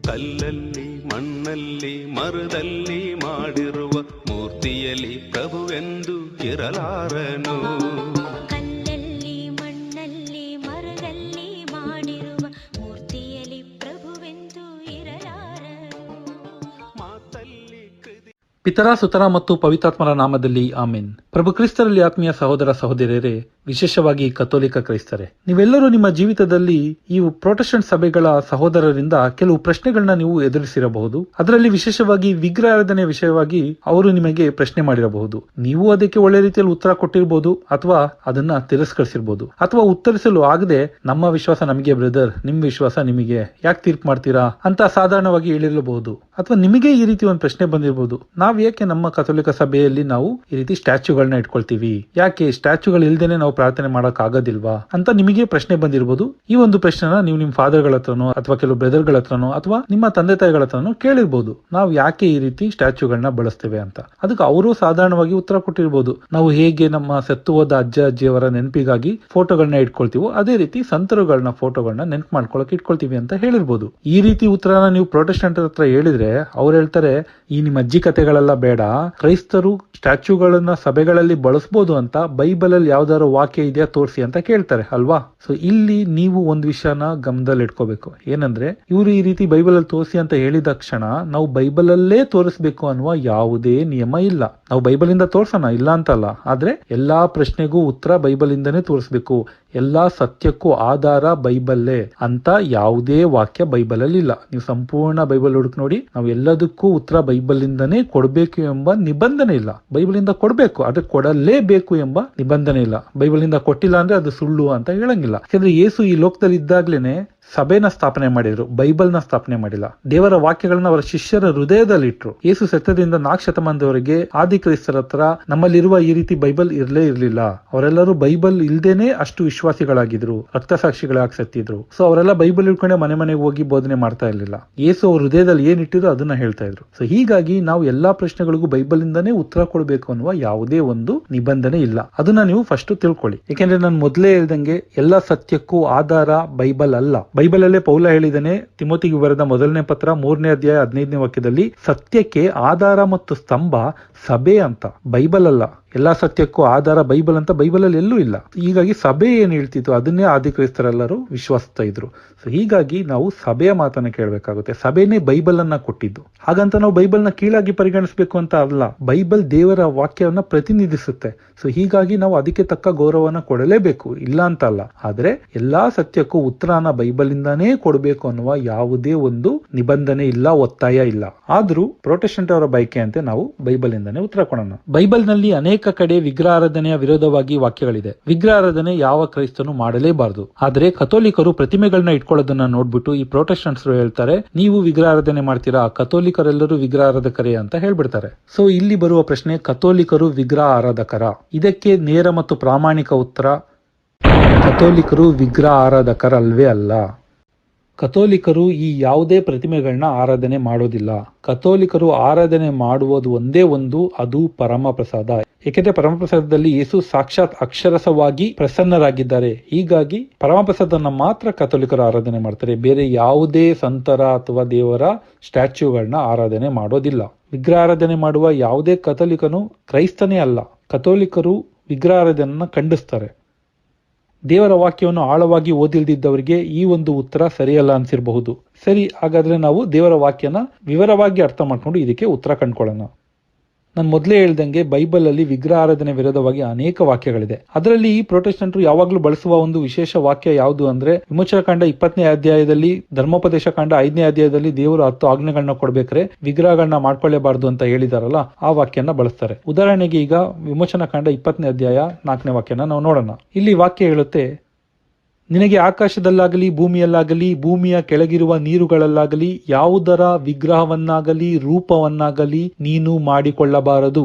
ಕಲ್ಲಲ್ಲಿ ಮಣ್ಣಲ್ಲಿ ಮರದಲ್ಲಿ ಮಾಡಿರುವ ಮೂರ್ತಿಯಲ್ಲಿ ಪ್ರಭುವೆಂದು ಇರಲಾರನು. ಕಲ್ಲಲ್ಲಿ ಮಣ್ಣಲ್ಲಿ ಮರದಲ್ಲಿ ಮಾಡಿರುವ ಮೂರ್ತಿಯಲ್ಲಿ ಪ್ರಭುವೆಂದು ಇರಲಾರನು. ಮಾತಲ್ಲಿ ಪಿತರ ಸುತರ ಮತ್ತು ಪವಿತ್ರಾತ್ಮರ ನಾಮದಲ್ಲಿ ಆಮೇನ್. ಪ್ರಭು ಕ್ರಿಸ್ತರಲ್ಲಿ ಆತ್ಮೀಯ ಸಹೋದರ ಸಹೋದರಿಯರೇ, ವಿಶೇಷವಾಗಿ ಕಥೋಲಿಕ ಕ್ರೈಸ್ತರೇ, ನೀವೆಲ್ಲರೂ ನಿಮ್ಮ ಜೀವಿತದಲ್ಲಿ ಈ ಪ್ರೊಟೆಸ್ಟೆಂಟ್ ಸಭೆಗಳ ಸಹೋದರರಿಂದ ಕೆಲವು ಪ್ರಶ್ನೆಗಳನ್ನ ನೀವು ಎದುರಿಸಿರಬಹುದು. ಅದರಲ್ಲಿ ವಿಶೇಷವಾಗಿ ವಿಗ್ರಹಾರಾಧನೆ ವಿಷಯವಾಗಿ ಅವರು ನಿಮಗೆ ಪ್ರಶ್ನೆ ಮಾಡಿರಬಹುದು. ನೀವು ಅದಕ್ಕೆ ಒಳ್ಳೆ ರೀತಿಯಲ್ಲಿ ಉತ್ತರ ಕೊಟ್ಟಿರಬಹುದು, ಅಥವಾ ಅದನ್ನ ತಿರಸ್ಕರಿಸಿರ್ಬೋದು, ಅಥವಾ ಉತ್ತರಿಸಲು ಆಗದೆ ನಮ್ಮ ವಿಶ್ವಾಸ ನಮಗೆ ಬ್ರದರ್, ನಿಮ್ ವಿಶ್ವಾಸ ನಿಮಗೆ, ಯಾಕೆ ತೀರ್ಪು ಮಾಡ್ತೀರಾ ಅಂತ ಸಾಧಾರಣವಾಗಿ ಹೇಳಿರಬಹುದು. ಅಥವಾ ನಿಮಗೆ ಈ ರೀತಿ ಒಂದು ಪ್ರಶ್ನೆ ಬಂದಿರಬಹುದು, ನಾವ್ ಯಾಕೆ ನಮ್ಮ ಕಥೋಲಿಕ ಸಭೆಯಲ್ಲಿ ನಾವು ಈ ರೀತಿ ಸ್ಟ್ಯಾಚ್ಯೂಗಳನ್ನ ಇಟ್ಕೊಳ್ತೀವಿ, ಯಾಕೆ ಸ್ಟ್ಯಾಚ್ಯೂಗಳು ಇಲ್ದೇನೆ ನಾವು ಪ್ರಾರ್ಥನೆ ಮಾಡಕ್ ಆಗೋದಿಲ್ವಾ ಅಂತ ನಿಮಗೆ ಪ್ರಶ್ನೆ ಬಂದಿರಬಹುದು. ಈ ಒಂದು ಪ್ರಶ್ನೆನ ನೀವು ನಿಮ್ ಫಾದರ್ ಗಳ ಹತ್ರನೋ ಅಥವಾ ಕೆಲವು ಬ್ರದರ್ ಗಳ ಹತ್ರನೋ ಅಥವಾ ನಿಮ್ಮ ತಂದೆ ತಾಯಿಗಳ ಹತ್ರನೋ ಕೇಳಿರ್ಬೋದು, ನಾವು ಯಾಕೆ ಈ ರೀತಿ ಸ್ಟ್ಯಾಚ್ಯೂಗಳನ್ನ ಬಳಸ್ತೇವೆ ಅಂತ. ಅದಕ್ಕೆ ಅವರು ಸಾಧಾರಣವಾಗಿ ಉತ್ತರ ಕೊಟ್ಟಿರ್ಬೋದು, ನಾವು ಹೇಗೆ ನಮ್ಮ ಸತ್ತು ಹೋದ ಅಜ್ಜ ಅಜ್ಜಿಯವರ ನೆನಪಿಗಾಗಿ ಫೋಟೋಗಳನ್ನ ಇಟ್ಕೊಳ್ತೀವೋ ಅದೇ ರೀತಿ ಸಂತರುಗಳನ್ನ ಫೋಟೋಗಳನ್ನ ನೆನಪು ಮಾಡ್ಕೊಳಕ್ ಇಟ್ಕೊಳ್ತೀವಿ ಅಂತ ಹೇಳಿರ್ಬೋದು. ಈ ರೀತಿ ಉತ್ತರನ ನೀವು ಪ್ರೊಟೆಸ್ಟೆಂಟ್ ಹತ್ರ ಹೇಳಿದ್ರೆ ಅವ್ರು ಹೇಳ್ತಾರೆ, ಈ ನಿಮ್ಮ ಅಜ್ಜಿ ಕಥೆಗಳೆಲ್ಲ ಬೇಡ, ಕ್ರೈಸ್ತರು ಸ್ಟ್ಯಾಚ್ಯೂಗಳನ್ನ ಸಭೆಗಳಲ್ಲಿ ಬಳಸಬಹುದು ಅಂತ ಬೈಬಲ್ ಅಲ್ಲಿ ಯಾವ್ದಾದ್ರು ವಾಕ್ಯ ಇದೆಯಾ ತೋರಿಸಿ ಅಂತ ಕೇಳ್ತಾರೆ ಅಲ್ವಾ. ಸೊ ಇಲ್ಲಿ ನೀವು ಒಂದು ವಿಷಯನ ಗಮನದಲ್ಲಿ ಇಟ್ಕೋಬೇಕು, ಏನಂದ್ರೆ ಇವರು ಈ ರೀತಿ ಬೈಬಲ್ ಅಲ್ಲಿ ತೋರಿಸಿ ಅಂತ ಹೇಳಿದ ಕ್ಷಣ ನಾವು ಬೈಬಲ್ ಅಲ್ಲೇ ತೋರಿಸ್ಬೇಕು ಅನ್ನುವ ಯಾವುದೇ ನಿಯಮ ಇಲ್ಲ. ನಾವು ಬೈಬಲ್ ಇಂದ ತೋರ್ಸೋಣ, ಇಲ್ಲ ಅಂತಲ್ಲ, ಆದ್ರೆ ಎಲ್ಲಾ ಪ್ರಶ್ನೆಗೂ ಉತ್ತರ ಬೈಬಲ್ ಇಂದನೇ ತೋರಿಸ್ಬೇಕು, ಎಲ್ಲಾ ಸತ್ಯಕ್ಕೂ ಆಧಾರ ಬೈಬಲ್ಲೇ ಅಂತ ಯಾವುದೇ ವಾಕ್ಯ ಬೈಬಲ್ ಅಲ್ಲಿ ಇಲ್ಲ. ನೀವು ಸಂಪೂರ್ಣ ಬೈಬಲ್ ಹುಡುಕ್ ನೋಡಿ, ನಾವು ಎಲ್ಲದಕ್ಕೂ ಉತ್ತರ ಬೈಬಲ್ ಇಂದನೇ ಕೊಡ್ಬೇಕು ಎಂಬ ನಿಬಂಧನೆ ಇಲ್ಲ. ಬೈಬಲ್ ಇಂದ ಕೊಡ್ಬೇಕು, ಅದು ಕೊಡಲೇಬೇಕು ಎಂಬ ನಿಬಂಧನೆ ಇಲ್ಲ. ಬೈಬಲ್ ಇಂದ ಕೊಟ್ಟಿಲ್ಲ ಅಂದ್ರೆ ಅದು ಸುಳ್ಳು ಅಂತ ಹೇಳಂಗಿಲ್ಲ. ಯಾಕಂದ್ರೆ ಯೇಸು ಈ ಲೋಕದಲ್ಲಿ ಇದ್ದಾಗ್ಲೇನೆ ಸಭೆನ ಸ್ಥಾಪನೆ ಮಾಡಿದ್ರು, ಬೈಬಲ್ ನ ಸ್ಥಾಪನೆ ಮಾಡಿಲ್ಲ. ದೇವರ ವಾಕ್ಯಗಳನ್ನ ಅವರ ಶಿಷ್ಯರ ಹೃದಯದಲ್ಲಿ ಇಟ್ರು. ಯೇಸು ಸತ್ಯದಿಂದ 4 ಶತಮಾನದವರೆಗೆ ಆದಿ ಕ್ರೈಸ್ತರ ಹತ್ರ ನಮ್ಮಲ್ಲಿರುವ ಈ ರೀತಿ ಬೈಬಲ್ ಇರ್ಲೇ ಇರ್ಲಿಲ್ಲ. ಅವರೆಲ್ಲರೂ ಬೈಬಲ್ ಇಲ್ದೇನೆ ಅಷ್ಟು ವಿಶ್ವಾಸಿಗಳಾಗಿದ್ರು, ರಕ್ತಸಾಕ್ಷಿಗಳಾಗಿ ಸತ್ತಿದ್ರು. ಸೊ ಅವರೆಲ್ಲ ಬೈಬಲ್ ಇಟ್ಕೊಂಡೆ ಮನೆ ಮನೆಗೆ ಹೋಗಿ ಬೋಧನೆ ಮಾಡ್ತಾ ಇರ್ಲಿಲ್ಲ. ಯೇಸು ಅವ್ರ ಹೃದಯದಲ್ಲಿ ಏನ್ ಇಟ್ಟಿದ್ರು ಅದನ್ನ ಹೇಳ್ತಾ ಇದ್ರು. ಸೊ ಹೀಗಾಗಿ ನಾವು ಎಲ್ಲಾ ಪ್ರಶ್ನೆಗಳಿಗೂ ಬೈಬಲ್ ಇಂದಾನೇ ಉತ್ತರ ಕೊಡಬೇಕು ಅನ್ನುವ ಯಾವುದೇ ಒಂದು ನಿಬಂಧನೆ ಇಲ್ಲ. ಅದನ್ನ ನೀವು ಫಸ್ಟ್ ತಿಳ್ಕೊಳ್ಳಿ. ಯಾಕೆಂದ್ರೆ ನಾನು ಮೊದಲೇ ಹೇಳ್ದಂಗೆ ಎಲ್ಲಾ ಸತ್ಯಕ್ಕೂ ಆಧಾರ ಬೈಬಲ್ ಅಲ್ಲ. ಬೈಬಲ್ ಅಲ್ಲೇ ಪೌಲ ಹೇಳಿದಾನೆ, ತಿಮೋತಿಗೆ ಬರೆದ 1ನೇ ಪತ್ರ 3ನೇ ಅಧ್ಯಾಯ 15ನೇ ವಾಕ್ಯದಲ್ಲಿ, ಸತ್ಯಕ್ಕೆ ಆಧಾರ ಮತ್ತು ಸ್ತಂಭ ಸಭೆ ಅಂತ, ಬೈಬಲ್ ಅಲ್ಲ. ಎಲ್ಲಾ ಸತ್ಯಕ್ಕೂ ಆಧಾರ ಬೈಬಲ್ ಅಂತ ಬೈಬಲ್ ಅಲ್ಲಿ ಎಲ್ಲೂ ಇಲ್ಲ. ಹೀಗಾಗಿ ಸಭೆ ಏನ್ ಹೇಳ್ತಿತ್ತು ಅದನ್ನೇ ಆದಿ ಕ್ರೈಸ್ತರೆಲ್ಲರೂ ವಿಶ್ವಾಸಿಸ್ತಾ ಇದ್ರು. ಸೊ ಹೀಗಾಗಿ ನಾವು ಸಭೆಯ ಮಾತನ್ನ ಕೇಳಬೇಕಾಗುತ್ತೆ. ಸಭೆನೇ ಬೈಬಲ್ ಅನ್ನ ಕೊಟ್ಟಿದ್ದು, ಹಾಗಂತ ನಾವು ಬೈಬಲ್ ನ ಕೀಳಾಗಿ ಪರಿಗಣಿಸಬೇಕು ಅಂತ ಅಲ್ಲ. ಬೈಬಲ್ ದೇವರ ವಾಕ್ಯವನ್ನ ಪ್ರತಿನಿಧಿಸುತ್ತೆ. ಸೊ ಹೀಗಾಗಿ ನಾವು ಅದಕ್ಕೆ ತಕ್ಕ ಗೌರವನ ಕೊಡಲೇಬೇಕು, ಇಲ್ಲ ಅಂತ ಅಲ್ಲ. ಆದ್ರೆ ಎಲ್ಲಾ ಸತ್ಯಕ್ಕೂ ಉತ್ತರನ ಬೈಬಲ್ ಇಂದಾನೇ ಕೊಡಬೇಕು ಅನ್ನುವ ಯಾವುದೇ ಒಂದು ನಿಬಂಧನೆ ಇಲ್ಲ, ಒತ್ತಾಯ ಇಲ್ಲ. ಆದ್ರೂ ಪ್ರೊಟೆಸ್ಟೆಂಟ್ ಅವರ ಬಯಕೆ ಅಂತೆ ನಾವು ಬೈಬಲ್ ಇಂದಾನೇ ಉತ್ತರ ಕೊಡೋಣ. ಬೈಬಲ್ ನಲ್ಲಿ ಅನೇಕ ಕಡೆ ವಿಗ್ರಹಾರಾಧನೆಯ ವಿರೋಧವಾಗಿ ವಾಕ್ಯಗಳಿದೆ. ವಿಗ್ರಹಾರಾಧನೆ ಯಾವ ಕ್ರೈಸ್ತನು ಮಾಡಲೇಬಾರದು. ಆದ್ರೆ ಕಥೋಲಿಕರು ಪ್ರತಿಮೆಗಳನ್ನ ಇಟ್ಕೊಳ್ಳೋದನ್ನ ನೋಡ್ಬಿಟ್ಟು ಈ ಪ್ರೊಟೆಸ್ಟೆಂಟ್ಸ್ ಹೇಳ್ತಾರೆ, ನೀವು ವಿಗ್ರಹಾರಾಧನೆ ಮಾಡ್ತೀರಾ, ಕಥೋಲಿಕರೆಲ್ಲರೂ ವಿಗ್ರಹಾರಾಧಕರೇ ಅಂತ ಹೇಳ್ಬಿಡ್ತಾರೆ. ಸೊ ಇಲ್ಲಿ ಬರುವ ಪ್ರಶ್ನೆ, ಕಥೋಲಿಕರು ವಿಗ್ರಹ ಆರಾಧಕರ? ಇದಕ್ಕೆ ನೇರ ಮತ್ತು ಪ್ರಾಮಾಣಿಕ ಉತ್ತರ, ಕಥೋಲಿಕರು ವಿಗ್ರಹ ಆರಾಧಕರಲ್ವೇ ಅಲ್ಲ. ಕಥೋಲಿಕರು ಈ ಯಾವುದೇ ಪ್ರತಿಮೆಗಳನ್ನ ಆರಾಧನೆ ಮಾಡೋದಿಲ್ಲ. ಕಥೋಲಿಕರು ಆರಾಧನೆ ಮಾಡುವುದು ಒಂದೇ ಒಂದು, ಅದು ಪರಮಪ್ರಸಾದ. ಏಕೆಂದ್ರೆ ಪರಮಪ್ರಸಾದದಲ್ಲಿ ಯೇಸು ಸಾಕ್ಷಾತ್ ಅಕ್ಷರಸವಾಗಿ ಪ್ರಸನ್ನರಾಗಿದ್ದಾರೆ. ಹೀಗಾಗಿ ಪರಮಪ್ರಸಾದನ ಮಾತ್ರ ಕಥೋಲಿಕರು ಆರಾಧನೆ ಮಾಡ್ತಾರೆ. ಬೇರೆ ಯಾವುದೇ ಸಂತರ ಅಥವಾ ದೇವರ ಸ್ಟ್ಯಾಚ್ಯೂಗಳನ್ನ ಆರಾಧನೆ ಮಾಡೋದಿಲ್ಲ. ವಿಗ್ರಹಾರಾಧನೆ ಮಾಡುವ ಯಾವುದೇ ಕಥೋಲಿಕನು ಕ್ರೈಸ್ತನೇ ಅಲ್ಲ. ಕಥೋಲಿಕರು ವಿಗ್ರಹಾರಾಧನೆಯನ್ನ ಖಂಡಿಸ್ತಾರೆ. ದೇವರ ವಾಕ್ಯವನ್ನು ಆಳವಾಗಿ ಓದಿಲ್ದಿದ್ದವರಿಗೆ ಈ ಒಂದು ಉತ್ತರ ಸರಿಯಲ್ಲ ಅನ್ಸಿರಬಹುದು. ಸರಿ, ಹಾಗಾದ್ರೆ ನಾವು ದೇವರ ವಾಕ್ಯನ ವಿವರವಾಗಿ ಅರ್ಥ ಮಾಡ್ಕೊಂಡು ಇದಕ್ಕೆ ಉತ್ತರ ಕಂಡ್ಕೊಳ್ಳೋಣ. ನಾನು ಮೊದಲೇ ಹೇಳ್ದಂಗೆ ಬೈಬಲ್ ಅಲ್ಲಿ ವಿಗ್ರಹಾರಾಧನೆ ವಿರೋಧವಾಗಿ ಅನೇಕ ವಾಕ್ಯಗಳಿದೆ. ಅದರಲ್ಲಿ ಈ ಪ್ರೊಟೆಸ್ಟೆಂಟರು ಯಾವಾಗಲೂ ಬಳಸುವ ಒಂದು ವಿಶೇಷ ವಾಕ್ಯ ಯಾವುದು ಅಂದ್ರೆ, ವಿಮೋಚನಾ ಕಾಂಡ 20ನೇ ಅಧ್ಯಾಯದಲ್ಲಿ, ಧರ್ಮೋಪದೇಶ ಕಾಂಡ 5ನೇ ಅಧ್ಯಾಯದಲ್ಲಿ ದೇವರು 10 ಆಜ್ಞೆಗಳನ್ನ ಕೊಡ್ಬೇಕ್ರೆ ವಿಗ್ರಹಗಳನ್ನ ಮಾಡ್ಕೊಳ್ಳೇಬಾರ್ದು ಅಂತ ಹೇಳಿದಾರಲ್ಲ, ಆ ವಾಕ್ಯನ ಬಳಸ್ತಾರೆ. ಉದಾಹರಣೆಗೆ ಈಗ ವಿಮೋಚನಾ ಕಾಂಡ 20ನೇ ಅಧ್ಯಾಯ 4ನೇ ವಾಕ್ಯನ ನಾವು ನೋಡೋಣ. ಇಲ್ಲಿ ವಾಕ್ಯ ಹೇಳುತ್ತೆ, ನಿನಗೆ ಆಕಾಶದಲ್ಲಾಗಲಿ ಭೂಮಿಯಲ್ಲಾಗಲಿ ಭೂಮಿಯ ಕೆಳಗಿರುವ ನೀರುಗಳಲ್ಲಾಗಲಿ ಯಾವುದರ ವಿಗ್ರಹವನ್ನಾಗಲಿ ರೂಪವನ್ನಾಗಲಿ ನೀನು ಮಾಡಿಕೊಳ್ಳಬಾರದು.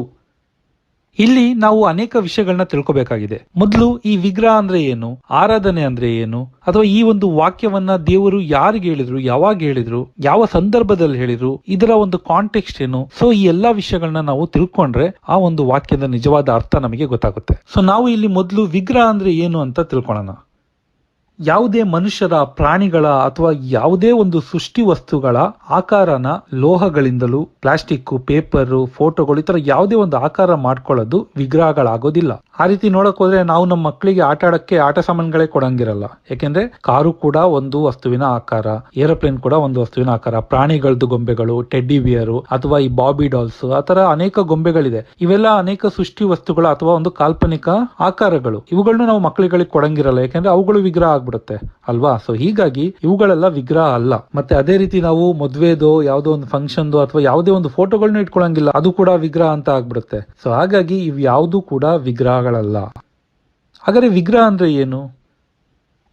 ಇಲ್ಲಿ ನಾವು ಅನೇಕ ವಿಷಯಗಳನ್ನ ತಿಳ್ಕೊಬೇಕಾಗಿದೆ. ಮೊದಲು ಈ ವಿಗ್ರಹ ಅಂದ್ರೆ ಏನು, ಆರಾಧನೆ ಅಂದ್ರೆ ಏನು, ಅಥವಾ ಈ ಒಂದು ವಾಕ್ಯವನ್ನ ದೇವರು ಯಾರಿಗೆ ಹೇಳಿದ್ರು, ಯಾವಾಗ ಹೇಳಿದ್ರು, ಯಾವ ಸಂದರ್ಭದಲ್ಲಿ ಹೇಳಿದ್ರು, ಇದರ ಒಂದು ಕಾಂಟೆಕ್ಸ್ಟ್ ಏನು. ಸೊ ಈ ಎಲ್ಲಾ ವಿಷಯಗಳನ್ನ ನಾವು ತಿಳ್ಕೊಂಡ್ರೆ ಆ ಒಂದು ವಾಕ್ಯದ ನಿಜವಾದ ಅರ್ಥ ನಮಗೆ ಗೊತ್ತಾಗುತ್ತೆ. ಸೊ ನಾವು ಇಲ್ಲಿ ಮೊದಲು ವಿಗ್ರಹ ಅಂದ್ರೆ ಏನು ಅಂತ ತಿಳ್ಕೊಳ್ಳೋಣ. ಯಾವುದೇ ಮನುಷ್ಯರ, ಪ್ರಾಣಿಗಳ ಅಥವಾ ಯಾವುದೇ ಒಂದು ಸೃಷ್ಟಿ ವಸ್ತುಗಳ ಆಕಾರನ ಲೋಹಗಳಿಂದಲೂ, ಪ್ಲಾಸ್ಟಿಕ್, ಪೇಪರ್, ಫೋಟೋಗಳು ಈ ತರ ಯಾವುದೇ ಒಂದು ಆಕಾರ ಮಾಡ್ಕೊಳ್ಳೋದು ವಿಗ್ರಹಗಳಾಗೋದಿಲ್ಲ. ಆ ರೀತಿ ನೋಡಕ್ ಹೋದ್ರೆ ನಾವು ನಮ್ಮ ಮಕ್ಕಳಿಗೆ ಆಟ ಆಡಕ್ಕೆ ಆಟ ಸಾಮಾನುಗಳೇ ಕೊಡಂಗಿರಲ್ಲ. ಯಾಕೆಂದ್ರೆ ಕಾರು ಕೂಡ ಒಂದು ವಸ್ತುವಿನ ಆಕಾರ, ಏರೋಪ್ಲೇನ್ ಕೂಡ ಒಂದು ವಸ್ತುವಿನ ಆಕಾರ, ಪ್ರಾಣಿಗಳದ್ದು ಗೊಂಬೆಗಳು, ಟೆಡ್ಡಿ ಬಿಯರು ಅಥವಾ ಈ ಬಾಬಿ ಡಾಲ್ಸ್, ಆತರ ಅನೇಕ ಗೊಂಬೆಗಳಿದೆ. ಇವೆಲ್ಲ ಅನೇಕ ಸೃಷ್ಟಿ ವಸ್ತುಗಳು ಅಥವಾ ಒಂದು ಕಾಲ್ಪನಿಕ ಆಕಾರಗಳು. ಇವುಗಳನ್ನ ನಾವು ಮಕ್ಕಳಿಗಳಿಗೆ ಕೊಡಂಗಿರಲ್ಲ, ಯಾಕಂದ್ರೆ ಅವುಗಳು ವಿಗ್ರಹ ಆಗ್ಬಿಡುತ್ತೆ ಅಲ್ವಾ. ಸೊ ಹೀಗಾಗಿ ಇವುಗಳೆಲ್ಲ ವಿಗ್ರಹ ಅಲ್ಲ. ಮತ್ತೆ ಅದೇ ರೀತಿ ನಾವು ಮದ್ವೆದೋ ಯಾವುದೋ ಒಂದು ಫಂಕ್ಷನ್ದೋ ಅಥವಾ ಯಾವುದೇ ಒಂದು ಫೋಟೋಗಳನ್ನ ಇಟ್ಕೊಳಂಗಿಲ್ಲ, ಅದು ಕೂಡ ವಿಗ್ರಹ ಅಂತ ಆಗ್ಬಿಡುತ್ತೆ. ಸೊ ಹಾಗಾಗಿ ಇವ್ ಯಾವುದು ಕೂಡ ವಿಗ್ರಹಗಳಲ್ಲ. ಹಾಗಾದ್ರೆ ವಿಗ್ರಹ ಅಂದ್ರೆ ಏನು?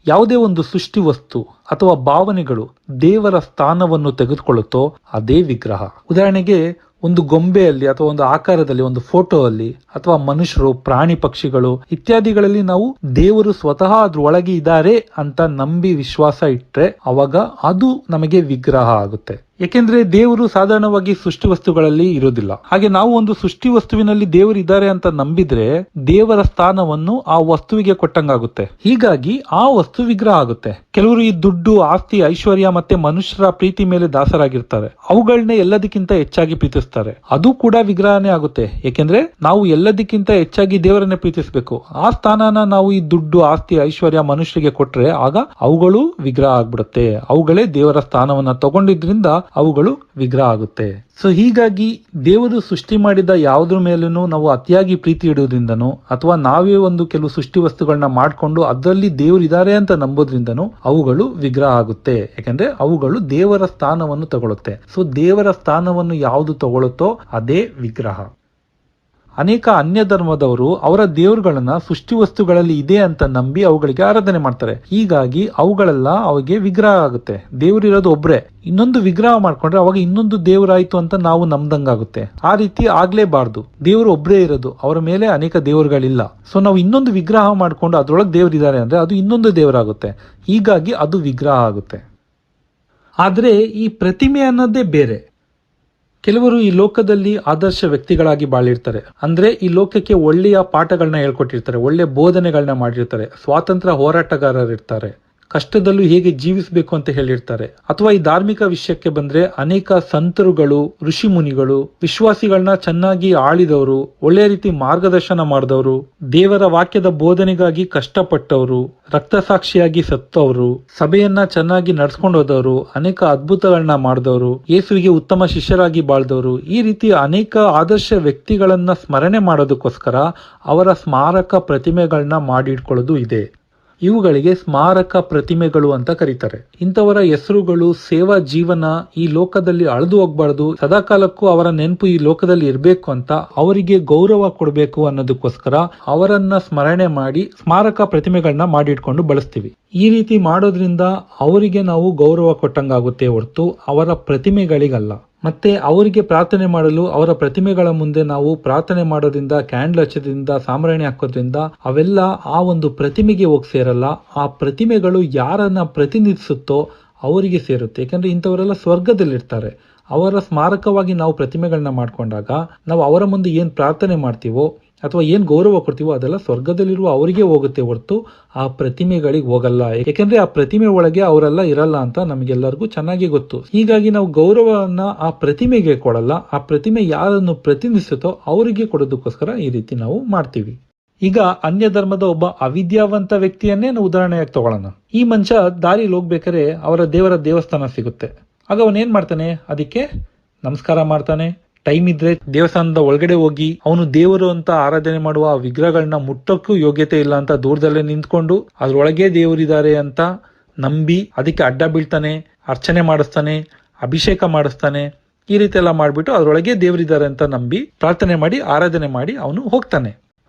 ಯಾವುದೇ ಒಂದು ಸೃಷ್ಟಿ ವಸ್ತು ಅಥವಾ ಭಾವನೆಗಳು ದೇವರ ಸ್ಥಾನವನ್ನು ತೆಗೆದುಕೊಳ್ಳುತ್ತೋ ಅದೇ ವಿಗ್ರಹ. ಉದಾಹರಣೆಗೆ ಒಂದು ಗೊಂಬೆಯಲ್ಲಿ ಅಥವಾ ಒಂದು ಆಕಾರದಲ್ಲಿ, ಒಂದು ಫೋಟೋ ಅಲ್ಲಿ ಅಥವಾ ಮನುಷ್ಯರು, ಪ್ರಾಣಿ, ಪಕ್ಷಿಗಳು ಇತ್ಯಾದಿಗಳಲ್ಲಿ ನಾವು ದೇವರು ಸ್ವತಃ ಅದ್ರ ಒಳಗೆ ಇದ್ದಾರೆ ಅಂತ ನಂಬಿ ವಿಶ್ವಾಸ ಇಟ್ರೆ ಅವಾಗ ಅದು ನಮಗೆ ವಿಗ್ರಹ ಆಗುತ್ತೆ. ಯಾಕೆಂದ್ರೆ ದೇವರು ಸಾಧಾರಣವಾಗಿ ಸೃಷ್ಟಿ ವಸ್ತುಗಳಲ್ಲಿ ಇರೋದಿಲ್ಲ. ಹಾಗೆ ನಾವು ಒಂದು ಸೃಷ್ಟಿ ವಸ್ತುವಿನಲ್ಲಿ ದೇವರು ಇದ್ದಾರೆ ಅಂತ ನಂಬಿದ್ರೆ ದೇವರ ಸ್ಥಾನವನ್ನು ಆ ವಸ್ತುವಿಗೆ ಕೊಟ್ಟಂಗಾಗುತ್ತೆ. ಹೀಗಾಗಿ ಆ ವಸ್ತು ವಿಗ್ರಹ ಆಗುತ್ತೆ. ಕೆಲವರು ಈ ದುಡ್ಡು, ಆಸ್ತಿ, ಐಶ್ವರ್ಯ ಮತ್ತೆ ಮನುಷ್ಯರ ಪ್ರೀತಿ ಮೇಲೆ ದಾಸರಾಗಿರ್ತಾರೆ. ಅವುಗಳನ್ನೇ ಎಲ್ಲದಕ್ಕಿಂತ ಹೆಚ್ಚಾಗಿ ಪ್ರೀತಿಸ್ತಾರೆ. ಅದು ಕೂಡ ವಿಗ್ರಹನೇ ಆಗುತ್ತೆ. ಯಾಕೆಂದ್ರೆ ನಾವು ಎಲ್ಲದಕ್ಕಿಂತ ಹೆಚ್ಚಾಗಿ ದೇವರನ್ನೇ ಪ್ರೀತಿಸಬೇಕು. ಆ ಸ್ಥಾನನ ನಾವು ಈ ದುಡ್ಡು, ಆಸ್ತಿ, ಐಶ್ವರ್ಯ ಮನುಷ್ಯರಿಗೆ ಕೊಟ್ರೆ ಆಗ ಅವುಗಳು ವಿಗ್ರಹ ಆಗ್ಬಿಡುತ್ತೆ. ಅವುಗಳೇ ದೇವರ ಸ್ಥಾನವನ್ನ ತಗೊಂಡಿದ್ರಿಂದ ಅವುಗಳು ವಿಗ್ರಹ ಆಗುತ್ತೆ. ಸೊ ಹೀಗಾಗಿ ದೇವರು ಸೃಷ್ಟಿ ಮಾಡಿದ ಯಾವುದ್ರ ಮೇಲೂ ನಾವು ಅತಿಯಾಗಿ ಪ್ರೀತಿ ಇಡುವುದರಿಂದನೋ ಅಥವಾ ನಾವೇ ಒಂದು ಕೆಲವು ಸೃಷ್ಟಿ ವಸ್ತುಗಳನ್ನ ಮಾಡ್ಕೊಂಡು ಅದರಲ್ಲಿ ದೇವರು ಇದ್ದಾರೆ ಅಂತ ನಂಬೋದ್ರಿಂದನೂ ಅವುಗಳು ವಿಗ್ರಹ ಆಗುತ್ತೆ. ಯಾಕಂದ್ರೆ ಅವುಗಳು ದೇವರ ಸ್ಥಾನವನ್ನು ತಗೊಳುತ್ತೆ. ಸೊ ದೇವರ ಸ್ಥಾನವನ್ನು ಯಾವುದು ತಗೊಳುತ್ತೋ ಅದೇ ವಿಗ್ರಹ. ಅನೇಕ ಅನ್ಯ ಧರ್ಮದವರು ಅವರ ದೇವರುಗಳನ್ನ ಸೃಷ್ಟಿ ವಸ್ತುಗಳಲ್ಲಿ ಇದೆ ಅಂತ ನಂಬಿ ಅವುಗಳಿಗೆ ಆರಾಧನೆ ಮಾಡ್ತಾರೆ. ಹೀಗಾಗಿ ಅವುಗಳೆಲ್ಲ ಅವಿಗೆ ವಿಗ್ರಹ ಆಗುತ್ತೆ. ದೇವರು ಇರೋದು ಒಬ್ರೆ, ಇನ್ನೊಂದು ವಿಗ್ರಹ ಮಾಡ್ಕೊಂಡ್ರೆ ಅವಾಗ ಇನ್ನೊಂದು ದೇವರಾಯ್ತು ಅಂತ ನಾವು ನಂಬ್ದಂಗಾಗುತ್ತೆ. ಆ ರೀತಿ ಆಗ್ಲೇಬಾರ್ದು. ದೇವರು ಒಬ್ರೇ ಇರೋದು, ಅವರ ಮೇಲೆ ಅನೇಕ ದೇವರುಗಳಿಲ್ಲ. ಸೊ ನಾವು ಇನ್ನೊಂದು ವಿಗ್ರಹ ಮಾಡ್ಕೊಂಡು ಅದ್ರೊಳಗೆ ದೇವರಿದ್ದಾರೆ ಅಂದ್ರೆ ಅದು ಇನ್ನೊಂದು ದೇವರಾಗುತ್ತೆ. ಹೀಗಾಗಿ ಅದು ವಿಗ್ರಹ ಆಗುತ್ತೆ. ಆದ್ರೆ ಈ ಪ್ರತಿಮೆ ಅನ್ನೋದೇ ಬೇರೆ. ಕೆಲವರು ಈ ಲೋಕದಲ್ಲಿ ಆದರ್ಶ ವ್ಯಕ್ತಿಗಳಾಗಿ ಬಾಳಿರ್ತಾರೆ. ಅಂದ್ರೆ ಈ ಲೋಕಕ್ಕೆ ಒಳ್ಳೆಯ ಪಾಠಗಳನ್ನ ಹೇಳ್ಕೊಟ್ಟಿರ್ತಾರೆ, ಒಳ್ಳೆ ಬೋಧನೆಗಳನ್ನ ಮಾಡಿರ್ತಾರೆ, ಸ್ವಾತಂತ್ರ್ಯ ಹೋರಾಟಗಾರರಿರ್ತಾರೆ, ಕಷ್ಟದಲ್ಲೂ ಹೇಗೆ ಜೀವಿಸಬೇಕು ಅಂತ ಹೇಳಿರ್ತಾರೆ. ಅಥವಾ ಈ ಧಾರ್ಮಿಕ ವಿಷಯಕ್ಕೆ ಬಂದ್ರೆ ಅನೇಕ ಸಂತರುಗಳು, ಋಷಿ ಮುನಿಗಳು, ವಿಶ್ವಾಸಿಗಳನ್ನ ಚೆನ್ನಾಗಿ ಆಳಿದವರು, ಒಳ್ಳೆಯ ರೀತಿ ಮಾರ್ಗದರ್ಶನ ಮಾಡಿದವರು, ದೇವರ ವಾಕ್ಯದ ಬೋಧನೆಗಾಗಿ ಕಷ್ಟಪಟ್ಟವರು, ರಕ್ತಸಾಕ್ಷಿಯಾಗಿ ಸತ್ತವರು, ಸಭೆಯನ್ನ ಚೆನ್ನಾಗಿ ನಡ್ಸ್ಕೊಂಡು ಹೋದವರು, ಅನೇಕ ಅದ್ಭುತಗಳನ್ನ ಮಾಡಿದವರು, ಯೇಸುವಿಗೆ ಉತ್ತಮ ಶಿಷ್ಯರಾಗಿ ಬಾಳ್ದವರು, ಈ ರೀತಿ ಅನೇಕ ಆದರ್ಶ ವ್ಯಕ್ತಿಗಳನ್ನ ಸ್ಮರಣೆ ಮಾಡೋದಕ್ಕೋಸ್ಕರ ಅವರ ಸ್ಮಾರಕ ಪ್ರತಿಮೆಗಳನ್ನ ಮಾಡಿಟ್ಕೊಳ್ಳೋದು ಇದೆ. ಇವುಗಳಿಗೆ ಸ್ಮಾರಕ ಪ್ರತಿಮೆಗಳು ಅಂತ ಕರೀತಾರೆ. ಇಂಥವರ ಹೆಸರುಗಳು, ಸೇವಾ ಜೀವನ ಈ ಲೋಕದಲ್ಲಿ ಅಳೆದು ಹೋಗ್ಬಾರ್ದು, ಸದಾಕಾಲಕ್ಕೂ ಅವರ ನೆನಪು ಈ ಲೋಕದಲ್ಲಿ ಇರಬೇಕು ಅಂತ ಅವರಿಗೆ ಗೌರವ ಕೊಡಬೇಕು ಅನ್ನೋದಕ್ಕೋಸ್ಕರ ಅವರನ್ನ ಸ್ಮರಣೆ ಮಾಡಿ ಸ್ಮಾರಕ ಪ್ರತಿಮೆಗಳನ್ನ ಮಾಡಿಟ್ಕೊಂಡು ಬಳಸ್ತೀವಿ. ಈ ರೀತಿ ಮಾಡೋದ್ರಿಂದ ಅವರಿಗೆ ನಾವು ಗೌರವ ಕೊಟ್ಟಂಗಾಗುತ್ತೆ ಹೊರತು ಅವರ ಪ್ರತಿಮೆಗಳಿಗಲ್ಲ. ಮತ್ತೆ ಅವರಿಗೆ ಪ್ರಾರ್ಥನೆ ಮಾಡಲು ಅವರ ಪ್ರತಿಮೆಗಳ ಮುಂದೆ ನಾವು ಪ್ರಾರ್ಥನೆ ಮಾಡೋದ್ರಿಂದ, ಕ್ಯಾಂಡಲ್ ಹಚ್ಚೋದ್ರಿಂದ, ಸಾಂಬ್ರಾಣಿ ಹಾಕೋದ್ರಿಂದ ಅವೆಲ್ಲ ಆ ಒಂದು ಪ್ರತಿಮೆಗೆ ಹೋಗಿ ಸೇರಲ್ಲ. ಆ ಪ್ರತಿಮೆಗಳು ಯಾರನ್ನ ಪ್ರತಿನಿಧಿಸುತ್ತೋ ಅವರಿಗೆ ಸೇರುತ್ತೆ. ಯಾಕಂದ್ರೆ ಇಂಥವರೆಲ್ಲ ಸ್ವರ್ಗದಲ್ಲಿರ್ತಾರೆ. ಅವರ ಸ್ಮಾರಕವಾಗಿ ನಾವು ಪ್ರತಿಮೆಗಳನ್ನ ಮಾಡ್ಕೊಂಡಾಗ ನಾವು ಅವರ ಮುಂದೆ ಏನ್ ಪ್ರಾರ್ಥನೆ ಮಾಡ್ತೀವೋ ಅಥವಾ ಏನ್ ಗೌರವ ಕೊಡ್ತೀವೋ ಅದೆಲ್ಲ ಸ್ವರ್ಗದಲ್ಲಿರುವ ಅವರಿಗೆ ಹೋಗುತ್ತೆ ಹೊರತು ಆ ಪ್ರತಿಮೆಗಳಿಗೆ ಹೋಗಲ್ಲ. ಯಾಕೆಂದ್ರೆ ಆ ಪ್ರತಿಮೆ ಒಳಗೆ ಅವರೆಲ್ಲ ಇರಲ್ಲ ಅಂತ ನಮಗೆಲ್ಲರಿಗೂ ಚೆನ್ನಾಗಿ ಗೊತ್ತು. ಹೀಗಾಗಿ ನಾವು ಗೌರವವನ್ನ ಆ ಪ್ರತಿಮೆಗೆ ಕೊಡಲ್ಲ, ಆ ಪ್ರತಿಮೆ ಯಾರನ್ನು ಪ್ರತಿನಿಧಿಸುತ್ತೋ ಅವರಿಗೆ ಕೊಡೋದಕ್ಕೋಸ್ಕರ ಈ ರೀತಿ ನಾವು ಮಾಡ್ತೀವಿ. ಈಗ ಅನ್ಯ ಧರ್ಮದ ಒಬ್ಬ ಅವಿದ್ಯಾವಂತ ವ್ಯಕ್ತಿಯನ್ನೇ ನಾವು ಉದಾಹರಣೆಯಾಗಿ ತಗೊಳ್ಳೋಣ. ಈ ಮನುಷ್ಯ ದಾರಿಲಿ ಹೋಗ್ಬೇಕಾದ್ರೆ ಅವರ ದೇವರ ದೇವಸ್ಥಾನ ಸಿಗುತ್ತೆ. ಆಗ ಅವನೇನ್ ಮಾಡ್ತಾನೆ? ಅದಕ್ಕೆ ನಮಸ್ಕಾರ ಮಾಡ್ತಾನೆ. ಟೈಮ್ ಇದ್ರೆ ದೇವಸ್ಥಾನದ ಒಳಗಡೆ ಹೋಗಿ ಅವನು ದೇವರು ಅಂತ ಆರಾಧನೆ ಮಾಡುವ ಆ ವಿಗ್ರಹಗಳನ್ನ ಮುಟ್ಟಕ್ಕೂ ಯೋಗ್ಯತೆ ಇಲ್ಲ ಅಂತ ದೂರದಲ್ಲೇ ನಿಂತ್ಕೊಂಡು ಅದ್ರೊಳಗೆ ದೇವರಿದ್ದಾರೆ ಅಂತ ನಂಬಿ ಅದಕ್ಕೆ ಅಡ್ಡ ಬೀಳ್ತಾನೆ, ಅರ್ಚನೆ ಮಾಡಿಸ್ತಾನೆ, ಅಭಿಷೇಕ ಮಾಡಿಸ್ತಾನೆ. ಈ ರೀತಿ ಎಲ್ಲ ಮಾಡ್ಬಿಟ್ಟು ಅದ್ರೊಳಗೆ ದೇವರಿದ್ದಾರೆ ಅಂತ ನಂಬಿ ಪ್ರಾರ್ಥನೆ ಮಾಡಿ ಆರಾಧನೆ ಮಾಡಿ ಅವನು ಹೋಗ್ತಾನೆ.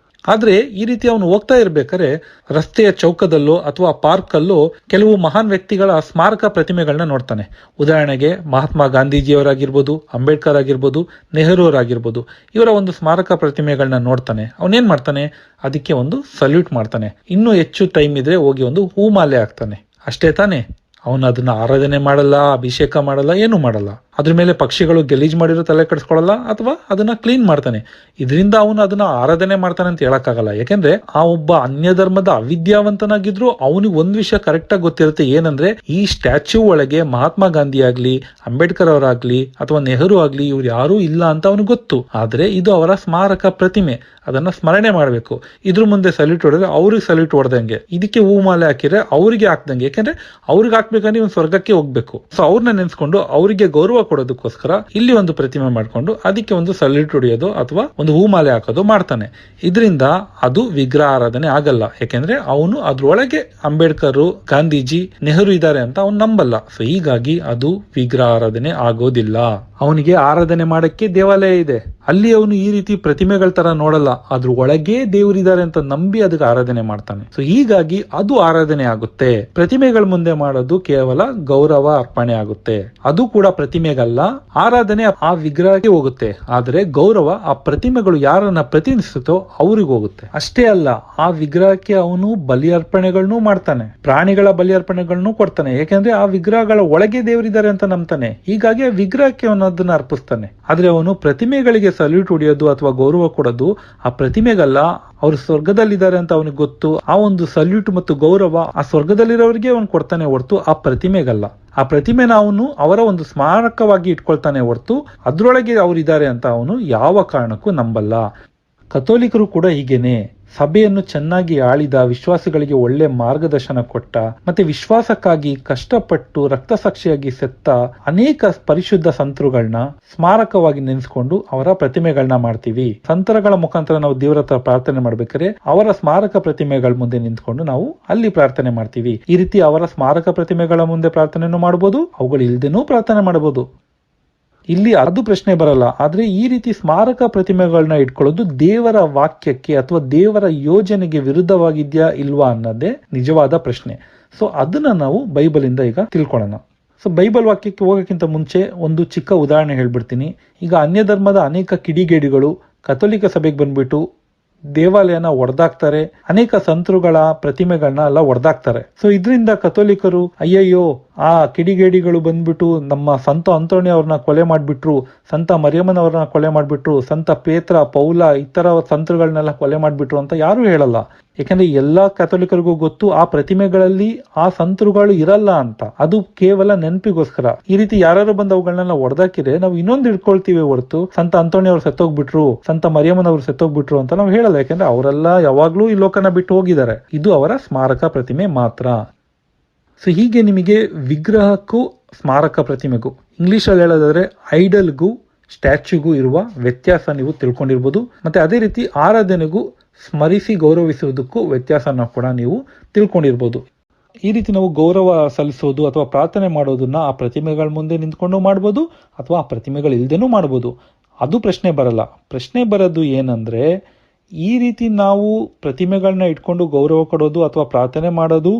ಆದ್ರೆ ಈ ರೀತಿ ಅವನು ಹೋಗ್ತಾ ಇರ್ಬೇಕಾದ್ರೆ ರಸ್ತೆಯ ಚೌಕದಲ್ಲೋ ಅಥವಾ ಪಾರ್ಕ್ ಅಲ್ಲೋ ಕೆಲವು ಮಹಾನ್ ವ್ಯಕ್ತಿಗಳ ಸ್ಮಾರಕ ಪ್ರತಿಮೆಗಳನ್ನ ನೋಡ್ತಾನೆ. ಉದಾಹರಣೆಗೆ ಮಹಾತ್ಮ ಗಾಂಧೀಜಿಯವರಾಗಿರ್ಬೋದು, ಅಂಬೇಡ್ಕರ್ ಆಗಿರ್ಬೋದು, ನೆಹರು ಅವರಾಗಿರ್ಬೋದು. ಇವರ ಒಂದು ಸ್ಮಾರಕ ಪ್ರತಿಮೆಗಳನ್ನ ನೋಡ್ತಾನೆ. ಅವನೇನ್ ಮಾಡ್ತಾನೆ? ಅದಕ್ಕೆ ಒಂದು ಸಲ್ಯೂಟ್ ಮಾಡ್ತಾನೆ. ಇನ್ನೂ ಹೆಚ್ಚು ಟೈಮ್ ಇದ್ರೆ ಹೋಗಿ ಒಂದು ಹೂಮಾಲೆ ಹಾಕ್ತಾನೆ. ಅಷ್ಟೇ ತಾನೆ? ಅವನು ಅದನ್ನ ಆರಾಧನೆ ಮಾಡಲ್ಲ, ಅಭಿಷೇಕ ಮಾಡಲ್ಲ, ಏನು ಮಾಡಲ್ಲ. ಅದ್ರ ಮೇಲೆ ಪಕ್ಷಿಗಳು ಗಲೀಜ್ ಮಾಡಿರೋ ತಲೆ ಕೆಡಿಸ್ಕೊಳ್ಳಲ್ಲ ಅಥವಾ ಅದನ್ನ ಕ್ಲೀನ್ ಮಾಡ್ತಾನೆ. ಇದರಿಂದ ಅವನು ಅದನ್ನ ಆರಾಧನೆ ಮಾಡ್ತಾನೆ ಅಂತ ಹೇಳಕ್ಕಾಗಲ್ಲ. ಯಾಕೆಂದ್ರೆ ಆ ಒಬ್ಬ ಅನ್ಯ ಧರ್ಮದ ಅವಿದ್ಯಾವಂತನಾಗಿದ್ರು ಅವನಿಗೆ ಒಂದ್ ವಿಷಯ ಕರೆಕ್ಟ್ ಆಗಿ ಗೊತ್ತಿರುತ್ತೆ, ಏನಂದ್ರೆ ಈ ಸ್ಟ್ಯಾಚ್ಯೂ ಒಳಗೆ ಮಹಾತ್ಮ ಗಾಂಧಿ ಆಗ್ಲಿ, ಅಂಬೇಡ್ಕರ್ ಅವರಾಗ್ಲಿ ಅಥವಾ ನೆಹರು ಆಗ್ಲಿ ಇವ್ರು ಯಾರೂ ಇಲ್ಲ ಅಂತ ಅವನಿಗೆ ಗೊತ್ತು. ಆದ್ರೆ ಇದು ಅವರ ಸ್ಮಾರಕ ಪ್ರತಿಮೆ, ಅದನ್ನ ಸ್ಮರಣೆ ಮಾಡ್ಬೇಕು. ಇದ್ರ ಮುಂದೆ ಸಲ್ಯೂಟ್ ಹೊಡೆದ್ರೆ ಅವ್ರಿಗೆ ಸಲ್ಯೂಟ್ ಹೊಡೆದಂಗೆ, ಇದಕ್ಕೆ ಹೂ ಮಾಲೆ ಹಾಕಿದ್ರೆ ಅವ್ರಿಗೆ ಹಾಕ್ದಂಗೆ. ಯಾಕಂದ್ರೆ ಅವ್ರಿಗೆ ಹಾಕ್ಬೇಕಂದ್ರೆ ಇವ್ನು ಸ್ವರ್ಗಕ್ಕೆ ಹೋಗ್ಬೇಕು. ಸೊ ಅವ್ರನ್ನ ನೆನ್ಸ್ಕೊಂಡು ಅವರಿಗೆ ಗೌರವ ಕೊಡೋದಕ್ಕೋಸ್ಕರ ಇಲ್ಲಿ ಒಂದು ಪ್ರತಿಮೆ ಮಾಡ್ಕೊಂಡು ಅದಕ್ಕೆ ಒಂದು ಸಲ್ಯೂಟ್ ಹೊಡೆಯೋದು ಅಥವಾ ಒಂದು ಹೂ ಮಾಲೆ ಹಾಕೋದು ಮಾಡ್ತಾನೆ. ಇದರಿಂದ ಅದು ವಿಗ್ರಹ ಆರಾಧನೆ ಆಗಲ್ಲ. ಯಾಕೆಂದ್ರೆ ಅವನು ಅದ್ರೊಳಗೆ ಅಂಬೇಡ್ಕರ್, ಗಾಂಧೀಜಿ, ನೆಹರು ಇದ್ದಾರೆ ಅಂತ ಅವ್ನು ನಂಬಲ್ಲ. ಸೊ ಹೀಗಾಗಿ ಅದು ವಿಗ್ರಹ ಆರಾಧನೆ ಆಗೋದಿಲ್ಲ. ಅವನಿಗೆ ಆರಾಧನೆ ಮಾಡಕ್ಕೆ ದೇವಾಲಯ ಇದೆ, ಅಲ್ಲಿ ಅವನು ಈ ರೀತಿ ಪ್ರತಿಮೆಗಳ ತರ ನೋಡಲ್ಲ, ಅದ್ರ ಒಳಗೆ ದೇವರಿದ್ದಾರೆ ಅಂತ ನಂಬಿ ಅದಕ್ಕೆ ಆರಾಧನೆ ಮಾಡ್ತಾನೆ. ಸೊ ಹೀಗಾಗಿ ಅದು ಆರಾಧನೆ ಆಗುತ್ತೆ. ಪ್ರತಿಮೆಗಳ ಮುಂದೆ ಮಾಡೋದು ಕೇವಲ ಗೌರವ ಅರ್ಪಣೆ ಆಗುತ್ತೆ. ಅದು ಕೂಡ ಪ್ರತಿಮೆಗಲ್ಲ, ಆರಾಧನೆ ಆ ವಿಗ್ರಹಕ್ಕೆ ಹೋಗುತ್ತೆ. ಆದ್ರೆ ಗೌರವ ಆ ಪ್ರತಿಮೆಗಳು ಯಾರನ್ನ ಪ್ರತಿನಿಧಿಸುತ್ತೋ ಅವ್ರಿಗೆ ಹೋಗುತ್ತೆ. ಅಷ್ಟೇ ಅಲ್ಲ, ಆ ವಿಗ್ರಹಕ್ಕೆ ಅವನು ಬಲಿ ಅರ್ಪಣೆಗಳನ್ನು ಮಾಡ್ತಾನೆ, ಪ್ರಾಣಿಗಳ ಬಲಿ ಅರ್ಪಣೆಗಳನ್ನು ಕೊಡ್ತಾನೆ. ಯಾಕೆಂದ್ರೆ ಆ ವಿಗ್ರಹಗಳ ಒಳಗೆ ದೇವರಿದ್ದಾರೆ ಅಂತ ನಂಬ್ತಾನೆ. ಹೀಗಾಗಿ ಆ ವಿಗ್ರಹಕ್ಕೆ ಅವನು ಅದನ್ನ ಅರ್ಪಿಸ್ತಾನೆ. ಆದ್ರೆ ಅವನು ಪ್ರತಿಮೆಗಳಿಗೆ ಸಲ್ಯೂಟ್ ಹೊಡೆಯೋದು ಅಥವಾ ಗೌರವ ಕೊಡೋದು ಆ ಪ್ರತಿಮೆಗಲ್ಲ, ಅವರು ಸ್ವರ್ಗದಲ್ಲಿದ್ದಾರೆ ಅಂತ ಅವನಿಗೆ ಗೊತ್ತು. ಆ ಒಂದು ಸಲ್ಯೂಟ್ ಮತ್ತು ಗೌರವ ಆ ಸ್ವರ್ಗದಲ್ಲಿರೋರಿಗೆ ಅವನು ಕೊಡ್ತಾನೆ ಹೊರತು ಆ ಪ್ರತಿಮೆಗಲ್ಲ. ಆ ಪ್ರತಿಮೆನ ಅವನು ಅವರ ಒಂದು ಸ್ಮಾರಕವಾಗಿ ಇಟ್ಕೊಳ್ತಾನೆ ಹೊರತು ಅದ್ರೊಳಗೆ ಅವರಿದ್ದಾರೆ ಅಂತ ಅವನು ಯಾವ ಕಾರಣಕ್ಕೂ ನಂಬಲ್ಲ. ಕಥೋಲಿಕರು ಕೂಡ ಹೀಗೇನೆ. ಸಭೆಯನ್ನು ಚೆನ್ನಾಗಿ ಆಳಿದ, ವಿಶ್ವಾಸಿಗಳಿಗೆ ಒಳ್ಳೆ ಮಾರ್ಗದರ್ಶನ ಕೊಟ್ಟ, ಮತ್ತೆ ವಿಶ್ವಾಸಕ್ಕಾಗಿ ಕಷ್ಟಪಟ್ಟು ರಕ್ತಸಾಕ್ಷಿಯಾಗಿ ಸೆತ್ತ ಅನೇಕ ಪರಿಶುದ್ಧ ಸಂತರುಗಳನ್ನ ಸ್ಮಾರಕವಾಗಿ ನೆನೆಸ್ಕೊಂಡು ಅವರ ಪ್ರತಿಮೆಗಳನ್ನ ಮಾಡ್ತೀವಿ. ಸಂತರಗಳ ಮುಖಾಂತರ ನಾವು ದೇವರ ಹತ್ರ ಪ್ರಾರ್ಥನೆ ಮಾಡ್ಬೇಕಾದ್ರೆ ಅವರ ಸ್ಮಾರಕ ಪ್ರತಿಮೆಗಳ ಮುಂದೆ ನಿಂತ್ಕೊಂಡು ನಾವು ಅಲ್ಲಿ ಪ್ರಾರ್ಥನೆ ಮಾಡ್ತೀವಿ. ಈ ರೀತಿ ಅವರ ಸ್ಮಾರಕ ಪ್ರತಿಮೆಗಳ ಮುಂದೆ ಪ್ರಾರ್ಥನೆಯನ್ನು ಮಾಡಬಹುದು, ಅವುಗಳು ಇಲ್ದೇನೂ ಪ್ರಾರ್ಥನೆ ಮಾಡಬಹುದು. ಇಲ್ಲಿ ಅದು ಪ್ರಶ್ನೆ ಬರಲ್ಲ. ಆದ್ರೆ ಈ ರೀತಿ ಸ್ಮಾರಕ ಪ್ರತಿಮೆಗಳನ್ನ ಇಟ್ಕೊಳ್ಳೋದು ದೇವರ ವಾಕ್ಯಕ್ಕೆ ಅಥವಾ ದೇವರ ಯೋಜನೆಗೆ ವಿರುದ್ಧವಾಗಿದ್ಯಾ ಇಲ್ವಾ ಅನ್ನೋದೇ ನಿಜವಾದ ಪ್ರಶ್ನೆ. ಸೊ ಅದನ್ನ ನಾವು ಬೈಬಲ್ ಇಂದ ಈಗ ತಿಳ್ಕೊಳ್ಳೋಣ. ಸೊ ಬೈಬಲ್ ವಾಕ್ಯಕ್ಕೆ ಹೋಗೋಕ್ಕಿಂತ ಮುಂಚೆ ಒಂದು ಚಿಕ್ಕ ಉದಾಹರಣೆ ಹೇಳ್ಬಿಡ್ತೀನಿ. ಈಗ ಅನ್ಯ ಧರ್ಮದ ಅನೇಕ ಕಿಡಿಗೇಡಿಗಳು ಕಥೋಲಿಕ ಸಭೆಗೆ ಬಂದ್ಬಿಟ್ಟು ದೇವಾಲಯನ ಒಡೆದಾಕ್ತಾರೆ, ಅನೇಕ ಸಂತರುಗಳ ಪ್ರತಿಮೆಗಳನ್ನ ಎಲ್ಲ ಒಡೆದಾಕ್ತಾರೆ. ಸೊ ಇದರಿಂದ ಕಥೋಲಿಕರು ಅಯ್ಯಯ್ಯೋ ಆ ಕಿಡಿಗೇಡಿಗಳು ಬಂದ್ಬಿಟ್ಟು ನಮ್ಮ ಸಂತ ಅಂತೋಣಿ ಅವ್ರನ್ನ ಕೊಲೆ ಮಾಡ್ಬಿಟ್ರು, ಸಂತ ಮರಿಯಮ್ಮನವ್ರನ್ನ ಕೊಲೆ ಮಾಡ್ಬಿಟ್ರು, ಸಂತ ಪೇತ್ರ, ಪೌಲ ಇತರ ಸಂತರುಗಳನ್ನೆಲ್ಲ ಕೊಲೆ ಮಾಡ್ಬಿಟ್ರು ಅಂತ ಯಾರು ಹೇಳಲ್ಲ. ಯಾಕಂದ್ರೆ ಎಲ್ಲಾ ಕಥೋಲಿಕರಿಗೂ ಗೊತ್ತು ಆ ಪ್ರತಿಮೆಗಳಲ್ಲಿ ಆ ಸಂತರುಗಳು ಇರಲ್ಲ ಅಂತ. ಅದು ಕೇವಲ ನೆನಪಿಗೋಸ್ಕರ. ಈ ರೀತಿ ಯಾರು ಬಂದು ಅವುಗಳನ್ನೆಲ್ಲ ಒಡೆದಾಕಿದ್ರೆ ನಾವು ಇನ್ನೊಂದು ಇಟ್ಕೊಳ್ತೀವಿ ಹೊರತು ಸಂತ ಅಂತೋಣಿ ಅವ್ರು ಸತ್ತೋಗ್ಬಿಟ್ರು, ಸಂತ ಮರಿಯಮ್ಮನವ್ರು ಸತ್ತೋಗ್ಬಿಟ್ರು ಅಂತ ನಾವು ಹೇಳಲ್ಲ. ಯಾಕಂದ್ರೆ ಅವರೆಲ್ಲ ಯಾವಾಗ್ಲೂ ಈ ಲೋಕನ ಬಿಟ್ಟು ಹೋಗಿದ್ದಾರೆ. ಇದು ಅವರ ಸ್ಮಾರಕ ಪ್ರತಿಮೆ ಮಾತ್ರ. ಸೊ ಹೀಗೆ ನಿಮಗೆ ವಿಗ್ರಹಕ್ಕೂ ಸ್ಮಾರಕ ಪ್ರತಿಮೆಗೂ, ಇಂಗ್ಲಿಷ್ ಅಲ್ಲಿ ಹೇಳೋದಾದ್ರೆ ಐಡಲ್ಗೂ ಸ್ಟ್ಯಾಚ್ಯೂಗೂ ಇರುವ ವ್ಯತ್ಯಾಸ ನೀವು ತಿಳ್ಕೊಂಡಿರ್ಬೋದು. ಮತ್ತೆ ಅದೇ ರೀತಿ ಆರಾಧನೆಗೂ ಸ್ಮರಿಸಿ ಗೌರವಿಸುವುದಕ್ಕೂ ವ್ಯತ್ಯಾಸನ ಕೂಡ ನೀವು ತಿಳ್ಕೊಂಡಿರ್ಬೋದು. ಈ ರೀತಿ ನಾವು ಗೌರವ ಸಲ್ಲಿಸೋದು ಅಥವಾ ಪ್ರಾರ್ಥನೆ ಮಾಡೋದನ್ನ ಆ ಪ್ರತಿಮೆಗಳ ಮುಂದೆ ನಿಂತ್ಕೊಂಡು ಮಾಡ್ಬೋದು ಅಥವಾ ಆ ಪ್ರತಿಮೆಗಳು ಇಲ್ದೇನೂ ಮಾಡ್ಬೋದು. ಅದು ಪ್ರಶ್ನೆ ಬರಲ್ಲ. ಪ್ರಶ್ನೆ ಬರೋದು ಏನಂದ್ರೆ ಈ ರೀತಿ ನಾವು ಪ್ರತಿಮೆಗಳನ್ನ ಇಟ್ಕೊಂಡು ಗೌರವ ಕೊಡೋದು ಅಥವಾ ಪ್ರಾರ್ಥನೆ ಮಾಡೋದು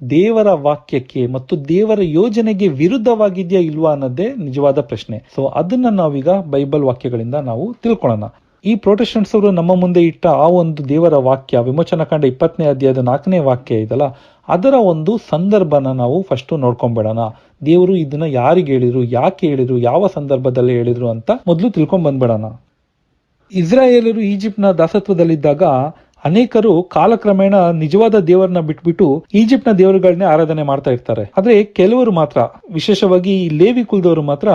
ದೇವರ ವಾಕ್ಯಕ್ಕೆ ಮತ್ತು ದೇವರ ಯೋಜನೆಗೆ ವಿರುದ್ಧವಾಗಿದೆಯಾ ಇಲ್ವಾ ಅನ್ನೋದೇ ನಿಜವಾದ ಪ್ರಶ್ನೆ. ಸೊ ಅದನ್ನ ನಾವೀಗ ಬೈಬಲ್ ವಾಕ್ಯಗಳಿಂದ ನಾವು ತಿಳ್ಕೊಳ್ಳೋಣ. ಈ ಪ್ರೊಟೆಸ್ಟೆಂಟ್ಸ್ ಅವರು ನಮ್ಮ ಮುಂದೆ ಇಟ್ಟ ಆ ಒಂದು ದೇವರ ವಾಕ್ಯ ವಿಮೋಚನಕಾಂಡ 20ನೇ ಅಧ್ಯಾಯದ 4ನೇ ವಾಕ್ಯ ಇದಲ್ಲ, ಅದರ ಒಂದು ಸಂದರ್ಭನ ನಾವು ಫಸ್ಟ್ ನೋಡ್ಕೊಂಡ್ಬಿಡೋಣ. ದೇವರು ಇದನ್ನ ಯಾರಿಗೆ ಹೇಳಿದ್ರು, ಯಾಕೆ ಹೇಳಿದ್ರು, ಯಾವ ಸಂದರ್ಭದಲ್ಲಿ ಹೇಳಿದ್ರು ಅಂತ ಮೊದಲು ತಿಳ್ಕೊಂಡ್ ಬಂದ್ಬಿಡೋಣ. ಇಸ್ರಾಯೇಲರು ಈಜಿಪ್ಟ್ನ ದಾಸತ್ವದಲ್ಲಿದ್ದಾಗ ಅನೇಕರು ಕಾಲಕ್ರಮೇಣ ನಿಜವಾದ ದೇವರನ್ನ ಬಿಟ್ಬಿಟ್ಟು ಈಜಿಪ್ಟ್ನ ದೇವರುಗಳನ್ನೇ ಆರಾಧನೆ ಮಾಡ್ತಾ ಇರ್ತಾರೆ. ಆದ್ರೆ ಕೆಲವರು ಮಾತ್ರ, ವಿಶೇಷವಾಗಿ ಈ ಲೇವಿ ಕುಲದವರು ಮಾತ್ರ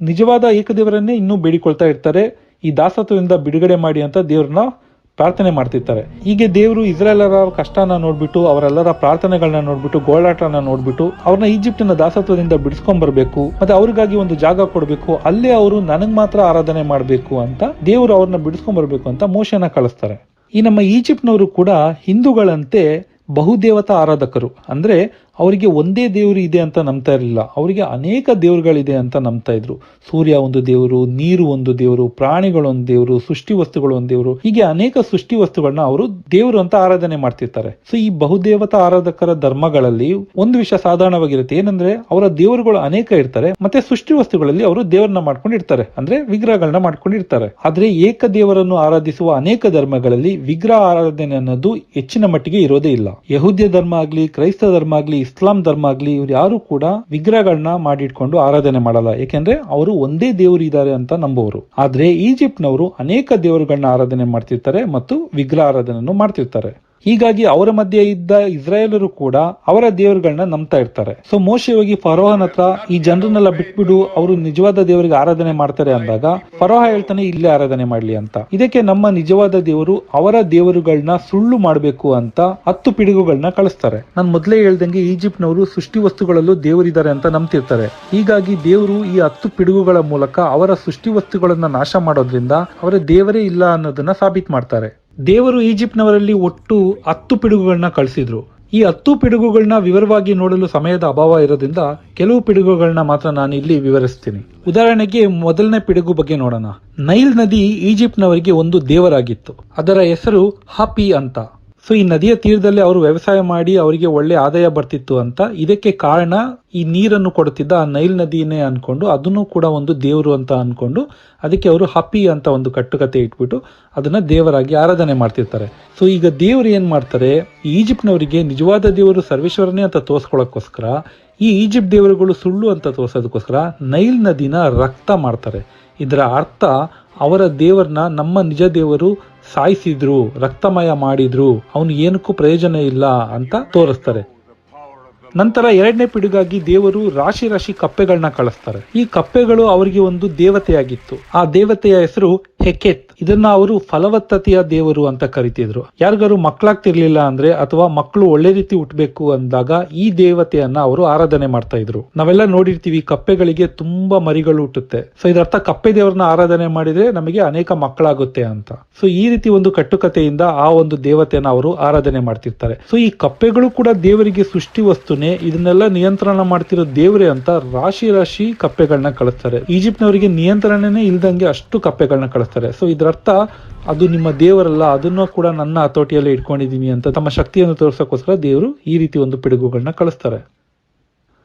ನಿಜವಾದ ಏಕದೇವರನ್ನೇ ಇನ್ನೂ ಬೇಡಿಕೊಳ್ತಾ ಇರ್ತಾರೆ. ಈ ದಾಸತ್ವದಿಂದ ಬಿಡುಗಡೆ ಮಾಡಿ ಅಂತ ದೇವ್ರನ್ನ ಪ್ರಾರ್ಥನೆ ಮಾಡ್ತಿರ್ತಾರೆ. ಹೀಗೆ ದೇವರು ಇಸ್ರಾಯೇಲರ ಕಷ್ಟನ ನೋಡ್ಬಿಟ್ಟು, ಅವರೆಲ್ಲರ ಪ್ರಾರ್ಥನೆಗಳನ್ನ ನೋಡ್ಬಿಟ್ಟು, ಗೋಳಾಟನ ನೋಡ್ಬಿಟ್ಟು ಅವ್ರನ್ನ ಈಜಿಪ್ಟಿನ ದಾಸತ್ವದಿಂದ ಬಿಡಿಸ್ಕೊಂಡ್ ಬರ್ಬೇಕು, ಮತ್ತೆ ಅವ್ರಿಗಾಗಿ ಒಂದು ಜಾಗ ಕೊಡ್ಬೇಕು, ಅಲ್ಲೇ ಅವರು ನನಗ್ ಮಾತ್ರ ಆರಾಧನೆ ಮಾಡ್ಬೇಕು ಅಂತ ದೇವರು ಅವ್ರನ್ನ ಬಿಡಿಸ್ಕೊಂಡ್ ಬರ್ಬೇಕು ಅಂತ ಮೋಶೆನ ಕಳಿಸ್ತಾರೆ. ಈ ನಮ್ಮ ಈಜಿಪ್ಟ್ನವರು ಕೂಡ ಹಿಂದೂಗಳಂತೆ ಬಹುದೇವತಾ ಆರಾಧಕರು. ಅಂದ್ರೆ ಅವರಿಗೆ ಒಂದೇ ದೇವರು ಇದೆ ಅಂತ ನಂಬ್ತಾ ಇರಲಿಲ್ಲ, ಅವರಿಗೆ ಅನೇಕ ದೇವರುಗಳಿದೆ ಅಂತ ನಂಬ್ತಾ ಇದ್ರು. ಸೂರ್ಯ ಒಂದು ದೇವರು, ನೀರು ಒಂದು ದೇವರು, ಪ್ರಾಣಿಗಳು ಒಂದು ದೇವರು, ಸೃಷ್ಟಿ ವಸ್ತುಗಳು ಒಂದು ದೇವರು, ಹೀಗೆ ಅನೇಕ ಸೃಷ್ಟಿ ವಸ್ತುಗಳನ್ನ ಅವರು ದೇವರು ಅಂತ ಆರಾಧನೆ ಮಾಡ್ತಿರ್ತಾರೆ. ಸೊ ಈ ಬಹುದೇವತಾ ಆರಾಧಕರ ಧರ್ಮಗಳಲ್ಲಿ ಒಂದು ವಿಷಯ ಸಾಧಾರಣವಾಗಿರುತ್ತೆ, ಏನಂದ್ರೆ ಅವರ ದೇವರುಗಳು ಅನೇಕ ಇರ್ತಾರೆ, ಮತ್ತೆ ಸೃಷ್ಟಿ ವಸ್ತುಗಳಲ್ಲಿ ಅವರು ದೇವರನ್ನ ಮಾಡ್ಕೊಂಡಿರ್ತಾರೆ, ಅಂದ್ರೆ ವಿಗ್ರಹಗಳನ್ನ ಮಾಡ್ಕೊಂಡಿರ್ತಾರೆ. ಆದ್ರೆ ಏಕ ದೇವರನ್ನು ಆರಾಧಿಸುವ ಅನೇಕ ಧರ್ಮಗಳಲ್ಲಿ ವಿಗ್ರಹ ಆರಾಧನೆ ಅನ್ನೋದು ಹೆಚ್ಚಿನ ಮಟ್ಟಿಗೆ ಇರೋದೇ ಇಲ್ಲ. ಯಹೂದ್ಯ ಧರ್ಮ ಆಗ್ಲಿ, ಕ್ರೈಸ್ತ ಧರ್ಮ ಆಗ್ಲಿ, ಇಸ್ಲಾಂ ಧರ್ಮ ಆಗ್ಲಿ, ಇವ್ರು ಯಾರು ಕೂಡ ವಿಗ್ರಹಗಳನ್ನ ಮಾಡಿಟ್ಕೊಂಡು ಆರಾಧನೆ ಮಾಡಲ್ಲ. ಯಾಕೆಂದ್ರೆ ಅವರು ಒಂದೇ ದೇವರು ಇದ್ದಾರೆ ಅಂತ ನಂಬುವರು. ಆದ್ರೆ ಈಜಿಪ್ಟ್ನವರು ಅನೇಕ ದೇವರುಗಳನ್ನ ಆರಾಧನೆ ಮಾಡ್ತಿರ್ತಾರೆ ಮತ್ತು ವಿಗ್ರಹ ಆರಾಧನೆಯನ್ನು ಮಾಡ್ತಿರ್ತಾರೆ. ಹೀಗಾಗಿ ಅವರ ಮಧ್ಯೆ ಇದ್ದ ಇಸ್ರಾಯೇಲರು ಕೂಡ ಅವರ ದೇವರುಗಳನ್ನ ನಂಬ್ತಾ ಇರ್ತಾರೆ. ಸೊ ಮೋಶೆ ಹೋಗಿ ಫರೋಹನ ಹತ್ರ ಈ ಜನರನ್ನೆಲ್ಲ ಬಿಟ್ಬಿಡು, ಅವರು ನಿಜವಾದ ದೇವರಿಗೆ ಆರಾಧನೆ ಮಾಡ್ತಾರೆ ಅಂದಾಗ ಫರೋಹ ಹೇಳ್ತಾನೆ ಇಲ್ಲೇ ಆರಾಧನೆ ಮಾಡ್ಲಿ ಅಂತ. ಇದಕ್ಕೆ ನಮ್ಮ ನಿಜವಾದ ದೇವರು ಅವರ ದೇವರುಗಳನ್ನ ಸುಳ್ಳು ಮಾಡಬೇಕು ಅಂತ 10 ಪಿಡುಗುಗಳನ್ನ ಕಳಿಸ್ತಾರೆ. ನಾನು ಮೊದಲೇ ಹೇಳ್ದಂಗೆ ಈಜಿಪ್ಟ್ನವರು ಸೃಷ್ಟಿ ವಸ್ತುಗಳಲ್ಲೂ ದೇವರಿದ್ದಾರೆ ಅಂತ ನಂಬ್ತಿರ್ತಾರೆ. ಹೀಗಾಗಿ ದೇವರು ಈ 10 ಪಿಡುಗುಗಳ ಮೂಲಕ ಅವರ ಸೃಷ್ಟಿ ವಸ್ತುಗಳನ್ನ ನಾಶ ಮಾಡೋದ್ರಿಂದ ಅವರ ದೇವರೇ ಇಲ್ಲ ಅನ್ನೋದನ್ನ ಸಾಬೀತು ಮಾಡ್ತಾರೆ. ದೇವರು ಈಜಿಪ್ಟ್ನವರಲ್ಲಿ ಒಟ್ಟು 10 ಪಿಡುಗುಗಳನ್ನ ಕಳಿಸಿದ್ರು. ಈ 10 ಪಿಡುಗುಗಳನ್ನ ವಿವರವಾಗಿ ನೋಡಲು ಸಮಯದ ಅಭಾವ ಇರೋದ್ರಿಂದ ಕೆಲವು ಪಿಡುಗುಗಳನ್ನ ಮಾತ್ರ ನಾನು ಇಲ್ಲಿ ವಿವರಿಸ್ತೀನಿ. ಉದಾಹರಣೆಗೆ ಮೊದಲನೇ ಪಿಡುಗು ಬಗ್ಗೆ ನೋಡೋಣ. ನೈಲ್ ನದಿ ಈಜಿಪ್ಟ್ನವರಿಗೆ ಒಂದು ದೇವರಾಗಿತ್ತು. ಅದರ ಹೆಸರು ಹಾಪಿ ಅಂತ. ಸೊ ಈ ನದಿಯ ತೀರದಲ್ಲಿ ಅವರು ವ್ಯವಸಾಯ ಮಾಡಿ ಅವರಿಗೆ ಒಳ್ಳೆ ಆದಾಯ ಬರ್ತಿತ್ತು ಅಂತ. ಇದಕ್ಕೆ ಕಾರಣ ಈ ನೀರನ್ನು ಕೊಡುತ್ತಿದ್ದ ಆ ನೈಲ್ ನದಿನೇ ಅನ್ಕೊಂಡು ಅದನ್ನು ಕೂಡ ಒಂದು ದೇವರು ಅಂತ ಅನ್ಕೊಂಡು ಅದಕ್ಕೆ ಅವರು ಹಪ್ಪಿ ಅಂತ ಒಂದು ಕಟ್ಟುಕತೆ ಇಟ್ಬಿಟ್ಟು ಅದನ್ನ ದೇವರಾಗಿ ಆರಾಧನೆ ಮಾಡ್ತಿರ್ತಾರೆ. ಸೊ ಈಗ ದೇವರು ಏನ್ ಮಾಡ್ತಾರೆ, ಈಜಿಪ್ಟ್ನವರಿಗೆ ನಿಜವಾದ ದೇವರು ಸರ್ವೇಶ್ವರನೇ ಅಂತ ತೋರ್ಸ್ಕೊಳ್ಳೋಕ್ಕೋಸ್ಕರ ಈ ಈಜಿಪ್ಟ್ ದೇವರುಗಳು ಸುಳ್ಳು ಅಂತ ತೋರ್ಸೋದಕ್ಕೋಸ್ಕರ ನೈಲ್ ನದಿನ ರಕ್ತ ಮಾಡ್ತಾರೆ. ಇದರ ಅರ್ಥ ಅವರ ದೇವರನ್ನ ನಮ್ಮ ನಿಜ ದೇವರು ಸಾಯಿಸಿದ್ರು, ರಕ್ತಮಯ ಮಾಡಿದ್ರು, ಅವನು ಏನಕ್ಕೂ ಪ್ರಯೋಜನ ಇಲ್ಲ ಅಂತ ತೋರಿಸ್ತಾರೆ. ನಂತರ ಎರಡನೇ ಪಿಡುಗಾಗಿ ದೇವರು ರಾಶಿ ರಾಶಿ ಕಪ್ಪೆಗಳನ್ನ ಕಳಿಸ್ತಾರೆ. ಈ ಕಪ್ಪೆಗಳು ಅವರಿಗೆ ಒಂದು ದೇವತೆಯಾಗಿತ್ತು. ಆ ದೇವತೆಯ ಹೆಸರು ಹೆಕೆತ್. ಇದನ್ನ ಅವರು ಫಲವತ್ತತೆಯ ದೇವರು ಅಂತ ಕರಿತಿದ್ರು. ಯಾರಿಗಾರು ಮಕ್ಕಳಾಗ್ತಿರ್ಲಿಲ್ಲ ಅಂದ್ರೆ ಅಥವಾ ಮಕ್ಕಳು ಒಳ್ಳೆ ರೀತಿ ಹುಟ್ಟಬೇಕು ಅಂದಾಗ ಈ ದೇವತೆಯನ್ನ ಅವರು ಆರಾಧನೆ ಮಾಡ್ತಾ ಇದ್ರು. ನಾವೆಲ್ಲ ನೋಡಿರ್ತೀವಿ ಕಪ್ಪೆಗಳಿಗೆ ತುಂಬಾ ಮರಿಗಳು ಹುಟ್ಟುತ್ತೆ. ಸೊ ಇದರ್ಥ ಕಪ್ಪೆ ದೇವರನ್ನ ಆರಾಧನೆ ಮಾಡಿದ್ರೆ ನಮಗೆ ಅನೇಕ ಮಕ್ಕಳಾಗುತ್ತೆ ಅಂತ. ಸೊ ಈ ರೀತಿ ಒಂದು ಕಟ್ಟುಕತೆಯಿಂದ ಆ ಒಂದು ದೇವತೆಯನ್ನ ಅವರು ಆರಾಧನೆ ಮಾಡ್ತಿರ್ತಾರೆ. ಸೊ ಈ ಕಪ್ಪೆಗಳು ಕೂಡ ದೇವರಿಗೆ ಸೃಷ್ಟಿ ವಸ್ತುನೇ, ಇದನ್ನೆಲ್ಲ ನಿಯಂತ್ರಣ ಮಾಡ್ತಿರೋ ದೇವರೇ ಅಂತ ರಾಶಿ ರಾಶಿ ಕಪ್ಪೆಗಳನ್ನ ಕಳಿಸ್ತಾರೆ. ಈಜಿಪ್ಟ್ನವರಿಗೆ ನಿಯಂತ್ರಣನೇ ಇಲ್ದಂಗೆ ಅಷ್ಟು ಕಪ್ಪೆಗಳನ್ನ ಕಳಿಸ್ತಾರೆ. ಸೊ ಇದರರ್ಥ ಅದು ನಿಮ್ಮ ದೇವರಲ್ಲ, ಅದನ್ನು ಕೂಡ ನನ್ನ ಹತೋಟಿಯಲ್ಲಿ ಇಟ್ಕೊಂಡಿದೀನಿ ಅಂತ ತಮ್ಮ ಶಕ್ತಿಯನ್ನು ತೋರ್ಸೋಕ್ಕೋಸ್ಕರ ದೇವರು ಈ ರೀತಿ ಒಂದು ಪಿಡುಗುಗಳನ್ನ ಕಳಿಸ್ತಾರೆ.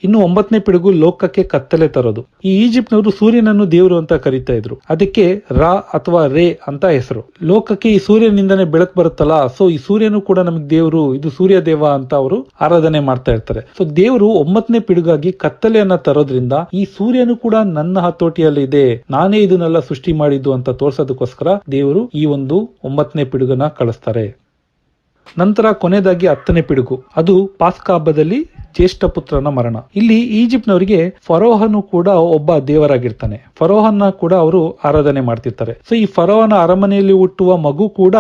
ಇನ್ನು 9ನೇ ಪಿಡುಗು ಲೋಕಕ್ಕೆ ಕತ್ತಲೆ ತರೋದು. ಈ ಈಜಿಪ್ಟ್ನವರು ಸೂರ್ಯನನ್ನು ದೇವರು ಅಂತ ಕರೀತಾ ಇದ್ರು. ಅದಕ್ಕೆ ರಾ ಅಥವಾ ರೇ ಅಂತ ಹೆಸರು. ಲೋಕಕ್ಕೆ ಈ ಸೂರ್ಯನಿಂದನೇ ಬೆಳಕು ಬರುತ್ತಲ್ಲ, ಸೊ ಈ ಸೂರ್ಯನು ಕೂಡ ನಮಗೆ ದೇವರು, ಇದು ಸೂರ್ಯ ದೇವ ಅಂತ ಅವರು ಆರಾಧನೆ ಮಾಡ್ತಾ ಇರ್ತಾರೆ. ಸೊ ದೇವರು 9ನೇ ಪಿಡುಗಾಗಿ ಕತ್ತಲೆಯನ್ನ ತರೋದ್ರಿಂದ ಈ ಸೂರ್ಯನು ಕೂಡ ನನ್ನ ಹತೋಟಿಯಲ್ಲಿ ಇದೆ, ನಾನೇ ಇದನ್ನೆಲ್ಲ ಸೃಷ್ಟಿ ಮಾಡಿದ್ದು ಅಂತ ತೋರ್ಸೋದಕ್ಕೋಸ್ಕರ ದೇವರು ಈ ಒಂದು 9ನೇ ಪಿಡುಗನ್ನ ಕಳಿಸ್ತಾರೆ. ನಂತರ ಕೊನೆಯದಾಗಿ 10ನೇ ಪಿಡುಗು, ಅದು ಪಾಸ್ಕ ಹಬ್ಬದಲ್ಲಿ ಜ್ಯೇಷ್ಠ ಪುತ್ರನ ಮರಣ. ಇಲ್ಲಿ ಈಜಿಪ್ಟ್ನವರಿಗೆ ಫರೋಹನು ಕೂಡ ಒಬ್ಬ ದೇವರಾಗಿರ್ತಾನೆ. ಫರೋಹನ್ನ ಕೂಡ ಅವರು ಆರಾಧನೆ ಮಾಡ್ತಿರ್ತಾರೆ. ಸೊ ಈ ಫರೋಹನ ಅರಮನೆಯಲ್ಲಿ ಹುಟ್ಟುವ ಮಗು ಕೂಡ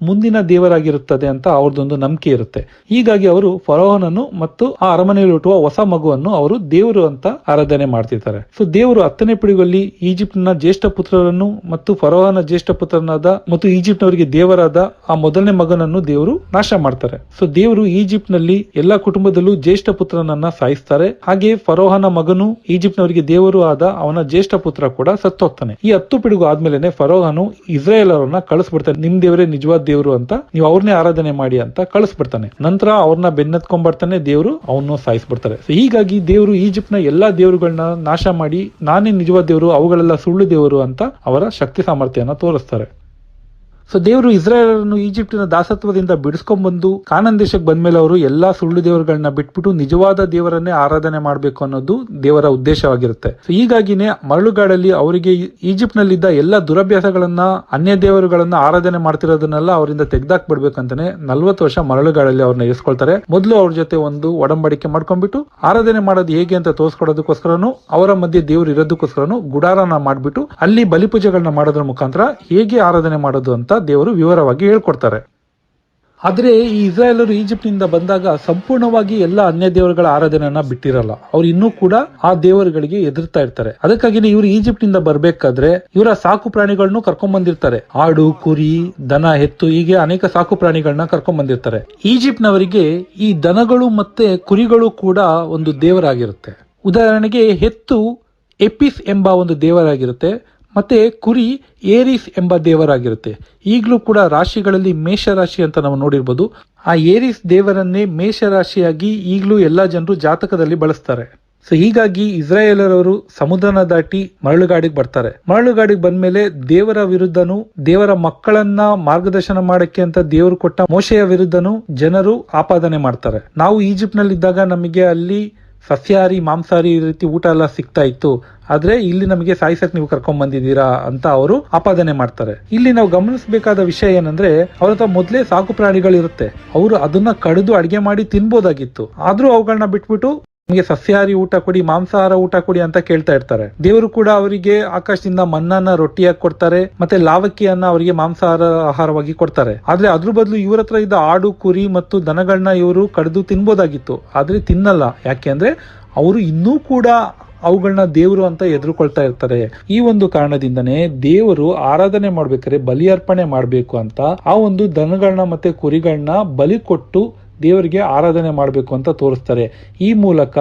ಮುಂದಿನ ದೇವರಾಗಿರುತ್ತದೆ ಅಂತ ಅವ್ರದ್ದೊಂದು ನಂಬಿಕೆ ಇರುತ್ತೆ. ಹೀಗಾಗಿ ಅವರು ಫರೋಹನನ್ನು ಮತ್ತು ಆ ಅರಮನೆಯಲ್ಲಿ ಹುಟ್ಟುವ ಹೊಸ ಮಗುವನ್ನು ಅವರು ದೇವರು ಅಂತ ಆರಾಧನೆ ಮಾಡ್ತಿರ್ತಾರೆ. ಸೊ ದೇವರು 10ನೇ ಪಿಡುಗಲ್ಲಿ ಈಜಿಪ್ಟ್ನ ಜ್ಯೇಷ್ಠ ಪುತ್ರರನ್ನು ಮತ್ತು ಫರೋಹನ ಜ್ಯೇಷ್ಠ ಪುತ್ರನಾದ ಮತ್ತು ಈಜಿಪ್ಟ್ನವರಿಗೆ ದೇವರಾದ ಆ ಮೊದಲನೇ ಮಗನನ್ನು ದೇವರು ನಾಶ ಮಾಡ್ತಾರೆ. ಸೊ ದೇವರು ಈಜಿಪ್ಟ್ನಲ್ಲಿ ಎಲ್ಲಾ ಕುಟುಂಬದಲ್ಲೂ ಜ್ಯೇಷ್ಠ ಪುತ್ರನನ್ನ ಸಾಯಿಸ್ತಾರೆ. ಹಾಗೆ ಫರೋಹನ ಮಗನು ಈಜಿಪ್ಟ್ನವರಿಗೆ ದೇವರು ಆದ ಅವನ ಜ್ಯೇಷ್ಠ ಪುತ್ರ ಕೂಡ ಸತ್ತೋಗ್ತಾನೆ. ಈ 10 ಪಿಡುಗು ಆದ್ಮೇಲೆ ಫರೋಹನು ಇಸ್ರಾಯೇಲ್ ಅವರನ್ನ ಕಳಿಸ್ಬಿಡ್ತಾನೆ. ನಿಮ್ ದೇವರೇ ನಿಜವಾದ ದೇವರು ಅಂತ, ನೀವು ಅವ್ರನ್ನೇ ಆರಾಧನೆ ಮಾಡಿ ಅಂತ ಕಳಿಸ್ಬಿಡ್ತಾನೆ. ನಂತರ ಅವ್ರನ್ನ ಬೆನ್ನತ್ಕೊಂಡ್ಬರ್ತಾನೆ, ದೇವರು ಅವನು ಸಾಯಿಸ್ಬಿಡ್ತಾರೆ. ಹೀಗಾಗಿ ದೇವರು ಈಜಿಪ್ಟ್ ನ ಎಲ್ಲಾ ದೇವರುಗಳನ್ನ ನಾಶ ಮಾಡಿ ನಾನೇ ನಿಜವಾದ ದೇವರು, ಅವುಗಳೆಲ್ಲ ಸುಳ್ಳು ದೇವರು ಅಂತ ಅವರ ಶಕ್ತಿ ಸಾಮರ್ಥ್ಯನ ತೋರಿಸ್ತಾರೆ. ಸೊ ದೇವರು ಇಸ್ರಾಯೇಲರನ್ನು ಈಜಿಪ್ಟಿನ ದಾಸತ್ವದಿಂದ ಬಿಡಿಸ್ಕೊಂಡ್ ಬಂದು ಕಾನಾನ್ ದೇಶಕ್ಕೆ ಬಂದ್ಮೇಲೆ ಅವರು ಎಲ್ಲಾ ಸುಳ್ಳು ದೇವರುಗಳನ್ನ ಬಿಟ್ಬಿಟ್ಟು ನಿಜವಾದ ದೇವರನ್ನೇ ಆರಾಧನೆ ಮಾಡಬೇಕು ಅನ್ನೋದು ದೇವರ ಉದ್ದೇಶವಾಗಿರುತ್ತೆ. ಸೊ ಹೀಗಾಗಿನೇ ಮರಳುಗಾಡಲ್ಲಿ ಅವರಿಗೆ ಈಜಿಪ್ಟ್ ನಲ್ಲಿದ್ದ ಎಲ್ಲಾ ದುರಭ್ಯಾಸಗಳನ್ನ, ಅನ್ಯ ದೇವರುಗಳನ್ನ ಆರಾಧನೆ ಮಾಡ್ತಿರೋದನ್ನೆಲ್ಲ ಅವರಿಂದ ತೆಗ್ದಾಕ್ ಬಿಡ್ಬೇಕಂತಾನೆ 40 ವರ್ಷ ಮರಳುಗಾಡಲ್ಲಿ ಅವ್ರನ್ನ ಇರಿಸ್ಕೊಳ್ತಾರೆ. ಮೊದಲು ಅವ್ರ ಜೊತೆ ಒಂದು ಒಡಂಬಡಿಕೆ ಮಾಡ್ಕೊಂಡ್ಬಿಟ್ಟು ಆರಾಧನೆ ಮಾಡೋದು ಹೇಗೆ ಅಂತ ತೋರಿಸ್ಕೊಡೋದಕ್ಕೋಸ್ಕರನು, ಅವರ ಮಧ್ಯೆ ದೇವರು ಇರೋದಕ್ಕೋಸ್ಕರನು ಗುಡಾರನ ಮಾಡ್ಬಿಟ್ಟು ಅಲ್ಲಿ ಬಲಿಪೂಜೆಗಳನ್ನ ಮಾಡೋದ್ರ ಮುಖಾಂತರ ಹೇಗೆ ಆರಾಧನೆ ಮಾಡೋದು ಅಂತ ದೇವರು ವಿವರವಾಗಿ ಹೇಳ್ಕೊಡ್ತಾರೆ. ಆದ್ರೆ ಈ ಇಸ್ರಾಯೇಲರು ಈಜಿಪ್ಟ್ ನಿಂದ ಬಂದಾಗ ಸಂಪೂರ್ಣವಾಗಿ ಎಲ್ಲ ಅನ್ಯ ದೇವರುಗಳ ಆರಾಧನೆಯನ್ನ ಬಿಟ್ಟಿರಲ್ಲ. ಅವ್ರು ಇನ್ನೂ ಕೂಡ ಆ ದೇವರುಗಳಿಗೆ ಎದುರ್ತಾ ಇರ್ತಾರೆ. ಅದಕ್ಕಾಗಿನೇ ಇವರು ಈಜಿಪ್ಟ್ ನಿಂದ ಬರ್ಬೇಕಾದ್ರೆ ಇವರ ಸಾಕು ಪ್ರಾಣಿಗಳನ್ನು ಕರ್ಕೊಂಡ್ ಬಂದಿರ್ತಾರೆ. ಆಡು, ಕುರಿ, ದನ, ಎತ್ತು, ಹೀಗೆ ಅನೇಕ ಸಾಕು ಪ್ರಾಣಿಗಳನ್ನ ಕರ್ಕೊಂಡ್ ಬಂದಿರ್ತಾರೆ. ಈಜಿಪ್ಟ್ ನವರಿಗೆ ಈ ದನಗಳು ಮತ್ತೆ ಕುರಿಗಳು ಕೂಡ ಒಂದು ದೇವರಾಗಿರುತ್ತೆ. ಉದಾಹರಣೆಗೆ ಎತ್ತು ಎಪಿಸ್ ಎಂಬ ಒಂದು ದೇವರಾಗಿರುತ್ತೆ, ಮತ್ತೆ ಕುರಿ ಏರಿಸ್ ಎಂಬ ದೇವರಾಗಿರುತ್ತೆ. ಈಗಲೂ ಕೂಡ ರಾಶಿಗಳಲ್ಲಿ ಮೇಷರಾಶಿ ಅಂತ ನಾವು ನೋಡಿರ್ಬೋದು. ಆ ಏರಿಸ್ ದೇವರನ್ನೇ ಮೇಷರಾಶಿಯಾಗಿ ಈಗಲೂ ಎಲ್ಲಾ ಜನರು ಜಾತಕದಲ್ಲಿ ಬಳಸ್ತಾರೆ. ಸೊ ಹೀಗಾಗಿ ಇಸ್ರಾಯೇಲರವರು ಸಮುದ್ರನ ದಾಟಿ ಮರಳುಗಾಡಿಗೆ ಬರ್ತಾರೆ. ಮರಳುಗಾಡಿಗೆ ಬಂದ್ಮೇಲೆ ದೇವರ ವಿರುದ್ಧನೂ ದೇವರ ಮಕ್ಕಳನ್ನ ಮಾರ್ಗದರ್ಶನ ಮಾಡಕ್ಕೆ ಅಂತ ದೇವರು ಕೊಟ್ಟ ಮೋಶೆಯ ವಿರುದ್ಧನೂ ಜನರು ಆಪಾದನೆ ಮಾಡ್ತಾರೆ. ನಾವು ಈಜಿಪ್ಟ್ ನಲ್ಲಿ ಇದ್ದಾಗ ನಮಗೆ ಅಲ್ಲಿ ಸಸ್ಯಾಹಾರಿ ಮಾಂಸಾಹಾರಿ ಈ ರೀತಿ ಊಟ ಎಲ್ಲ ಸಿಗ್ತಾ ಇತ್ತು, ಆದ್ರೆ ಇಲ್ಲಿ ನಮಗೆ ಸಾಯಿಸಕ್ ನೀವು ಕರ್ಕೊಂಡ್ ಬಂದಿದ್ದೀರಾ ಅಂತ ಅವರು ಆಪಾದನೆ ಮಾಡ್ತಾರೆ. ಇಲ್ಲಿ ನಾವು ಗಮನಿಸಬೇಕಾದ ವಿಷಯ ಏನಂದ್ರೆ, ಅವ್ರ ಹತ್ರ ಮೊದಲೇ ಸಾಕು ಪ್ರಾಣಿಗಳಿರುತ್ತೆ, ಅವರು ಅದನ್ನ ಕಡಿದು ಅಡಿಗೆ ಮಾಡಿ ತಿನ್ಬೋದಾಗಿತ್ತು, ಆದ್ರೂ ಅವುಗಳನ್ನ ಬಿಟ್ಬಿಟ್ಟು ನಮಗೆ ಸಸ್ಯಾಹಾರಿ ಊಟ ಕೊಡಿ, ಮಾಂಸಾಹಾರ ಊಟ ಕೊಡಿ ಅಂತ ಕೇಳ್ತಾ ಇರ್ತಾರೆ. ದೇವರು ಕೂಡ ಅವರಿಗೆ ಆಕಾಶದಿಂದ ಮನ್ನನ್ನ ರೊಟ್ಟಿಯಾಗಿ ಕೊಡ್ತಾರೆ, ಮತ್ತೆ ಲಾವಕ್ಕಿಯನ್ನ ಅವರಿಗೆ ಮಾಂಸಾಹಾರ ಆಹಾರವಾಗಿ ಕೊಡ್ತಾರೆ. ಆದ್ರೆ ಅದ್ರ ಬದಲು ಇವ್ರ ಹತ್ರ ಇದ್ದ ಆಡು ಕುರಿ ಮತ್ತು ದನಗಳನ್ನ ಇವರು ಕಡಿದು ತಿನ್ಬೋದಾಗಿತ್ತು, ಆದ್ರೆ ತಿನ್ನಲ್ಲ. ಯಾಕೆ ಅಂದ್ರೆ ಅವರು ಇನ್ನೂ ಕೂಡ ಅವುಗಳನ್ನ ದೇವರು ಅಂತ ಎದುರುಕೊಳ್ತಾ ಇರ್ತಾರೆ. ಈ ಒಂದು ಕಾರಣದಿಂದನೇ ದೇವರು ಆರಾಧನೆ ಮಾಡ್ಬೇಕಾದ್ರೆ ಬಲಿ ಅರ್ಪಣೆ ಮಾಡ್ಬೇಕು ಅಂತ ಆ ಒಂದು ದನಗಳನ್ನ ಮತ್ತೆ ಕುರಿಗಳನ್ನ ಬಲಿ ಕೊಟ್ಟು ದೇವರಿಗೆ ಆರಾಧನೆ ಮಾಡಬೇಕು ಅಂತ ತೋರಿಸ್ತಾರೆ. ಈ ಮೂಲಕ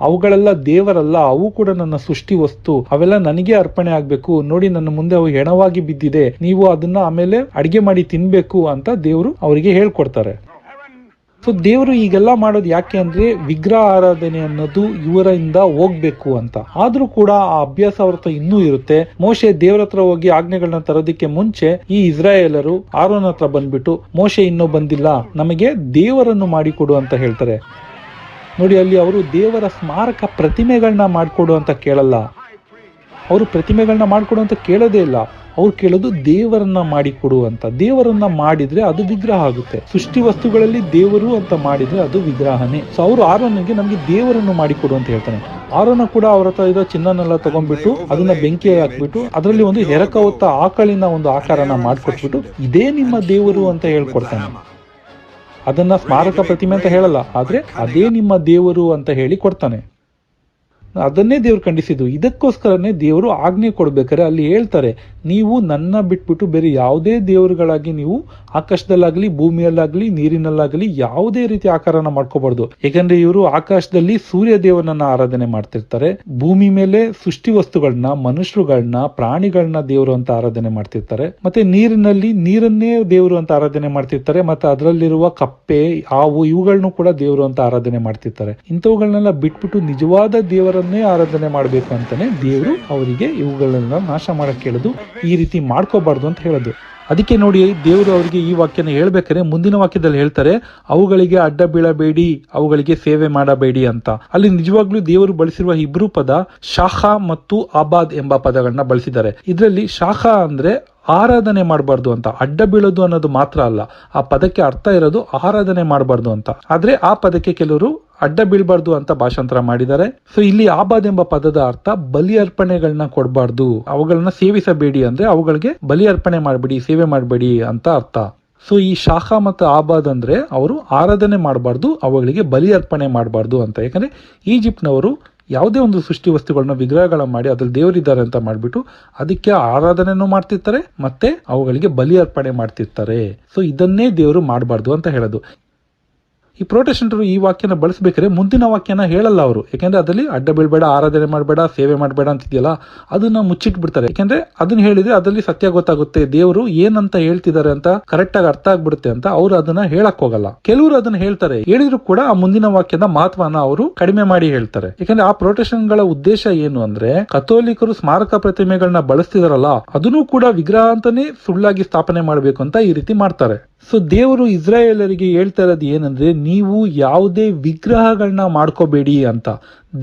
ಅವುಗಳೆಲ್ಲ ದೇವರಲ್ಲ, ಅವು ಕೂಡ ನನ್ನ ಸೃಷ್ಟಿ ವಸ್ತು, ಅವೆಲ್ಲ ನನಗೆ ಅರ್ಪಣೆ ಆಗ್ಬೇಕು, ನೋಡಿ ನನ್ನ ಮುಂದೆ ಅವು ಹೆಣವಾಗಿ ಬಿದ್ದಿದೆ, ನೀವು ಅದನ್ನ ಆಮೇಲೆ ಅಡಿಗೆ ಮಾಡಿ ತಿನ್ಬೇಕು ಅಂತ ದೇವರು ಅವರಿಗೆ ಹೇಳ್ಕೊಡ್ತಾರೆ. ಸೊ ದೇವರು ಈಗೆಲ್ಲ ಮಾಡೋದು ಯಾಕೆ ಅಂದ್ರೆ ವಿಗ್ರಹ ಆರಾಧನೆ ಅನ್ನೋದು ಇವರಿಂದ ಹೋಗ್ಬೇಕು ಅಂತ. ಆದ್ರೂ ಕೂಡ ಆ ಅಭ್ಯಾಸ ಅವ್ರ ಹತ್ರ ಇನ್ನೂ ಇರುತ್ತೆ. ಮೋಶೆ ದೇವರ ಹತ್ರ ಹೋಗಿ ಆಜ್ಞೆಗಳನ್ನ ತರೋದಕ್ಕೆ ಮುಂಚೆ ಈ ಇಸ್ರಾಯೇಲರು ಆರೋನ್ ಹತ್ರ ಬಂದ್ಬಿಟ್ಟು, ಮೋಶೆ ಇನ್ನೂ ಬಂದಿಲ್ಲ, ನಮಗೆ ದೇವರನ್ನು ಮಾಡಿಕೊಡು ಅಂತ ಹೇಳ್ತಾರೆ. ನೋಡಿ, ಅಲ್ಲಿ ಅವರು ದೇವರ ಸ್ಮಾರಕ ಪ್ರತಿಮೆಗಳನ್ನ ಮಾಡಿಕೊಡು ಅಂತ ಕೇಳಲ್ಲ, ಅವರು ಪ್ರತಿಮೆಗಳನ್ನ ಮಾಡಿಕೊಡು ಅಂತ ಕೇಳೋದೇ ಇಲ್ಲ. ಅವ್ರು ಕೇಳೋದು ದೇವರನ್ನ ಮಾಡಿಕೊಡು ಅಂತ. ದೇವರನ್ನ ಮಾಡಿದ್ರೆ ಅದು ವಿಗ್ರಹ ಆಗುತ್ತೆ. ಸೃಷ್ಟಿ ವಸ್ತುಗಳಲ್ಲಿ ದೇವರು ಅಂತ ಮಾಡಿದ್ರೆ ಅದು ವಿಗ್ರಹನೇ. ಸೊ ಅವರು ಆರೋನಿಗೆ ನಮ್ಗೆ ದೇವರನ್ನು ಮಾಡಿಕೊಡು ಅಂತ ಹೇಳ್ತಾನೆ. ಆರೋನ ಕೂಡ ಅವ್ರ ಹತ್ರ ಇರೋ ಚಿನ್ನನೆಲ್ಲ ತಗೊಂಡ್ಬಿಟ್ಟು ಅದನ್ನ ಬೆಂಕಿ ಹಾಕ್ಬಿಟ್ಟು ಅದರಲ್ಲಿ ಒಂದು ಎರಕ ಹೊತ್ತ ಆಕಳಿನ ಒಂದು ಆಕಾರನ ಮಾಡ್ಕೊಟ್ಬಿಟ್ಟು ಇದೇ ನಿಮ್ಮ ದೇವರು ಅಂತ ಹೇಳ್ಕೊಡ್ತಾನೆ. ಅದನ್ನ ಸ್ಮಾರಕ ಪ್ರತಿಮೆ ಅಂತ ಹೇಳಲ್ಲ, ಆದ್ರೆ ಅದೇ ನಿಮ್ಮ ದೇವರು ಅಂತ ಹೇಳಿ ಕೊಡ್ತಾನೆ. ಅದನ್ನೇ ದೇವ್ರು ಖಂಡಿಸಿದ್ದು. ಇದಕ್ಕೋಸ್ಕರನೇ ದೇವರು ಆಜ್ಞೆ ಕೊಡ್ಬೇಕಾದ್ರೆ ಅಲ್ಲಿ ಹೇಳ್ತಾರೆ, ನೀವು ನನ್ನ ಬಿಟ್ಬಿಟ್ಟು ಬೇರೆ ಯಾವುದೇ ದೇವರುಗಳಾಗಿ ನೀವು ಆಕಾಶದಲ್ಲಾಗ್ಲಿ ಭೂಮಿಯಲ್ಲಾಗ್ಲಿ ನೀರಿನಲ್ಲಾಗ್ಲಿ ಯಾವುದೇ ರೀತಿ ಆಕಾರನ ಮಾಡ್ಕೋಬಾರ್ದು. ಯಾಕಂದ್ರೆ ಇವರು ಆಕಾಶದಲ್ಲಿ ಸೂರ್ಯ ದೇವನನ್ನ ಆರಾಧನೆ ಮಾಡ್ತಿರ್ತಾರೆ, ಭೂಮಿ ಮೇಲೆ ಸೃಷ್ಟಿ ವಸ್ತುಗಳನ್ನ, ಮನುಷ್ಯರುಗಳನ್ನ, ಪ್ರಾಣಿಗಳನ್ನ ದೇವರು ಅಂತ ಆರಾಧನೆ ಮಾಡ್ತಿರ್ತಾರೆ, ಮತ್ತೆ ನೀರಿನಲ್ಲಿ ನೀರನ್ನೇ ದೇವರು ಅಂತ ಆರಾಧನೆ ಮಾಡ್ತಿರ್ತಾರೆ, ಮತ್ತೆ ಅದರಲ್ಲಿರುವ ಕಪ್ಪೆ, ಹಾವು ಇವುಗಳನ್ನು ಕೂಡ ದೇವರು ಅಂತ ಆರಾಧನೆ ಮಾಡ್ತಿರ್ತಾರೆ. ಇಂಥವುಗಳನ್ನೆಲ್ಲ ಬಿಟ್ಬಿಟ್ಟು ನಿಜವಾದ ದೇವರ ಆರಾಧನೆ ಮಾಡಬೇಕು ಅಂತಾನೆ ದೇವರು ಅವರಿಗೆ ಇವುಗಳನ್ನ ನಾಶ ಮಾಡಕ್ ಹೇಳೋದು, ಈ ರೀತಿ ಮಾಡ್ಕೋಬಾರ್ದು ಅಂತ ಹೇಳೋದು. ಅದಕ್ಕೆ ನೋಡಿ ದೇವರು ಅವರಿಗೆ ಈ ವಾಕ್ಯನ ಹೇಳ್ಬೇಕಾದ್ರೆ ಮುಂದಿನ ವಾಕ್ಯದಲ್ಲಿ ಹೇಳ್ತಾರೆ, ಅವುಗಳಿಗೆ ಅಡ್ಡ ಬೀಳಬೇಡಿ, ಅವುಗಳಿಗೆ ಸೇವೆ ಮಾಡಬೇಡಿ ಅಂತ. ಅಲ್ಲಿ ನಿಜವಾಗ್ಲೂ ದೇವರು ಬಳಸಿರುವ ಹಿಬ್ರೂ ಪದ ಶಾಖ ಮತ್ತು ಆಬಾದ್ ಎಂಬ ಪದಗಳನ್ನ ಬಳಸಿದ್ದಾರೆ. ಇದರಲ್ಲಿ ಶಾಖ ಅಂದ್ರೆ ಆರಾಧನೆ ಮಾಡಬಾರ್ದು ಅಂತ, ಅಡ್ಡ ಬೀಳೋದು ಅನ್ನೋದು ಮಾತ್ರ ಅಲ್ಲ, ಆ ಪದಕ್ಕೆ ಅರ್ಥ ಇರೋದು ಆರಾಧನೆ ಮಾಡಬಾರ್ದು ಅಂತ. ಆದ್ರೆ ಆ ಪದಕ್ಕೆ ಕೆಲವರು ಅಡ್ಡ ಬೀಳ್ಬಾರ್ದು ಅಂತ ಭಾಷಾಂತರ ಮಾಡಿದ್ದಾರೆ. ಸೊ ಇಲ್ಲಿ ಆಬಾದ್ ಎಂಬ ಪದದ ಅರ್ಥ ಬಲಿ ಅರ್ಪಣೆಗಳನ್ನ ಕೊಡಬಾರ್ದು, ಅವುಗಳನ್ನ ಸೇವಿಸಬೇಡಿ ಅಂದ್ರೆ ಅವುಗಳಿಗೆ ಬಲಿ ಅರ್ಪಣೆ ಮಾಡಬೇಡಿ, ಸೇವೆ ಮಾಡಬೇಡಿ ಅಂತ ಅರ್ಥ. ಸೊ ಈ ಶಾಖ ಮತ್ತು ಆಬಾದ್ ಅಂದ್ರೆ ಅವರು ಆರಾಧನೆ ಮಾಡಬಾರ್ದು, ಅವುಗಳಿಗೆ ಬಲಿ ಅರ್ಪಣೆ ಮಾಡಬಾರ್ದು ಅಂತ. ಯಾಕಂದ್ರೆ ಈಜಿಪ್ಟ್ನವರು ಯಾವುದೇ ಒಂದು ಸೃಷ್ಟಿ ವಸ್ತುಗಳನ್ನ ವಿಗ್ರಹಗಳ ಮಾಡಿ ಅದ್ರಲ್ಲಿ ದೇವರಿದ್ದಾರೆ ಅಂತ ಮಾಡ್ಬಿಟ್ಟು ಅದಕ್ಕೆ ಆರಾಧನೆನೂ ಮಾಡ್ತಿರ್ತಾರೆ, ಮತ್ತೆ ಅವುಗಳಿಗೆ ಬಲಿ ಅರ್ಪಣೆ ಮಾಡ್ತಿರ್ತಾರೆ. ಸೊ ಇದನ್ನೇ ದೇವರು ಮಾಡಬಾರ್ದು ಅಂತ ಹೇಳೋದು. ಈ ಪ್ರೊಟೆಸ್ಟೆಂಟರು ಈ ವಾಕ್ಯನ ಬಳಸಬೇಕಾದ್ರೆ ಮುಂದಿನ ವಾಕ್ಯನ ಹೇಳಲ್ಲ ಅವರು, ಯಾಕೆಂದ್ರೆ ಅದರಲ್ಲಿ ಅಡ್ಡ ಬೀಳ್ಬೇಡ, ಆರಾಧನೆ ಮಾಡಬೇಡ, ಸೇವೆ ಮಾಡಬೇಡ ಅಂತಿದೆಯಲ್ಲ, ಅದನ್ನ ಮುಚ್ಚಿಟ್ಬಿಡ್ತಾರೆ. ಯಾಕೆಂದ್ರೆ ಅದನ್ನ ಹೇಳಿದ್ರೆ ಅದರಲ್ಲಿ ಸತ್ಯ ಗೊತ್ತಾಗುತ್ತೆ, ದೇವರು ಏನಂತ ಹೇಳ್ತಿದ್ದಾರೆ ಅಂತ ಕರೆಕ್ಟ್ ಆಗಿ ಅರ್ಥ ಆಗ್ಬಿಡುತ್ತೆ ಅಂತ ಅವ್ರು ಅದನ್ನ ಹೇಳಕ್ ಹೋಗಲ್ಲ. ಕೆಲವರು ಅದನ್ನ ಹೇಳ್ತಾರೆ, ಹೇಳಿದ್ರು ಕೂಡ ಆ ಮುಂದಿನ ವಾಕ್ಯದ ಮಹತ್ವನ ಅವರು ಕಡಿಮೆ ಮಾಡಿ ಹೇಳ್ತಾರೆ. ಯಾಕಂದ್ರೆ ಆ ಪ್ರೊಟೆಸ್ಟೆಂಟ್ ಗಳ ಉದ್ದೇಶ ಏನು ಅಂದ್ರೆ, ಕಥೋಲಿಕರು ಸ್ಮಾರಕ ಪ್ರತಿಮೆಗಳನ್ನ ಬಳಸ್ತಿದಾರಲ್ಲ ಅದನ್ನು ಕೂಡ ವಿಗ್ರಹ ಅಂತಾನೆ ಸುಳ್ಳಾಗಿ ಸ್ಥಾಪನೆ ಮಾಡಬೇಕು ಅಂತ ಈ ರೀತಿ ಮಾಡ್ತಾರೆ. ಸೊ ದೇವರು ಇಸ್ರಾಯೇಲರಿಗೆ ಹೇಳ್ತಾ ಇರೋದು ಏನಂದ್ರೆ, ನೀವು ಯಾವುದೇ ವಿಗ್ರಹಗಳನ್ನ ಮಾಡ್ಕೋಬೇಡಿ ಅಂತ.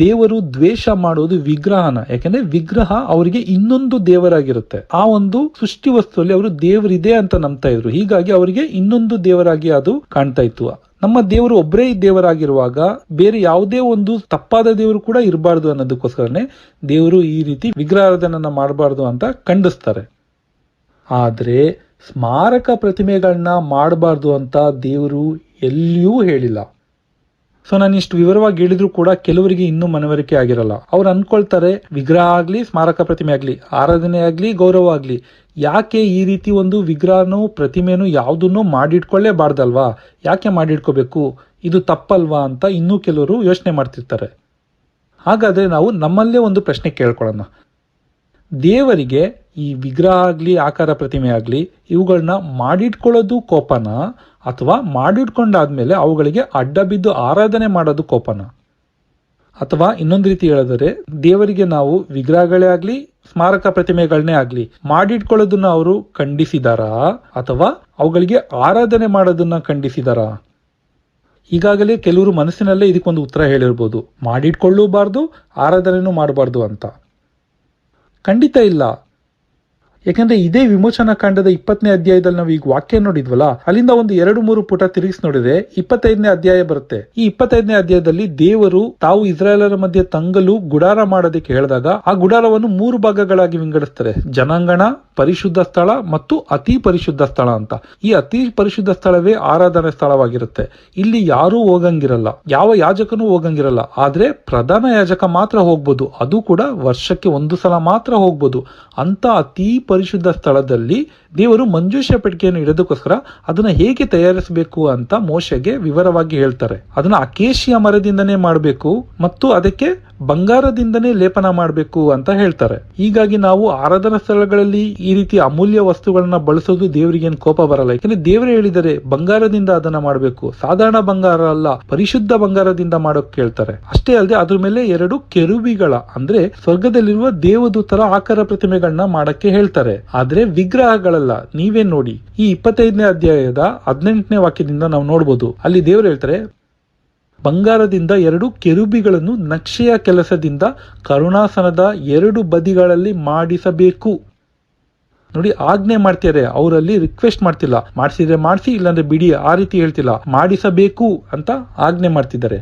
ದೇವರು ದ್ವೇಷ ಮಾಡೋದು ವಿಗ್ರಹನ, ಯಾಕಂದ್ರೆ ವಿಗ್ರಹ ಅವರಿಗೆ ಇನ್ನೊಂದು ದೇವರಾಗಿರುತ್ತೆ. ಆ ಒಂದು ಸೃಷ್ಟಿ ವಸ್ತುವಲ್ಲಿ ಅವರು ದೇವರಿದೆ ಅಂತ ನಂಬ್ತಾ ಇದ್ರು, ಹೀಗಾಗಿ ಅವರಿಗೆ ಇನ್ನೊಂದು ದೇವರಾಗಿ ಅದು ಕಾಣ್ತಾ ಇತ್ತು. ನಮ್ಮ ದೇವರು ಒಬ್ಬರೇ ದೇವರಾಗಿರುವಾಗ ಬೇರೆ ಯಾವುದೇ ಒಂದು ತಪ್ಪಾದ ದೇವರು ಕೂಡ ಇರಬಾರ್ದು ಅನ್ನೋದಕ್ಕೋಸ್ಕರನೇ ದೇವರು ಈ ರೀತಿ ವಿಗ್ರಹಾರಾಧನೆಯನ್ನ ಮಾಡಬಾರ್ದು ಅಂತ ಖಂಡಿಸ್ತಾರೆ. ಆದ್ರೆ ಸ್ಮಾರಕ ಪ್ರತಿಮೆಗಳನ್ನ ಮಾಡಬಾರ್ದು ಅಂತ ದೇವರು ಎಲ್ಲಿಯೂ ಹೇಳಿಲ್ಲ. ಸೊ ನಾನು ಇಷ್ಟು ವಿವರವಾಗಿ ಹೇಳಿದ್ರು ಕೂಡ ಕೆಲವರಿಗೆ ಇನ್ನೂ ಮನವರಿಕೆ ಆಗಿರಲ್ಲ. ಅವ್ರು ಅನ್ಕೊಳ್ತಾರೆ, ವಿಗ್ರಹ ಆಗ್ಲಿ, ಸ್ಮಾರಕ ಪ್ರತಿಮೆ ಆಗ್ಲಿ, ಆರಾಧನೆ ಆಗ್ಲಿ, ಗೌರವ ಆಗ್ಲಿ, ಯಾಕೆ ಈ ರೀತಿ ಒಂದು ವಿಗ್ರಹನೂ ಪ್ರತಿಮೆನೂ ಯಾವುದನ್ನು ಮಾಡಿಟ್ಕೊಳ್ಳೇಬಾರ್ದಲ್ವಾ, ಯಾಕೆ ಮಾಡಿಟ್ಕೋಬೇಕು, ಇದು ತಪ್ಪಲ್ವಾ ಅಂತ ಇನ್ನೂ ಕೆಲವರು ಯೋಚನೆ ಮಾಡ್ತಿರ್ತಾರೆ. ಹಾಗಾದ್ರೆ ನಾವು ನಮ್ಮಲ್ಲೇ ಒಂದು ಪ್ರಶ್ನೆ ಕೇಳ್ಕೊಳ್ಳೋಣ. ದೇವರಿಗೆ ಈ ವಿಗ್ರಹ ಆಗ್ಲಿ, ಆಕಾರ ಪ್ರತಿಮೆ ಆಗ್ಲಿ, ಇವುಗಳನ್ನ ಮಾಡಿಟ್ಕೊಳ್ಳೋದು ಕೋಪನ, ಅಥವಾ ಮಾಡಿಟ್ಕೊಂಡಾದ್ಮೇಲೆ ಅವುಗಳಿಗೆ ಅಡ್ಡ ಬಿದ್ದು ಆರಾಧನೆ ಮಾಡೋದು ಕೋಪನ? ಅಥವಾ ಇನ್ನೊಂದು ರೀತಿ ಹೇಳಿದರೆ ದೇವರಿಗೆ ನಾವು ವಿಗ್ರಹಗಳೇ ಆಗ್ಲಿ ಸ್ಮಾರಕ ಪ್ರತಿಮೆಗಳನ್ನೇ ಆಗ್ಲಿ ಮಾಡಿಟ್ಕೊಳ್ಳೋದನ್ನ ಅವರು ಖಂಡಿಸಿದಾರಾ ಅಥವಾ ಅವುಗಳಿಗೆ ಆರಾಧನೆ ಮಾಡೋದನ್ನ ಖಂಡಿಸಿದಾರಾ? ಈಗಾಗಲೇ ಕೆಲವರು ಮನಸ್ಸಿನಲ್ಲೇ ಇದಕ್ಕೊಂದು ಉತ್ತರ ಹೇಳಿರ್ಬೋದು, ಮಾಡಿಟ್ಕೊಳ್ಳೂಬಾರ್ದು ಆರಾಧನೆನೂ ಮಾಡಬಾರ್ದು ಅಂತ. ಖಂಡಿತ ಇಲ್ಲ. ಯಾಕಂದ್ರೆ ಇದೇ ವಿಮೋಚನಾ ಕಾಂಡದ 20ನೇ ಅಧ್ಯಾಯದಲ್ಲಿ ನಾವು ಈಗ ವಾಕ್ಯ ನೋಡಿದ್ವಲ್ಲ, ಅಲ್ಲಿಂದ ಒಂದು 2-3 ಪುಟ ತಿರುಗಿಸಿ ನೋಡಿದ್ರೆ 25ನೇ ಅಧ್ಯಾಯ ಬರುತ್ತೆ. ಈ 25ನೇ ಅಧ್ಯಾಯದಲ್ಲಿ ದೇವರು ತಾವು ಇಸ್ರಾಯೇಲರ ಮಧ್ಯೆ ತಂಗಲು ಗುಡಾರ ಮಾಡೋದಕ್ಕೆ ಹೇಳಿದಾಗ ಆ ಗುಡಾರವನ್ನು 3 ಭಾಗಗಳಾಗಿ ವಿಂಗಡಿಸ್ತಾರೆ. ಜನಾಂಗಣ, ಪರಿಶುದ್ಧ ಸ್ಥಳ ಮತ್ತು ಅತಿ ಪರಿಶುದ್ಧ ಸ್ಥಳ ಅಂತ. ಈ ಅತಿ ಪರಿಶುದ್ಧ ಸ್ಥಳವೇ ಆರಾಧನೆ ಸ್ಥಳವಾಗಿರುತ್ತೆ. ಇಲ್ಲಿ ಯಾರೂ ಹೋಗಂಗಿರಲ್ಲ, ಯಾವ ಯಾಜಕನೂ ಹೋಗಂಗಿರಲ್ಲ. ಆದ್ರೆ ಪ್ರಧಾನ ಯಾಜಕ ಮಾತ್ರ ಹೋಗ್ಬೋದು, ಅದು ಕೂಡ ವರ್ಷಕ್ಕೆ 1 ಸಲ ಮಾತ್ರ ಹೋಗ್ಬೋದು. ಅಂತ ಅತಿ ಪರಿಶುದ್ಧ ಸ್ಥಳದಲ್ಲಿ ದೇವರು ಮಂಜೂಷ ಪೆಟ್ಟಿಗೆಯನ್ನು ಇಡೋದಕ್ಕೋಸ್ಕರ ಅದನ್ನ ಹೇಗೆ ತಯಾರಿಸಬೇಕು ಅಂತ ಮೋಶೆಗೆ ವಿವರವಾಗಿ ಹೇಳ್ತಾರೆ. ಅದನ್ನ ಅಕೇಶಿಯ ಮರದಿಂದನೇ ಮಾಡಬೇಕು ಮತ್ತು ಅದಕ್ಕೆ ಬಂಗಾರದಿಂದನೇ ಲೇಪನ ಮಾಡಬೇಕು ಅಂತ ಹೇಳ್ತಾರೆ. ಹೀಗಾಗಿ ನಾವು ಆರಾಧನಾ ಸ್ಥಳಗಳಲ್ಲಿ ಈ ರೀತಿ ಅಮೂಲ್ಯ ವಸ್ತುಗಳನ್ನ ಬಳಸೋದು ದೇವರಿಗೆ ಏನು ಕೋಪ ಬರಲ್ಲ. ಯಾಕಂದ್ರೆ ದೇವರೇ ಹೇಳಿದರೆ ಬಂಗಾರದಿಂದ ಅದನ್ನ ಮಾಡಬೇಕು, ಸಾಧಾರಣ ಬಂಗಾರ ಅಲ್ಲ, ಪರಿಶುದ್ಧ ಬಂಗಾರದಿಂದ ಮಾಡೋಕ್ ಹೇಳ್ತಾರೆ. ಅಷ್ಟೇ ಅಲ್ಲದೆ ಅದ್ರ ಮೇಲೆ 2 ಕೆರುಬಿಗಳ ಅಂದ್ರೆ ಸ್ವರ್ಗದಲ್ಲಿರುವ ದೇವದೂತರ ಆಕಾರ ಪ್ರತಿಮೆಗಳನ್ನ ಮಾಡಕ್ಕೆ ಹೇಳ್ತಾರೆ. ಆದ್ರೆ ವಿಗ್ರಹಗಳಲ್ಲ. ನೀವೇ ನೋಡಿ, ಈ 25ನೇ ಅಧ್ಯಾಯದ 18ನೇ ವಾಕ್ಯದಿಂದ ನಾವು ನೋಡ್ಬೋದು. ಅಲ್ಲಿ ದೇವರು ಹೇಳ್ತಾರೆ, ಬಂಗಾರದಿಂದ 2 ಕೆರುಬಿಗಳನ್ನು ನಕ್ಷೆಯ ಕೆಲಸದಿಂದ ಕರುಣಾಸನದ 2 ಬದಿಗಳಲ್ಲಿ ಮಾಡಿಸಬೇಕು. ನೋಡಿ, ಆಜ್ಞೆ ಮಾಡ್ತಾರೆ. ಅವರಲ್ಲಿ ರಿಕ್ವೆಸ್ಟ್ ಮಾಡ್ತಿಲ್ಲ, ಮಾಡಿಸಿದ್ರೆ ಮಾಡಿಸಿ ಇಲ್ಲಾಂದ್ರೆ ಬಿಡಿ ಆ ರೀತಿ ಹೇಳ್ತಿಲ್ಲ, ಮಾಡಿಸಬೇಕು ಅಂತ ಆಜ್ಞೆ ಮಾಡ್ತಿದ್ದಾರೆ.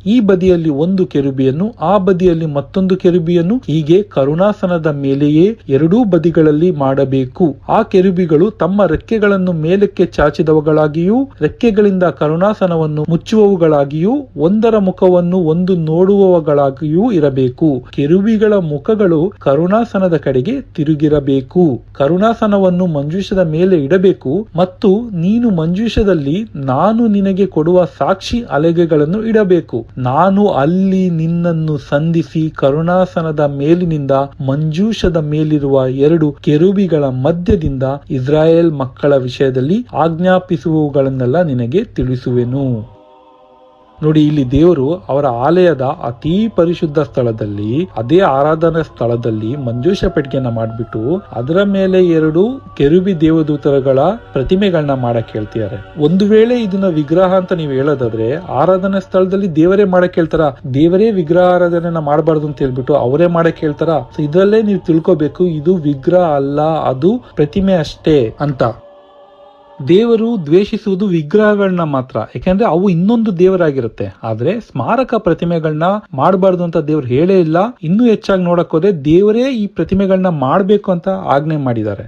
ಈ ಬದಿಯಲ್ಲಿ 1 ಕೆರುಬಿಯನ್ನು, ಆ ಬದಿಯಲ್ಲಿ ಮತ್ತೊಂದು ಕೆರುಬಿಯನ್ನು, ಹೀಗೆ ಕರುಣಾಸನದ ಮೇಲೆಯೇ 2 ಬದಿಗಳಲ್ಲಿ ಮಾಡಬೇಕು. ಆ ಕೆರುಬಿಗಳು ತಮ್ಮ ರೆಕ್ಕೆಗಳನ್ನು ಮೇಲಕ್ಕೆ ಚಾಚಿದವುಗಳಾಗಿಯೂ ರೆಕ್ಕೆಗಳಿಂದ ಕರುಣಾಸನವನ್ನು ಮುಚ್ಚುವವುಗಳಾಗಿಯೂ ಒಂದರ ಮುಖವನ್ನು ಒಂದು ನೋಡುವವುಗಳಾಗಿಯೂ ಇರಬೇಕು. ಕೆರುಬಿಗಳ ಮುಖಗಳು ಕರುಣಾಸನದ ಕಡೆಗೆ ತಿರುಗಿರಬೇಕು. ಕರುಣಾಸನವನ್ನು ಮಂಜೂಷದ ಮೇಲೆ ಇಡಬೇಕು ಮತ್ತು ನೀನು ಮಂಜೂಷದಲ್ಲಿ ನಾನು ನಿನಗೆ ಕೊಡುವ ಸಾಕ್ಷಿ ಹಲಗೆಗಳನ್ನು ಇಡಬೇಕು. ನಾನು ಅಲ್ಲಿ ನಿನ್ನನ್ನು ಸಂಧಿಸಿ ಕರುಣಾಸನದ ಮೇಲಿನಿಂದ ಮಂಜೂಷದ ಮೇಲಿರುವ 2 ಕೆರುಬಿಗಳ ಮಧ್ಯದಿಂದ ಇಸ್ರಾಯೇಲ್ ಮಕ್ಕಳ ವಿಷಯದಲ್ಲಿ ಆಜ್ಞಾಪಿಸುವವುಗಳನ್ನೆಲ್ಲ ನಿನಗೆ ತಿಳಿಸುವೆನು. ನೋಡಿ, ಇಲ್ಲಿ ದೇವರು ಅವರ ಆಲಯದ ಅತಿ ಪರಿಶುದ್ಧ ಸ್ಥಳದಲ್ಲಿ, ಅದೇ ಆರಾಧನಾ ಸ್ಥಳದಲ್ಲಿ ಮಂಜೂಷ ಪೆಟ್ಟಿಗೆಯನ್ನ ಮಾಡ್ಬಿಟ್ಟು ಅದರ ಮೇಲೆ 2 ಕೆರುಬಿ ದೇವದೂತರುಗಳ ಪ್ರತಿಮೆಗಳನ್ನ ಮಾಡಕ್ ಹೇಳ್ತಿದ್ದಾರೆ. ಒಂದು ವೇಳೆ ಇದನ್ನ ವಿಗ್ರಹ ಅಂತ ನೀವು ಹೇಳೋದಾದ್ರೆ ಆರಾಧನಾ ಸ್ಥಳದಲ್ಲಿ ದೇವರೇ ಮಾಡಕ್ ಹೇಳ್ತಾರ? ದೇವರೇ ವಿಗ್ರಹ ಆರಾಧನೆಯನ್ನ ಮಾಡಬಾರ್ದು ಅಂತ ಹೇಳ್ಬಿಟ್ಟು ಅವರೇ ಮಾಡಕ್ ಹೇಳ್ತಾರ? ಇದರಲ್ಲೇ ನೀವು ತಿಳ್ಕೋಬೇಕು, ಇದು ವಿಗ್ರಹ ಅಲ್ಲ, ಅದು ಪ್ರತಿಮೆ ಅಷ್ಟೇ ಅಂತ. ದೇವರು ದ್ವೇಷಿಸುವುದು ವಿಗ್ರಹಗಳನ್ನ ಮಾತ್ರ, ಯಾಕೆಂದ್ರೆ ಅವು ಇನ್ನೊಂದು ದೇವರಾಗಿರುತ್ತೆ. ಆದ್ರೆ ಸ್ಮಾರಕ ಪ್ರತಿಮೆಗಳನ್ನ ಮಾಡಬಾರ್ದು ಅಂತ ದೇವ್ರು ಹೇಳೇ ಇಲ್ಲ. ಇನ್ನೂ ಹೆಚ್ಚಾಗಿ ನೋಡಕ್ ಹೋದ್ರೆ ದೇವರೇ ಈ ಪ್ರತಿಮೆಗಳನ್ನ ಮಾಡ್ಬೇಕು ಅಂತ ಆಜ್ಞೆ ಮಾಡಿದ್ದಾರೆ.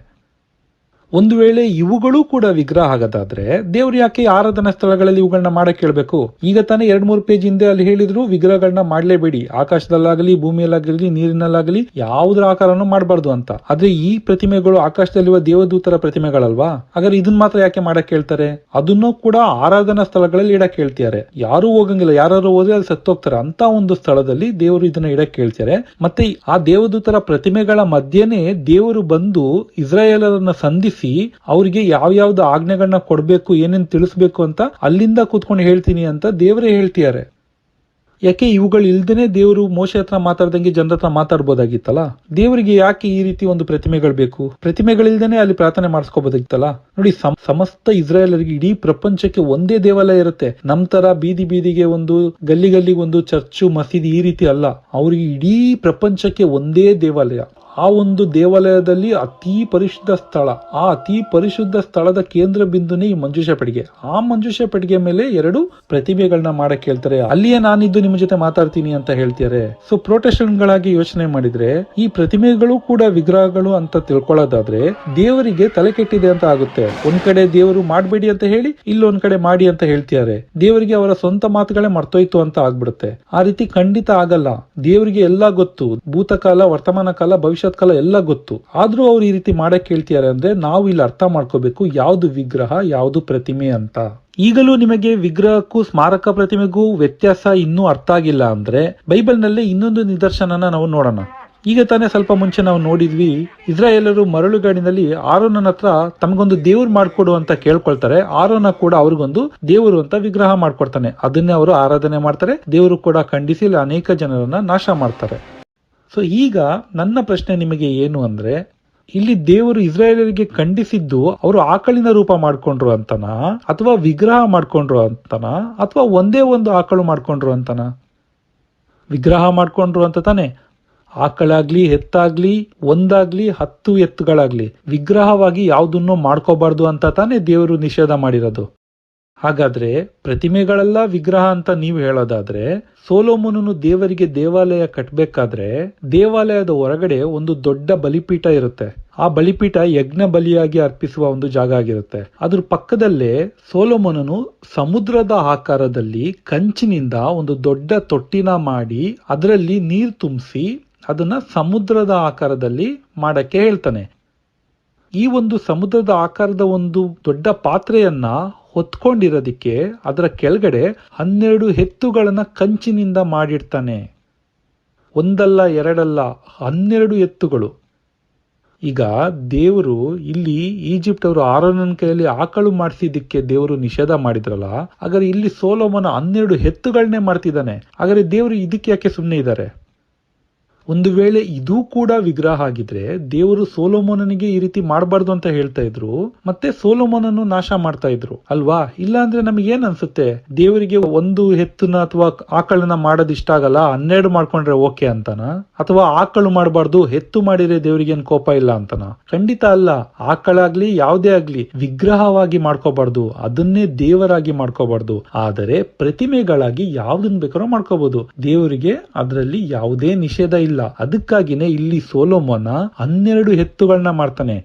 ಒಂದು ವೇಳೆ ಇವುಗಳು ಕೂಡ ವಿಗ್ರಹ ಆಗದಾದ್ರೆ ದೇವ್ರು ಯಾಕೆ ಆರಾಧನಾ ಸ್ಥಳಗಳಲ್ಲಿ ಇವುಗಳನ್ನ ಮಾಡಕ್ ಹೇಳ್ಬೇಕು? ಈಗ ತಾನೇ 2-3 ಪೇಜ್ ಹಿಂದೆ ಅಲ್ಲಿ ಹೇಳಿದ್ರು ವಿಗ್ರಹಗಳನ್ನ ಮಾಡ್ಲೇಬೇಡಿ, ಆಕಾಶದಲ್ಲಾಗಲಿ ಭೂಮಿಯಲ್ಲಾಗಲಿ ನೀರಿನಲ್ಲಾಗಲಿ ಯಾವುದ್ರ ಆಕಾರನೂ ಮಾಡಬಾರ್ದು ಅಂತ. ಆದ್ರೆ ಈ ಪ್ರತಿಮೆಗಳು ಆಕಾಶದಲ್ಲಿರುವ ದೇವದೂತರ ಪ್ರತಿಮೆಗಳಲ್ವಾ? ಹಾಗಾದ್ರೆ ಇದನ್ನ ಮಾತ್ರ ಯಾಕೆ ಮಾಡಕ್ ಹೇಳ್ತಾರೆ? ಅದನ್ನು ಕೂಡ ಆರಾಧನಾ ಸ್ಥಳಗಳಲ್ಲಿ ಇಡಕ್ ಹೇಳ್ತಿದ್ದಾರೆ. ಯಾರು ಹೋಗಂಗಿಲ್ಲ, ಯಾರು ಹೋದ್ರೆ ಅಲ್ಲಿ ಸತ್ತೋಗ್ತಾರೆ ಅಂತ ಒಂದು ಸ್ಥಳದಲ್ಲಿ ದೇವರು ಇದನ್ನ ಇಡಕ್ ಹೇಳ್ತಾರೆ. ಮತ್ತೆ ಆ ದೇವದೂತರ ಪ್ರತಿಮೆಗಳ ಮಧ್ಯೆನೆ ದೇವರು ಬಂದು ಇಸ್ರಾಯೇಲರನ್ನ ಸಂಧಿಸಿ ಅವರಿಗೆ ಯಾವ್ಯಾವ್ದು ಆಜ್ಞೆಗಳನ್ನ ಕೊಡ್ಬೇಕು, ಏನೇನ್ ತಿಳಿಸ್ಬೇಕು ಅಂತ ಅಲ್ಲಿಂದ ಕೂತ್ಕೊಂಡು ಹೇಳ್ತೀನಿ ಅಂತ ದೇವರೇ ಹೇಳ್ತಿದ್ದಾರೆ. ಯಾಕೆ ಇವುಗಳು ಇಲ್ದೇನೆ ದೇವರು ಮೋಶೆ ಹತ್ರ ಮಾತಾಡ್ದಂಗೆ ಜನರ ಹತ್ರ ಮಾತಾಡ್ಬೋದಾಗಿತ್ತಲ್ಲ? ದೇವರಿಗೆ ಯಾಕೆ ಈ ರೀತಿ ಒಂದು ಪ್ರತಿಮೆಗಳು ಬೇಕು? ಪ್ರತಿಮೆಗಳಿಲ್ದೇನೆ ಅಲ್ಲಿ ಪ್ರಾರ್ಥನೆ ಮಾಡಿಸ್ಕೋಬೋದಾಗಿತ್ತಲ್ಲ? ನೋಡಿ, ಸಮಸ್ತ ಇಸ್ರಾಯೇಲರಿಗೆ ಇಡೀ ಪ್ರಪಂಚಕ್ಕೆ ಒಂದೇ ದೇವಾಲಯ ಇರುತ್ತೆ. ನಮ್ ತರ ಬೀದಿ ಬೀದಿಗೆ ಒಂದು, ಗಲ್ಲಿ ಗಲ್ಲಿಗೆ ಒಂದು ಚರ್ಚು, ಮಸೀದಿ ಈ ರೀತಿ ಅಲ್ಲ. ಅವ್ರಿಗೆ ಇಡೀ ಪ್ರಪಂಚಕ್ಕೆ ಒಂದೇ ದೇವಾಲಯ. ಆ ಒಂದು ದೇವಾಲಯದಲ್ಲಿ ಅತಿ ಪರಿಶುದ್ಧ ಸ್ಥಳ, ಆ ಅತಿ ಪರಿಶುದ್ಧ ಸ್ಥಳದ ಕೇಂದ್ರ ಬಿಂದುನೇ ಈ ಮಂಜೂಷ ಪೆಟ್ಟಿಗೆ. ಆ ಮಂಜೂಷ ಪೆಟ್ಟಿಗೆ ಮೇಲೆ 2 ಪ್ರತಿಮೆಗಳನ್ನ ಮಾಡಕ್ ಹೇಳ್ತಾರೆ. ಅಲ್ಲಿಯೇ ನಾನಿದ್ದು ನಿಮ್ಮ ಜೊತೆ ಮಾತಾಡ್ತೀನಿ ಅಂತ ಹೇಳ್ತಾರೆ. ಸೊ ಪ್ರೊಟೆಸ್ಟೆಂಟ್ ಗಳಾಗಿ ಯೋಚನೆ ಮಾಡಿದ್ರೆ ಈ ಪ್ರತಿಮೆಗಳು ಕೂಡ ವಿಗ್ರಹಗಳು ಅಂತ ತಿಳ್ಕೊಳ್ಳೋದಾದ್ರೆ ದೇವರಿಗೆ ತಲೆ ಕೆಟ್ಟಿದೆ ಅಂತ ಆಗುತ್ತೆ. ಒಂದ್ ಕಡೆ ದೇವರು ಮಾಡ್ಬೇಡಿ ಅಂತ ಹೇಳಿ, ಇಲ್ಲೊಂದ್ ಕಡೆ ಮಾಡಿ ಅಂತ ಹೇಳ್ತಿದ್ದಾರೆ. ದೇವರಿಗೆ ಅವರ ಸ್ವಂತ ಮಾತುಗಳೇ ಮರ್ತೋಯ್ತು ಅಂತ ಆಗ್ಬಿಡುತ್ತೆ. ಆ ರೀತಿ ಖಂಡಿತ ಆಗಲ್ಲ. ದೇವರಿಗೆ ಎಲ್ಲಾ ಗೊತ್ತು, ಭೂತಕಾಲ, ವರ್ತಮಾನ ಕಾಲ, ಭವಿಷ್ಯ ಕಾಲ ಎಲ್ಲ ಗೊತ್ತು. ಆದ್ರೂ ಅವ್ರು ಈ ರೀತಿ ಮಾಡಕ್ ಹೇಳ್ತಿದ್ದಾರೆ ಅಂದ್ರೆ ನಾವು ಇಲ್ಲಿ ಅರ್ಥ ಮಾಡ್ಕೋಬೇಕು ಯಾವ್ದು ವಿಗ್ರಹ, ಯಾವ್ದು ಪ್ರತಿಮೆ ಅಂತ. ಈಗಲೂ ನಿಮಗೆ ವಿಗ್ರಹಕ್ಕೂ ಸ್ಮಾರಕ ಪ್ರತಿಮೆಗೂ ವ್ಯತ್ಯಾಸ ಇನ್ನೂ ಅರ್ಥ ಆಗಿಲ್ಲ ಅಂದ್ರೆ ಬೈಬಲ್ ನಲ್ಲಿ ಇನ್ನೊಂದು ನಿದರ್ಶನನ ನಾವು ನೋಡೋಣ. ಈಗ ತಾನೇ ಸ್ವಲ್ಪ ಮುಂಚೆ ನಾವು ನೋಡಿದ್ವಿ, ಇಸ್ರಾಯೇಲರು ಮರಳುಗಾಡಿನಲ್ಲಿ ಆರೋನನ ಹತ್ರ ತಮಗೊಂದು ದೇವ್ರು ಮಾಡ್ಕೊಡು ಅಂತ ಕೇಳ್ಕೊಳ್ತಾರೆ. ಆರೋನ ಕೂಡ ಅವ್ರಿಗೊಂದು ದೇವರು ಅಂತ ವಿಗ್ರಹ ಮಾಡ್ಕೊಡ್ತಾನೆ. ಅದನ್ನೇ ಅವರು ಆರಾಧನೆ ಮಾಡ್ತಾರೆ. ದೇವರು ಕೂಡ ಖಂಡಿಸಿ ಇಲ್ಲಿ ಅನೇಕ ಜನರನ್ನ ನಾಶ ಮಾಡ್ತಾರೆ. ಸೊ ಈಗ ನನ್ನ ಪ್ರಶ್ನೆ ನಿಮಗೆ ಏನು ಅಂದ್ರೆ, ಇಲ್ಲಿ ದೇವರು ಇಸ್ರಾಯೇಲರಿಗೆ ಖಂಡಿಸಿದ್ದು ಅವರು ಆಕಳಿನ ರೂಪ ಮಾಡ್ಕೊಂಡ್ರು ಅಂತನಾ, ಅಥವಾ ವಿಗ್ರಹ ಮಾಡ್ಕೊಂಡ್ರು ಅಂತನಾ, ಅಥವಾ ಒಂದೇ ಒಂದು ಆಕಳು ಮಾಡ್ಕೊಂಡ್ರು ಅಂತನಾ? ವಿಗ್ರಹ ಮಾಡ್ಕೊಂಡ್ರು ಅಂತ ತಾನೆ. ಆಕಳಾಗ್ಲಿ, ಎತ್ತಾಗ್ಲಿ, ಒಂದಾಗ್ಲಿ, 10 ಎತ್ತುಗಳಾಗ್ಲಿ ವಿಗ್ರಹವಾಗಿ ಯಾವುದನ್ನು ಮಾಡ್ಕೋಬಾರ್ದು ಅಂತ ತಾನೇ ದೇವರು ನಿಷೇಧ ಮಾಡಿರೋದು. ಹಾಗಾದ್ರೆ ಪ್ರತಿಮೆಗಳೆಲ್ಲ ವಿಗ್ರಹ ಅಂತ ನೀವು ಹೇಳೋದಾದ್ರೆ, ಸೊಲೊಮೋನನು ದೇವರಿಗೆ ದೇವಾಲಯ ಕಟ್ಟಬೇಕಾದ್ರೆ ದೇವಾಲಯದ ಹೊರಗಡೆ ಒಂದು ದೊಡ್ಡ ಬಲಿಪೀಠ ಇರುತ್ತೆ. ಆ ಬಲಿಪೀಠ ಯಜ್ಞ ಬಲಿಯಾಗಿ ಅರ್ಪಿಸುವ ಒಂದು ಜಾಗ ಆಗಿರುತ್ತೆ. ಅದ್ರ ಪಕ್ಕದಲ್ಲೇ ಸೊಲೊಮೋನನು ಸಮುದ್ರದ ಆಕಾರದಲ್ಲಿ ಕಂಚಿನಿಂದ ಒಂದು ದೊಡ್ಡ ತೊಟ್ಟಿನ ಮಾಡಿ ಅದರಲ್ಲಿ ನೀರು ತುಂಬಿಸಿ ಅದನ್ನ ಸಮುದ್ರದ ಆಕಾರದಲ್ಲಿ ಮಾಡಕ್ಕೆ ಹೇಳ್ತಾನೆ. ಈ ಒಂದು ಸಮುದ್ರದ ಆಕಾರದ ಒಂದು ದೊಡ್ಡ ಪಾತ್ರೆಯನ್ನ ಹೊತ್ಕೊಂಡಿರೋದಿಕ್ಕೆ ಅದರ ಕೆಳಗಡೆ 12 ಎತ್ತುಗಳನ್ನ ಕಂಚಿನಿಂದ ಮಾಡಿರ್ತಾನೆ. ಒಂದಲ್ಲ ಎರಡಲ್ಲ, 12 ಎತ್ತುಗಳು. ಈಗ ದೇವರು ಇಲ್ಲಿ ಈಜಿಪ್ಟ್ ಅವರು ಆರೋನನ ಕೈಯಲ್ಲಿ ಆಕಳು ಮಾಡಿಸಿದ್ದಕ್ಕೆ ದೇವರು ನಿಷೇಧ ಮಾಡಿದ್ರಲ್ಲ, ಹಾಗಾದ್ರೆ ಇಲ್ಲಿ ಸೊಲೊಮೋನ 12 ಎತ್ತುಗಳನ್ನೇ ಮಾಡ್ತಿದ್ದಾನೆ. ಹಾಗಾದ್ರೆ ದೇವರು ಇದಕ್ಕೆ ಯಾಕೆ ಸುಮ್ಮನೆ ಇದ್ದಾರೆ? ಒಂದು ವೇಳೆ ಇದೂ ಕೂಡ ವಿಗ್ರಹ ಆಗಿದ್ರೆ ದೇವರು ಸೊಲೊಮೋನನಿಗೆ ಈ ರೀತಿ ಮಾಡಬಾರ್ದು ಅಂತ ಹೇಳ್ತಾ ಇದ್ರು, ಮತ್ತೆ ಸೊಲೊಮೋನನ್ನು ನಾಶ ಮಾಡ್ತಾ ಇದ್ರು ಅಲ್ವಾ? ಇಲ್ಲ ಅಂದ್ರೆ ನಮಗೆ ಏನ್ ಅನ್ಸುತ್ತೆ, ದೇವರಿಗೆ ಒಂದು ಎತ್ತುನ ಅಥವಾ ಆಕಳನ್ನ ಮಾಡೋದು ಇಷ್ಟ ಆಗಲ್ಲ, 12 ಮಾಡ್ಕೊಂಡ್ರೆ ಓಕೆ ಅಂತನ? ಅಥವಾ ಆಕಳು ಮಾಡಬಾರ್ದು, ಎತ್ತು ಮಾಡಿದ್ರೆ ದೇವರಿಗೆ ಏನ್ ಕೋಪ ಇಲ್ಲ ಅಂತನ? ಖಂಡಿತ ಅಲ್ಲ. ಆಕಳಾಗ್ಲಿ ಯಾವುದೇ ಆಗ್ಲಿ ವಿಗ್ರಹವಾಗಿ ಮಾಡ್ಕೋಬಾರ್ದು, ಅದನ್ನೇ ದೇವರಾಗಿ ಮಾಡ್ಕೋಬಾರ್ದು. ಆದರೆ ಪ್ರತಿಮೆಗಳಾಗಿ ಯಾವ್ದನ್ ಬೇಕಾದ್ರೂ ಮಾಡ್ಕೋಬಹುದು. ದೇವರಿಗೆ ಅದರಲ್ಲಿ ಯಾವುದೇ ನಿಷೇಧ ಇಲ್ಲ. ಅದಕ್ಕಾಗಿನೇ ಇಲ್ಲಿ ಸೊಲೊಮೋನ 12 ಎತ್ತುಗಳನ್ನ ಮಾಡ್ತಾನೆ.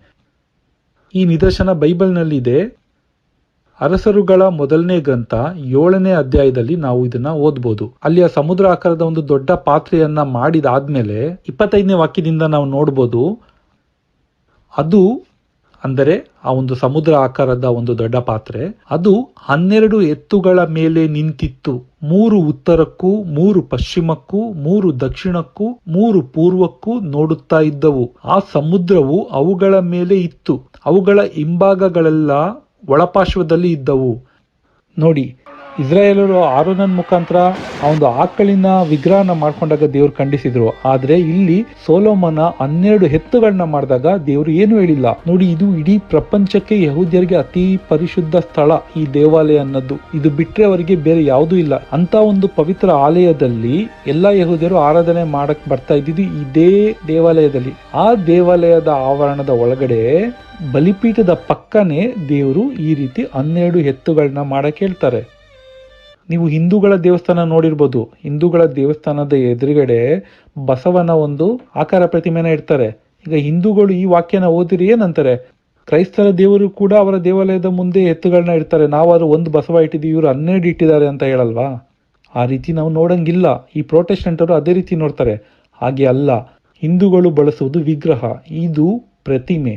ಈ ನಿದರ್ಶನ ಬೈಬಲ್ನಲ್ಲಿ ಇದೆ. ಅರಸರುಗಳ ಮೊದಲನೇ ಗ್ರಂಥ 7ನೇ ಅಧ್ಯಾಯದಲ್ಲಿ ನಾವು ಇದನ್ನ ಓದ್ಬೋದು. ಅಲ್ಲಿ ಆ ಸಮುದ್ರ ಆಕಾರದ ಒಂದು ದೊಡ್ಡ ಪಾತ್ರೆಯನ್ನ ಮಾಡಿದಾದ್ಮೇಲೆ 25ನೇ ವಾಕ್ಯದಿಂದ ನಾವು ನೋಡ್ಬೋದು, ಅದು ಅಂದರೆ ಆ ಒಂದು ಸಮುದ್ರ ಆಕಾರದ ಒಂದು ದೊಡ್ಡ ಪಾತ್ರೆ ಅದು 12 ಎತ್ತುಗಳ ಮೇಲೆ ನಿಂತಿತ್ತು. 3 ಉತ್ತರಕ್ಕೂ, 3 ಪಶ್ಚಿಮಕ್ಕೂ, 3 ದಕ್ಷಿಣಕ್ಕೂ, 3 ಪೂರ್ವಕ್ಕೂ ನೋಡುತ್ತಾ ಇದ್ದವು. ಆ ಸಮುದ್ರವು ಅವುಗಳ ಮೇಲೆ ಇತ್ತು. ಅವುಗಳ ಹಿಂಭಾಗಗಳೆಲ್ಲ ಒಳಪಾರ್ಶ್ವದಲ್ಲಿ ಇದ್ದವು. ನೋಡಿ, ಇಸ್ರಾಯೇಲರು ಆರೋನನ ಮುಖಾಂತರ ಆ ಒಂದು ಆಕಳಿನ ವಿಗ್ರಹನ ಮಾಡ್ಕೊಂಡಾಗ ದೇವ್ರು ಖಂಡಿಸಿದ್ರು. ಆದ್ರೆ ಇಲ್ಲಿ ಸೊಲೊಮೋನ 12 ಎತ್ತುಗಳನ್ನ ಮಾಡಿದಾಗ ದೇವ್ರು ಏನು ಹೇಳಿಲ್ಲ. ನೋಡಿ, ಇದು ಇಡೀ ಪ್ರಪಂಚಕ್ಕೆ ಯಹೂದ್ಯರಿಗೆ ಅತಿ ಪರಿಶುದ್ಧ ಸ್ಥಳ ಈ ದೇವಾಲಯ ಅನ್ನೋದು. ಇದು ಬಿಟ್ರೆ ಅವರಿಗೆ ಬೇರೆ ಯಾವುದೂ ಇಲ್ಲ. ಅಂತ ಒಂದು ಪವಿತ್ರ ಆಲಯದಲ್ಲಿ ಎಲ್ಲಾ ಯಹೂದ್ಯರು ಆರಾಧನೆ ಮಾಡಕ್ ಬರ್ತಾ ಇದ್ದಿದ್ದು ಇದೇ ದೇವಾಲಯದಲ್ಲಿ. ಆ ದೇವಾಲಯದ ಆವರಣದ ಒಳಗಡೆ ಬಲಿಪೀಠದ ಪಕ್ಕನೆ ದೇವರು ಈ ರೀತಿ 12 ಎತ್ತುಗಳನ್ನ ಮಾಡಕ್ ಹೇಳ್ತಾರೆ. ನೀವು ಹಿಂದೂಗಳ ದೇವಸ್ಥಾನ ನೋಡಿರ್ಬೋದು. ಹಿಂದೂಗಳ ದೇವಸ್ಥಾನದ ಎದುರುಗಡೆ ಬಸವನ ಒಂದು ಆಕಾರ ಪ್ರತಿಮೆನ ಇಡ್ತಾರೆ. ಈಗ ಹಿಂದೂಗಳು ಈ ವಾಕ್ಯನ ಓದಿರಿ ಏನಂತಾರೆ? ಕ್ರೈಸ್ತರ ದೇವರು ಕೂಡ ಅವರ ದೇವಾಲಯದ ಮುಂದೆ ಎತ್ತುಗಳನ್ನ ಇಡ್ತಾರೆ. ನಾವಾದ್ರೂ ಒಂದು ಬಸವ ಇಟ್ಟಿದ್ದೀವಿ, ಇವರು 12 ಇಟ್ಟಿದ್ದಾರೆ ಅಂತ ಹೇಳಲ್ವಾ? ಆ ರೀತಿ ನಾವು ನೋಡಂಗಿಲ್ಲ. ಈ ಪ್ರೊಟೆಸ್ಟೆಂಟ್ ಅವರು ಅದೇ ರೀತಿ ನೋಡ್ತಾರೆ. ಹಾಗೆ ಅಲ್ಲ, ಹಿಂದೂಗಳು ಬಳಸುವುದು ವಿಗ್ರಹ, ಇದು ಪ್ರತಿಮೆ.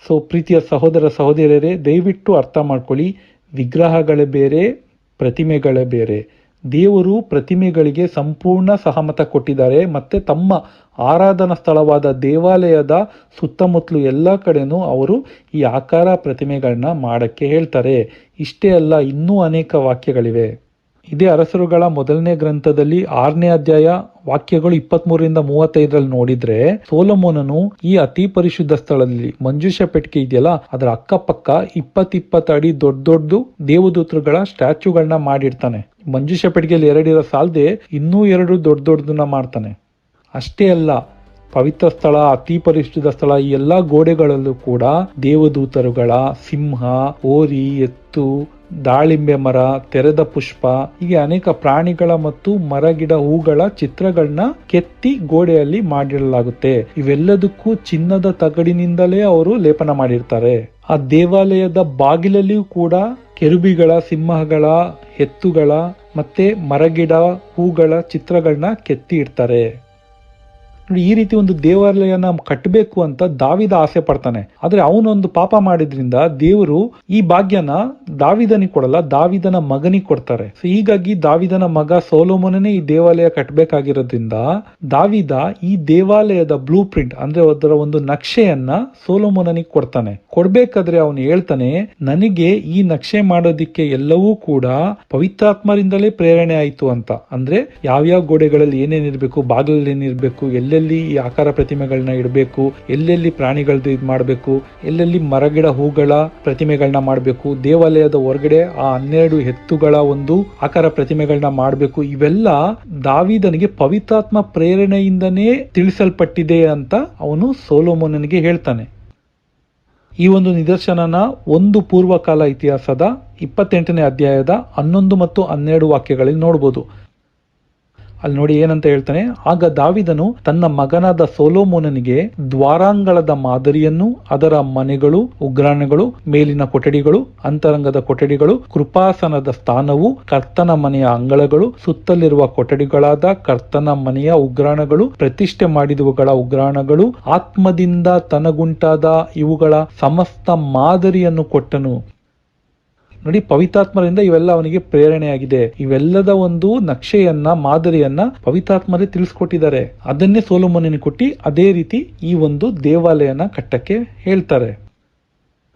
ಸೊ ಪ್ರೀತಿಯ ಸಹೋದರ ಸಹೋದರಿಯರೇ, ದಯವಿಟ್ಟು ಅರ್ಥ ಮಾಡ್ಕೊಳ್ಳಿ, ವಿಗ್ರಹಗಳೇ ಬೇರೆ, ಪ್ರತಿಮೆಗಳೇ ಬೇರೆ. ದೇವರು ಪ್ರತಿಮೆಗಳಿಗೆ ಸಂಪೂರ್ಣ ಸಹಮತ ಕೊಟ್ಟಿದ್ದಾರೆ. ಮತ್ತೆ ತಮ್ಮ ಆರಾಧನಾ ಸ್ಥಳವಾದ ದೇವಾಲಯದ ಸುತ್ತಮುತ್ತಲು ಎಲ್ಲ ಕಡೆನೂ ಅವರು ಈ ಆಕಾರ ಪ್ರತಿಮೆಗಳನ್ನ ಮಾಡಕ್ಕೆ ಹೇಳ್ತಾರೆ. ಇಷ್ಟೇ ಅಲ್ಲ, ಇನ್ನೂ ಅನೇಕ ವಾಕ್ಯಗಳಿವೆ. ಇದೇ ಅರಸರುಗಳ ಮೊದಲನೇ ಗ್ರಂಥದಲ್ಲಿ 6ನೇ ಅಧ್ಯಾಯ ವಾಕ್ಯಗಳು 23ರಿಂದ 35ರಲ್ಲಿ ನೋಡಿದ್ರೆ, ಸೊಲೊಮೋನನು ಈ ಅತಿ ಪರಿಶುದ್ಧ ಸ್ಥಳದಲ್ಲಿ ಮಂಜೂಷ ಪೆಟ್ಟಿಗೆ ಇದೆಯಲ್ಲ, ಅದರ ಅಕ್ಕಪಕ್ಕ 20 ಅಡಿ ದೊಡ್ಡ ದೇವದೂತರುಗಳ ಸ್ಟ್ಯಾಚ್ಯೂಗಳನ್ನ ಮಾಡಿರ್ತಾನೆ. ಮಂಜೂಷ ಪೆಟ್ಟಿಗೆಯಲ್ಲಿ 2 ಇರೋ ಸಾಲದೆ ಇನ್ನೂ 2 ದೊಡ್ಡದನ್ನ ಮಾಡ್ತಾನೆ. ಅಷ್ಟೇ ಅಲ್ಲ, ಪವಿತ್ರ ಸ್ಥಳ, ಅತಿ ಪರಿಶುದ್ಧ ಸ್ಥಳ, ಈ ಎಲ್ಲಾ ಗೋಡೆಗಳಲ್ಲೂ ಕೂಡ ದೇವದೂತರುಗಳ ಸಿಂಹ, ಹೋರಿ, ಎತ್ತು, ದಾಳಿಂಬೆ ಮರ, ತೆರೆದ ಪುಷ್ಪ, ಹೀಗೆ ಅನೇಕ ಪ್ರಾಣಿಗಳ ಮತ್ತು ಮರಗಿಡ ಹೂಗಳ ಚಿತ್ರಗಳನ್ನ ಕೆತ್ತಿ ಗೋಡೆಯಲ್ಲಿ ಮಾಡಿರಲಾಗುತ್ತೆ. ಇವೆಲ್ಲದಕ್ಕೂ ಚಿನ್ನದ ತಗಡಿನಿಂದಲೇ ಅವರು ಲೇಪನ ಮಾಡಿರ್ತಾರೆ. ಆ ದೇವಾಲಯದ ಬಾಗಿಲಲ್ಲಿಯೂ ಕೂಡ ಕೆರುಬಿಗಳ, ಸಿಂಹಗಳ, ಎತ್ತುಗಳ ಮತ್ತೆ ಮರಗಿಡ ಹೂಗಳ ಚಿತ್ರಗಳನ್ನ ಕೆತ್ತಿ ಇಡ್ತಾರೆ. ನೋಡಿ, ಈ ರೀತಿ ಒಂದು ದೇವಾಲಯನ ಕಟ್ಟಬೇಕು ಅಂತ ದಾವಿದ ಆಸೆ ಪಡ್ತಾನೆ. ಆದ್ರೆ ಅವನೊಂದು ಪಾಪ ಮಾಡಿದ್ರಿಂದ ದೇವರು ಈ ಭಾಗ್ಯನ ದಾವಿದನಿಗೆ ಕೊಡಲ್ಲ, ದಾವಿದನ ಮಗನಿಗೆ ಕೊಡ್ತಾರೆ. ಸೊ ಹೀಗಾಗಿ ದಾವಿದನ ಮಗ ಸೊಲೊಮೋನನೇ ಈ ದೇವಾಲಯ ಕಟ್ಟಬೇಕಾಗಿರೋದ್ರಿಂದ ದಾವಿದ ಈ ದೇವಾಲಯದ ಬ್ಲೂ ಪ್ರಿಂಟ್ ಅಂದ್ರೆ ಅದರ ಒಂದು ನಕ್ಷೆಯನ್ನ ಸೊಲೊಮೋನನಿಗೆ ಕೊಡ್ತಾನೆ. ಕೊಡ್ಬೇಕಾದ್ರೆ ಅವನು ಹೇಳ್ತಾನೆ, ನನಗೆ ಈ ನಕ್ಷೆ ಮಾಡೋದಿಕ್ಕೆ ಎಲ್ಲವೂ ಕೂಡ ಪವಿತ್ರಾತ್ಮರಿಂದಲೇ ಪ್ರೇರಣೆ ಆಯ್ತು ಅಂತ. ಅಂದ್ರೆ ಯಾವ್ಯಾವ ಗೋಡೆಗಳಲ್ಲಿ ಏನೇನಿರ್ಬೇಕು, ಬಾಗಿಲಲ್ಲಿ ಏನಿರ್ಬೇಕು, ಎಲ್ಲೆಲ್ಲಿ ಈ ಆಕಾರ ಪ್ರತಿಮೆಗಳನ್ನ ಇಡಬೇಕು, ಎಲ್ಲೆಲ್ಲಿ ಪ್ರಾಣಿಗಳದ್ದು ಇದು ಮಾಡಬೇಕು, ಎಲ್ಲೆಲ್ಲಿ ಮರಗಿಡ ಹೂಗಳ ಪ್ರತಿಮೆಗಳನ್ನ ಮಾಡಬೇಕು, ದೇವಾಲಯದ ಹೊರಗಡೆ ಆ 12 ಎತ್ತುಗಳ ಒಂದು ಆಕಾರ ಪ್ರತಿಮೆಗಳನ್ನ ಮಾಡಬೇಕು, ಇವೆಲ್ಲ ದಾವಿದನಿಗೆ ಪವಿತ್ರಾತ್ಮ ಪ್ರೇರಣೆಯಿಂದನೇ ತಿಳಿಸಲ್ಪಟ್ಟಿದೆ ಅಂತ ಅವನು ಸೊಲೊಮೋನನಿಗೆ ಹೇಳ್ತಾನೆ. ಈ ಒಂದು ನಿದರ್ಶನನ ಒಂದು ಪೂರ್ವಕಾಲ ಇತಿಹಾಸದ 28ನೇ ಅಧ್ಯಾಯದ 11 ಮತ್ತು 12 ವಾಕ್ಯಗಳಲ್ಲಿ ನೋಡ್ಬೋದು. ಅಲ್ಲಿ ನೋಡಿ ಏನಂತ ಹೇಳ್ತಾನೆ, ಆಗ ದಾವಿದನು ತನ್ನ ಮಗನಾದ ಸೊಲೊಮೋನನಿಗೆ ದ್ವಾರಾಂಗಳದ ಮಾದರಿಯನ್ನು, ಅದರ ಮನೆಗಳು, ಉಗ್ರಾಣಗಳು, ಮೇಲಿನ ಕೊಠಡಿಗಳು, ಅಂತರಂಗದ ಕೊಠಡಿಗಳು, ಕೃಪಾಸನದ ಸ್ಥಾನವು, ಕರ್ತನ ಮನೆಯ ಅಂಗಳಗಳು, ಸುತ್ತಲಿರುವ ಕೊಠಡಿಗಳಾದ ಕರ್ತನ ಮನೆಯ ಉಗ್ರಾಣಗಳು, ಪ್ರತಿಷ್ಠೆ ಮಾಡಿದವುಗಳ ಉಗ್ರಾಣಗಳು, ಆತ್ಮದಿಂದ ತನಗುಂಟಾದ ಇವುಗಳ ಸಮಸ್ತ ಮಾದರಿಯನ್ನು ಕೊಟ್ಟನು. ನೋಡಿ, ಪವಿತ್ರಾತ್ಮರಿಂದ ಇವೆಲ್ಲ ಅವನಿಗೆ ಪ್ರೇರಣೆಯಾಗಿದೆ. ಇವೆಲ್ಲದ ಒಂದು ನಕ್ಷೆಯನ್ನ, ಮಾದರಿಯನ್ನ ಪವಿತ್ರಾತ್ಮರೇ ತಿಳಿಸ್ಕೊಟ್ಟಿದ್ದಾರೆ. ಅದನ್ನೇ ಸೊಲೊಮೋನನಿಗೆ ಕೊಟ್ಟು ಅದೇ ರೀತಿ ಈ ಒಂದು ದೇವಾಲಯನ ಕಟ್ಟಕ್ಕೆ ಹೇಳ್ತಾರೆ.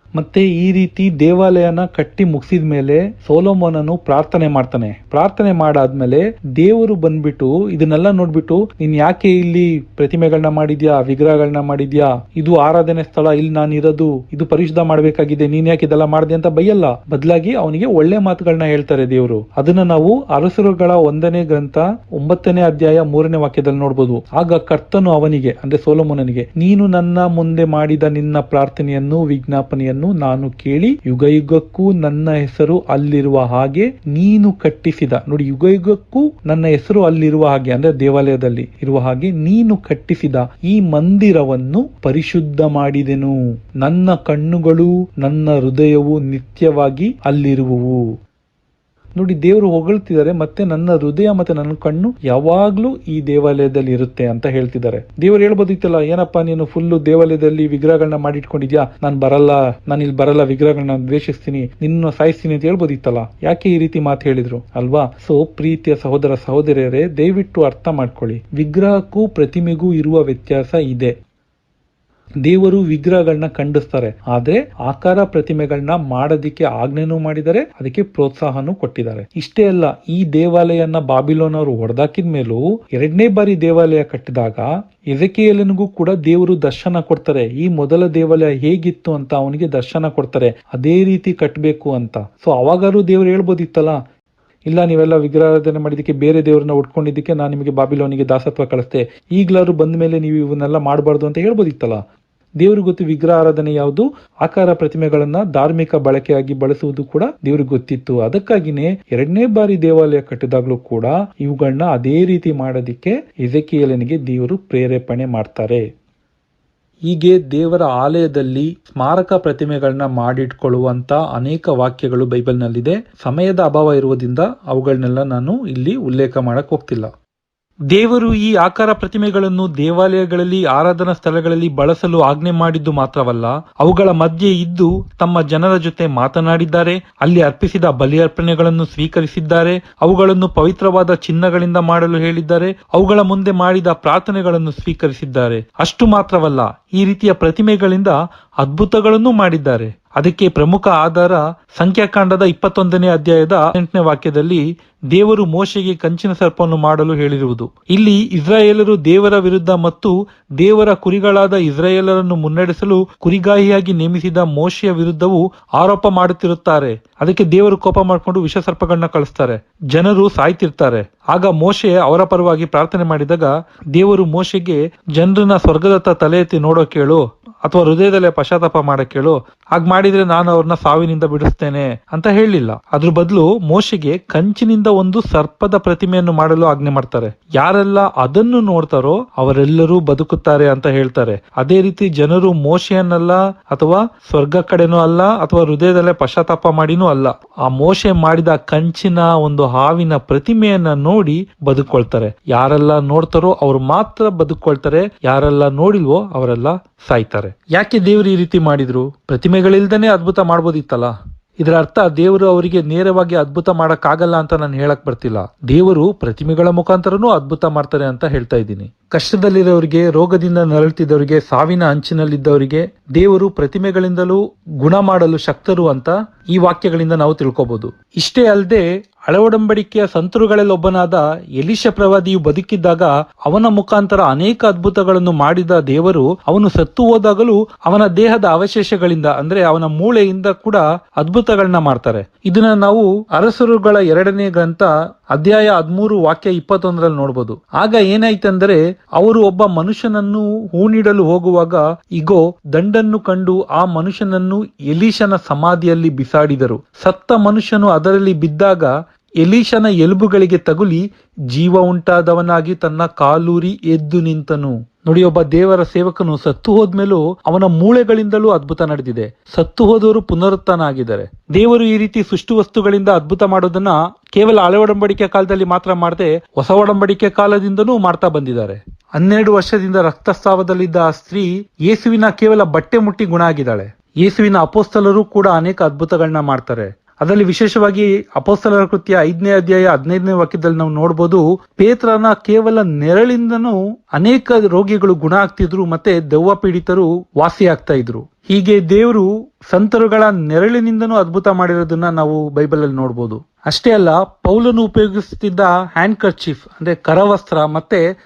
ಮತ್ತೆ ಈ ರೀತಿ ದೇವಾಲಯನ ಕಟ್ಟಿ ಮುಗಿಸಿದ ಮೇಲೆ ಸೊಲೊಮೋನನು ಪ್ರಾರ್ಥನೆ ಮಾಡ್ತಾನೆ. ಪ್ರಾರ್ಥನೆ ಮಾಡಾದ್ಮೇಲೆ ದೇವರು ಬಂದ್ಬಿಟ್ಟು ಇದನ್ನೆಲ್ಲ ನೋಡ್ಬಿಟ್ಟು, ನೀನ್ ಯಾಕೆ ಇಲ್ಲಿ ಪ್ರತಿಮೆಗಳನ್ನ ಮಾಡಿದ್ಯಾ, ವಿಗ್ರಹಗಳನ್ನ ಮಾಡಿದ್ಯಾ, ಇದು ಆರಾಧನೆ ಸ್ಥಳ, ಇಲ್ಲಿ ನಾನು ಇರೋದು, ಇದು ಪರಿಶುದ್ಧ ಮಾಡ್ಬೇಕಾಗಿದೆ, ನೀನ್ ಯಾಕೆ ಇದೆಲ್ಲ ಮಾಡಿದೆ ಅಂತ ಬೈಯಲ್ಲ. ಬದಲಾಗಿ ಅವನಿಗೆ ಒಳ್ಳೆ ಮಾತುಗಳನ್ನ ಹೇಳ್ತಾರೆ ದೇವರು. ಅದನ್ನ ನಾವು ಅರಸರುಗಳ 1ನೇ ಗ್ರಂಥ 9ನೇ ಅಧ್ಯಾಯ 3ನೇ ವಾಕ್ಯದಲ್ಲಿ ನೋಡ್ಬೋದು. ಆಗ ಕರ್ತನು ಅವನಿಗೆ ಅಂದ್ರೆ ಸೊಲೊಮೋನನಿಗೆ, ನೀನು ನನ್ನ ಮುಂದೆ ಮಾಡಿದ ನಿನ್ನ ಪ್ರಾರ್ಥನೆಯನ್ನು, ವಿಜ್ಞಾಪನೆಯನ್ನು ನಾನು ಕೇಳಿ ಯುಗ ಯುಗಕ್ಕೂ ನನ್ನ ಹೆಸರು ಅಲ್ಲಿರುವ ಹಾಗೆ ನೀನು ಕಟ್ಟಿಸಿದ, ನೋಡಿ ಯುಗ ಯುಗಕ್ಕೂ ನನ್ನ ಹೆಸರು ಅಲ್ಲಿರುವ ಹಾಗೆ ಅಂದ್ರೆ ದೇವಾಲಯದಲ್ಲಿ ಇರುವ ಹಾಗೆ ನೀನು ಕಟ್ಟಿಸಿದ ಈ ಮಂದಿರವನ್ನು ಪರಿಶುದ್ಧ ಮಾಡಿದೆನು. ನನ್ನ ಕಣ್ಣುಗಳು ನನ್ನ ಹೃದಯವು ನಿತ್ಯವಾಗಿ ಅಲ್ಲಿರುವುವು. ನೋಡಿ, ದೇವರು ಹೊಗಳ್ತಿದ್ದಾರೆ, ಮತ್ತೆ ನನ್ನ ಹೃದಯ ಮತ್ತೆ ನನ್ನ ಕಣ್ಣು ಯಾವಾಗ್ಲೂ ಈ ದೇವಾಲಯದಲ್ಲಿ ಇರುತ್ತೆ ಅಂತ ಹೇಳ್ತಿದ್ದಾರೆ. ದೇವರು ಹೇಳ್ಬೋದಿತ್ತಲ್ಲ, ಏನಪ್ಪಾ ನೀನು ಫುಲ್ಲು ದೇವಾಲಯದಲ್ಲಿ ವಿಗ್ರಹಗಳನ್ನ ಮಾಡಿಟ್ಕೊಂಡಿದ್ಯಾ, ನಾನು ಇಲ್ಲಿ ಬರಲ್ಲ, ವಿಗ್ರಹಗಳನ್ನ ದ್ವೇಷಿಸ್ತೀನಿ, ನಿನ್ನ ಸಾಯಿಸ್ತೀನಿ ಅಂತ ಹೇಳ್ಬೋದಿತ್ತಲ್ಲ. ಯಾಕೆ ಈ ರೀತಿ ಮಾತು ಹೇಳಿದ್ರು ಅಲ್ವಾ? ಸೊ ಪ್ರೀತಿಯ ಸಹೋದರ ಸಹೋದರಿಯರೇ, ದಯವಿಟ್ಟು ಅರ್ಥ ಮಾಡ್ಕೊಳ್ಳಿ, ವಿಗ್ರಹಕ್ಕೂ ಪ್ರತಿಮೆಗೂ ಇರುವ ವ್ಯತ್ಯಾಸ ಇದೆ. ದೇವರು ವಿಗ್ರಹಗಳನ್ನ ಖಂಡಿಸ್ತಾರೆ, ಆದ್ರೆ ಆಕಾರ ಪ್ರತಿಮೆಗಳನ್ನ ಮಾಡೋದಿಕ್ಕೆ ಆಜ್ಞೆನೂ ಮಾಡಿದ್ದಾರೆ, ಅದಕ್ಕೆ ಪ್ರೋತ್ಸಾಹನೂ ಕೊಟ್ಟಿದ್ದಾರೆ. ಇಷ್ಟೇ ಅಲ್ಲ, ಈ ದೇವಾಲಯನ ಬಾಬಿಲೋನ್ ಅವರು ಹೊಡೆದಾಕಿದ ಮೇಲೂ 2ನೇ ಬಾರಿ ದೇವಾಲಯ ಕಟ್ಟಿದಾಗ ಎಜೆಕಿಯೇಲನಿಗೂ ಕೂಡ ದೇವರು ದರ್ಶನ ಕೊಡ್ತಾರೆ. ಈ ಮೊದಲ ದೇವಾಲಯ ಹೇಗಿತ್ತು ಅಂತ ಅವನಿಗೆ ದರ್ಶನ ಕೊಡ್ತಾರೆ, ಅದೇ ರೀತಿ ಕಟ್ಟಬೇಕು ಅಂತ. ಸೊ ಅವಾಗಾರು ದೇವರು ಹೇಳ್ಬೋದಿತ್ತಲ್ಲ, ಇಲ್ಲ ನೀವೆಲ್ಲ ವಿಗ್ರಹಾರಾಧನೆ ಮಾಡಿದಕ್ಕೆ, ಬೇರೆ ದೇವ್ರನ್ನ ಉಟ್ಕೊಂಡಿದ್ದಕ್ಕೆ ನಾನು ನಿಮಗೆ ಬಾಬಿಲೋನಿಗೆ ದಾಸತ್ವ ಕಳಿಸ್ತೆ, ಈಗ್ಲಾರು ಬಂದ ಮೇಲೆ ನೀವು ಇವನ್ನೆಲ್ಲ ಮಾಡಬಾರ್ದು ಅಂತ ಹೇಳ್ಬೋದಿತ್ತಲ್ಲ. ದೇವ್ರಿಗೆ ಗೊತ್ತು ವಿಗ್ರಹ ಆರಾಧನೆ ಯಾವುದು, ಆಕಾರ ಪ್ರತಿಮೆಗಳನ್ನ ಧಾರ್ಮಿಕ ಬಳಕೆಯಾಗಿ ಬಳಸುವುದು ಕೂಡ ದೇವ್ರಿಗೆ ಗೊತ್ತಿತ್ತು. ಅದಕ್ಕಾಗಿನೇ 2ನೇ ಬಾರಿ ದೇವಾಲಯ ಕಟ್ಟಿದಾಗ್ಲೂ ಕೂಡ ಇವುಗಳನ್ನ ಅದೇ ರೀತಿ ಮಾಡೋದಿಕ್ಕೆ ಎಜೆಕಿಯೇಲನಿಗೆ ದೇವರು ಪ್ರೇರೇಪಣೆ ಮಾಡ್ತಾರೆ. ಹೀಗೆ ದೇವರ ಆಲಯದಲ್ಲಿ ಸ್ಮಾರಕ ಪ್ರತಿಮೆಗಳನ್ನ ಮಾಡಿಟ್ಕೊಳ್ಳುವಂತ ಅನೇಕ ವಾಕ್ಯಗಳು ಬೈಬಲ್ನಲ್ಲಿದೆ. ಸಮಯದ ಅಭಾವ ಇರುವುದರಿಂದ ಅವುಗಳನ್ನೆಲ್ಲ ನಾನು ಇಲ್ಲಿ ಉಲ್ಲೇಖ ಮಾಡಕ್ ಹೋಗ್ತಿಲ್ಲ. ದೇವರು ಈ ಆಕಾರ ಪ್ರತಿಮೆಗಳನ್ನು ದೇವಾಲಯಗಳಲ್ಲಿ, ಆರಾಧನಾ ಸ್ಥಳಗಳಲ್ಲಿ ಬಳಸಲು ಆಜ್ಞೆ ಮಾಡಿದ್ದು ಮಾತ್ರವಲ್ಲ, ಅವುಗಳ ಮಧ್ಯೆ ಇದ್ದು ತಮ್ಮ ಜನರ ಜೊತೆ ಮಾತನಾಡಿದ್ದಾರೆ, ಅಲ್ಲಿ ಅರ್ಪಿಸಿದ ಬಲಿಯರ್ಪಣೆಗಳನ್ನು ಸ್ವೀಕರಿಸಿದ್ದಾರೆ, ಅವುಗಳನ್ನು ಪವಿತ್ರವಾದ ಚಿನ್ನಗಳಿಂದ ಮಾಡಲು ಹೇಳಿದ್ದಾರೆ, ಅವುಗಳ ಮುಂದೆ ಮಾಡಿದ ಪ್ರಾರ್ಥನೆಗಳನ್ನು ಸ್ವೀಕರಿಸಿದ್ದಾರೆ. ಅಷ್ಟು ಮಾತ್ರವಲ್ಲ, ಈ ರೀತಿಯ ಪ್ರತಿಮೆಗಳಿಂದ ಅದ್ಭುತಗಳನ್ನು ಮಾಡಿದ್ದಾರೆ. ಅದಕ್ಕೆ ಪ್ರಮುಖ ಆಧಾರ ಸಂಖ್ಯಾಕಾಂಡದ 21ನೇ ಅಧ್ಯಾಯದ 8ನೇ ವಾಕ್ಯದಲ್ಲಿ ದೇವರು ಮೋಶೆಗೆ ಕಂಚಿನ ಸರ್ಪವನ್ನು ಮಾಡಲು ಹೇಳಿರುವುದು. ಇಲ್ಲಿ ಇಸ್ರಾಯೇಲರು ದೇವರ ವಿರುದ್ಧ ಮತ್ತು ದೇವರ ಕುರಿಗಳಾದ ಇಸ್ರಾಯೇಲರನ್ನು ಮುನ್ನಡೆಸಲು ಕುರಿಗಾಹಿಯಾಗಿ ನೇಮಿಸಿದ ಮೋಶೆಯ ವಿರುದ್ಧವೂ ಆರೋಪ ಮಾಡುತ್ತಿರುತ್ತಾರೆ. ಅದಕ್ಕೆ ದೇವರು ಕೋಪ ಮಾಡಿಕೊಂಡು ವಿಷ ಸರ್ಪಗಳನ್ನ ಕಳಿಸ್ತಾರೆ, ಜನರು ಸಾಯ್ತಿರ್ತಾರೆ. ಆಗ ಮೋಶೆ ಅವರ ಪರವಾಗಿ ಪ್ರಾರ್ಥನೆ ಮಾಡಿದಾಗ ದೇವರು ಮೋಶೆಗೆ, ಜನರನ್ನ ಸ್ವರ್ಗದತ್ತ ತಲೆ ಎತ್ತಿ ನೋಡೋ ಕೇಳು, ಅಥವಾ ಹೃದಯದಲ್ಲೇ ಪಶ್ಚಾತ್ತಾಪ ಮಾಡಕ್ ಹೇಳು, ಹಾಗ್ ಮಾಡಿದ್ರೆ ನಾನು ಅವ್ರನ್ನ ಸಾವಿನಿಂದ ಬಿಡಿಸ್ತೇನೆ ಅಂತ ಹೇಳಿಲ್ಲ. ಅದ್ರ ಬದಲು ಮೋಶೆಗೆ ಕಂಚಿನಿಂದ ಒಂದು ಸರ್ಪದ ಪ್ರತಿಮೆಯನ್ನು ಮಾಡಲು ಆಜ್ಞೆ ಮಾಡ್ತಾರೆ. ಯಾರೆಲ್ಲ ಅದನ್ನು ನೋಡ್ತಾರೋ ಅವರೆಲ್ಲರೂ ಬದುಕುತ್ತಾರೆ ಅಂತ ಹೇಳ್ತಾರೆ. ಅದೇ ರೀತಿ ಜನರು ಮೋಶೆಯನ್ನಲ್ಲ ಅಥವಾ ಸ್ವರ್ಗ ಕಡೆನೂ ಅಲ್ಲ ಅಥವಾ ಹೃದಯದಲ್ಲೇ ಪಶ್ಚಾತ್ತಾಪ ಮಾಡಿನೂ ಅಲ್ಲ, ಆ ಮೋಶೆ ಮಾಡಿದ ಕಂಚಿನ ಒಂದು ಹಾವಿನ ಪ್ರತಿಮೆಯನ್ನ ನೋಡಿ ಬದುಕೊಳ್ತಾರೆ. ಯಾರೆಲ್ಲ ನೋಡ್ತಾರೋ ಅವ್ರು ಮಾತ್ರ ಬದುಕೊಳ್ತಾರೆ, ಯಾರೆಲ್ಲ ನೋಡಿಲ್ವೋ ಅವರೆಲ್ಲ ಸಾಯ್ತಾರೆ. ಯಾಕೆ ದೇವರು ಈ ರೀತಿ ಮಾಡಿದ್ರು? ಪ್ರತಿಮೆಗಳಿಲ್ದನೆ ಅದ್ಭುತ ಮಾಡ್ಬೋದಿತ್ತಲ್ಲ. ಇದರ ಅರ್ಥ ದೇವರು ಅವರಿಗೆ ನೇರವಾಗಿ ಅದ್ಭುತ ಮಾಡಕ್ ಆಗಲ್ಲ ಅಂತ ನಾನು ಹೇಳಕ್ ಬರ್ತಿಲ್ಲ. ದೇವರು ಪ್ರತಿಮೆಗಳ ಮುಖಾಂತರನೂ ಅದ್ಭುತ ಮಾಡ್ತಾರೆ ಅಂತ ಹೇಳ್ತಾ ಇದ್ದೀನಿ. ಕಷ್ಟದಲ್ಲಿರೋರಿಗೆ, ರೋಗದಿಂದ ನರಳುತ್ತಿದ್ದವರಿಗೆ, ಸಾವಿನ ಅಂಚಿನಲ್ಲಿದ್ದವರಿಗೆ ದೇವರು ಪ್ರತಿಮೆಗಳಿಂದಲೂ ಗುಣ ಮಾಡಲು ಶಕ್ತರು ಅಂತ ಈ ವಾಕ್ಯಗಳಿಂದ ನಾವು ತಿಳ್ಕೊಬಹುದು. ಇಷ್ಟೇ ಅಲ್ಲದೆ ಹಳೆಒಡಂಬಡಿಕೆಯ ಸಂತರುಗಳಲ್ಲೊಬ್ಬನಾದ ಎಲೀಷ ಪ್ರವಾದಿಯು ಬದುಕಿದ್ದಾಗ ಅವನ ಮುಖಾಂತರ ಅನೇಕ ಅದ್ಭುತಗಳನ್ನು ಮಾಡಿದ ದೇವರು ಅವನು ಸತ್ತು ಹೋದಾಗಲೂ ಅವನ ದೇಹದ ಅವಶೇಷಗಳಿಂದ ಅಂದ್ರೆ ಅವನ ಮೂಳೆಯಿಂದ ಕೂಡ ಅದ್ಭುತಗಳನ್ನ ಮಾಡ್ತಾರೆ. ಇದನ್ನ ನಾವು ಅರಸರುಗಳ 2ನೇ ಗ್ರಂಥ ಅಧ್ಯಾಯ 13 ವಾಕ್ಯ 21ರಲ್ಲಿ ನೋಡ್ಬೋದು. ಆಗ ಏನಾಯ್ತಂದ್ರೆ ಅವರು ಒಬ್ಬ ಮನುಷ್ಯನನ್ನು ಹೂಣಿಡಲು ಹೋಗುವಾಗ ಇಗೋ ದಂಡನ್ನು ಕಂಡು ಆ ಮನುಷ್ಯನನ್ನು ಎಲೀಷನ ಸಮಾಧಿಯಲ್ಲಿ ಬಿಸಾಡಿದರು. ಸತ್ತ ಮನುಷ್ಯನು ಅದರಲ್ಲಿ ಬಿದ್ದಾಗ ಎಲೀಷನ ಎಲುಬುಗಳಿಗೆ ತಗುಲಿ ಜೀವ ಉಂಟಾದವನಾಗಿ ತನ್ನ ಕಾಲೂರಿ ಎದ್ದು ನಿಂತನು. ನೋಡಿ, ಒಬ್ಬ ದೇವರ ಸೇವಕನು ಸತ್ತು ಹೋದ್ಮೇಲೂ ಅವನ ಮೂಳೆಗಳಿಂದಲೂ ಅದ್ಭುತ ನಡೆದಿದೆ. ಸತ್ತು ಹೋದವರು ಪುನರುತ್ಥಾನ ಆಗಿದ್ದಾರೆ. ದೇವರು ಈ ರೀತಿ ಸೃಷ್ಟಿ ವಸ್ತುಗಳಿಂದ ಅದ್ಭುತ ಮಾಡೋದನ್ನ ಕೇವಲ ಹಳೆ ಒಡಂಬಡಿಕೆ ಕಾಲದಲ್ಲಿ ಮಾತ್ರ ಮಾಡದೆ ಹೊಸ ಒಡಂಬಡಿಕೆ ಕಾಲದಿಂದನೂ ಮಾಡ್ತಾ ಬಂದಿದ್ದಾರೆ. 12 ವರ್ಷದಿಂದ ರಕ್ತಸ್ರಾವದಲ್ಲಿದ್ದ ಆ ಸ್ತ್ರೀ ಯೇಸುವಿನ ಕೇವಲ ಬಟ್ಟೆ ಮುಟ್ಟಿ ಗುಣ ಆಗಿದ್ದಾಳೆ. ಯೇಸುವಿನ ಅಪೋಸ್ತಲರು ಕೂಡ ಅನೇಕ ಅದ್ಭುತಗಳನ್ನ ಮಾಡ್ತಾರೆ. ಅದರಲ್ಲಿ ವಿಶೇಷವಾಗಿ ಅಪೊಸ್ತಲರ ಕೃತ್ಯ 5ನೇ ಅಧ್ಯಾಯ 15ನೇ ವಾಕ್ಯದಲ್ಲಿ ನಾವು ನೋಡಬಹುದು, ಪೇತ್ರನ ಕೇವಲ ನೆರಳಿಂದನೂ ಅನೇಕ ರೋಗಿಗಳು ಗುಣ ಆಗ್ತಿದ್ರು, ಮತ್ತೆ ದೆವ್ವ ಪೀಡಿತರು ವಾಸಿ ಆಗ್ತಾ ಇದ್ರು. ಹೀಗೆ ದೇವರು ಸಂತರುಗಳ ನೆರಳಿನಿಂದನೂ ಅದ್ಭುತ ಮಾಡಿರೋದನ್ನ ನಾವು ಬೈಬಲ್ ಅಲ್ಲಿ ನೋಡಬಹುದು. ಅಷ್ಟೇ ಅಲ್ಲ, ಪೌಲನು ಉಪಯೋಗಿಸುತ್ತಿದ್ದ ಹ್ಯಾಂಡ್ ಕರ್ಚೀಫ್ ಅಂದ್ರೆ ಕರವಸ್ತ್ರ ಮತ್ತೆ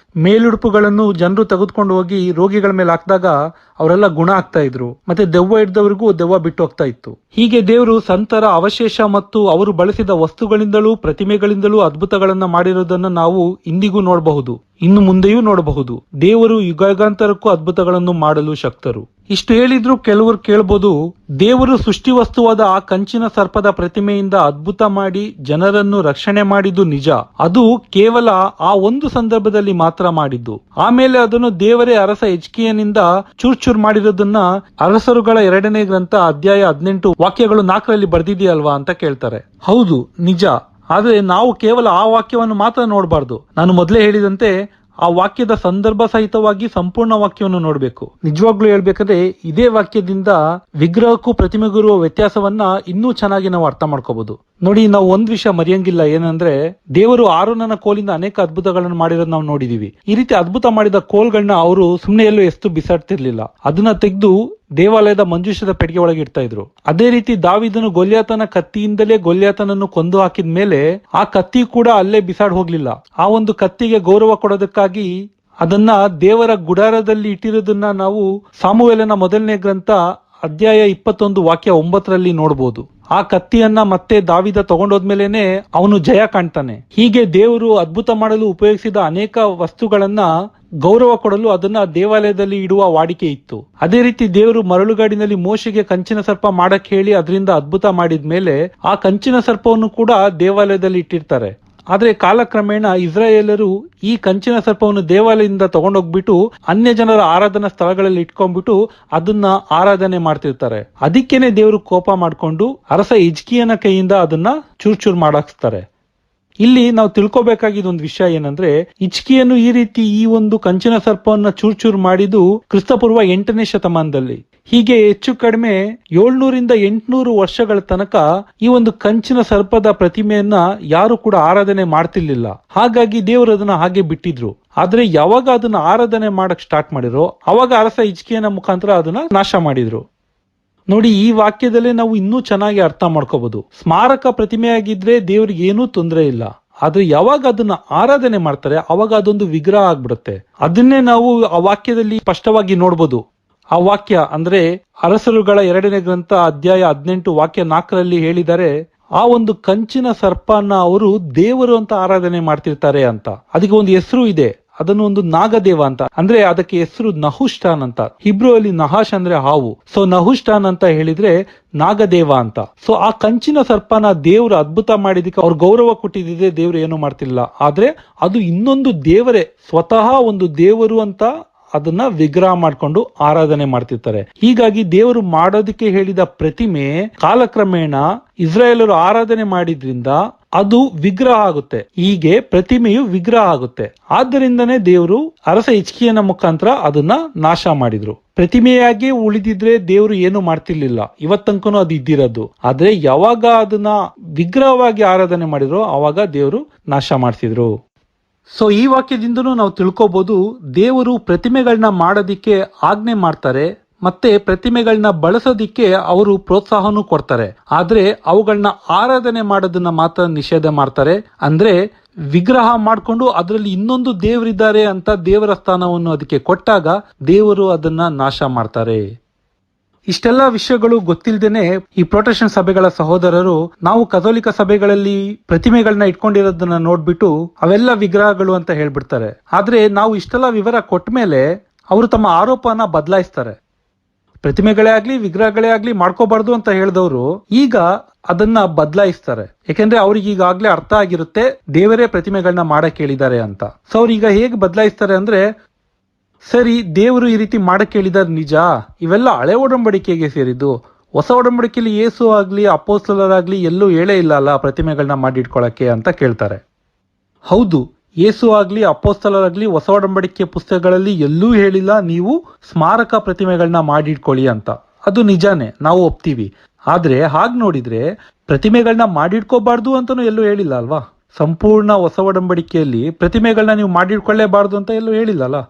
ಮೇಲುಡುಪುಗಳನ್ನು ಜನರು ತೆಗೆದುಕೊಂಡು ಹೋಗಿ ರೋಗಿಗಳ ಮೇಲೆ ಹಾಕಿದಾಗ ಅವರೆಲ್ಲ ಗುಣ ಆಗ್ತಾ ಇದ್ರು, ಮತ್ತೆ ದೆವ್ವ ಹಿಡಿದವರಿಗೂ ದೆವ್ವ ಬಿಟ್ಟು ಹೋಗ್ತಾ ಇತ್ತು. ಹೀಗೆ ದೇವರು ಸಂತರ ಅವಶೇಷ ಮತ್ತು ಅವರು ಬಳಸಿದ ವಸ್ತುಗಳಿಂದಲೂ ಪ್ರತಿಮೆಗಳಿಂದಲೂ ಅದ್ಭುತಗಳನ್ನ ಮಾಡಿರೋದನ್ನ ನಾವು ಇಂದಿಗೂ ನೋಡಬಹುದು, ಇನ್ನು ಮುಂದೆಯೂ ನೋಡಬಹುದು. ದೇವರು ಯುಗಾಂತರಕ್ಕೂ ಅದ್ಭುತಗಳನ್ನು ಮಾಡಲು ಶಕ್ತರು. ಇಷ್ಟು ಹೇಳಿದ್ರು ಕೆಲವರು ಕೇಳಬಹುದು, ದೇವರು ಸೃಷ್ಟಿ ವಸ್ತುವಾದ ಆ ಕಂಚಿನ ಸರ್ಪದ ಪ್ರತಿಮೆಯಿಂದ ಅದ್ಭುತ ಮಾಡಿ ಜನರನ್ನು ರಕ್ಷಣೆ ಮಾಡಿದ್ದು ನಿಜ. ಅದು ಕೇವಲ ಆ ಒಂದು ಸಂದರ್ಭದಲ್ಲಿ ಮಾತ್ರ ಮಾಡಿದ್ದು. ಆಮೇಲೆ ಅದನ್ನು ದೇವರೇ ಅರಸ ಹಿಜ್ಕೀಯನಿಂದ ಚೂರ್ ಮಾಡಿರೋದನ್ನ ಅರಸರುಗಳ 2ನೇ ಗ್ರಂಥ ಅಧ್ಯಾಯ 18 ವಾಕ್ಯಗಳು 4ರಲ್ಲಿ ಬರ್ದಿದೆಯಲ್ವಾ ಅಂತ ಕೇಳ್ತಾರೆ. ಹೌದು, ನಿಜ. ಆದ್ರೆ ನಾವು ಕೇವಲ ಆ ವಾಕ್ಯವನ್ನು ಮಾತ್ರ ನೋಡಬಾರ್ದು. ನಾನು ಮೊದಲೇ ಹೇಳಿದಂತೆ ಆ ವಾಕ್ಯದ ಸಂದರ್ಭ ಸಹಿತವಾಗಿ ಸಂಪೂರ್ಣ ವಾಕ್ಯವನ್ನು ನೋಡಬೇಕು. ನಿಜವಾಗ್ಲೂ ಹೇಳ್ಬೇಕಾದ್ರೆ ಇದೇ ವಾಕ್ಯದಿಂದ ವಿಗ್ರಹಕ್ಕೂ ಪ್ರತಿಮೆಗೂ ಇರುವ ವ್ಯತ್ಯಾಸವನ್ನ ಇನ್ನೂ ಚೆನ್ನಾಗಿ ನಾವು ಅರ್ಥ ಮಾಡ್ಕೋಬಹುದು. ನೋಡಿ, ನಾವು ಒಂದ್ ವಿಷಯ ಮರೆಯಂಗಿಲ್ಲ, ಏನಂದ್ರೆ ದೇವರು ಆರೋನನ ಕೋಲಿಂದ ಅನೇಕ ಅದ್ಭುತಗಳನ್ನು ಮಾಡಿರೋದು ನಾವು ನೋಡಿದೀವಿ. ಈ ರೀತಿ ಅದ್ಭುತ ಮಾಡಿದ ಕೋಲ್ಗಳನ್ನ ಅವರು ಸುಮ್ನೆ ಎಲ್ಲೂ ಎಷ್ಟು ಬಿಸಾಡ್ತಿರ್ಲಿಲ್ಲ, ಅದನ್ನ ತೆಗೆದು ದೇವಾಲಯದ ಮಂಜೂಷದ ಪೆಟ್ಟಿಗೆ ಒಳಗೆ ಇಡ್ತಾ ಇದ್ರು. ಅದೇ ರೀತಿ ದಾವೀದನು ಗೊಲ್ಯಾತನ ಕತ್ತಿಯಿಂದಲೇ ಗೊಲ್ಯಾತನನ್ನು ಕೊಂದು ಹಾಕಿದ ಮೇಲೆ ಆ ಕತ್ತಿ ಕೂಡ ಅಲ್ಲೇ ಬಿಸಾಡ್ ಹೋಗ್ಲಿಲ್ಲ. ಆ ಒಂದು ಕತ್ತಿಗೆ ಗೌರವ ಕೊಡೋದಕ್ಕಾಗಿ ಅದನ್ನ ದೇವರ ಗುಡಾರದಲ್ಲಿ ಇಟ್ಟಿರೋದನ್ನ ನಾವು ಸಾಮುವೇಲನ 1ನೇ ಗ್ರಂಥ ಅಧ್ಯಾಯ 21 ವಾಕ್ಯ 9ರಲ್ಲಿ ನೋಡಬಹುದು. ಆ ಕತ್ತಿಯನ್ನ ಮತ್ತೆ ದಾವಿದ ತಗೊಂಡೋದ್ಮೇಲೆನೆ ಅವನು ಜಯ ಕಾಣ್ತಾನೆ. ಹೀಗೆ ದೇವರು ಅದ್ಭುತ ಮಾಡಲು ಉಪಯೋಗಿಸಿದ ಅನೇಕ ವಸ್ತುಗಳನ್ನ ಗೌರವ ಕೊಡಲು ಅದನ್ನ ದೇವಾಲಯದಲ್ಲಿ ಇಡುವ ವಾಡಿಕೆ ಇತ್ತು. ಅದೇ ರೀತಿ ದೇವರು ಮರಳುಗಾಡಿನಲ್ಲಿ ಮೋಶೆಗೆ ಕಂಚಿನ ಸರ್ಪ ಮಾಡಕ್ ಹೇಳಿ ಅದರಿಂದ ಅದ್ಭುತ ಮಾಡಿದ್ಮೇಲೆ ಆ ಕಂಚಿನ ಸರ್ಪವನ್ನು ಕೂಡ ದೇವಾಲಯದಲ್ಲಿ ಇಟ್ಟಿರ್ತಾರೆ. ಆದ್ರೆ ಕಾಲಕ್ರಮೇಣ ಇಸ್ರಾಯೇಲರು ಈ ಕಂಚಿನ ಸರ್ಪವನ್ನು ದೇವಾಲಯದಿಂದ ತಗೊಂಡೋಗ್ಬಿಟ್ಟು ಅನ್ಯ ಜನರ ಆರಾಧನಾ ಸ್ಥಳಗಳಲ್ಲಿ ಇಟ್ಕೊಂಡ್ಬಿಟ್ಟು ಅದನ್ನ ಆರಾಧನೆ ಮಾಡ್ತಿರ್ತಾರೆ. ಅದಕ್ಕೇನೆ ದೇವರು ಕೋಪ ಮಾಡ್ಕೊಂಡು ಅರಸ ಹಿಜ್ಕೀಯನ ಕೈಯಿಂದ ಅದನ್ನ ಚೂರ್ ಮಾಡಾಕ್ಸ್ತಾರೆ. ಇಲ್ಲಿ ನಾವು ತಿಳ್ಕೊಬೇಕಾಗಿದ್ದ ಒಂದು ವಿಷಯ ಏನಂದ್ರೆ, ಹಿಜ್ಕೀಯನು ಈ ರೀತಿ ಈ ಒಂದು ಕಂಚಿನ ಸರ್ಪವನ್ನ ಚೂರ್ ಮಾಡಿದ್ದು ಕ್ರಿಸ್ತಪೂರ್ವ 8ನೇ ಶತಮಾನದಲ್ಲಿ. ಹೀಗೆ ಹೆಚ್ಚು ಕಡಿಮೆ 700ರಿಂದ 800 ವರ್ಷಗಳ ತನಕ ಈ ಒಂದು ಕಂಚಿನ ಸರ್ಪದ ಪ್ರತಿಮೆಯನ್ನ ಯಾರು ಕೂಡ ಆರಾಧನೆ ಮಾಡ್ತಿರ್ಲಿಲ್ಲ. ಹಾಗಾಗಿ ದೇವರು ಅದನ್ನ ಹಾಗೆ ಬಿಟ್ಟಿದ್ರು. ಆದ್ರೆ ಯಾವಾಗ ಅದನ್ನ ಆರಾಧನೆ ಮಾಡಕ್ ಸ್ಟಾರ್ಟ್ ಮಾಡಿರೋ ಅವಾಗ ಅರಸ ಹಿಜ್ಕೀಯನ ಮುಖಾಂತರ ಅದನ್ನ ನಾಶ ಮಾಡಿದ್ರು. ನೋಡಿ, ಈ ವಾಕ್ಯದಲ್ಲೇ ನಾವು ಇನ್ನೂ ಚೆನ್ನಾಗಿ ಅರ್ಥ ಮಾಡ್ಕೋಬಹುದು. ಸ್ಮಾರಕ ಪ್ರತಿಮೆಯಾಗಿದ್ರೆ ದೇವ್ರಿಗೆ ಏನೂ ತೊಂದರೆ ಇಲ್ಲ. ಆದ್ರೆ ಯಾವಾಗ ಅದನ್ನ ಆರಾಧನೆ ಮಾಡ್ತಾರೆ ಅವಾಗ ಅದೊಂದು ವಿಗ್ರಹ ಆಗ್ಬಿಡುತ್ತೆ. ಅದನ್ನೇ ನಾವು ಆ ವಾಕ್ಯದಲ್ಲಿ ಸ್ಪಷ್ಟವಾಗಿ ನೋಡ್ಬೋದು. ಆ ವಾಕ್ಯ ಅಂದ್ರೆ ಅರಸರುಗಳ 2ನೇ ಗ್ರಂಥ ಅಧ್ಯಾಯ 18 ವಾಕ್ಯ 4ರಲ್ಲಿ ಹೇಳಿದ್ದಾರೆ, ಆ ಒಂದು ಕಂಚಿನ ಸರ್ಪನ ಅವರು ದೇವರು ಅಂತ ಆರಾಧನೆ ಮಾಡ್ತಿರ್ತಾರೆ ಅಂತ. ಅದಕ್ಕೆ ಒಂದು ಹೆಸರು ಇದೆ, ಅದನ್ನು ಒಂದು ನಾಗದೇವ ಅಂತ, ಅಂದ್ರೆ ಅದಕ್ಕೆ ಹೆಸರು ನಹುಷ್ಟಾನ್ ಅಂತ. ಹಿಬ್ರು ಅಲ್ಲಿ ನಹಾಶ್ ಅಂದ್ರೆ ಹಾವು, ಸೊ ನಹುಷ್ಟಾನ್ ಅಂತ ಹೇಳಿದ್ರೆ ನಾಗದೇವ ಅಂತ. ಸೊ ಆ ಕಂಚಿನ ಸರ್ಪನ ದೇವ್ರು ಅದ್ಭುತ ಮಾಡಿದಕ್ಕೆ ಅವ್ರು ಗೌರವ ಕೊಟ್ಟಿದ್ದೆ, ದೇವ್ರು ಏನು ಮಾಡ್ತಿಲ್ಲ. ಆದ್ರೆ ಅದು ಇನ್ನೊಂದು ದೇವರೇ, ಸ್ವತಃ ಒಂದು ದೇವರು ಅಂತ ಅದನ್ನ ವಿಗ್ರಹ ಮಾಡ್ಕೊಂಡು ಆರಾಧನೆ ಮಾಡ್ತಿರ್ತಾರೆ. ಹೀಗಾಗಿ ದೇವರು ಮಾಡೋದಕ್ಕೆ ಹೇಳಿದ ಪ್ರತಿಮೆ ಕಾಲಕ್ರಮೇಣ ಇಸ್ರಾಯೇಲರು ಆರಾಧನೆ ಮಾಡಿದ್ರಿಂದ ಅದು ವಿಗ್ರಹ ಆಗುತ್ತೆ. ಹೀಗೆ ಪ್ರತಿಮೆಯು ವಿಗ್ರಹ ಆಗುತ್ತೆ. ಆದ್ದರಿಂದನೇ ದೇವರು ಅರಸ ಹಿಜ್ಕೀಯನ ಮುಖಾಂತರ ಅದನ್ನ ನಾಶ ಮಾಡಿದ್ರು. ಪ್ರತಿಮೆಯಾಗಿ ಉಳಿದಿದ್ರೆ ದೇವರು ಏನು ಮಾಡ್ತಿರ್ಲಿಲ್ಲ, ಇವತ್ತಂಕನೂ ಅದು ಇದ್ದಿರೋದು. ಆದ್ರೆ ಯಾವಾಗ ಅದನ್ನ ವಿಗ್ರಹವಾಗಿ ಆರಾಧನೆ ಮಾಡಿದ್ರು ಅವಾಗ ದೇವರು ನಾಶ ಮಾಡ್ತಿದ್ರು. ಸೊ ಈ ವಾಕ್ಯದಿಂದನೂ ನಾವು ತಿಳ್ಕೊಬಹುದು, ದೇವರು ಪ್ರತಿಮೆಗಳನ್ನ ಮಾಡೋದಿಕ್ಕೆ ಆಜ್ಞೆ ಮಾಡ್ತಾರೆ, ಮತ್ತೆ ಪ್ರತಿಮೆಗಳನ್ನ ಬಳಸೋದಿಕ್ಕೆ ಅವರು ಪ್ರೋತ್ಸಾಹನೂ ಕೊಡ್ತಾರೆ. ಆದ್ರೆ ಅವುಗಳನ್ನ ಆರಾಧನೆ ಮಾಡೋದನ್ನ ಮಾತ್ರ ನಿಷೇಧ ಮಾಡ್ತಾರೆ. ಅಂದ್ರೆ ವಿಗ್ರಹ ಮಾಡ್ಕೊಂಡು ಅದರಲ್ಲಿ ಇನ್ನೊಂದು ದೇವರಿದ್ದಾರೆ ಅಂತ ದೇವರ ಸ್ಥಾನವನ್ನು ಅದಕ್ಕೆ ಕೊಟ್ಟಾಗ ದೇವರು ಅದನ್ನ ನಾಶ ಮಾಡ್ತಾರೆ. ಇಷ್ಟೆಲ್ಲ ವಿಷಯಗಳು ಗೊತ್ತಿಲ್ಲದೇನೆ ಈ ಪ್ರೊಟೆಸ್ಟೆಂಟ್ ಸಭೆಗಳ ಸಹೋದರರು ನಾವು ಕಥೋಲಿಕ ಸಭೆಗಳಲ್ಲಿ ಪ್ರತಿಮೆಗಳನ್ನ ಇಟ್ಕೊಂಡಿರೋದನ್ನ ನೋಡ್ಬಿಟ್ಟು ಅವೆಲ್ಲ ವಿಗ್ರಹಗಳು ಅಂತ ಹೇಳ್ಬಿಡ್ತಾರೆ. ಆದ್ರೆ ನಾವು ಇಷ್ಟೆಲ್ಲ ವಿವರ ಕೊಟ್ಟ ಮೇಲೆ ಅವರು ತಮ್ಮ ಆರೋಪನ ಬದಲಾಯಿಸ್ತಾರೆ. ಪ್ರತಿಮೆಗಳೇ ಆಗ್ಲಿ ವಿಗ್ರಹಗಳೇ ಆಗ್ಲಿ ಮಾಡ್ಕೋಬಾರ್ದು ಅಂತ ಹೇಳಿದವರು ಈಗ ಅದನ್ನ ಬದಲಾಯಿಸ್ತಾರೆ. ಯಾಕೆಂದ್ರೆ ಅವ್ರಿಗೆ ಈಗಾಗ್ಲೇ ಅರ್ಥ ಆಗಿರುತ್ತೆ ದೇವರೇ ಪ್ರತಿಮೆಗಳನ್ನ ಮಾಡಕ್ ಹೇಳಿದ್ದಾರೆ ಅಂತ. ಸೊ ಅವ್ರೀಗ ಹೇಗೆ ಬದಲಾಯಿಸ್ತಾರೆ ಅಂದ್ರೆ, ಸರಿ ದೇವರು ಈ ರೀತಿ ಮಾಡಕ್ ಹೇಳಿದಾರೆ ನಿಜ, ಇವೆಲ್ಲ ಹಳೆ ಒಡಂಬಡಿಕೆಗೆ ಸೇರಿದ್ದು, ಹೊಸ ಒಡಂಬಡಿಕೆಯಲ್ಲಿ ಯೇಸು ಆಗ್ಲಿ ಅಪೊಸ್ತಲರಾಗ್ಲಿ ಎಲ್ಲೂ ಹೇಳೇ ಇಲ್ಲ ಅಲ್ಲ ಪ್ರತಿಮೆಗಳನ್ನ ಮಾಡಿಟ್ಕೊಳಕ್ಕೆ ಅಂತ ಕೇಳ್ತಾರೆ. ಹೌದು, ಯೇಸು ಆಗ್ಲಿ ಅಪೊಸ್ತಲರಾಗ್ಲಿ ಹೊಸ ಒಡಂಬಡಿಕೆ ಪುಸ್ತಕಗಳಲ್ಲಿ ಎಲ್ಲೂ ಹೇಳಿಲ್ಲ ನೀವು ಸ್ಮಾರಕ ಪ್ರತಿಮೆಗಳನ್ನ ಮಾಡಿಟ್ಕೊಳ್ಳಿ ಅಂತ. ಅದು ನಿಜಾನೇ, ನಾವು ಒಪ್ತೀವಿ. ಆದ್ರೆ ಹಾಗ್ ನೋಡಿದ್ರೆ ಪ್ರತಿಮೆಗಳನ್ನ ಮಾಡಿಟ್ಕೋಬಾರ್ದು ಅಂತಾನು ಎಲ್ಲೂ ಹೇಳಿಲ್ಲ ಅಲ್ವಾ. ಸಂಪೂರ್ಣ ಹೊಸ ಒಡಂಬಡಿಕೆಯಲ್ಲಿ ಪ್ರತಿಮೆಗಳನ್ನ ನೀವು ಮಾಡಿಟ್ಕೊಳ್ಳೇಬಾರ್ದು ಅಂತ ಎಲ್ಲೂ ಹೇಳಿಲ್ಲ ಅಲ್ಲ.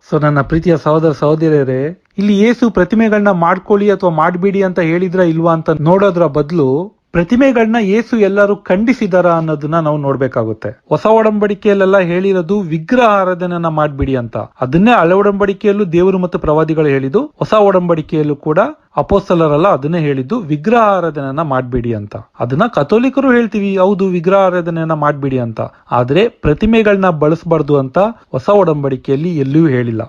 ಸೊ ನನ್ನ ಪ್ರೀತಿಯ ಸಹೋದರ ಸಹೋದರಿಯರೇ, ಇಲ್ಲಿ ಯೇಸು ಪ್ರತಿಮೆಗಳನ್ನ ಮಾಡ್ಕೊಳ್ಳಿ ಅಥವಾ ಮಾಡಬೇಡಿ ಅಂತ ಹೇಳಿದ್ರ ಇಲ್ವಾ ಅಂತ ನೋಡೋದ್ರ ಬದಲು ಪ್ರತಿಮೆಗಳನ್ನ ಯೇಸು ಎಲ್ಲರೂ ಖಂಡಿಸಿದಾರ ಅನ್ನೋದನ್ನ ನಾವು ನೋಡ್ಬೇಕಾಗುತ್ತೆ. ಹೊಸ ಒಡಂಬಡಿಕೆಯಲ್ಲೆಲ್ಲ ಹೇಳಿರೋದು ವಿಗ್ರಹ ಆರಾಧನೆಯನ್ನ ಮಾಡ್ಬಿಡಿ ಅಂತ. ಅದನ್ನೇ ಹಳೆ ಒಡಂಬಡಿಕೆಯಲ್ಲೂ ದೇವರು ಮತ್ತು ಪ್ರವಾದಿಗಳು ಹೇಳಿದ್ದು, ಹೊಸ ಒಡಂಬಡಿಕೆಯಲ್ಲೂ ಕೂಡ ಅಪೊಸ್ತಲರಲ್ಲ ಅದನ್ನೇ ಹೇಳಿದ್ದು ವಿಗ್ರಹ ಆರಾಧನೆಯನ್ನ ಮಾಡ್ಬೇಡಿ ಅಂತ. ಅದನ್ನ ಕಥೋಲಿಕರು ಹೇಳ್ತೀವಿ, ಹೌದು ವಿಗ್ರಹ ಆರಾಧನೆಯನ್ನ ಮಾಡ್ಬೇಡಿ ಅಂತ. ಆದ್ರೆ ಪ್ರತಿಮೆಗಳನ್ನ ಬಳಸಬಾರ್ದು ಅಂತ ಹೊಸ ಒಡಂಬಡಿಕೆಯಲ್ಲಿ ಎಲ್ಲೂ ಹೇಳಿಲ್ಲ.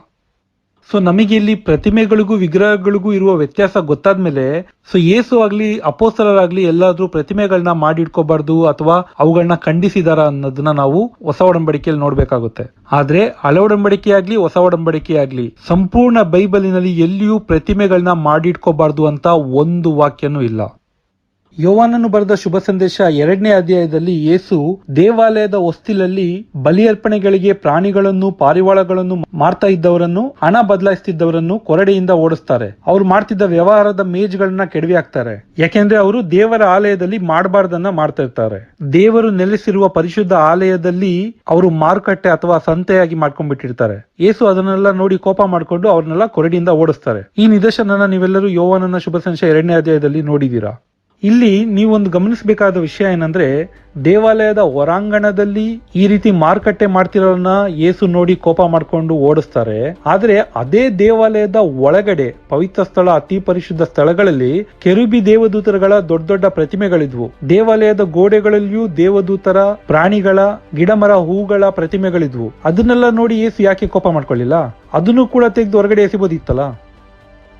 ಸೊ ನಮಗೆ ಇಲ್ಲಿ ಪ್ರತಿಮೆಗಳಿಗೂ ವಿಗ್ರಹಗಳಿಗೂ ಇರುವ ವ್ಯತ್ಯಾಸ ಗೊತ್ತಾದ್ಮೇಲೆ, ಸೊ ಯೇಸು ಆಗ್ಲಿ ಅಪೊಸ್ತಲರಾಗ್ಲಿ ಎಲ್ಲಾದ್ರೂ ಪ್ರತಿಮೆಗಳನ್ನ ಮಾಡಿಟ್ಕೋಬಾರ್ದು ಅಥವಾ ಅವುಗಳನ್ನ ಖಂಡಿಸಿದಾರ ಅನ್ನೋದನ್ನ ನಾವು ಹೊಸ ಒಡಂಬಡಿಕೆಯಲ್ಲಿ ನೋಡ್ಬೇಕಾಗುತ್ತೆ. ಆದ್ರೆ ಹಳೆ ಒಡಂಬಡಿಕೆ ಆಗ್ಲಿ ಹೊಸ ಒಡಂಬಡಿಕೆ ಆಗ್ಲಿ ಸಂಪೂರ್ಣ ಬೈಬಲಿನಲ್ಲಿ ಎಲ್ಲಿಯೂ ಪ್ರತಿಮೆಗಳನ್ನ ಮಾಡಿಟ್ಕೋಬಾರ್ದು ಅಂತ ಒಂದು ವಾಕ್ಯನೂ ಇಲ್ಲ. ಯೋವಾನನು ಬರೆದ ಶುಭ ಸಂದೇಶ 2ನೇ ಅಧ್ಯಾಯದಲ್ಲಿ ಯೇಸು ದೇವಾಲಯದ ಹೊಸ್ತಿಲಲ್ಲಿ ಬಲಿಯರ್ಪಣೆಗಳಿಗೆ ಪ್ರಾಣಿಗಳನ್ನು ಪಾರಿವಾಳಗಳನ್ನು ಮಾರ್ತಾ ಇದ್ದವರನ್ನು, ಹಣ ಬದಲಾಯಿಸ್ತಿದ್ದವರನ್ನು ಕೊರಡೆಯಿಂದ ಓಡಿಸ್ತಾರೆ. ಅವ್ರು ಮಾಡ್ತಿದ್ದ ವ್ಯವಹಾರದ ಮೇಜ್ಗಳನ್ನ ಕೆಡವಿ ಹಾಕ್ತಾರೆ. ಯಾಕೆಂದ್ರೆ ಅವರು ದೇವರ ಆಲಯದಲ್ಲಿ ಮಾಡಬಾರ್ದನ್ನ ಮಾಡ್ತಾ ಇರ್ತಾರೆ. ದೇವರು ನೆಲೆಸಿರುವ ಪರಿಶುದ್ಧ ಆಲಯದಲ್ಲಿ ಅವರು ಮಾರುಕಟ್ಟೆ ಅಥವಾ ಸಂತೆಯಾಗಿ ಮಾಡ್ಕೊಂಡ್ಬಿಟ್ಟಿರ್ತಾರೆ. ಯೇಸು ಅದನ್ನೆಲ್ಲ ನೋಡಿ ಕೋಪ ಮಾಡ್ಕೊಂಡು ಅವ್ರನ್ನೆಲ್ಲ ಕೊರಡಿಯಿಂದ ಓಡಿಸ್ತಾರೆ. ಈ ನಿದರ್ಶನನ ನೀವೆಲ್ಲರೂ ಯೋವಾನನ ಶುಭ ಸಂದೇಶ 2ನೇ ಅಧ್ಯಾಯದಲ್ಲಿ ನೋಡಿದೀರಾ. ಇಲ್ಲಿ ನೀವೊಂದು ಗಮನಿಸಬೇಕಾದ ವಿಷಯ ಏನಂದ್ರೆ, ದೇವಾಲಯದ ಹೊರಾಂಗಣದಲ್ಲಿ ಈ ರೀತಿ ಮಾರುಕಟ್ಟೆ ಮಾಡ್ತಿರೋನ್ನ ಯೇಸು ನೋಡಿ ಕೋಪ ಮಾಡ್ಕೊಂಡು ಓಡಿಸ್ತಾರೆ. ಆದ್ರೆ ಅದೇ ದೇವಾಲಯದ ಒಳಗಡೆ ಪವಿತ್ರ ಸ್ಥಳ, ಅತಿ ಪರಿಶುದ್ಧ ಸ್ಥಳಗಳಲ್ಲಿ ಕೆರೂಬಿ ದೇವದೂತರುಗಳ ದೊಡ್ಡ ದೊಡ್ಡ ಪ್ರತಿಮೆಗಳಿದ್ವು. ದೇವಾಲಯದ ಗೋಡೆಗಳಲ್ಲಿಯೂ ದೇವದೂತರ, ಪ್ರಾಣಿಗಳ, ಗಿಡಮರ, ಹೂಗಳ ಪ್ರತಿಮೆಗಳಿದ್ವು. ಅದನ್ನೆಲ್ಲ ನೋಡಿ ಯೇಸು ಯಾಕೆ ಕೋಪ ಮಾಡ್ಕೊಳ್ಳಿಲ್ಲ? ಅದನ್ನು ಕೂಡ ತೆಗೆದು ಹೊರಗಡೆ ಎಸಿಬೋದಿತ್ತಲ್ಲ.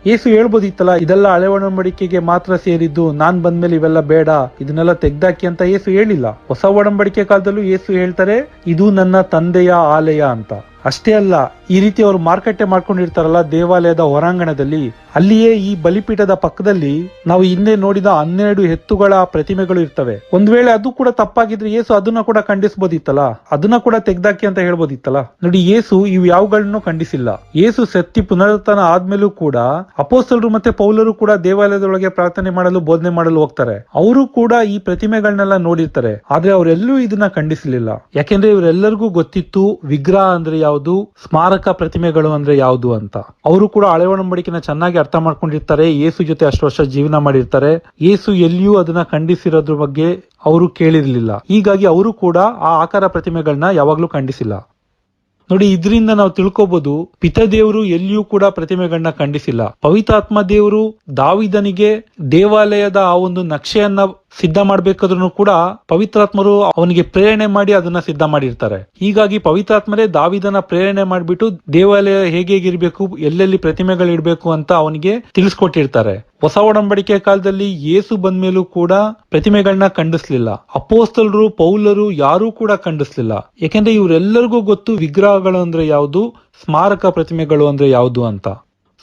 ಯೇಸು ಹೇಳ್ಬೋದಿತ್ತಲ್ಲ, ಇದೆಲ್ಲ ಹಳೆ ಒಡಂಬಡಿಕೆಗೆ ಮಾತ್ರ ಸೇರಿದ್ದು, ನಾನ್ ಬಂದ್ಮೇಲೆ ಇವೆಲ್ಲ ಬೇಡ, ಇದನ್ನೆಲ್ಲ ತೆಗ್ದಾಕಿ ಅಂತ ಯೇಸು ಹೇಳಿಲ್ಲ. ಹೊಸ ಒಡಂಬಡಿಕೆ ಕಾಲದಲ್ಲೂ ಯೇಸು ಹೇಳ್ತಾರೆ, ಇದು ನನ್ನ ತಂದೆಯ ಆಲಯ ಅಂತ. ಅಷ್ಟೇ ಅಲ್ಲ, ಈ ರೀತಿ ಅವರು ಮಾರುಕಟ್ಟೆ ಮಾಡ್ಕೊಂಡಿರ್ತಾರಲ್ಲ ದೇವಾಲಯದ ಹೊರಾಂಗಣದಲ್ಲಿ, ಅಲ್ಲಿಯೇ ಈ ಬಲಿಪೀಠದ ಪಕ್ಕದಲ್ಲಿ ನಾವು ಹಿಂದೆ ನೋಡಿದ 12 ಎತ್ತುಗಳ ಪ್ರತಿಮೆಗಳು ಇರ್ತವೆ. ಒಂದ್ ವೇಳೆ ಅದು ಕೂಡ ತಪ್ಪಾಗಿದ್ರೆ ಯೇಸು ಅದನ್ನ ಕೂಡ ಖಂಡಿಸಬಹುದಿತ್ತಲ್ಲ, ಅದನ್ನ ಕೂಡ ತೆಗ್ದಾಕಿ ಅಂತ ಹೇಳ್ಬೋದಿತ್ತಲ್ಲ. ನೋಡಿ, ಯೇಸು ಇವು ಯಾವುಗಳನ್ನು ಖಂಡಿಸಿಲ್ಲ. ಯೇಸು ಸತ್ತಿ ಪುನರುತ್ಥಾನ ಆದ್ಮೇಲೂ ಕೂಡ ಅಪೊಸ್ತಲರು ಮತ್ತೆ ಪೌಲರು ಕೂಡ ದೇವಾಲಯದೊಳಗೆ ಪ್ರಾರ್ಥನೆ ಮಾಡಲು, ಬೋಧನೆ ಮಾಡಲು ಹೋಗ್ತಾರೆ. ಅವರು ಕೂಡ ಈ ಪ್ರತಿಮೆಗಳನ್ನೆಲ್ಲ ನೋಡಿರ್ತಾರೆ. ಆದ್ರೆ ಅವರೆಲ್ಲೂ ಇದನ್ನ ಖಂಡಿಸಲಿಲ್ಲ. ಯಾಕೆಂದ್ರೆ ಇವರೆಲ್ಲರಿಗೂ ಗೊತ್ತಿತ್ತು ವಿಗ್ರಹ ಅಂದ್ರೆ ಯಾವುದು, ಸ್ಮಾರಕ ಪ್ರತಿಮೆಗಳು ಅಂದ್ರೆ ಯಾವುದು ಅಂತ. ಅವರು ಕೂಡ ಹಳೆ ಒಡಂಬಡಿಕೆನ ಚೆನ್ನಾಗಿ ಅರ್ಥ ಮಾಡ್ಕೊಂಡಿರ್ತಾರೆ. ಯೇಸು ಜೊತೆ ಅಷ್ಟು ವರ್ಷ ಜೀವನ ಮಾಡಿರ್ತಾರೆ. ಯೇಸು ಎಲ್ಲಿಯೂ ಅದನ್ನ ಖಂಡಿಸಿರೋದ್ರ ಬಗ್ಗೆ ಅವರು ಕೇಳಿರ್ಲಿಲ್ಲ. ಹೀಗಾಗಿ ಅವರು ಕೂಡ ಆ ಆಕಾರ ಪ್ರತಿಮೆಗಳನ್ನ ಯಾವಾಗ್ಲೂ ಖಂಡಿಸಿಲ್ಲ. ನೋಡಿ, ಇದರಿಂದ ನಾವು ತಿಳ್ಕೊಬಹುದು, ಪಿತದೇವರು ಎಲ್ಲಿಯೂ ಕೂಡ ಪ್ರತಿಮೆಗಳನ್ನ ಖಂಡಿಸಿಲ್ಲ. ಪವಿತ್ರಾತ್ಮ ದೇವರು ದಾವಿದನಿಗೆ ದೇವಾಲಯದ ಆ ಒಂದು ನಕ್ಷೆಯನ್ನ ಸಿದ್ಧ ಮಾಡ್ಬೇಕಾದ್ರೂ ಕೂಡ ಪವಿತ್ರಾತ್ಮರು ಅವನಿಗೆ ಪ್ರೇರಣೆ ಮಾಡಿ ಅದನ್ನ ಸಿದ್ಧ ಮಾಡಿರ್ತಾರೆ. ಹೀಗಾಗಿ ಪವಿತ್ರಾತ್ಮರೇ ದಾವಿದನ ಪ್ರೇರಣೆ ಮಾಡಿಬಿಟ್ಟು ದೇವಾಲಯ ಹೇಗಿರ್ಬೇಕು, ಎಲ್ಲೆಲ್ಲಿ ಪ್ರತಿಮೆಗಳು ಇಡಬೇಕು ಅಂತ ಅವನಿಗೆ ತಿಳಿಸ್ಕೊಟ್ಟಿರ್ತಾರೆ. ಹೊಸ ಒಡಂಬಡಿಕೆ ಕಾಲದಲ್ಲಿ ಯೇಸು ಬಂದ್ಮೇಲೂ ಕೂಡ ಪ್ರತಿಮೆಗಳನ್ನ ಖಂಡಿಸ್ಲಿಲ್ಲ. ಅಪೋಸ್ತಲರು, ಪೌಲರು ಯಾರೂ ಕೂಡ ಖಂಡಿಸ್ಲಿಲ್ಲ. ಯಾಕೆಂದ್ರೆ ಇವರೆಲ್ಲರಿಗೂ ಗೊತ್ತು ವಿಗ್ರಹಗಳು ಅಂದ್ರೆ ಯಾವುದು, ಸ್ಮಾರಕ ಪ್ರತಿಮೆಗಳು ಅಂದ್ರೆ ಯಾವುದು ಅಂತ.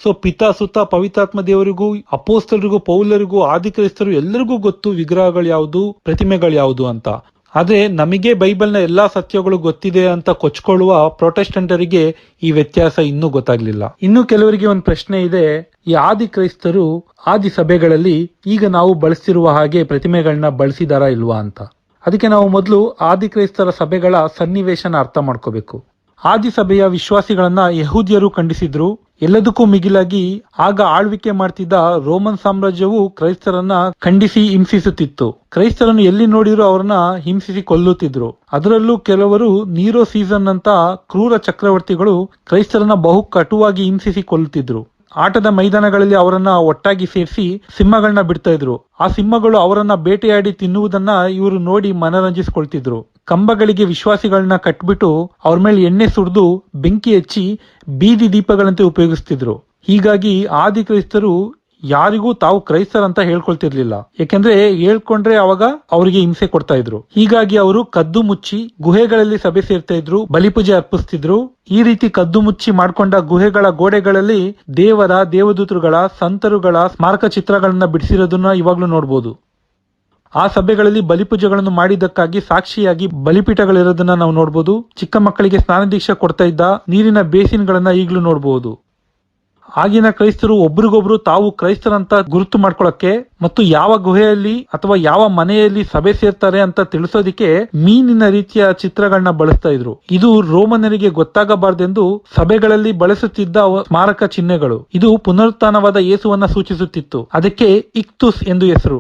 ಸೊ ಪಿತಾ, ಸುತ್ತ, ಪವಿತ್ರಾತ್ಮ ದೇವರಿಗೂ, ಅಪೋಸ್ತಲರಿಗೂ, ಪೌಲರಿಗೂ, ಆದಿಕ್ರೈಸ್ತರು ಎಲ್ಲರಿಗೂ ಗೊತ್ತು ವಿಗ್ರಹಗಳು ಯಾವುದು, ಪ್ರತಿಮೆಗಳು ಯಾವುದು ಅಂತ. ಆದ್ರೆ ನಮಗೆ ಬೈಬಲ್ನ ಎಲ್ಲಾ ಸತ್ಯಗಳು ಗೊತ್ತಿದೆ ಅಂತ ಕೊಚ್ಕೊಳ್ಳುವ ಪ್ರೊಟೆಸ್ಟೆಂಟರಿಗೆ ಈ ವ್ಯತ್ಯಾಸ ಇನ್ನೂ ಗೊತ್ತಾಗ್ಲಿಲ್ಲ. ಇನ್ನು ಕೆಲವರಿಗೆ ಒಂದು ಪ್ರಶ್ನೆ ಇದೆ, ಈ ಆದಿ ಕ್ರೈಸ್ತರು ಆದಿ ಸಭೆಗಳಲ್ಲಿ ಈಗ ನಾವು ಬಳಸ್ತಿರುವ ಹಾಗೆ ಪ್ರತಿಮೆಗಳನ್ನ ಬಳಸಿದಾರಾ ಇಲ್ವಾ ಅಂತ. ಅದಕ್ಕೆ ನಾವು ಮೊದಲು ಆದಿ ಕ್ರೈಸ್ತರ ಸಭೆಗಳ ಸನ್ನಿವೇಶನ ಅರ್ಥ ಮಾಡ್ಕೋಬೇಕು. ಆದಿ ಸಭೆಯ ವಿಶ್ವಾಸಿಗಳನ್ನ ಯಹೂದ್ಯರು ಖಂಡಿಸಿದ್ರು. ಎಲ್ಲದಕ್ಕೂ ಮಿಗಿಲಾಗಿ ಆಗ ಆಳ್ವಿಕೆ ಮಾಡ್ತಿದ್ದ ರೋಮನ್ ಸಾಮ್ರಾಜ್ಯವು ಕ್ರೈಸ್ತರನ್ನ ಖಂಡಿಸಿ ಹಿಂಸಿಸುತ್ತಿತ್ತು. ಕ್ರೈಸ್ತರನ್ನು ಎಲ್ಲಿ ನೋಡಿದ್ರು ಅವರನ್ನ ಹಿಂಸಿಸಿ ಕೊಲ್ಲುತ್ತಿದ್ರು. ಅದರಲ್ಲೂ ಕೆಲವರು ನೀರೋ ಸೀಸನ್ ಅಂತ ಕ್ರೂರ ಚಕ್ರವರ್ತಿಗಳು ಕ್ರೈಸ್ತರನ್ನ ಬಹು ಕಟುವಾಗಿ ಹಿಂಸಿಸಿ ಕೊಲ್ಲುತ್ತಿದ್ರು. ಆಟದ ಮೈದಾನಗಳಲ್ಲಿ ಅವರನ್ನ ಒಟ್ಟಾಗಿ ಸೇರಿಸಿ ಸಿಂಹಗಳನ್ನ ಬಿಡ್ತಾ ಇದ್ರು. ಆ ಸಿಂಹಗಳು ಅವರನ್ನ ಬೇಟೆಯಾಡಿ ತಿನ್ನುವುದನ್ನ ಇವರು ನೋಡಿ ಮನರಂಜಿಸಿಕೊಳ್ತಿದ್ರು. ಕಂಬಗಳಿಗೆ ವಿಶ್ವಾಸಿಗಳನ್ನ ಕಟ್ಬಿಟ್ಟು ಅವ್ರ ಮೇಲೆ ಎಣ್ಣೆ ಸುರಿದು ಬೆಂಕಿ ಹಚ್ಚಿ ಬೀದಿ ದೀಪಗಳಂತೆ ಉಪಯೋಗಿಸ್ತಿದ್ರು. ಹೀಗಾಗಿ ಆದಿ ಕ್ರೈಸ್ತರು ಯಾರಿಗೂ ತಾವು ಕ್ರೈಸ್ತರಂತ ಹೇಳ್ಕೊಳ್ತಿರ್ಲಿಲ್ಲ. ಯಾಕೆಂದ್ರೆ ಹೇಳ್ಕೊಂಡ್ರೆ ಅವಾಗ ಅವರಿಗೆ ಹಿಂಸೆ ಕೊಡ್ತಾ ಇದ್ರು. ಹೀಗಾಗಿ ಅವರು ಕದ್ದು ಮುಚ್ಚಿ ಗುಹೆಗಳಲ್ಲಿ ಸಭೆ ಸೇರ್ತಾ ಇದ್ರು, ಬಲಿಪೂಜೆ ಅರ್ಪಿಸ್ತಿದ್ರು. ಈ ರೀತಿ ಕದ್ದು ಮುಚ್ಚಿ ಮಾಡ್ಕೊಂಡ ಗುಹೆಗಳ ಗೋಡೆಗಳಲ್ಲಿ ದೇವರ, ದೇವದೂತರುಗಳ, ಸಂತರುಗಳ ಸ್ಮಾರಕ ಚಿತ್ರಗಳನ್ನ ಬಿಡಿಸಿರೋದನ್ನ ಇವಾಗ್ಲೂ ನೋಡ್ಬೋದು. ಆ ಸಭೆಗಳಲ್ಲಿ ಬಲಿಪೂಜೆಗಳನ್ನು ಮಾಡಿದ್ದಕ್ಕಾಗಿ ಸಾಕ್ಷಿಯಾಗಿ ಬಲಿಪೀಠಗಳಿರೋದನ್ನ ನಾವು ನೋಡ್ಬೋದು. ಚಿಕ್ಕ ಮಕ್ಕಳಿಗೆ ಸ್ನಾನ ದೀಕ್ಷೆ ಕೊಡ್ತಾ ಇದ್ದ ನೀರಿನ ಬೇಸಿನ್ಗಳನ್ನ ಈಗಲೂ ನೋಡ್ಬೋದು. ಆಗಿನ ಕ್ರೈಸ್ತರು ಒಬ್ರಿಗೊಬ್ರು ತಾವು ಕ್ರೈಸ್ತರಂತ ಗುರುತು ಮಾಡ್ಕೊಳಕ್ಕೆ ಮತ್ತು ಯಾವ ಗುಹೆಯಲ್ಲಿ ಅಥವಾ ಯಾವ ಮನೆಯಲ್ಲಿ ಸಭೆ ಸೇರ್ತಾರೆ ಅಂತ ತಿಳಿಸೋದಿಕ್ಕೆ ಮೀನಿನ ರೀತಿಯ ಚಿತ್ರಗಳನ್ನ ಬಳಸ್ತಾ ಇದ್ರು. ಇದು ರೋಮನರಿಗೆ ಗೊತ್ತಾಗಬಾರ್ದೆಂದು ಸಭೆಗಳಲ್ಲಿ ಬಳಸುತ್ತಿದ್ದ ಸ್ಮಾರಕ ಚಿಹ್ನೆಗಳು. ಇದು ಪುನರುತ್ಥಾನವಾದ ಯೇಸುವನ್ನ ಸೂಚಿಸುತ್ತಿತ್ತು. ಅದಕ್ಕೆ ಇಕ್ತುಸ್ ಎಂದು ಹೆಸರು.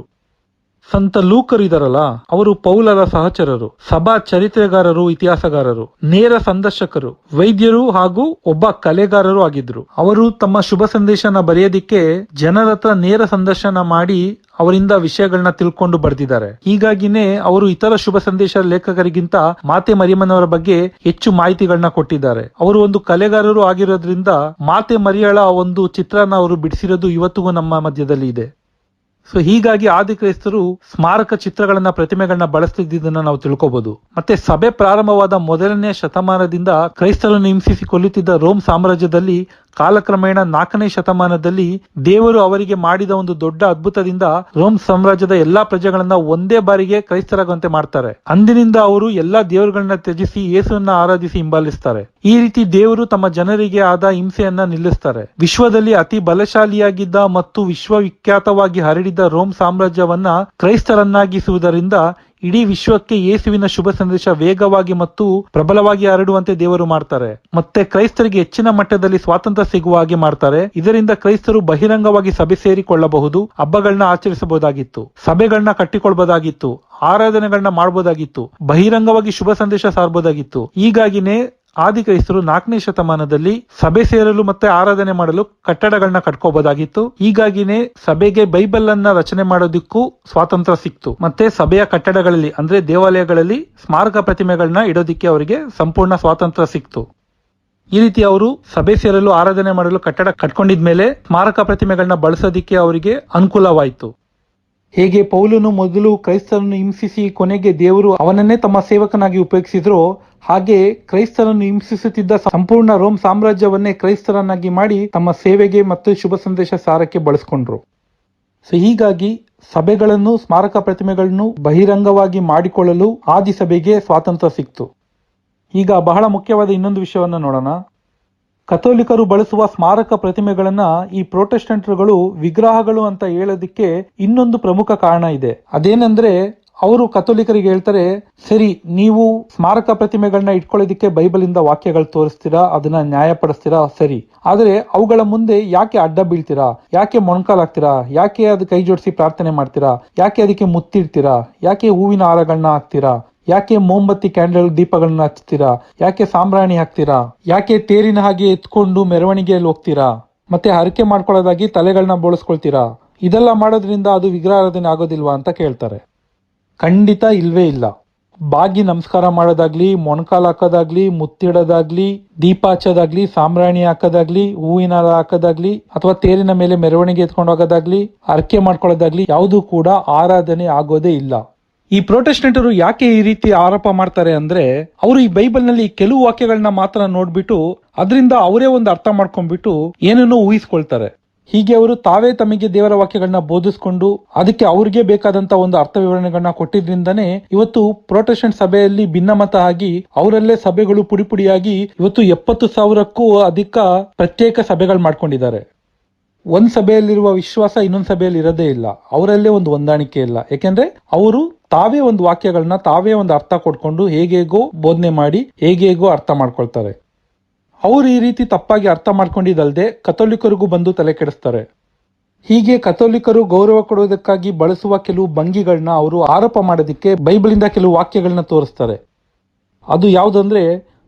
ಸಂತ ಲೂಕರು ಇದಾರಲ್ಲ, ಅವರು ಪೌಲರ ಸಹಚರರು, ಸಭಾ ಚರಿತ್ರೆಗಾರರು, ಇತಿಹಾಸಗಾರರು, ನೇರ ಸಂದರ್ಶಕರು, ವೈದ್ಯರು ಹಾಗೂ ಒಬ್ಬ ಕಲೆಗಾರರು ಆಗಿದ್ರು. ಅವರು ತಮ್ಮ ಶುಭ ಸಂದೇಶನ ಬರೆಯೋದಿಕ್ಕೆ ಜನರ ಹತ್ರ ನೇರ ಸಂದರ್ಶನ ಮಾಡಿ ಅವರಿಂದ ವಿಷಯಗಳನ್ನ ತಿಳ್ಕೊಂಡು ಬರೆದಿದ್ದಾರೆ. ಹೀಗಾಗಿನೇ ಅವರು ಇತರ ಶುಭ ಸಂದೇಶ ಲೇಖಕರಿಗಿಂತ ಮಾತೆ ಮರಿಯಮ್ಮನವರ ಬಗ್ಗೆ ಹೆಚ್ಚು ಮಾಹಿತಿಗಳನ್ನ ಕೊಟ್ಟಿದ್ದಾರೆ. ಅವರು ಒಂದು ಕಲೆಗಾರರು ಆಗಿರೋದ್ರಿಂದ ಮಾತೆ ಮರಿಯಳ ಒಂದು ಚಿತ್ರನ ಅವರು ಬಿಡಿಸಿರೋದು ಇವತ್ತಿಗೂ ನಮ್ಮ ಮಧ್ಯದಲ್ಲಿ ಇದೆ. ಸೊ ಹೀಗಾಗಿ ಆದಿ ಕ್ರೈಸ್ತರು ಸ್ಮಾರಕ ಚಿತ್ರಗಳನ್ನ, ಪ್ರತಿಮೆಗಳನ್ನ ಬಳಸ್ತಿದ್ದನ್ನ ನಾವು ತಿಳ್ಕೋಬಹುದು. ಮತ್ತೆ ಸಭೆ ಪ್ರಾರಂಭವಾದ ಮೊದಲನೇ ಶತಮಾನದಿಂದ ಕ್ರೈಸ್ತರನ್ನು ಹಿಂಸಿಸಿ ಕೊಲ್ಲುತ್ತಿದ್ದ ರೋಮ್ ಸಾಮ್ರಾಜ್ಯದಲ್ಲಿ ಕಾಲಕ್ರಮೇಣ 4ನೇ ಶತಮಾನದಲ್ಲಿ ದೇವರು ಅವರಿಗೆ ಮಾಡಿದ ಒಂದು ದೊಡ್ಡ ಅದ್ಭುತದಿಂದ ರೋಮ್ ಸಾಮ್ರಾಜ್ಯದ ಎಲ್ಲಾ ಪ್ರಜೆಗಳನ್ನ ಒಂದೇ ಬಾರಿಗೆ ಕ್ರೈಸ್ತರಾಗುವಂತೆ ಮಾಡ್ತಾರೆ. ಅಂದಿನಿಂದ ಅವರು ಎಲ್ಲಾ ದೇವರುಗಳನ್ನ ತ್ಯಜಿಸಿ ಯೇಸುವನ್ನ ಆರಾಧಿಸಿ ಹಿಂಬಾಲಿಸ್ತಾರೆ. ಈ ರೀತಿ ದೇವರು ತಮ್ಮ ಜನರಿಗೆ ಆದ ಹಿಂಸೆಯನ್ನ ನಿಲ್ಲಿಸ್ತಾರೆ. ವಿಶ್ವದಲ್ಲಿ ಅತಿ ಬಲಶಾಲಿಯಾಗಿದ್ದ ಮತ್ತು ವಿಶ್ವವಿಖ್ಯಾತವಾಗಿ ಹರಡಿದ್ದ ರೋಮ್ ಸಾಮ್ರಾಜ್ಯವನ್ನ ಕ್ರೈಸ್ತರನ್ನಾಗಿಸುವುದರಿಂದ ಇಡೀ ವಿಶ್ವಕ್ಕೆ ಯೇಸುವಿನ ಶುಭ ಸಂದೇಶ ವೇಗವಾಗಿ ಮತ್ತು ಪ್ರಬಲವಾಗಿ ಹರಡುವಂತೆ ದೇವರು ಮಾಡ್ತಾರೆ. ಮತ್ತೆ ಕ್ರೈಸ್ತರಿಗೆ ಹೆಚ್ಚಿನ ಮಟ್ಟದಲ್ಲಿ ಸ್ವಾತಂತ್ರ್ಯ ಸಿಗುವ ಹಾಗೆ ಮಾಡ್ತಾರೆ. ಇದರಿಂದ ಕ್ರೈಸ್ತರು ಬಹಿರಂಗವಾಗಿ ಸಭೆ ಸೇರಿಕೊಳ್ಳಬಹುದು, ಹಬ್ಬಗಳನ್ನ ಆಚರಿಸಬಹುದಾಗಿತ್ತು, ಸಭೆಗಳನ್ನ ಕಟ್ಟಿಕೊಳ್ಬಹುದಾಗಿತ್ತು, ಆರಾಧನೆಗಳನ್ನ ಮಾಡಬಹುದಾಗಿತ್ತು, ಬಹಿರಂಗವಾಗಿ ಶುಭ ಸಂದೇಶ ಸಾರಬಹುದಾಗಿತ್ತು. ಹೀಗಾಗಿನೇ ಆದಿ ಕ್ರೈಸ್ತರು 4ನೇ ಶತಮಾನದಲ್ಲಿ ಸಭೆ ಸೇರಲು ಮತ್ತೆ ಆರಾಧನೆ ಮಾಡಲು ಕಟ್ಟಡಗಳನ್ನ ಕಟ್ಕೋಬಹುದಾಗಿತ್ತು. ಹೀಗಾಗಿನೇ ಸಭೆಗೆ ಬೈಬಲ್ ಅನ್ನ ರಚನೆ ಮಾಡೋದಕ್ಕೂ ಸ್ವಾತಂತ್ರ್ಯ ಸಿಕ್ತು. ಮತ್ತೆ ಸಭೆಯ ಕಟ್ಟಡಗಳಲ್ಲಿ ಅಂದ್ರೆ ದೇವಾಲಯಗಳಲ್ಲಿ ಸ್ಮಾರಕ ಪ್ರತಿಮೆಗಳನ್ನ ಇಡೋದಿಕ್ಕೆ ಅವರಿಗೆ ಸಂಪೂರ್ಣ ಸ್ವಾತಂತ್ರ್ಯ ಸಿಕ್ತು. ಈ ರೀತಿ ಅವರು ಸಭೆ ಸೇರಲು, ಆರಾಧನೆ ಮಾಡಲು ಕಟ್ಟಡ ಕಟ್ಕೊಂಡಿದ್ಮೇಲೆ ಸ್ಮಾರಕ ಪ್ರತಿಮೆಗಳನ್ನ ಬಳಸೋದಿಕ್ಕೆ ಅವರಿಗೆ ಅನುಕೂಲವಾಯಿತು. ಹೇಗೆ ಪೌಲನು ಮೊದಲು ಕ್ರೈಸ್ತರನ್ನು ಹಿಂಸಿಸಿ ಕೊನೆಗೆ ದೇವರು ಅವನನ್ನೇ ತಮ್ಮ ಸೇವಕನಾಗಿ ಉಪಯೋಗಿಸಿದ್ರು, ಹಾಗೆ ಕ್ರೈಸ್ತರನ್ನು ಹಿಂಸಿಸುತ್ತಿದ್ದ ಸಂಪೂರ್ಣ ರೋಮ್ ಸಾಮ್ರಾಜ್ಯವನ್ನೇ ಕ್ರೈಸ್ತರನ್ನಾಗಿ ಮಾಡಿ ತಮ್ಮ ಸೇವೆಗೆ ಮತ್ತು ಶುಭ ಸಂದೇಶ ಸಾರಕ್ಕೆ ಬಳಸ್ಕೊಂಡ್ರು. ಸೊ ಹೀಗಾಗಿ ಸಭೆಗಳನ್ನು, ಸ್ಮಾರಕ ಪ್ರತಿಮೆಗಳನ್ನು ಬಹಿರಂಗವಾಗಿ ಮಾಡಿಕೊಳ್ಳಲು ಆದಿ ಸಭೆಗೆ ಸ್ವಾತಂತ್ರ್ಯ ಸಿಕ್ತು. ಈಗ ಬಹಳ ಮುಖ್ಯವಾದ ಇನ್ನೊಂದು ವಿಷಯವನ್ನ ನೋಡೋಣ. ಕಥೋಲಿಕರು ಬಳಸುವ ಸ್ಮಾರಕ ಪ್ರತಿಮೆಗಳನ್ನ ಈ ಪ್ರೊಟೆಸ್ಟೆಂಟ್ಗಳು ವಿಗ್ರಹಗಳು ಅಂತ ಹೇಳೋದಿಕ್ಕೆ ಇನ್ನೊಂದು ಪ್ರಮುಖ ಕಾರಣ ಇದೆ. ಅದೇನೆಂದ್ರೆ, ಅವರು ಕಥೋಲಿಕರಿಗೆ ಹೇಳ್ತಾರೆ, ಸರಿ ನೀವು ಸ್ಮಾರಕ ಪ್ರತಿಮೆಗಳನ್ನ ಇಟ್ಕೊಳ್ಳೋದಿಕ್ಕೆ ಬೈಬಲ್ ಇಂದ ವಾಕ್ಯಗಳು ತೋರಿಸ್ತೀರಾ, ಅದನ್ನ ನ್ಯಾಯಪಡಿಸ್ತೀರಾ, ಸರಿ, ಆದ್ರೆ ಅವುಗಳ ಮುಂದೆ ಯಾಕೆ ಅಡ್ಡ ಬೀಳ್ತೀರಾ, ಯಾಕೆ ಮೊಣಕಾಲಾಗ್ತೀರಾ, ಯಾಕೆ ಅದು ಕೈ ಜೋಡಿಸಿ ಪ್ರಾರ್ಥನೆ ಮಾಡ್ತೀರಾ, ಯಾಕೆ ಅದಕ್ಕೆ ಮುತ್ತಿಡ್ತೀರಾ, ಯಾಕೆ ಹೂವಿನ ಹಾರಗಳನ್ನ ಹಾಕ್ತೀರಾ, ಯಾಕೆ ಮೋಂಬತ್ತಿ ಕ್ಯಾಂಡಲ್ ದೀಪಗಳನ್ನ ಹಚ್ತೀರಾ? ಯಾಕೆ ಸಾಂಬ್ರಾಣಿ ಹಾಕ್ತೀರಾ? ಯಾಕೆ ತೇರಿನ ಹಾಗೆ ಎತ್ಕೊಂಡು ಮೆರವಣಿಗೆಯಲ್ಲಿ ಹೋಗ್ತೀರಾ? ಮತ್ತೆ ಹರಕೆ ಮಾಡ್ಕೊಳ್ಳೋದಾಗಿ ತಲೆಗಳನ್ನ ಬೋಳಿಸ್ಕೊಳ್ತೀರಾ? ಇದೆಲ್ಲ ಮಾಡೋದ್ರಿಂದ ಅದು ವಿಗ್ರಹಾರಾಧನೆ ಆಗೋದಿಲ್ವಾ ಅಂತ ಕೇಳ್ತಾರೆ. ಖಂಡಿತ ಇಲ್ವೇ ಇಲ್ಲ. ಬಾಗಿ ನಮಸ್ಕಾರ ಮಾಡೋದಾಗ್ಲಿ, ಮೊಣಕಾಲು ಹಾಕೋದಾಗ್ಲಿ, ಮುತ್ತಿಡೋದಾಗ್ಲಿ, ದೀಪ ಹಚ್ಚೋದಾಗ್ಲಿ, ಸಾಂಬ್ರಾಣಿ ಹಾಕೋದಾಗ್ಲಿ, ಹೂವಿನ ಹಾರ ಹಾಕೋದಾಗ್ಲಿ, ಅಥವಾ ತೇರಿನ ಮೇಲೆ ಮೆರವಣಿಗೆ ಎತ್ಕೊಂಡು ಹೋಗೋದಾಗ್ಲಿ, ಹರಕೆ ಮಾಡ್ಕೊಳ್ಳೋದಾಗ್ಲಿ ಯಾವುದು ಕೂಡ ಆರಾಧನೆ ಆಗೋದೇ ಇಲ್ಲ. ಈ ಪ್ರೊಟೆಸ್ಟೆಂಟರು ಯಾಕೆ ಈ ರೀತಿ ಆರೋಪ ಮಾಡ್ತಾರೆ ಅಂದ್ರೆ, ಅವರು ಈ ಬೈಬಲ್ ನಲ್ಲಿ ಕೆಲವು ವಾಕ್ಯಗಳನ್ನ ಮಾತ್ರ ನೋಡ್ಬಿಟ್ಟು ಅದರಿಂದ ಅವರೇ ಒಂದು ಅರ್ಥ ಮಾಡ್ಕೊಂಡ್ಬಿಟ್ಟು ಏನೇನೋ ಊಹಿಸ್ಕೊಳ್ತಾರೆ. ಹೀಗೆ ಅವರು ತಾವೇ ತಮಗೆ ದೇವರ ವಾಕ್ಯಗಳನ್ನ ಬೋಧಿಸ್ಕೊಂಡು ಅದಕ್ಕೆ ಅವ್ರಿಗೆ ಬೇಕಾದಂತ ಒಂದು ಅರ್ಥ ವಿವರಣೆಗಳನ್ನ ಕೊಟ್ಟಿದ್ರಿಂದಾನೇ ಇವತ್ತು ಪ್ರೊಟೆಸ್ಟೆಂಟ್ ಸಭೆಯಲ್ಲಿ ಭಿನ್ನಮತ ಆಗಿ ಅವರಲ್ಲೇ ಸಭೆಗಳು ಪುಡಿಯಾಗಿ ಇವತ್ತು 70,000ಕ್ಕೂ ಅಧಿಕ ಪ್ರತ್ಯೇಕ ಸಭೆಗಳು ಮಾಡ್ಕೊಂಡಿದ್ದಾರೆ. ಒಂದ್ ಸಭೆಯಲ್ಲಿರುವ ವಿಶ್ವಾಸ ಇನ್ನೊಂದ್ ಸಭೆಯಲ್ಲಿ ಇರೋದೇ ಇಲ್ಲ. ಅವರಲ್ಲೇ ಒಂದು ಹೊಂದಾಣಿಕೆ ಇಲ್ಲ. ಯಾಕೆಂದ್ರೆ ಅವರು ತಾವೇ ಒಂದು ವಾಕ್ಯಗಳನ್ನ ತಾವೇ ಒಂದು ಅರ್ಥ ಕೊಡ್ಕೊಂಡು ಹೇಗೇಗೋ ಬೋಧನೆ ಮಾಡಿ ಹೇಗೇಗೋ ಅರ್ಥ ಮಾಡ್ಕೊಳ್ತಾರೆ. ಅವರು ಈ ರೀತಿ ತಪ್ಪಾಗಿ ಅರ್ಥ ಮಾಡ್ಕೊಂಡಿದ್ದಲ್ದೆ ಕಥೋಲಿಕರಿಗೂ ಬಂದು ತಲೆ ಕೆಡಿಸ್ತಾರೆ. ಹೀಗೆ ಕಥೋಲಿಕರು ಗೌರವ ಕೊಡುವುದಕ್ಕಾಗಿ ಬಳಸುವ ಕೆಲವು ಭಂಗಿಗಳನ್ನ ಅವರು ಆರೋಪ ಮಾಡೋದಕ್ಕೆ ಬೈಬಲಿಂದ ಕೆಲವು ವಾಕ್ಯಗಳನ್ನ ತೋರಿಸ್ತಾರೆ. ಅದು ಯಾವುದಂದ್ರೆ,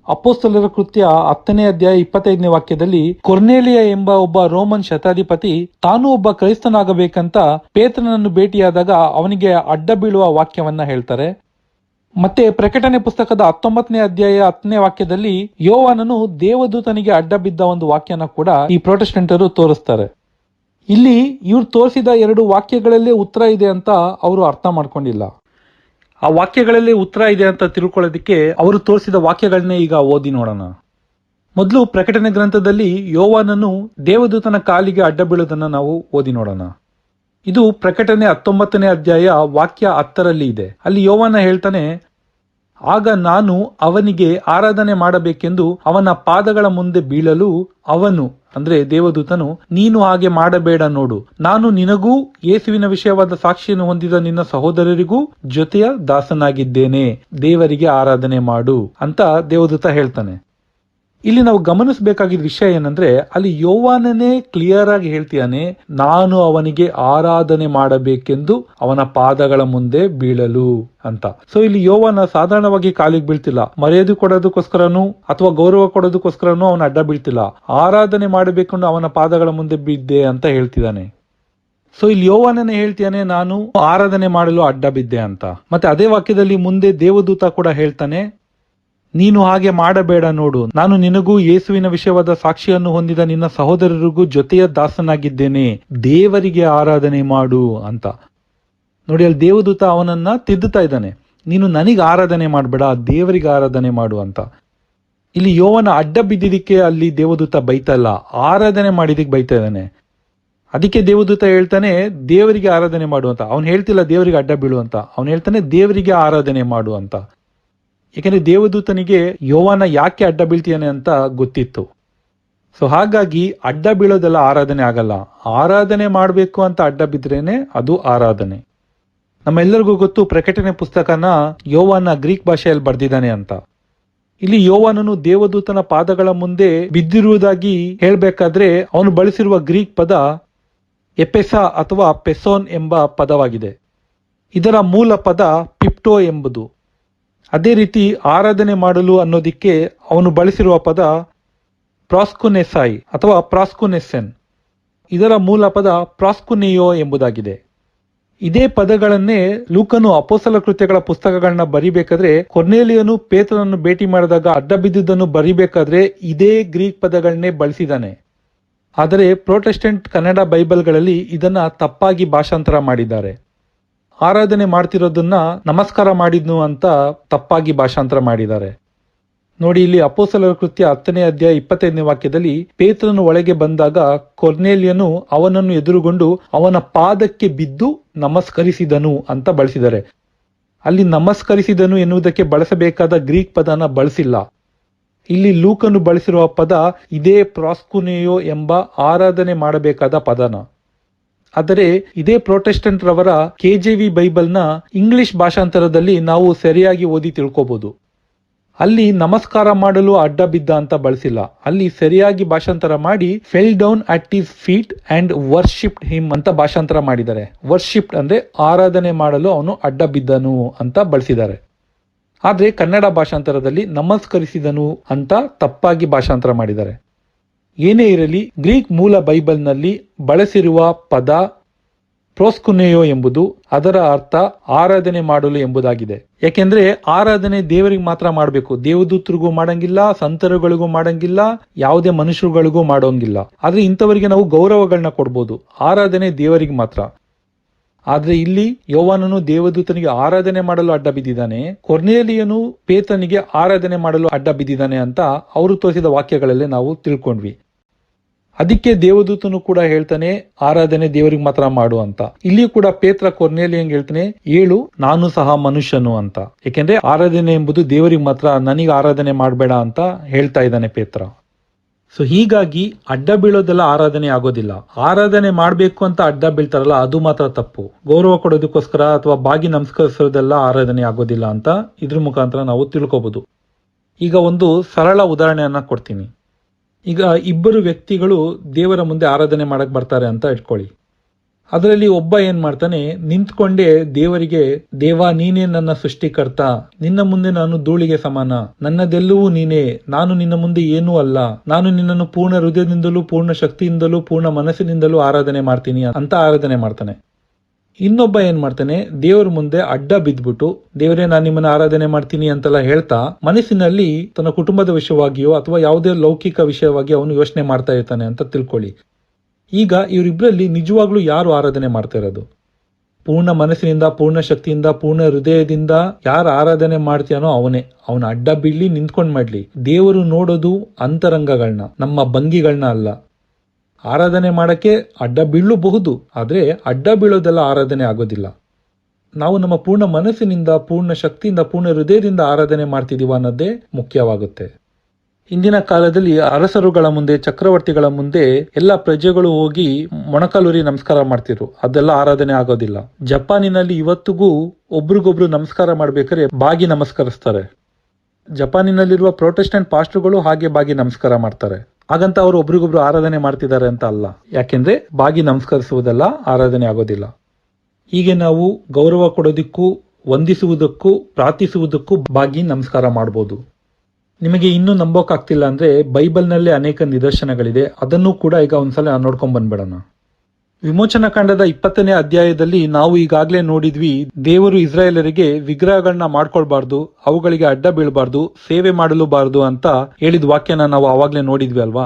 ಅಪೊಸ್ತಲರ ಕೃತ್ಯ 10ನೇ ಅಧ್ಯಾಯ 25ನೇ ವಾಕ್ಯದಲ್ಲಿ ಕೊರ್ನೇಲಿಯ ಎಂಬ ಒಬ್ಬ ರೋಮನ್ ಶತಾಧಿಪತಿ ತಾನು ಒಬ್ಬ ಕ್ರೈಸ್ತನಾಗಬೇಕಂತ ಪೇತ್ರನನ್ನು ಭೇಟಿಯಾದಾಗ ಅವನಿಗೆ ಅಡ್ಡ ಬೀಳುವ ವಾಕ್ಯವನ್ನ ಹೇಳ್ತಾರೆ. ಮತ್ತೆ ಪ್ರಕಟಣೆ ಪುಸ್ತಕದ 19ನೇ ಅಧ್ಯಾಯ 10ನೇ ವಾಕ್ಯದಲ್ಲಿ ಯೋವಾನನು ದೇವದೂತನಿಗೆ ಅಡ್ಡ ಬಿದ್ದ ಒಂದು ವಾಕ್ಯನ ಕೂಡ ಈ ಪ್ರೊಟೆಸ್ಟೆಂಟರು ತೋರಿಸ್ತಾರೆ. ಇಲ್ಲಿ ಇವ್ರು ತೋರಿಸಿದ 2 ವಾಕ್ಯಗಳಲ್ಲೇ ಉತ್ತರ ಇದೆ ಅಂತ ಅವರು ಅರ್ಥ ಮಾಡ್ಕೊಂಡಿಲ್ಲ. ಆ ವಾಕ್ಯಗಳಲ್ಲೇ ಉತ್ತರ ಇದೆ ಅಂತ ತಿಳ್ಕೊಳ್ಳೋದಕ್ಕೆ ಅವರು ತೋರಿಸಿದ ವಾಕ್ಯಗಳನ್ನೇ ಈಗ ಓದಿ ನೋಡೋಣ. ಮೊದಲು ಪ್ರಕಟಣೆ ಗ್ರಂಥದಲ್ಲಿ ಯೋವಾನನು ದೇವದೂತನ ಕಾಲಿಗೆ ಅಡ್ಡ ಬೀಳೋದನ್ನ ನಾವು ಓದಿ ನೋಡೋಣ. ಇದು ಪ್ರಕಟಣೆ 19ನೇ ಅಧ್ಯಾಯ ವಾಕ್ಯ 10ರಲ್ಲಿ ಇದೆ. ಅಲ್ಲಿ ಯೋವಾನ ಹೇಳ್ತಾನೆ, ಆಗ ನಾನು ಅವನಿಗೆ ಆರಾಧನೆ ಮಾಡಬೇಕೆಂದು ಅವನ ಪಾದಗಳ ಮುಂದೆ ಬೀಳಲು ಅವನು, ಅಂದ್ರೆ ದೇವದೂತನು, ನೀನು ಹಾಗೆ ಮಾಡಬೇಡ, ನೋಡು, ನಾನು ನಿನಗೂ ಯೇಸುವಿನ ವಿಷಯವಾದ ಸಾಕ್ಷಿಯನ್ನು ಹೊಂದಿದ ನಿನ್ನ ಸಹೋದರರಿಗೂ ಜೊತೆಯ ದಾಸನಾಗಿದ್ದೇನೆ, ದೇವರಿಗೆ ಆರಾಧನೆ ಮಾಡು ಅಂತ ದೇವದೂತ ಹೇಳ್ತಾನೆ. ಇಲ್ಲಿ ನಾವು ಗಮನಿಸಬೇಕಾಗಿದ್ದ ವಿಷಯ ಏನಂದ್ರೆ, ಅಲ್ಲಿ ಯೋವಾನನೇ ಕ್ಲಿಯರ್ ಆಗಿ ಹೇಳ್ತಿಯಾನೆ, ನಾನು ಅವನಿಗೆ ಆರಾಧನೆ ಮಾಡಬೇಕೆಂದು ಅವನ ಪಾದಗಳ ಮುಂದೆ ಬೀಳಲು ಅಂತ. ಸೊ ಇಲ್ಲಿ ಯೋವಾನ ಸಾಧಾರಣವಾಗಿ ಕಾಲಿಗೆ ಬೀಳ್ತಿಲ್ಲ, ಮರ್ಯಾದೆ ಕೊಡೋದಕ್ಕೋಸ್ಕರನೂ ಅಥವಾ ಗೌರವ ಕೊಡೋದಕ್ಕೋಸ್ಕರನೂ ಅವನ ಅಡ್ಡ ಬೀಳ್ತಿಲ್ಲ, ಆರಾಧನೆ ಮಾಡಬೇಕೆಂದು ಅವನ ಪಾದಗಳ ಮುಂದೆ ಬಿದ್ದೆ ಅಂತ ಹೇಳ್ತಿದ್ದಾನೆ. ಸೊ ಇಲ್ಲಿ ಯೋವಾನನೇ ಹೇಳ್ತಿಯಾನೆ, ನಾನು ಆರಾಧನೆ ಮಾಡಲು ಅಡ್ಡ ಬಿದ್ದೆ ಅಂತ. ಮತ್ತೆ ಅದೇ ವಾಕ್ಯದಲ್ಲಿ ಮುಂದೆ ದೇವದೂತ ಕೂಡ ಹೇಳ್ತಾನೆ, ನೀನು ಹಾಗೆ ಮಾಡಬೇಡ, ನೋಡು, ನಾನು ನಿನಗೂ ಯೇಸುವಿನ ವಿಷಯವಾದ ಸಾಕ್ಷಿಯನ್ನು ಹೊಂದಿದ ನಿನ್ನ ಸಹೋದರರಿಗೂ ಜೊತೆಯ ದಾಸನಾಗಿದ್ದೇನೆ, ದೇವರಿಗೆ ಆರಾಧನೆ ಮಾಡು ಅಂತ. ನೋಡಿ, ಅಲ್ಲಿ ದೇವದೂತ ಅವನನ್ನ ತಿದ್ದುತ್ತಾ ಇದ್ದಾನೆ, ನೀನು ನನಗೆ ಆರಾಧನೆ ಮಾಡಬೇಡ, ದೇವರಿಗೆ ಆರಾಧನೆ ಮಾಡು ಅಂತ. ಇಲ್ಲಿ ಯೋವನ ಅಡ್ಡ ಬಿದ್ದಿದ್ದಕ್ಕೆ ಅಲ್ಲಿ ದೇವದೂತ ಬೈತಾ ಇಲ್ಲ, ಆರಾಧನೆ ಮಾಡಿದಕ್ಕೆ ಬೈತಾ ಇದ್ದಾನೆ. ಅದಕ್ಕೆ ದೇವದೂತ ಹೇಳ್ತಾನೆ ದೇವರಿಗೆ ಆರಾಧನೆ ಮಾಡು ಅಂತ. ಅವನು ಹೇಳ್ತಿಲ್ಲ ದೇವರಿಗೆ ಅಡ್ಡ ಬೀಳು ಅಂತ, ಅವನು ಹೇಳ್ತಾನೆ ದೇವರಿಗೆ ಆರಾಧನೆ ಮಾಡು ಅಂತ. ಯಾಕಂದ್ರೆ ದೇವದೂತನಿಗೆ ಯೋವಾನ ಯಾಕೆ ಅಡ್ಡ ಬೀಳ್ತೀಯಾನೆ ಅಂತ ಗೊತ್ತಿತ್ತು. ಸೊ ಹಾಗಾಗಿ ಅಡ್ಡ ಬೀಳೋದೆಲ್ಲ ಆರಾಧನೆ ಆಗಲ್ಲ. ಆರಾಧನೆ ಮಾಡಬೇಕು ಅಂತ ಅಡ್ಡ ಬಿದ್ರೇನೆ ಅದು ಆರಾಧನೆ. ನಮ್ಮೆಲ್ಲರಿಗೂ ಗೊತ್ತು, ಪ್ರಕಟಣೆ ಪುಸ್ತಕನ ಯೋವಾನ ಗ್ರೀಕ್ ಭಾಷೆಯಲ್ಲಿ ಬರ್ದಿದ್ದಾನೆ ಅಂತ. ಇಲ್ಲಿ ಯೋವಾನನು ದೇವದೂತನ ಪಾದಗಳ ಮುಂದೆ ಬಿದ್ದಿರುವುದಾಗಿ ಹೇಳ್ಬೇಕಾದ್ರೆ ಅವನು ಬಳಸಿರುವ ಗ್ರೀಕ್ ಪದ ಎಪೆಸಾ ಅಥವಾ ಪೆಸೋನ್ ಎಂಬ ಪದವಾಗಿದೆ. ಇದರ ಮೂಲ ಪದ ಪಿಪ್ಟೋ ಎಂಬುದು. ಅದೇ ರೀತಿ ಆರಾಧನೆ ಮಾಡಲು ಅನ್ನೋದಿಕ್ಕೆ ಅವನು ಬಳಸಿರುವ ಪದ ಪ್ರಾಸ್ಕುನೆಸಾಯ್ ಅಥವಾ ಪ್ರಾಸ್ಕುನೆಸೆನ್. ಇದರ ಮೂಲ ಪದ ಪ್ರಾಸ್ಕುನೆಯೋ ಎಂಬುದಾಗಿದೆ. ಇದೇ ಪದಗಳನ್ನೇ ಲೂಕನು ಅಪೊಸ್ತಲ ಕೃತ್ಯಗಳ ಪುಸ್ತಕಗಳನ್ನ ಬರಿಬೇಕಾದ್ರೆ ಕೊರ್ನೇಲಿಯನು ಪೇತ್ರನನ್ನು ಭೇಟಿ ಮಾಡಿದಾಗ ಅಡ್ಡ ಬಿದ್ದುದನ್ನು ಬರಿಬೇಕಾದ್ರೆ ಇದೇ ಗ್ರೀಕ್ ಪದಗಳನ್ನೇ ಬಳಸಿದಾನೆ. ಆದರೆ ಪ್ರೊಟೆಸ್ಟೆಂಟ್ ಕನ್ನಡ ಬೈಬಲ್ಗಳಲ್ಲಿ ಇದನ್ನ ತಪ್ಪಾಗಿ ಭಾಷಾಂತರ ಮಾಡಿದ್ದಾರೆ. ಆರಾಧನೆ ಮಾಡ್ತಿರೋದನ್ನ ನಮಸ್ಕಾರ ಮಾಡಿದ್ನು ಅಂತ ತಪ್ಪಾಗಿ ಭಾಷಾಂತರ ಮಾಡಿದ್ದಾರೆ. ನೋಡಿ, ಇಲ್ಲಿ ಅಪೊಸ್ತಲರ ಕೃತ್ಯ 10ನೇ ಅಧ್ಯಾಯ 25ನೇ ವಾಕ್ಯದಲ್ಲಿ ಪೇತ್ರನು ಒಳಗೆ ಬಂದಾಗ ಕೊರ್ನೇಲಿಯನು ಅವನನ್ನು ಎದುರುಗೊಂಡು ಅವನ ಪಾದಕ್ಕೆ ಬಿದ್ದು ನಮಸ್ಕರಿಸಿದನು ಅಂತ ಬಳಸಿದ್ದಾರೆ. ಅಲ್ಲಿ ನಮಸ್ಕರಿಸಿದನು ಎನ್ನುವುದಕ್ಕೆ ಬಳಸಬೇಕಾದ ಗ್ರೀಕ್ ಪದನ ಬಳಸಿಲ್ಲ. ಇಲ್ಲಿ ಲೂಕನು ಬಳಸಿರುವ ಪದ ಇದೇ ಪ್ರಾಸ್ಕುನೆಯೋ ಎಂಬ ಆರಾಧನೆ ಮಾಡಬೇಕಾದ ಪದನ. ಆದರೆ ಇದೇ ಪ್ರೊಟೆಸ್ಟೆಂಟ್ ರವರ KJV ಬೈಬಲ್ನ ಇಂಗ್ಲಿಷ್ ಭಾಷಾಂತರದಲ್ಲಿ ನಾವು ಸರಿಯಾಗಿ ಓದಿ ತಿಳ್ಕೋಬಹುದು. ಅಲ್ಲಿ ನಮಸ್ಕಾರ ಮಾಡಲು ಅಡ್ಡ ಬಿದ್ದ ಅಂತ ಬಳಸಿಲ್ಲ. ಅಲ್ಲಿ ಸರಿಯಾಗಿ ಭಾಷಾಂತರ ಮಾಡಿ fell down at his feet and worshipped him ಅಂತ ಭಾಷಾಂತರ ಮಾಡಿದ್ದಾರೆ. ವರ್ಷಿಪ್ಡ್ ಅಂದ್ರೆ ಆರಾಧನೆ ಮಾಡಲು ಅವನು ಅಡ್ಡ ಬಿದ್ದನು ಅಂತ ಬಳಸಿದ್ದಾರೆ. ಆದ್ರೆ ಕನ್ನಡ ಭಾಷಾಂತರದಲ್ಲಿ ನಮಸ್ಕರಿಸಿದನು ಅಂತ ತಪ್ಪಾಗಿ ಭಾಷಾಂತರ ಮಾಡಿದ್ದಾರೆ. ಏನೇ ಇರಲಿ, ಗ್ರೀಕ್ ಮೂಲ ಬೈಬಲ್ನಲ್ಲಿ ಬಳಸಿರುವ ಪದ ಪ್ರೋಸ್ಕುನೆಯೋ ಎಂಬುದು ಅದರ ಅರ್ಥ ಆರಾಧನೆ ಮಾಡಲು ಎಂಬುದಾಗಿದೆ. ಯಾಕೆಂದ್ರೆ ಆರಾಧನೆ ದೇವರಿಗೆ ಮಾತ್ರ ಮಾಡಬೇಕು, ದೇವದೂತರಿಗೂ ಮಾಡಂಗಿಲ್ಲ, ಸಂತರುಗಳಿಗೂ ಮಾಡಂಗಿಲ್ಲ, ಯಾವುದೇ ಮನುಷ್ಯರುಗಳಿಗೂ ಮಾಡೋಂಗಿಲ್ಲ. ಆದ್ರೆ ಇಂಥವರಿಗೆ ನಾವು ಗೌರವಗಳನ್ನ ಕೊಡ್ಬೋದು, ಆರಾಧನೆ ದೇವರಿಗೆ ಮಾತ್ರ. ಆದ್ರೆ ಇಲ್ಲಿ ಯೋವಾನನು ದೇವದೂತನಿಗೆ ಆರಾಧನೆ ಮಾಡಲು ಅಡ್ಡ ಬಿದ್ದಿದ್ದಾನೆ, ಕೊರ್ನೇಲಿಯನು ಪೇತ್ರನಿಗೆ ಆರಾಧನೆ ಮಾಡಲು ಅಡ್ಡ ಬಿದ್ದಿದ್ದಾನೆ ಅಂತ ಅವರು ತೋರಿಸಿದ ವಾಕ್ಯಗಳಲ್ಲೇ ನಾವು ತಿಳ್ಕೊಂಡ್ವಿ. ಅದಕ್ಕೆ ದೇವದೂತನು ಕೂಡ ಹೇಳ್ತಾನೆ ಆರಾಧನೆ ದೇವರಿಗೆ ಮಾತ್ರ ಮಾಡು ಅಂತ. ಇಲ್ಲಿ ಕೂಡ ಪೇತ್ರ ಕೊರ್ನೇಲಿಯಂಗೆ ಹೇಳ್ತಾನೆ, ಏಳು ನಾನು ಸಹ ಮನುಷ್ಯನು ಅಂತ. ಯಾಕೆಂದ್ರೆ ಆರಾಧನೆ ಎಂಬುದು ದೇವರಿಗೆ ಮಾತ್ರ, ನನಗೆ ಆರಾಧನೆ ಮಾಡಬೇಡ ಅಂತ ಹೇಳ್ತಾ ಇದ್ದಾನೆ ಪೇತ್ರ. ಸೊ ಹೀಗಾಗಿ ಅಡ್ಡ ಬೀಳೋದೆಲ್ಲ ಆರಾಧನೆ ಆಗೋದಿಲ್ಲ. ಆರಾಧನೆ ಮಾಡಬೇಕು ಅಂತ ಅಡ್ಡ ಬೀಳ್ತಾರಲ್ಲ, ಅದು ಮಾತ್ರ ತಪ್ಪು. ಗೌರವ ಕೊಡೋದಕ್ಕೋಸ್ಕರ ಅಥವಾ ಬಾಗಿ ನಮಸ್ಕರಿಸೋದೆಲ್ಲ ಆರಾಧನೆ ಆಗೋದಿಲ್ಲ ಅಂತ ಇದ್ರ ಮುಖಾಂತರ ನಾವು ತಿಳ್ಕೊಬಹುದು. ಈಗ ಒಂದು ಸರಳ ಉದಾಹರಣೆಯನ್ನ ಕೊಡ್ತೀನಿ. ಈಗ ಇಬ್ಬರು ವ್ಯಕ್ತಿಗಳು ದೇವರ ಮುಂದೆ ಆರಾಧನೆ ಮಾಡಕ್ ಬರ್ತಾರೆ ಅಂತ ಇಟ್ಕೊಳ್ಳಿ. ಅದರಲ್ಲಿ ಒಬ್ಬ ಏನ್ ಮಾಡ್ತಾನೆ, ನಿಂತ್ಕೊಂಡೇ ದೇವರಿಗೆ, ದೇವ ನೀನೇ ನನ್ನ ಸೃಷ್ಟಿಕರ್ತ, ನಿನ್ನ ಮುಂದೆ ನಾನು ಧೂಳಿಗೆ ಸಮಾನ, ನನ್ನದೆಲ್ಲವೂ ನೀನೇ, ನಾನು ನಿನ್ನ ಮುಂದೆ ಏನೂ ಅಲ್ಲ, ನಾನು ನಿನ್ನನ್ನು ಪೂರ್ಣ ಹೃದಯದಿಂದಲೂ ಪೂರ್ಣ ಶಕ್ತಿಯಿಂದಲೂ ಪೂರ್ಣ ಮನಸ್ಸಿನಿಂದಲೂ ಆರಾಧನೆ ಮಾಡ್ತೀನಿ ಅಂತ ಆರಾಧನೆ ಮಾಡ್ತಾನೆ. ಇನ್ನೊಬ್ಬ ಏನ್ ಮಾಡ್ತಾನೆ, ದೇವರ ಮುಂದೆ ಅಡ್ಡ ಬಿದ್ಬಿಟ್ಟು ದೇವರೇ ನಾನು ನಿಮ್ಮನ್ನ ಆರಾಧನೆ ಮಾಡ್ತೀನಿ ಅಂತೆಲ್ಲ ಹೇಳ್ತಾ ಮನಸ್ಸಿನಲ್ಲಿ ತನ್ನ ಕುಟುಂಬದ ವಿಷಯವಾಗಿಯೋ ಅಥವಾ ಯಾವುದೇ ಲೌಕಿಕ ವಿಷಯವಾಗಿ ಅವನು ಯೋಚನೆ ಮಾಡ್ತಾ ಇರ್ತಾನೆ ಅಂತ ತಿಳ್ಕೊಳ್ಳಿ. ಈಗ ಇವರಿಬ್ಬರಲ್ಲಿ ನಿಜವಾಗ್ಲೂ ಯಾರು ಆರಾಧನೆ ಮಾಡ್ತಾ ಇರೋದು? ಪೂರ್ಣ ಮನಸ್ಸಿನಿಂದ, ಪೂರ್ಣ ಶಕ್ತಿಯಿಂದ, ಪೂರ್ಣ ಹೃದಯದಿಂದ ಯಾರು ಆರಾಧನೆ ಮಾಡ್ತೀಯಾನೋ ಅವನೇ. ಅವನ ಅಡ್ಡ ಬೀಳ್ಲಿ, ನಿಂತ್ಕೊಂಡ್ ಮಾಡ್ಲಿ. ದೇವರು ನೋಡೋದು ಅಂತರಂಗಗಳನ್ನ, ನಮ್ಮ ಭಂಗಿಗಳನ್ನ ಅಲ್ಲ. ಆರಾಧನೆ ಮಾಡಕ್ಕೆ ಅಡ್ಡ ಬೀಳಬಹುದು, ಆದ್ರೆ ಅಡ್ಡ ಬೀಳೋದೆಲ್ಲ ಆರಾಧನೆ ಆಗೋದಿಲ್ಲ. ನಾವು ನಮ್ಮ ಪೂರ್ಣ ಮನಸ್ಸಿನಿಂದ, ಪೂರ್ಣ ಶಕ್ತಿಯಿಂದ, ಪೂರ್ಣ ಹೃದಯದಿಂದ ಆರಾಧನೆ ಮಾಡ್ತಿದೀವ ಅನ್ನೋದೇ ಮುಖ್ಯವಾಗುತ್ತೆ. ಇಂದಿನ ಕಾಲದಲ್ಲಿ ಅರಸರುಗಳ ಮುಂದೆ, ಚಕ್ರವರ್ತಿಗಳ ಮುಂದೆ ಎಲ್ಲ ಪ್ರಜೆಗಳು ಹೋಗಿ ಮೊಣಕಾಲೂರಿ ನಮಸ್ಕಾರ ಮಾಡ್ತಿದ್ರು. ಅದೆಲ್ಲ ಆರಾಧನೆ ಆಗೋದಿಲ್ಲ. ಜಪಾನಿನಲ್ಲಿ ಇವತ್ತಿಗೂ ಒಬ್ರಿಗೊಬ್ರು ನಮಸ್ಕಾರ ಮಾಡ್ಬೇಕಾದ್ರೆ ಬಾಗಿ ನಮಸ್ಕರಿಸ್ತಾರೆ. ಜಪಾನಿನಲ್ಲಿರುವ ಪ್ರೊಟೆಸ್ಟೆಂಟ್ ಪಾಸ್ಟರ್ಗಳು ಹಾಗೆ ಬಾಗಿ ನಮಸ್ಕಾರ ಮಾಡ್ತಾರೆ. ಹಾಗಂತ ಅವರು ಒಬ್ರಿಗೊಬ್ರು ಆರಾಧನೆ ಮಾಡ್ತಿದ್ದಾರೆ ಅಂತ ಅಲ್ಲ. ಯಾಕೆಂದ್ರೆ ಬಾಗಿ ನಮಸ್ಕರಿಸುವುದೆಲ್ಲ ಆರಾಧನೆ ಆಗೋದಿಲ್ಲ. ಹೀಗೆ ನಾವು ಗೌರವ ಕೊಡೋದಕ್ಕೂ, ವಂದಿಸುವುದಕ್ಕೂ, ಪ್ರಾರ್ಥಿಸುವುದಕ್ಕೂ ಬಾಗಿ ನಮಸ್ಕಾರ ಮಾಡಬಹುದು. ನಿಮಗೆ ಇನ್ನೂ ನಂಬೋಕಾಗ್ತಿಲ್ಲ ಅಂದ್ರೆ ಬೈಬಲ್ನಲ್ಲೇ ಅನೇಕ ನಿದರ್ಶನಗಳಿದೆ. ಅದನ್ನು ಕೂಡ ಈಗ ಒಂದ್ಸಲ ನೋಡ್ಕೊಂಡ್ ಬಂದ್ಬಿಡೋಣ. ವಿಮೋಚನಾ ಕಾಂಡದ 20ನೇ ಅಧ್ಯಾಯದಲ್ಲಿ ನಾವು ಈಗಾಗಲೇ ನೋಡಿದ್ವಿ, ದೇವರು ಇಸ್ರಾಯೇಲರಿಗೆ ವಿಗ್ರಹಗಳನ್ನ ಮಾಡ್ಕೊಳ್ಬಾರ್ದು, ಅವುಗಳಿಗೆ ಅಡ್ಡ ಬೀಳಬಾರ್ದು, ಸೇವೆ ಮಾಡಲೂಬಾರ್ದು ಅಂತ ಹೇಳಿದ ವಾಕ್ಯನ ನಾವು ಆವಾಗಲೇ ನೋಡಿದ್ವಿ ಅಲ್ವಾ.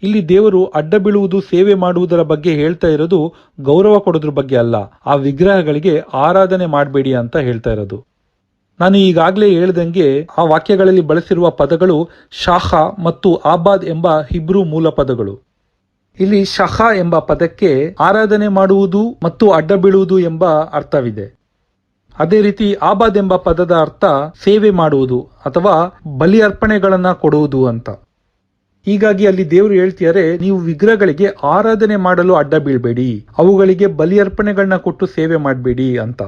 ಇಲ್ಲಿ ದೇವರು ಅಡ್ಡ ಬೀಳುವುದು, ಸೇವೆ ಮಾಡುವುದರ ಬಗ್ಗೆ ಹೇಳ್ತಾ ಇರೋದು ಗೌರವ ಕೊಡೋದ್ರ ಬಗ್ಗೆ ಅಲ್ಲ, ಆ ವಿಗ್ರಹಗಳಿಗೆ ಆರಾಧನೆ ಮಾಡಬೇಡಿ ಅಂತ ಹೇಳ್ತಾ ಇರೋದು. ನಾನು ಈಗಾಗಲೇ ಹೇಳ್ದಂಗೆ ಆ ವಾಕ್ಯಗಳಲ್ಲಿ ಬಳಸಿರುವ ಪದಗಳು ಶಾಖ ಮತ್ತು ಆಬಾದ್ ಎಂಬ ಹಿಬ್ರೂ ಮೂಲ ಪದಗಳು. ಇಲ್ಲಿ ಶಖ ಎಂಬ ಪದಕ್ಕೆ ಆರಾಧನೆ ಮಾಡುವುದು ಮತ್ತು ಅಡ್ಡ ಬೀಳುವುದು ಎಂಬ ಅರ್ಥವಿದೆ. ಅದೇ ರೀತಿ ಆಬಾದ್ ಎಂಬ ಪದದ ಅರ್ಥ ಸೇವೆ ಮಾಡುವುದು ಅಥವಾ ಬಲಿ ಅರ್ಪಣೆಗಳನ್ನ ಕೊಡುವುದು ಅಂತ. ಹೀಗಾಗಿ ಅಲ್ಲಿ ದೇವರು ಹೇಳ್ತಿದ್ದಾರೆ, ನೀವು ವಿಗ್ರಹಗಳಿಗೆ ಆರಾಧನೆ ಮಾಡಲು ಅಡ್ಡ ಬೀಳ್ಬೇಡಿ, ಅವುಗಳಿಗೆ ಬಲಿ ಅರ್ಪಣೆಗಳನ್ನ ಕೊಟ್ಟು ಸೇವೆ ಮಾಡಬೇಡಿ ಅಂತ.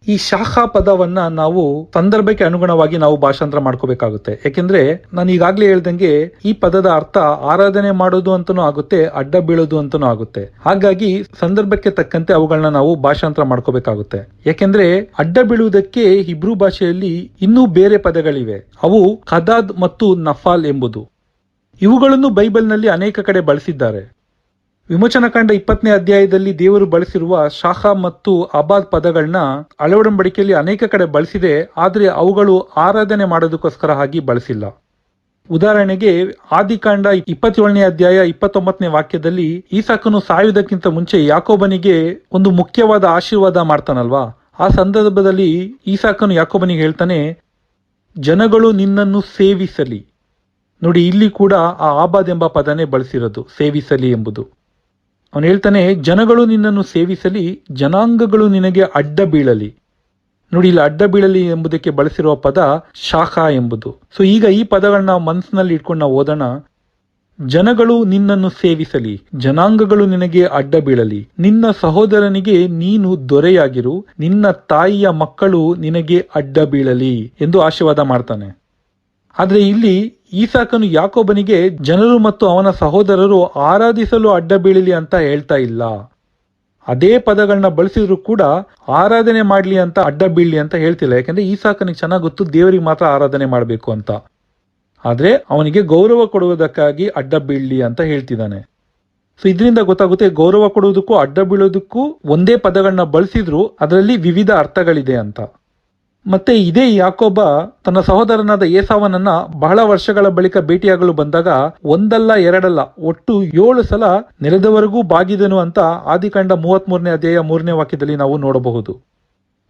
ಈ ಶಾಖ ಪದವನ್ನ ನಾವು ಸಂದರ್ಭಕ್ಕೆ ಅನುಗುಣವಾಗಿ ನಾವು ಭಾಷಾಂತರ ಮಾಡ್ಕೋಬೇಕಾಗುತ್ತೆ. ಯಾಕೆಂದ್ರೆ ನಾನು ಈಗಾಗಲೇ ಹೇಳ್ದಂಗೆ ಈ ಪದದ ಅರ್ಥ ಆರಾಧನೆ ಮಾಡೋದು ಅಂತಾನೂ ಆಗುತ್ತೆ, ಅಡ್ಡ ಬೀಳೋದು ಅಂತಾನೂ ಆಗುತ್ತೆ. ಹಾಗಾಗಿ ಸಂದರ್ಭಕ್ಕೆ ತಕ್ಕಂತೆ ಅವುಗಳನ್ನ ನಾವು ಭಾಷಾಂತರ ಮಾಡ್ಕೋಬೇಕಾಗುತ್ತೆ. ಯಾಕೆಂದ್ರೆ ಅಡ್ಡ ಬೀಳುವುದಕ್ಕೆ ಹಿಬ್ರೂ ಭಾಷೆಯಲ್ಲಿ ಇನ್ನೂ ಬೇರೆ ಪದಗಳಿವೆ. ಅವು ಖದಾದ್ ಮತ್ತು ನಫಾಲ್ ಎಂಬುದು. ಇವುಗಳನ್ನು ಬೈಬಲ್ನಲ್ಲಿ ಅನೇಕ ಕಡೆ ಬಳಸಿದ್ದಾರೆ. ವಿಮೋಚನಕಾಂಡ 20ನೇ ಅಧ್ಯಾಯದಲ್ಲಿ ದೇವರು ಬಳಸಿರುವ ಶಾಖ ಮತ್ತು ಅಬಾದ್ ಪದಗಳನ್ನ ಹಳೆಯೊಡಂಬಡಿಕೆಯಲ್ಲಿ ಅನೇಕ ಕಡೆ ಬಳಸಿದೆ, ಆದ್ರೆ ಅವುಗಳು ಆರಾಧನೆ ಮಾಡೋದಕ್ಕೋಸ್ಕರ ಆಗಿ ಬಳಸಿಲ್ಲ. ಉದಾಹರಣೆಗೆ ಆದಿಕಾಂಡ 27ನೇ ಅಧ್ಯಾಯ 29ನೇ ವಾಕ್ಯದಲ್ಲಿ ಈಸಾಕನು ಸಾಯುವುದಕ್ಕಿಂತ ಮುಂಚೆ ಯಾಕೋಬನಿಗೆ ಒಂದು ಮುಖ್ಯವಾದ ಆಶೀರ್ವಾದ ಮಾಡ್ತಾನಲ್ವಾ. ಆ ಸಂದರ್ಭದಲ್ಲಿ ಈಸಾಕನು ಯಾಕೋಬನಿಗೆ ಹೇಳ್ತಾನೆ, ಜನಗಳು ನಿನ್ನನ್ನು ಸೇವಿಸಲಿ. ನೋಡಿ, ಇಲ್ಲಿ ಕೂಡ ಆ ಆಬಾದ್ ಎಂಬ ಪದನೇ ಬಳಸಿರೋದು, ಸೇವಿಸಲಿ ಎಂಬುದು. ಅವನು ಹೇಳ್ತಾನೆ, ಜನಗಳು ನಿನ್ನನ್ನು ಸೇವಿಸಲಿ, ಜನಾಂಗಗಳು ನಿನಗೆ ಅಡ್ಡ ಬೀಳಲಿ. ನೋಡಿ, ಇಲ್ಲಿ ಅಡ್ಡ ಬೀಳಲಿ ಎಂಬುದಕ್ಕೆ ಬಳಸಿರುವ ಪದ ಶಾಖ ಎಂಬುದು. ಸೊ ಈಗ ಈ ಪದಗಳನ್ನ ಮನಸ್ಸಿನಲ್ಲಿ ಇಟ್ಕೊಂಡು ನಾವು ಓದೋಣ. ಜನಗಳು ನಿನ್ನನ್ನು ಸೇವಿಸಲಿ, ಜನಾಂಗಗಳು ನಿನಗೆ ಅಡ್ಡ ಬೀಳಲಿ, ನಿನ್ನ ಸಹೋದರನಿಗೆ ನೀನು ದೊರೆಯಾಗಿರು, ನಿನ್ನ ತಾಯಿಯ ಮಕ್ಕಳು ನಿನಗೆ ಅಡ್ಡ ಬೀಳಲಿ ಎಂದು ಆಶೀರ್ವಾದ ಮಾಡ್ತಾನೆ. ಆದ್ರೆ ಇಲ್ಲಿ ಈಸಾಕನು ಯಾಕೋಬನಿಗೆ ಜನರು ಮತ್ತು ಅವನ ಸಹೋದರರು ಆರಾಧಿಸಲು ಅಡ್ಡ ಬೀಳಲಿ ಅಂತ ಹೇಳ್ತಾ ಇಲ್ಲ. ಅದೇ ಪದಗಳನ್ನ ಬಳಸಿದ್ರು ಕೂಡ ಆರಾಧನೆ ಮಾಡ್ಲಿ ಅಂತ ಅಡ್ಡ ಬೀಳ್ಲಿ ಅಂತ ಹೇಳ್ತಿಲ್ಲ. ಯಾಕಂದ್ರೆ ಈಸಾಕನಿಗೆ ಚೆನ್ನಾಗಿ ಗೊತ್ತು ದೇವರಿಗೆ ಮಾತ್ರ ಆರಾಧನೆ ಮಾಡಬೇಕು ಅಂತ. ಆದ್ರೆ ಅವನಿಗೆ ಗೌರವ ಕೊಡುವುದಕ್ಕಾಗಿ ಅಡ್ಡ ಬೀಳ್ಲಿ ಅಂತ ಹೇಳ್ತಿದ್ದಾನೆ. ಸೊ ಇದರಿಂದ ಗೊತ್ತಾಗುತ್ತೆ ಗೌರವ ಕೊಡುವುದಕ್ಕೂ ಅಡ್ಡ ಬೀಳೋದಕ್ಕೂ ಒಂದೇ ಪದಗಳನ್ನ ಬಳಸಿದ್ರು ಅದರಲ್ಲಿ ವಿವಿಧ ಅರ್ಥಗಳಿದೆ ಅಂತ. ಮತ್ತೆ ಇದೇ ಯಾಕೋಬ ತನ್ನ ಸಹೋದರನಾದ ಏಸಾವನನ್ನ ಬಹಳ ವರ್ಷಗಳ ಬಳಿಕ ಭೇಟಿಯಾಗಲು ಬಂದಾಗ ಒಂದಲ್ಲ ಎರಡಲ್ಲ ಒಟ್ಟು 7 ಸಲ ನೆಲದವರೆಗೂ ಬಾಗಿದನು ಅಂತ ಆದಿಕಾಂಡ 33ನೇ ಅಧ್ಯಾಯ 3ನೇ ವಾಕ್ಯದಲ್ಲಿ ನಾವು ನೋಡಬಹುದು.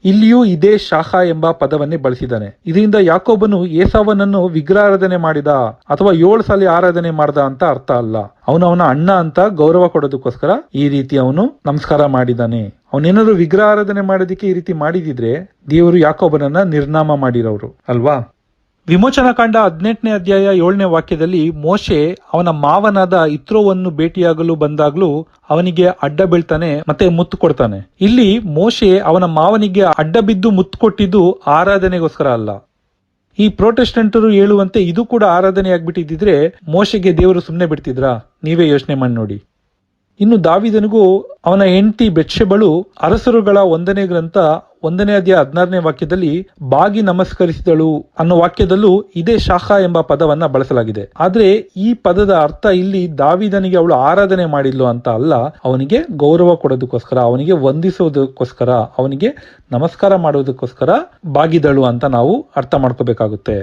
ಇಲ್ಲಿಯೂ ಇದೇ ಶಾಖ ಎಂಬ ಪದವನ್ನೇ ಬಳಸಿದ್ದಾನೆ. ಇದರಿಂದ ಯಾಕೋಬನು ಏಸಾವನನ್ನು ವಿಗ್ರಹಾರಾಧನೆ ಮಾಡಿದ ಅಥವಾ 7 ಸಲ ಆರಾಧನೆ ಮಾಡ್ದ ಅಂತ ಅರ್ಥ ಅಲ್ಲ. ಅವನ ಅಣ್ಣ ಅಂತ ಗೌರವ ಕೊಡೋದಕ್ಕೋಸ್ಕರ ಈ ರೀತಿ ಅವನು ನಮಸ್ಕಾರ ಮಾಡಿದ್ದಾನೆ. ಅವನೇನಾದ್ರು ವಿಗ್ರಹಾರಾಧನೆ ಮಾಡೋದಕ್ಕೆ ಈ ರೀತಿ ಮಾಡಿದಿದ್ರೆ ದೇವರು ಯಾಕೋಬನನ್ನ ನಿರ್ನಾಮ ಮಾಡಿರೋರು ಅಲ್ವಾ. ವಿಮೋಚನಾಕಾಂಡ 18ನೇ ಅಧ್ಯಾಯ 7ನೇ ವಾಕ್ಯದಲ್ಲಿ ಮೋಶೆ ಅವನ ಮಾವನಾದ ಇತ್ರೋವನ್ನು ಭೇಟಿಯಾಗಲು ಬಂದಾಗ್ಲೂ ಅವನಿಗೆ ಅಡ್ಡ ಬೀಳ್ತಾನೆ ಮತ್ತೆ ಮುತ್ತು ಕೊಡ್ತಾನೆ. ಇಲ್ಲಿ ಮೋಶೆ ಅವನ ಮಾವನಿಗೆ ಅಡ್ಡ ಬಿದ್ದು ಮುತ್ತು ಕೊಟ್ಟಿದ್ದು ಆರಾಧನೆಗೋಸ್ಕರ ಅಲ್ಲ. ಈ ಪ್ರೊಟೆಸ್ಟೆಂಟರು ಹೇಳುವಂತೆ ಇದು ಕೂಡ ಆರಾಧನೆ ಆಗ್ಬಿಟ್ಟಿದ್ರೆ ಮೋಶೆಗೆ ದೇವರು ಸುಮ್ಮನೆ ಬಿಡ್ತಿದ್ರಾ? ನೀವೇ ಯೋಚನೆ ಮಾಡಿ ನೋಡಿ. ಇನ್ನು ದಾವಿದನಿಗೂ ಅವನ ಹೆಂಡತಿ ಬೆತ್ಷೆಬಳು ಅರಸರುಗಳ 1ನೇ ಗ್ರಂಥ 1ನೇ ಅಧ್ಯಾಯ 16ನೇ ವಾಕ್ಯದಲ್ಲಿ ಬಾಗಿ ನಮಸ್ಕರಿಸಿದಳು ಅನ್ನೋ ವಾಕ್ಯದಲ್ಲೂ ಇದೇ ಶಾಖ ಎಂಬ ಪದವನ್ನ ಬಳಸಲಾಗಿದೆ. ಆದ್ರೆ ಈ ಪದದ ಅರ್ಥ ಇಲ್ಲಿ ದಾವಿದನಿಗೆ ಅವಳು ಆರಾಧನೆ ಮಾಡಿದ್ಲು ಅಂತ ಅಲ್ಲ, ಅವನಿಗೆ ಗೌರವ ಕೊಡೋದಕ್ಕೋಸ್ಕರ, ಅವನಿಗೆ ವಂದಿಸೋದಕ್ಕೋಸ್ಕರ, ಅವನಿಗೆ ನಮಸ್ಕಾರ ಮಾಡೋದಕ್ಕೋಸ್ಕರ ಬಾಗಿದಳು ಅಂತ ನಾವು ಅರ್ಥ ಮಾಡ್ಕೋಬೇಕಾಗುತ್ತೆ.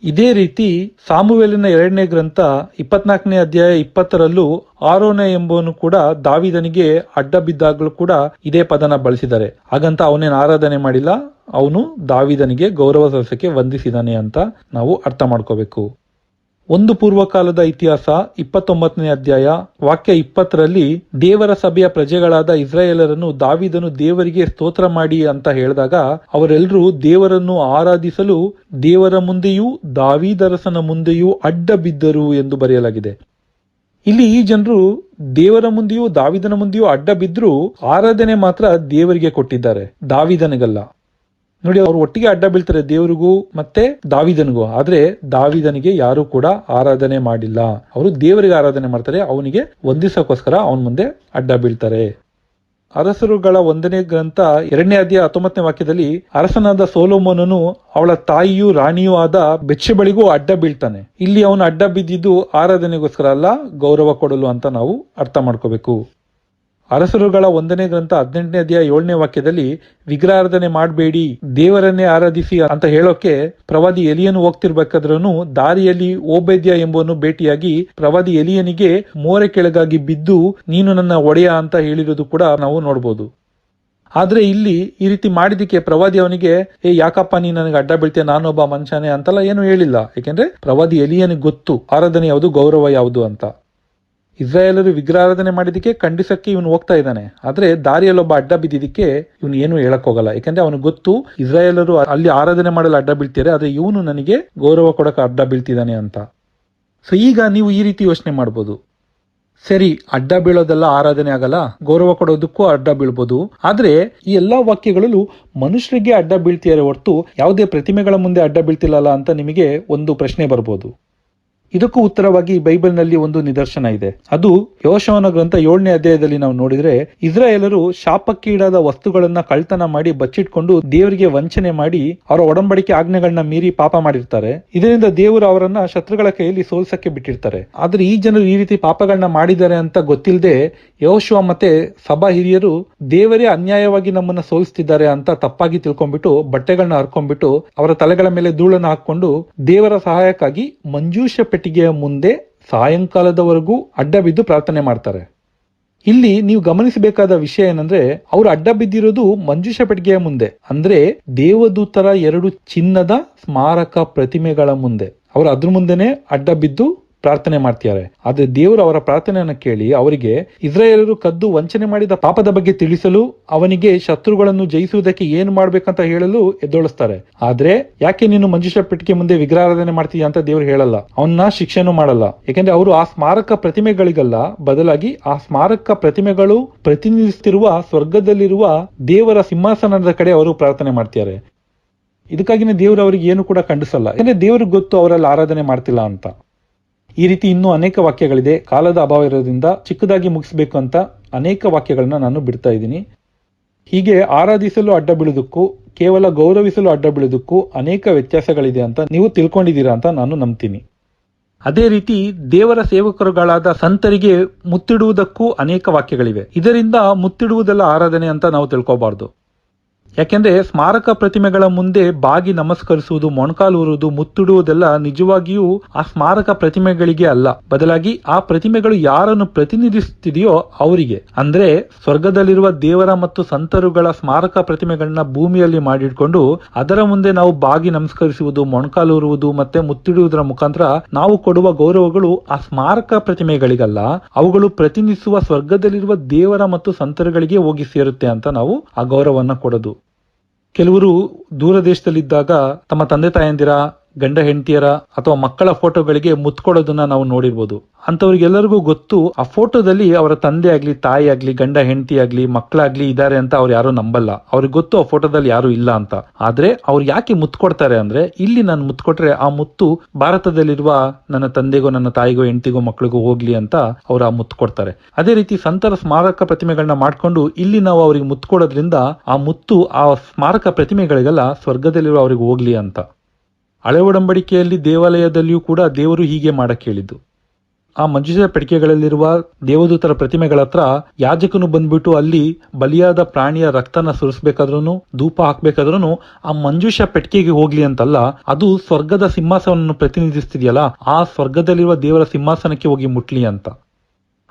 ಇದೇ ರೀತಿ ಸಾಮುವೇಲಿನ 2ನೇ ಗ್ರಂಥ 24ನೇ ಅಧ್ಯಾಯ 20ರಲ್ಲೂ ಆರೋನ ಎಂಬವನು ಕೂಡ ದಾವಿದನಿಗೆ ಅಡ್ಡ ಬಿದ್ದಾಗಲೂ ಕೂಡ ಇದೇ ಪದನ ಬಳಸಿದ್ದಾರೆ. ಹಾಗಂತ ಅವನೇನು ಆರಾಧನೆ ಮಾಡಿಲ್ಲ, ಅವನು ದಾವಿದನಿಗೆ ಗೌರವ ಸಲ್ಲಿಸಕ್ಕೆ ವಂದಿಸಿದಾನೆ ಅಂತ ನಾವು ಅರ್ಥ ಮಾಡ್ಕೋಬೇಕು. ಒಂದು ಪೂರ್ವಕಾಲದ ಇತಿಹಾಸ 29ನೇ ಅಧ್ಯಾಯ ವಾಕ್ಯ 20ರಲ್ಲಿ ದೇವರ ಸಭೆಯ ಪ್ರಜೆಗಳಾದ ಇಸ್ರಾಯೇಲರನ್ನು ದಾವಿದನು ದೇವರಿಗೆ ಸ್ತೋತ್ರ ಮಾಡಿ ಅಂತ ಹೇಳಿದಾಗ ಅವರೆಲ್ಲರೂ ದೇವರನ್ನು ಆರಾಧಿಸಲು ದೇವರ ಮುಂದೆಯೂ ದಾವೀದರಸನ ಮುಂದೆಯೂ ಅಡ್ಡ ಬಿದ್ದರು ಎಂದು ಬರೆಯಲಾಗಿದೆ. ಇಲ್ಲಿ ಈ ಜನರು ದೇವರ ಮುಂದೆಯೂ ದಾವಿದನ ಮುಂದೆಯೂ ಅಡ್ಡ ಬಿದ್ದರೂ ಆರಾಧನೆ ಮಾತ್ರ ದೇವರಿಗೆ ಕೊಟ್ಟಿದ್ದಾರೆ, ದಾವಿದನಿಗಲ್ಲ. ನೋಡಿ, ಅವರು ಒಟ್ಟಿಗೆ ಅಡ್ಡ ಬೀಳ್ತಾರೆ ದೇವರಿಗೂ ಮತ್ತೆ ದಾವಿದನಿಗೂ. ಆದ್ರೆ ದಾವಿದನಿಗೆ ಯಾರು ಕೂಡ ಆರಾಧನೆ ಮಾಡಿಲ್ಲ. ಅವರು ದೇವರಿಗೆ ಆರಾಧನೆ ಮಾಡ್ತಾರೆ, ಅವನಿಗೆ ವಂದಿಸೋಕ್ಕೋಸ್ಕರ ಅವನ ಮುಂದೆ ಅಡ್ಡ ಬೀಳ್ತಾರೆ. ಅರಸರುಗಳ 1ನೇ ಗ್ರಂಥ 2ನೇ ಅಧ್ಯಾಯ 19ನೇ ವಾಕ್ಯದಲ್ಲಿ ಅರಸನಾದ ಸೊಲೊಮೋನನು ಅವಳ ತಾಯಿಯೂ ರಾಣಿಯೂ ಆದ ಬೆತ್ಷೆಬಳಿಗೂ ಅಡ್ಡ ಬೀಳ್ತಾನೆ. ಇಲ್ಲಿ ಅವನು ಅಡ್ಡ ಬಿದ್ದಿದ್ದು ಆರಾಧನೆಗೋಸ್ಕರ ಅಲ್ಲ, ಗೌರವ ಕೊಡಲು ಅಂತ ನಾವು ಅರ್ಥ ಮಾಡ್ಕೋಬೇಕು. ಅರಸರುಗಳ 1ನೇ ಗ್ರಂಥ 18ನೇ ಅಧ್ಯಾಯ 7ನೇ ವಾಕ್ಯದಲ್ಲಿ ವಿಗ್ರಹಾರಾಧನೆ ಮಾಡಬೇಡಿ, ದೇವರನ್ನೇ ಆರಾಧಿಸಿ ಅಂತ ಹೇಳೋಕೆ ಪ್ರವಾದಿ ಎಲಿಯನು ಹೋಗ್ತಿರ್ಬೇಕಾದ್ರೂ ದಾರಿಯಲ್ಲಿ ಓಬೇದ್ಯ ಎಂಬುವನು ಭೇಟಿಯಾಗಿ ಪ್ರವಾದಿ ಎಲಿಯನಿಗೆ ಮೋರೆ ಕೆಳಗಾಗಿ ಬಿದ್ದು ನೀನು ನನ್ನ ಒಡೆಯ ಅಂತ ಹೇಳಿರೋದು ಕೂಡ ನಾವು ನೋಡ್ಬೋದು. ಆದ್ರೆ ಇಲ್ಲಿ ಈ ರೀತಿ ಮಾಡಿದಕ್ಕೆ ಪ್ರವಾದಿ ಅವನಿಗೆ ಯಾಕಪ್ಪ ನೀ ನನಗೆ ಅಡ್ಡ ಬೀಳ್ತೀಯ, ನಾನೊಬ್ಬ ಮನುಷ್ಯನೇ ಅಂತೆಲ್ಲ ಏನು ಹೇಳಿಲ್ಲ. ಯಾಕೆಂದ್ರೆ ಪ್ರವಾದಿ ಎಲಿಯನಿಗೆ ಗೊತ್ತು ಆರಾಧನೆ ಯಾವುದು, ಗೌರವ ಯಾವುದು ಅಂತ. ಇಸ್ರಾಯೇಲರು ವಿಗ್ರಹಾರಾಧನೆ ಮಾಡಿದಕ್ಕೆ ಖಂಡಿಸಕ್ಕೆ ಇವನು ಹೋಗ್ತಾ ಇದ್ದಾನೆ. ಆದ್ರೆ ದಾರಿಯಲ್ಲೊಬ್ಬ ಅಡ್ಡ ಬಿದ್ದಿದ್ದಕ್ಕೆ ಇವನು ಏನು ಹೇಳಕ್ ಹೋಗಲ್ಲ. ಯಾಕಂದ್ರೆ ಅವನು ಗೊತ್ತು ಇಸ್ರಾಯೇಲರು ಅಲ್ಲಿ ಆರಾಧನೆ ಮಾಡಲು ಅಡ್ಡ ಬೀಳ್ತಾರೆ, ಆದ್ರೆ ಇವನು ನನಗೆ ಗೌರವ ಕೊಡಕ್ಕೆ ಅಡ್ಡ ಬೀಳ್ತಿದ್ದಾನೆ ಅಂತ. ಸೊ ಈಗ ನೀವು ಈ ರೀತಿ ಯೋಚನೆ ಮಾಡ್ಬೋದು, ಸರಿ ಅಡ್ಡ ಬೀಳೋದೆಲ್ಲ ಆರಾಧನೆ ಆಗಲ್ಲ, ಗೌರವ ಕೊಡೋದಕ್ಕೂ ಅಡ್ಡ ಬೀಳ್ಬೋದು. ಆದ್ರೆ ಈ ಎಲ್ಲಾ ವಾಕ್ಯಗಳಲ್ಲೂ ಮನುಷ್ಯರಿಗೆ ಅಡ್ಡ ಬೀಳ್ತಿದ್ದಾರೆ ಹೊರತು ಯಾವುದೇ ಪ್ರತಿಮೆಗಳ ಮುಂದೆ ಅಡ್ಡ ಬೀಳ್ತಿಲ್ಲಲ್ಲ ಅಂತ ನಿಮಗೆ ಒಂದು ಪ್ರಶ್ನೆ ಬರ್ಬೋದು. ಇದಕ್ಕೂ ಉತ್ತರವಾಗಿ ಬೈಬಲ್ನಲ್ಲಿ ಒಂದು ನಿದರ್ಶನ ಇದೆ. ಅದು ಯೋಶುವನ ಗ್ರಂಥ 7ನೇ ಅಧ್ಯಾಯದಲ್ಲಿ ನಾವು ನೋಡಿದ್ರೆ ಇಸ್ರಾಯೇಲರು ಶಾಪಕ್ಕೀಡಾದ ವಸ್ತುಗಳನ್ನ ಕಳ್ತನ ಮಾಡಿ ಬಚ್ಚಿಟ್ಕೊಂಡು ದೇವರಿಗೆ ವಂಚನೆ ಮಾಡಿ ಅವರ ಒಡಂಬಡಿಕೆ ಆಜ್ಞೆಗಳನ್ನ ಮೀರಿ ಪಾಪ ಮಾಡಿರ್ತಾರೆ. ಇದರಿಂದ ದೇವರು ಅವರನ್ನ ಶತ್ರುಗಳ ಕೈಯಲ್ಲಿ ಸೋಲ್ಸಕ್ಕೆ ಬಿಟ್ಟಿರ್ತಾರೆ. ಆದ್ರೆ ಈ ಜನರು ಈ ರೀತಿ ಪಾಪಗಳನ್ನ ಮಾಡಿದ್ದಾರೆ ಅಂತ ಗೊತ್ತಿಲ್ಲದೆ ಯೋಶುವ ಮತ್ತೆ ಸಭಾ ಹಿರಿಯರು ದೇವರೇ ಅನ್ಯಾಯವಾಗಿ ನಮ್ಮನ್ನ ಸೋಲಿಸ್ತಿದ್ದಾರೆ ಅಂತ ತಪ್ಪಾಗಿ ತಿಳ್ಕೊಂಡ್ಬಿಟ್ಟು ಬಟ್ಟೆಗಳನ್ನ ಹರ್ಕೊಂಡ್ಬಿಟ್ಟು ಅವರ ತಲೆಗಳ ಮೇಲೆ ಧೂಳನ್ನ ಹಾಕೊಂಡು ದೇವರ ಸಹಾಯಕ್ಕಾಗಿ ಮಂಜೂಷ ಪೆಟ್ಟಿಗೆಯ ಮುಂದೆ ಸಾಯಂಕಾಲದವರೆಗೂ ಅಡ್ಡ ಬಿದ್ದು ಪ್ರಾರ್ಥನೆ ಮಾಡ್ತಾರೆ. ಇಲ್ಲಿ ನೀವು ಗಮನಿಸಬೇಕಾದ ವಿಷಯ ಏನಂದ್ರೆ ಅವರು ಅಡ್ಡ ಬಿದ್ದಿರೋದು ಮಂಜೂಷ ಪೆಟ್ಟಿಗೆಯ ಮುಂದೆ, ಅಂದ್ರೆ ದೇವದೂತರ 2 ಚಿನ್ನದ ಸ್ಮಾರಕ ಪ್ರತಿಮೆಗಳ ಮುಂದೆ. ಅವರು ಅದ್ರ ಮುಂದೆನೆ ಅಡ್ಡ ಬಿದ್ದು ಪ್ರಾರ್ಥನೆ ಮಾಡ್ತಿದ್ದಾರೆ. ಆದ್ರೆ ದೇವರು ಅವರ ಪ್ರಾರ್ಥನೆಯನ್ನು ಕೇಳಿ ಅವರಿಗೆ ಇಸ್ರಾಯೇಲರು ಕದ್ದು ವಂಚನೆ ಮಾಡಿದ ಪಾಪದ ಬಗ್ಗೆ ತಿಳಿಸಲು, ಅವನಿಗೆ ಶತ್ರುಗಳನ್ನು ಜಯಿಸುವುದಕ್ಕೆ ಏನು ಮಾಡ್ಬೇಕಂತ ಹೇಳಲು ಎದ್ದೊಳಿಸ್ತಾರೆ. ಆದ್ರೆ ಯಾಕೆ ನೀನು ಮಂಜೂಷ ಪೆಟ್ಟಿಗೆ ಮುಂದೆ ವಿಗ್ರಹಾರಾಧನೆ ಮಾಡ್ತೀಯ ಅಂತ ದೇವರು ಹೇಳಲ್ಲ, ಅವನ್ನ ಶಿಕ್ಷೆನೂ ಮಾಡಲ್ಲ. ಯಾಕಂದ್ರೆ ಅವರು ಆ ಸ್ಮಾರಕ ಪ್ರತಿಮೆಗಳಿಗಲ್ಲ, ಬದಲಾಗಿ ಆ ಸ್ಮಾರಕ ಪ್ರತಿಮೆಗಳು ಪ್ರತಿನಿಧಿಸುತ್ತಿರುವ ಸ್ವರ್ಗದಲ್ಲಿರುವ ದೇವರ ಸಿಂಹಾಸನದ ಕಡೆ ಅವರು ಪ್ರಾರ್ಥನೆ ಮಾಡ್ತಿದ್ದಾರೆ. ಇದಕ್ಕಾಗಿನೇ ದೇವರು ಅವರಿಗೆ ಏನು ಕೂಡ ಖಂಡಿಸಲ್ಲ, ಯಾಕಂದ್ರೆ ದೇವ್ರಿಗೆ ಗೊತ್ತು ಅವರಲ್ಲಿ ಆರಾಧನೆ ಮಾಡ್ತಿಲ್ಲ ಅಂತ. ಈ ರೀತಿ ಇನ್ನೂ ಅನೇಕ ವಾಕ್ಯಗಳಿದೆ. ಕಾಲದ ಅಭಾವ ಇರೋದ್ರಿಂದ ಚಿಕ್ಕದಾಗಿ ಮುಗಿಸ್ಬೇಕು ಅಂತ ಅನೇಕ ವಾಕ್ಯಗಳನ್ನ ನಾನು ಬಿಡ್ತಾ ಇದ್ದೀನಿ. ಹೀಗೆ ಆರಾಧಿಸಲು ಅಡ್ಡ ಬೀಳುವುದಕ್ಕೂ ಕೇವಲ ಗೌರವಿಸಲು ಅಡ್ಡ ಬೀಳುವುದಕ್ಕೂ ಅನೇಕ ವ್ಯತ್ಯಾಸಗಳಿದೆ ಅಂತ ನೀವು ತಿಳ್ಕೊಂಡಿದ್ದೀರಾ ಅಂತ ನಾನು ನಂಬ್ತೀನಿ. ಅದೇ ರೀತಿ ದೇವರ ಸೇವಕರುಗಳಾದ ಸಂತರಿಗೆ ಮುತ್ತಿಡುವುದಕ್ಕೂ ಅನೇಕ ವಾಕ್ಯಗಳಿವೆ. ಇದರಿಂದ ಮುತ್ತಿಡುವುದೆಲ್ಲ ಆರಾಧನೆ ಅಂತ ನಾವು ತಿಳ್ಕೋಬಾರ್ದು. ಯಾಕೆಂದ್ರೆ ಸ್ಮಾರಕ ಪ್ರತಿಮೆಗಳ ಮುಂದೆ ಬಾಗಿ ನಮಸ್ಕರಿಸುವುದು, ಮೊಣಕಾಲೂರುವುದು, ಮುತ್ತಿಡುವುದೆಲ್ಲ ನಿಜವಾಗಿಯೂ ಆ ಸ್ಮಾರಕ ಪ್ರತಿಮೆಗಳಿಗೆ ಅಲ್ಲ, ಬದಲಾಗಿ ಆ ಪ್ರತಿಮೆಗಳು ಯಾರನ್ನು ಪ್ರತಿನಿಧಿಸುತ್ತಿದೆಯೋ ಅವರಿಗೆ. ಅಂದ್ರೆ ಸ್ವರ್ಗದಲ್ಲಿರುವ ದೇವರ ಮತ್ತು ಸಂತರುಗಳ ಸ್ಮಾರಕ ಪ್ರತಿಮೆಗಳನ್ನ ಭೂಮಿಯಲ್ಲಿ ಮಾಡಿಟ್ಕೊಂಡು ಅದರ ಮುಂದೆ ನಾವು ಬಾಗಿ ನಮಸ್ಕರಿಸುವುದು, ಮೊಣಕಾಲೂರುವುದು ಮತ್ತೆ ಮುತ್ತಿಡುವುದರ ಮುಖಾಂತರ ನಾವು ಕೊಡುವ ಗೌರವಗಳು ಆ ಸ್ಮಾರಕ ಪ್ರತಿಮೆಗಳಿಗಲ್ಲ, ಅವುಗಳು ಪ್ರತಿನಿಧಿಸುವ ಸ್ವರ್ಗದಲ್ಲಿರುವ ದೇವರ ಮತ್ತು ಸಂತರುಗಳಿಗೆ ಹೋಗಿ ಸೇರುತ್ತೆ ಅಂತ ನಾವು ಆ ಗೌರವವನ್ನ ಕೊಡೋದು. ಕೆಲವರು ದೂರ ದೇಶದಲ್ಲಿದ್ದಾಗ ತಮ್ಮ ತಂದೆ ತಾಯಂದಿರ, ಗಂಡ ಹೆಂಡತಿಯರ ಅಥವಾ ಮಕ್ಕಳ ಫೋಟೋಗಳಿಗೆ ಮುತ್ಕೊಡೋದನ್ನ ನಾವು ನೋಡಿರ್ಬೋದು. ಅಂತವ್ರಿಗೆಲ್ಲರಿಗೂ ಗೊತ್ತು ಆ ಫೋಟೋದಲ್ಲಿ ಅವರ ತಂದೆ ಆಗ್ಲಿ, ತಾಯಿ ಆಗ್ಲಿ, ಗಂಡ ಹೆಂಡತಿ ಆಗ್ಲಿ, ಮಕ್ಕಳಾಗ್ಲಿ ಇದ್ದಾರೆ ಅಂತ ಅವ್ರು ಯಾರು ನಂಬಲ್ಲ. ಅವ್ರಿಗೆ ಗೊತ್ತು ಆ ಫೋಟೋದಲ್ಲಿ ಯಾರು ಇಲ್ಲ ಅಂತ. ಆದ್ರೆ ಅವ್ರು ಯಾಕೆ ಮುತ್ಕೊಡ್ತಾರೆ ಅಂದ್ರೆ, ಇಲ್ಲಿ ನಾನು ಮುತ್ಕೊಟ್ರೆ ಆ ಮುತ್ತು ಭಾರತದಲ್ಲಿರುವ ನನ್ನ ತಂದೆಗೋ, ನನ್ನ ತಾಯಿಗೋ, ಹೆಂಡತಿಗೋ, ಮಕ್ಕಳಿಗೋ ಹೋಗ್ಲಿ ಅಂತ ಅವ್ರು ಆ ಮುತ್ತು ಕೊಡ್ತಾರೆ. ಅದೇ ರೀತಿ ಸಂತರ ಸ್ಮಾರಕ ಪ್ರತಿಮೆಗಳನ್ನ ಮಾಡ್ಕೊಂಡು ಇಲ್ಲಿ ನಾವು ಅವ್ರಿಗೆ ಮುತ್ತು ಕೊಡೋದ್ರಿಂದ ಆ ಮುತ್ತು ಆ ಸ್ಮಾರಕ ಪ್ರತಿಮೆಗಳಿಗೆಲ್ಲ ಸ್ವರ್ಗದಲ್ಲಿರುವ ಅವ್ರಿಗೆ ಹೋಗ್ಲಿ ಅಂತ. ಹಳೆ ಒಡಂಬಡಿಕೆಯಲ್ಲಿ ದೇವಾಲಯದಲ್ಲಿಯೂ ಕೂಡ ದೇವರು ಹೀಗೆ ಮಾಡಕ್ ಹೇಳಿದ್ದು. ಆ ಮಂಜೂಷ ಪೆಟ್ಟಿಗೆಗಳಲ್ಲಿರುವ ದೇವದೂತರ ಪ್ರತಿಮೆಗಳ ಹತ್ರ ಯಾಜಕನು ಬಂದ್ಬಿಟ್ಟು ಅಲ್ಲಿ ಬಲಿಯಾದ ಪ್ರಾಣಿಯ ರಕ್ತನ ಸುರಿಸ್ಬೇಕಾದ್ರೂ, ಧೂಪ ಹಾಕ್ಬೇಕಾದ್ರೂ ಆ ಮಂಜೂಷ ಪೆಟ್ಟಿಗೆಗೆ ಹೋಗ್ಲಿ ಅಂತಲ್ಲ, ಅದು ಸ್ವರ್ಗದ ಸಿಂಹಾಸನವನ್ನು ಪ್ರತಿನಿಧಿಸ್ತಿದೆಯಲ್ಲ, ಆ ಸ್ವರ್ಗದಲ್ಲಿರುವ ದೇವರ ಸಿಂಹಾಸನಕ್ಕೆ ಹೋಗಿ ಮುಟ್ಲಿ ಅಂತ.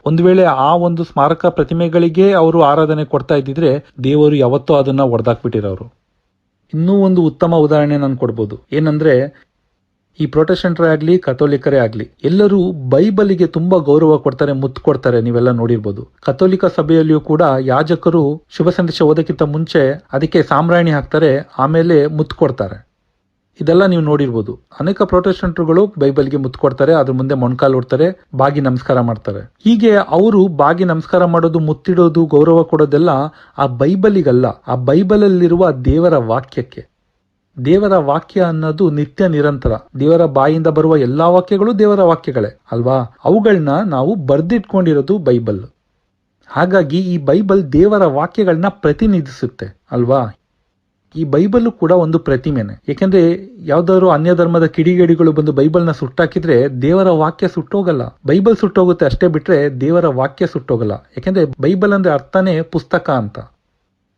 ಒಂದು ವೇಳೆ ಆ ಒಂದು ಸ್ಮಾರಕ ಪ್ರತಿಮೆಗಳಿಗೆ ಅವರು ಆರಾಧನೆ ಕೊಡ್ತಾ ಇದ್ದಿದ್ರೆ ದೇವರು ಯಾವತ್ತೂ ಅದನ್ನ ಒಡೆದಾಕ್ಬಿಟ್ಟಿರೋರು. ಇನ್ನೂ ಒಂದು ಉತ್ತಮ ಉದಾಹರಣೆ ನಾನು ಕೊಡ್ಬೋದು. ಏನಂದ್ರೆ, ಈ ಪ್ರೊಟೆಸ್ಟೆಂಟರೇ ಆಗ್ಲಿ, ಕಥೋಲಿಕರೇ ಆಗ್ಲಿ, ಎಲ್ಲರೂ ಬೈಬಲಿಗೆ ತುಂಬಾ ಗೌರವ ಕೊಡ್ತಾರೆ, ಮುತ್ತು ಕೊಡ್ತಾರೆ. ನೀವೆಲ್ಲ ನೋಡಿರ್ಬೋದು. ಕಥೋಲಿಕ ಸಭೆಯಲ್ಲಿಯೂ ಕೂಡ ಯಾಜಕರು ಶುಭ ಸಂದೇಶ ಓದಕ್ಕಿಂತ ಮುಂಚೆ ಅದಕ್ಕೆ ಸಾಮ್ರಾಣಿ ಹಾಕ್ತಾರೆ, ಆಮೇಲೆ ಮುತ್ತು ಕೊಡ್ತಾರೆ. ಇದೆಲ್ಲ ನೀವು ನೋಡಿರ್ಬೋದು. ಅನೇಕ ಪ್ರೊಟೆಸ್ಟೆಂಟ್ರುಗಳು ಬೈಬಲ್ಗೆ ಮುತ್ತು ಕೊಡ್ತಾರೆ, ಅದ್ರ ಮುಂದೆ ಮೊಣಕಾಲು ಹೊಡ್ತಾರೆ, ಬಾಗಿ ನಮಸ್ಕಾರ ಮಾಡ್ತಾರೆ. ಹೀಗೆ ಅವರು ಬಾಗಿ ನಮಸ್ಕಾರ ಮಾಡೋದು, ಮುತ್ತಿಡೋದು, ಗೌರವ ಕೊಡೋದೆಲ್ಲ ಆ ಬೈಬಲಿಗಲ್ಲ, ಆ ಬೈಬಲಲ್ಲಿರುವ ದೇವರ ವಾಕ್ಯಕ್ಕೆ. ದೇವರ ವಾಕ್ಯ ಅನ್ನೋದು ನಿತ್ಯ ನಿರಂತರ. ದೇವರ ಬಾಯಿಂದ ಬರುವ ಎಲ್ಲಾ ವಾಕ್ಯಗಳು ದೇವರ ವಾಕ್ಯಗಳೇ ಅಲ್ವಾ? ಅವುಗಳನ್ನ ನಾವು ಬರ್ದಿಟ್ಕೊಂಡಿರೋದು ಬೈಬಲ್. ಹಾಗಾಗಿ ಈ ಬೈಬಲ್ ದೇವರ ವಾಕ್ಯಗಳನ್ನ ಪ್ರತಿನಿಧಿಸುತ್ತೆ ಅಲ್ವಾ? ಈ ಬೈಬಲ್ ಕೂಡ ಒಂದು ಪ್ರತಿಮೆನೆ. ಯಾಕೆಂದ್ರೆ ಯಾವ್ದಾದ್ರು ಅನ್ಯ ಧರ್ಮದ ಕಿಡಿಗೇಡಿಗಳು ಬಂದು ಬೈಬಲ್ನ ಸುಟ್ಟಾಕಿದ್ರೆ ದೇವರ ವಾಕ್ಯ ಸುಟ್ಟೋಗಲ್ಲ. ಬೈಬಲ್ ಸುಟ್ಟೋಗುತ್ತೆ ಅಷ್ಟೇ ಬಿಟ್ರೆ ದೇವರ ವಾಕ್ಯ ಸುಟ್ಟೋಗಲ್ಲ. ಯಾಕೆಂದ್ರೆ ಬೈಬಲ್ ಅಂದ್ರೆ ಅರ್ಥನೇ ಪುಸ್ತಕ ಅಂತ.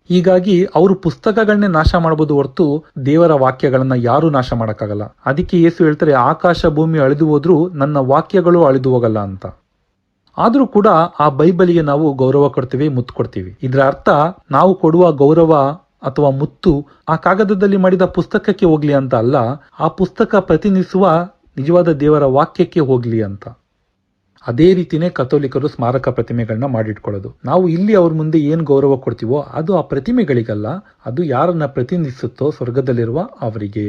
ಹೀಗಾಗಿ ಅವರು ಪುಸ್ತಕಗಳನ್ನೇ ನಾಶ ಮಾಡಬಹುದು ಹೊರತು ದೇವರ ವಾಕ್ಯಗಳನ್ನ ಯಾರು ನಾಶ ಮಾಡಕ್ಕಾಗಲ್ಲ. ಅದಕ್ಕೆ ಯೇಸು ಹೇಳ್ತಾರೆ, ಆಕಾಶ ಭೂಮಿ ಅಳಿದು ಹೋದ್ರೂ ನನ್ನ ವಾಕ್ಯಗಳು ಅಳಿದು ಹೋಗಲ್ಲ ಅಂತ. ಆದ್ರೂ ಕೂಡ ಆ ಬೈಬಲಿಗೆ ನಾವು ಗೌರವ ಕೊಡ್ತೀವಿ, ಮುತ್ತು ಕೊಡ್ತೀವಿ. ಇದರ ಅರ್ಥ ನಾವು ಕೊಡುವ ಗೌರವ ಅಥವಾ ಮುತ್ತು ಆ ಕಾಗದದಲ್ಲಿ ಮಾಡಿದ ಪುಸ್ತಕಕ್ಕೆ ಹೋಗ್ಲಿ ಅಂತ ಅಲ್ಲ, ಆ ಪುಸ್ತಕ ಪ್ರತಿನಿಧಿಸುವ ನಿಜವಾದ ದೇವರ ವಾಕ್ಯಕ್ಕೆ ಹೋಗ್ಲಿ ಅಂತ. ಅದೇ ರೀತಿನೇ ಕಥೋಲಿಕರು ಸ್ಮಾರಕ ಪ್ರತಿಮೆಗಳನ್ನ ಮಾಡಿಟ್ಕೊಳ್ಳೋದು. ನಾವು ಇಲ್ಲಿ ಅವ್ರ ಮುಂದೆ ಏನ್ ಗೌರವ ಕೊಡ್ತೀವೋ ಅದು ಆ ಪ್ರತಿಮೆಗಳಿಗಲ್ಲ, ಅದು ಯಾರನ್ನ ಪ್ರತಿನಿಧಿಸುತ್ತೋ ಸ್ವರ್ಗದಲ್ಲಿರುವ ಅವರಿಗೆ.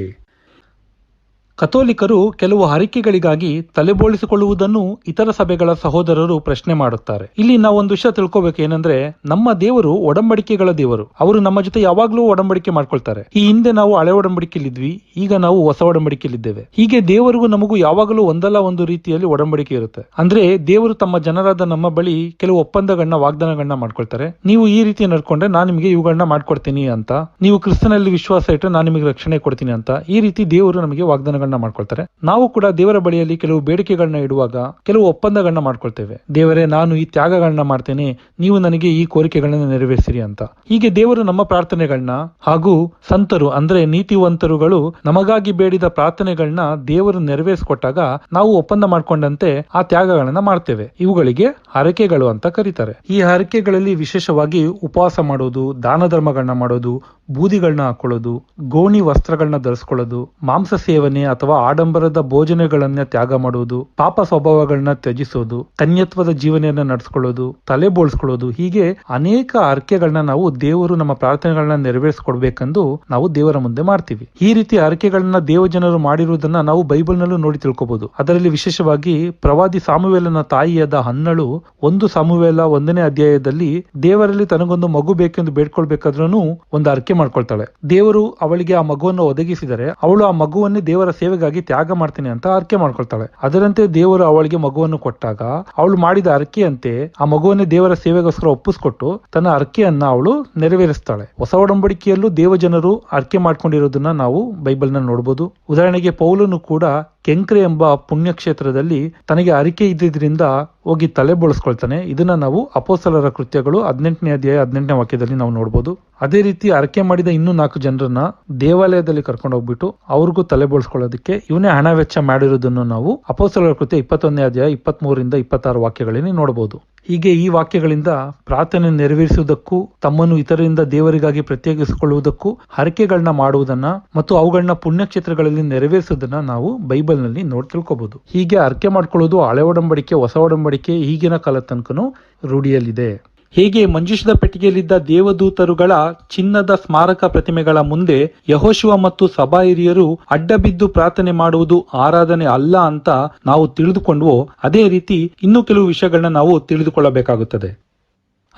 ಕಥೋಲಿಕರು ಕೆಲವು ಹರಕೆಗಳಿಗಾಗಿ ತಲೆಬೋಳಿಸಿಕೊಳ್ಳುವುದನ್ನು ಇತರ ಸಭೆಗಳ ಸಹೋದರರು ಪ್ರಶ್ನೆ ಮಾಡುತ್ತಾರೆ. ಇಲ್ಲಿ ನಾವು ಒಂದು ವಿಷಯ ತಿಳ್ಕೋಬೇಕು. ಏನಂದ್ರೆ, ನಮ್ಮ ದೇವರು ಒಡಂಬಡಿಕೆಗಳ ದೇವರು. ಅವರು ನಮ್ಮ ಜೊತೆ ಯಾವಾಗ್ಲೂ ಒಡಂಬಡಿಕೆ ಮಾಡ್ಕೊಳ್ತಾರೆ. ಈ ಹಿಂದೆ ನಾವು ಹಳೆ ಒಡಂಬಡಿಕೆಯಲ್ಲಿದ್ವಿ, ಈಗ ನಾವು ಹೊಸ ಒಡಂಬಡಿಕೆಯಲ್ಲಿದ್ದೇವೆ. ಹೀಗೆ ದೇವರಿಗೂ ನಮಗೂ ಯಾವಾಗಲೂ ಒಂದಲ್ಲ ಒಂದು ರೀತಿಯಲ್ಲಿ ಒಡಂಬಡಿಕೆ ಇರುತ್ತೆ. ಅಂದ್ರೆ ದೇವರು ತಮ್ಮ ಜನರಾದ ನಮ್ಮ ಬಳಿ ಕೆಲವು ಒಪ್ಪಂದಗಳನ್ನ, ವಾಗ್ದಾನಗಳನ್ನ ಮಾಡ್ಕೊಳ್ತಾರೆ. ನೀವು ಈ ರೀತಿ ನಡ್ಕೊಂಡ್ರೆ ನಾನು ನಿಮಗೆ ಇವುಗಳನ್ನ ಮಾಡ್ಕೊಡ್ತೀನಿ ಅಂತ, ನೀವು ಕ್ರಿಸ್ತನಲ್ಲಿ ವಿಶ್ವಾಸ ಇಟ್ಟರೆ ನಾನು ನಿಮಗೆ ರಕ್ಷಣೆ ಕೊಡ್ತೀನಿ ಅಂತ, ಈ ರೀತಿ ದೇವರು ನಮಗೆ ವಾಗ್ದಾನಗಳನ್ನ ಮಾಡ್ಕೊಳ್ತಾರೆ. ನಾವು ಕೂಡ ದೇವರ ಬಳಿಯಲ್ಲಿ ಕೆಲವು ಬೇಡಿಕೆಗಳನ್ನ ಇಡುವಾಗ ಕೆಲವು ಒಪ್ಪಂದಗಳನ್ನ ಮಾಡ್ಕೊಳ್ತೇವೆ. ದೇವರೇ, ನಾನು ಈ ತ್ಯಾಗಗಳನ್ನ ಮಾಡ್ತೇನೆ, ನೀವು ನನಗೆ ಈ ಕೋರಿಕೆಗಳನ್ನ ನೆರವೇರಿಸಿರಿ ಅಂತ. ಹೀಗೆ ದೇವರು ನಮ್ಮ ಪ್ರಾರ್ಥನೆಗಳನ್ನ ಹಾಗೂ ಸಂತರು ಅಂದ್ರೆ ನೀತಿವಂತರುಗಳು ನಮಗಾಗಿ ಬೇಡಿದ ಪ್ರಾರ್ಥನೆಗಳನ್ನ ದೇವರು ನೆರವೇರಿಸಿಕೊಟ್ಟಾಗ ನಾವು ಒಪ್ಪಂದ ಮಾಡ್ಕೊಂಡಂತೆ ಆ ತ್ಯಾಗಗಳನ್ನ ಮಾಡ್ತೇವೆ. ಇವುಗಳಿಗೆ ಹರಕೆಗಳು ಅಂತ ಕರೀತಾರೆ. ಈ ಹರಕೆಗಳಲ್ಲಿ ವಿಶೇಷವಾಗಿ ಉಪವಾಸ ಮಾಡೋದು, ದಾನ ಧರ್ಮಗಳನ್ನ ಮಾಡೋದು, ಬೂದಿಗಳನ್ನ ಹಾಕೊಳ್ಳೋದು, ಗೋಣಿ ವಸ್ತ್ರಗಳನ್ನ ಧರಿಸ್ಕೊಳ್ಳೋದು, ಮಾಂಸ ಸೇವನೆ ಅಥವಾ ಆಡಂಬರದ ಭೋಜನಗಳನ್ನ ತ್ಯಾಗ ಮಾಡುವುದು, ಪಾಪ ಸ್ವಭಾವಗಳನ್ನ ತ್ಯಜಿಸೋದು, ಕನ್ಯತ್ವದ ಜೀವನೆಯನ್ನ ನಡೆಸ್ಕೊಳ್ಳೋದು, ತಲೆ ಬೋಳ್ಸ್ಕೊಳ್ಳೋದು, ಹೀಗೆ ಅನೇಕ ಹರಕೆಗಳನ್ನ ನಾವು ದೇವರು ನಮ್ಮ ಪ್ರಾರ್ಥನೆಗಳನ್ನ ನೆರವೇರಿಸಿಕೊಡ್ಬೇಕೆಂದು ನಾವು ದೇವರ ಮುಂದೆ ಮಾಡ್ತೀವಿ. ಈ ರೀತಿ ಹರಕೆಗಳನ್ನ ದೇವಜನರು ಮಾಡಿರುವುದನ್ನ ನಾವು ಬೈಬಲ್ ನಲ್ಲೂ ನೋಡಿ ತಿಳ್ಕೋಬಹುದು. ಅದರಲ್ಲಿ ವಿಶೇಷವಾಗಿ ಪ್ರವಾದಿ ಸಾಮುವೇಲನ ತಾಯಿಯಾದ ಹನ್ನಳು 1 ಸಾಮುವೇಲ 1ನೇ ಅಧ್ಯಾಯದಲ್ಲಿ ದೇವರಲ್ಲಿ ತನಗೊಂದು ಮಗು ಬೇಕೆಂದು ಬೇಡ್ಕೊಳ್ಬೇಕಾದ್ರೂ ಒಂದು ಹರಕೆ ಮಾಡ್ಕೊಳ್ತಾಳೆ. ದೇವರು ಅವಳಿಗೆ ಆ ಮಗುವನ್ನು ಒದಗಿಸಿದರೆ ಅವಳು ಆ ಮಗುವನ್ನೇ ದೇವರ ಸೇವೆಗಾಗಿ ತ್ಯಾಗ ಮಾಡ್ತೀನಿ ಅಂತ ಅರ್ಕೆ ಮಾಡ್ಕೊಳ್ತಾಳೆ. ಅದರಂತೆ ದೇವರು ಅವಳಿಗೆ ಮಗುವನ್ನು ಕೊಟ್ಟಾಗ ಅವಳು ಮಾಡಿದ ಅರ್ಕೆಯಂತೆ ಆ ಮಗುವನ್ನೇ ದೇವರ ಸೇವೆಗೋಸ್ಕರ ಒಪ್ಪಿಸ್ಕೊಟ್ಟು ತನ್ನ ಅರ್ಕೆಯನ್ನ ಅವಳು ನೆರವೇರಿಸ್ತಾಳೆ. ಹೊಸ ಒಡಂಬಡಿಕೆಯಲ್ಲೂ ದೇವಜನರು ಅರ್ಕೆ ಮಾಡ್ಕೊಂಡಿರೋದನ್ನ ನಾವು ಬೈಬಲ್ ನಲ್ಲಿ ನೋಡಬಹುದು. ಉದಾಹರಣೆಗೆ ಪೌಲನು ಕೂಡ ಕೆಂಕ್ರೆ ಎಂಬ ಪುಣ್ಯಕ್ಷೇತ್ರದಲ್ಲಿ ತನಗೆ ಅರಿಕೆ ಇದ್ದಿದ್ರಿಂದ ಹೋಗಿ ತಲೆ ಬೋಳಿಸ್ಕೊಳ್ತಾನೆ. ಇದನ್ನ ನಾವು ಅಪೊಸ್ತಲರ ಕೃತ್ಯಗಳು 18ನೇ ಅಧ್ಯಾಯ 18ನೇ ವಾಕ್ಯದಲ್ಲಿ ನಾವು ನೋಡಬಹುದು. ಅದೇ ರೀತಿ ಅರಕೆ ಮಾಡಿದ ಇನ್ನೂ 4 ಜನರನ್ನ ದೇವಾಲಯದಲ್ಲಿ ಕರ್ಕೊಂಡು ಹೋಗ್ಬಿಟ್ಟು ಅವ್ರಿಗೂ ತಲೆ ಬೋಳಿಸ್ಕೊಳ್ಳೋದಕ್ಕೆ ಇವನೇ ಹಣ ವೆಚ್ಚ ಮಾಡಿರೋದನ್ನು ನಾವು ಅಪೊಸ್ತಲರ ಕೃತ್ಯ 21ನೇ ಅಧ್ಯಾಯ 23ರಿಂದ 26 ವಾಕ್ಯಗಳಲ್ಲಿ ನೋಡಬಹುದು. ಹೀಗೆ ಈ ವಾಕ್ಯಗಳಿಂದ ಪ್ರಾರ್ಥನೆ ನೆರವೇರಿಸುವುದಕ್ಕೂ ತಮ್ಮನ್ನು ಇತರರಿಂದ ದೇವರಿಗಾಗಿ ಪ್ರತ್ಯೇಕಿಸಿಕೊಳ್ಳುವುದಕ್ಕೂ ಹರಕೆಗಳನ್ನ ಮಾಡುವುದನ್ನ ಮತ್ತು ಅವುಗಳನ್ನ ಪುಣ್ಯಕ್ಷೇತ್ರಗಳಲ್ಲಿ ನೆರವೇರಿಸುವುದನ್ನ ನಾವು ಬೈಬಲ್ ನಲ್ಲಿ ತಿಳ್ಕೋಬಹುದು. ಹೀಗೆ ಹರಕೆ ಮಾಡ್ಕೊಳ್ಳೋದು ಹಳೆ ಒಡಂಬಡಿಕೆ, ಹೊಸ ಒಡಂಬಡಿಕೆ ಈಗಿನ ಕಾಲ ತನಕನೂ ರೂಢಿಯಲ್ಲಿದೆ. ಹೇಗೆ ಮಂಜೂಷದ ಪೆಟ್ಟಿಗೆಯಲ್ಲಿದ್ದ ದೇವದೂತರುಗಳ ಚಿನ್ನದ ಸ್ಮಾರಕ ಪ್ರತಿಮೆಗಳ ಮುಂದೆ ಯೆಹೋಶುವ ಮತ್ತು ಸಭಾ ಹಿರಿಯರು ಅಡ್ಡ ಬಿದ್ದು ಪ್ರಾರ್ಥನೆ ಮಾಡುವುದು ಆರಾಧನೆ ಅಲ್ಲ ಅಂತ ನಾವು ತಿಳಿದುಕೊಂಡ್ವೋ, ಅದೇ ರೀತಿ ಇನ್ನೂ ಕೆಲವು ವಿಷಯಗಳನ್ನ ನಾವು ತಿಳಿದುಕೊಳ್ಳಬೇಕಾಗುತ್ತದೆ.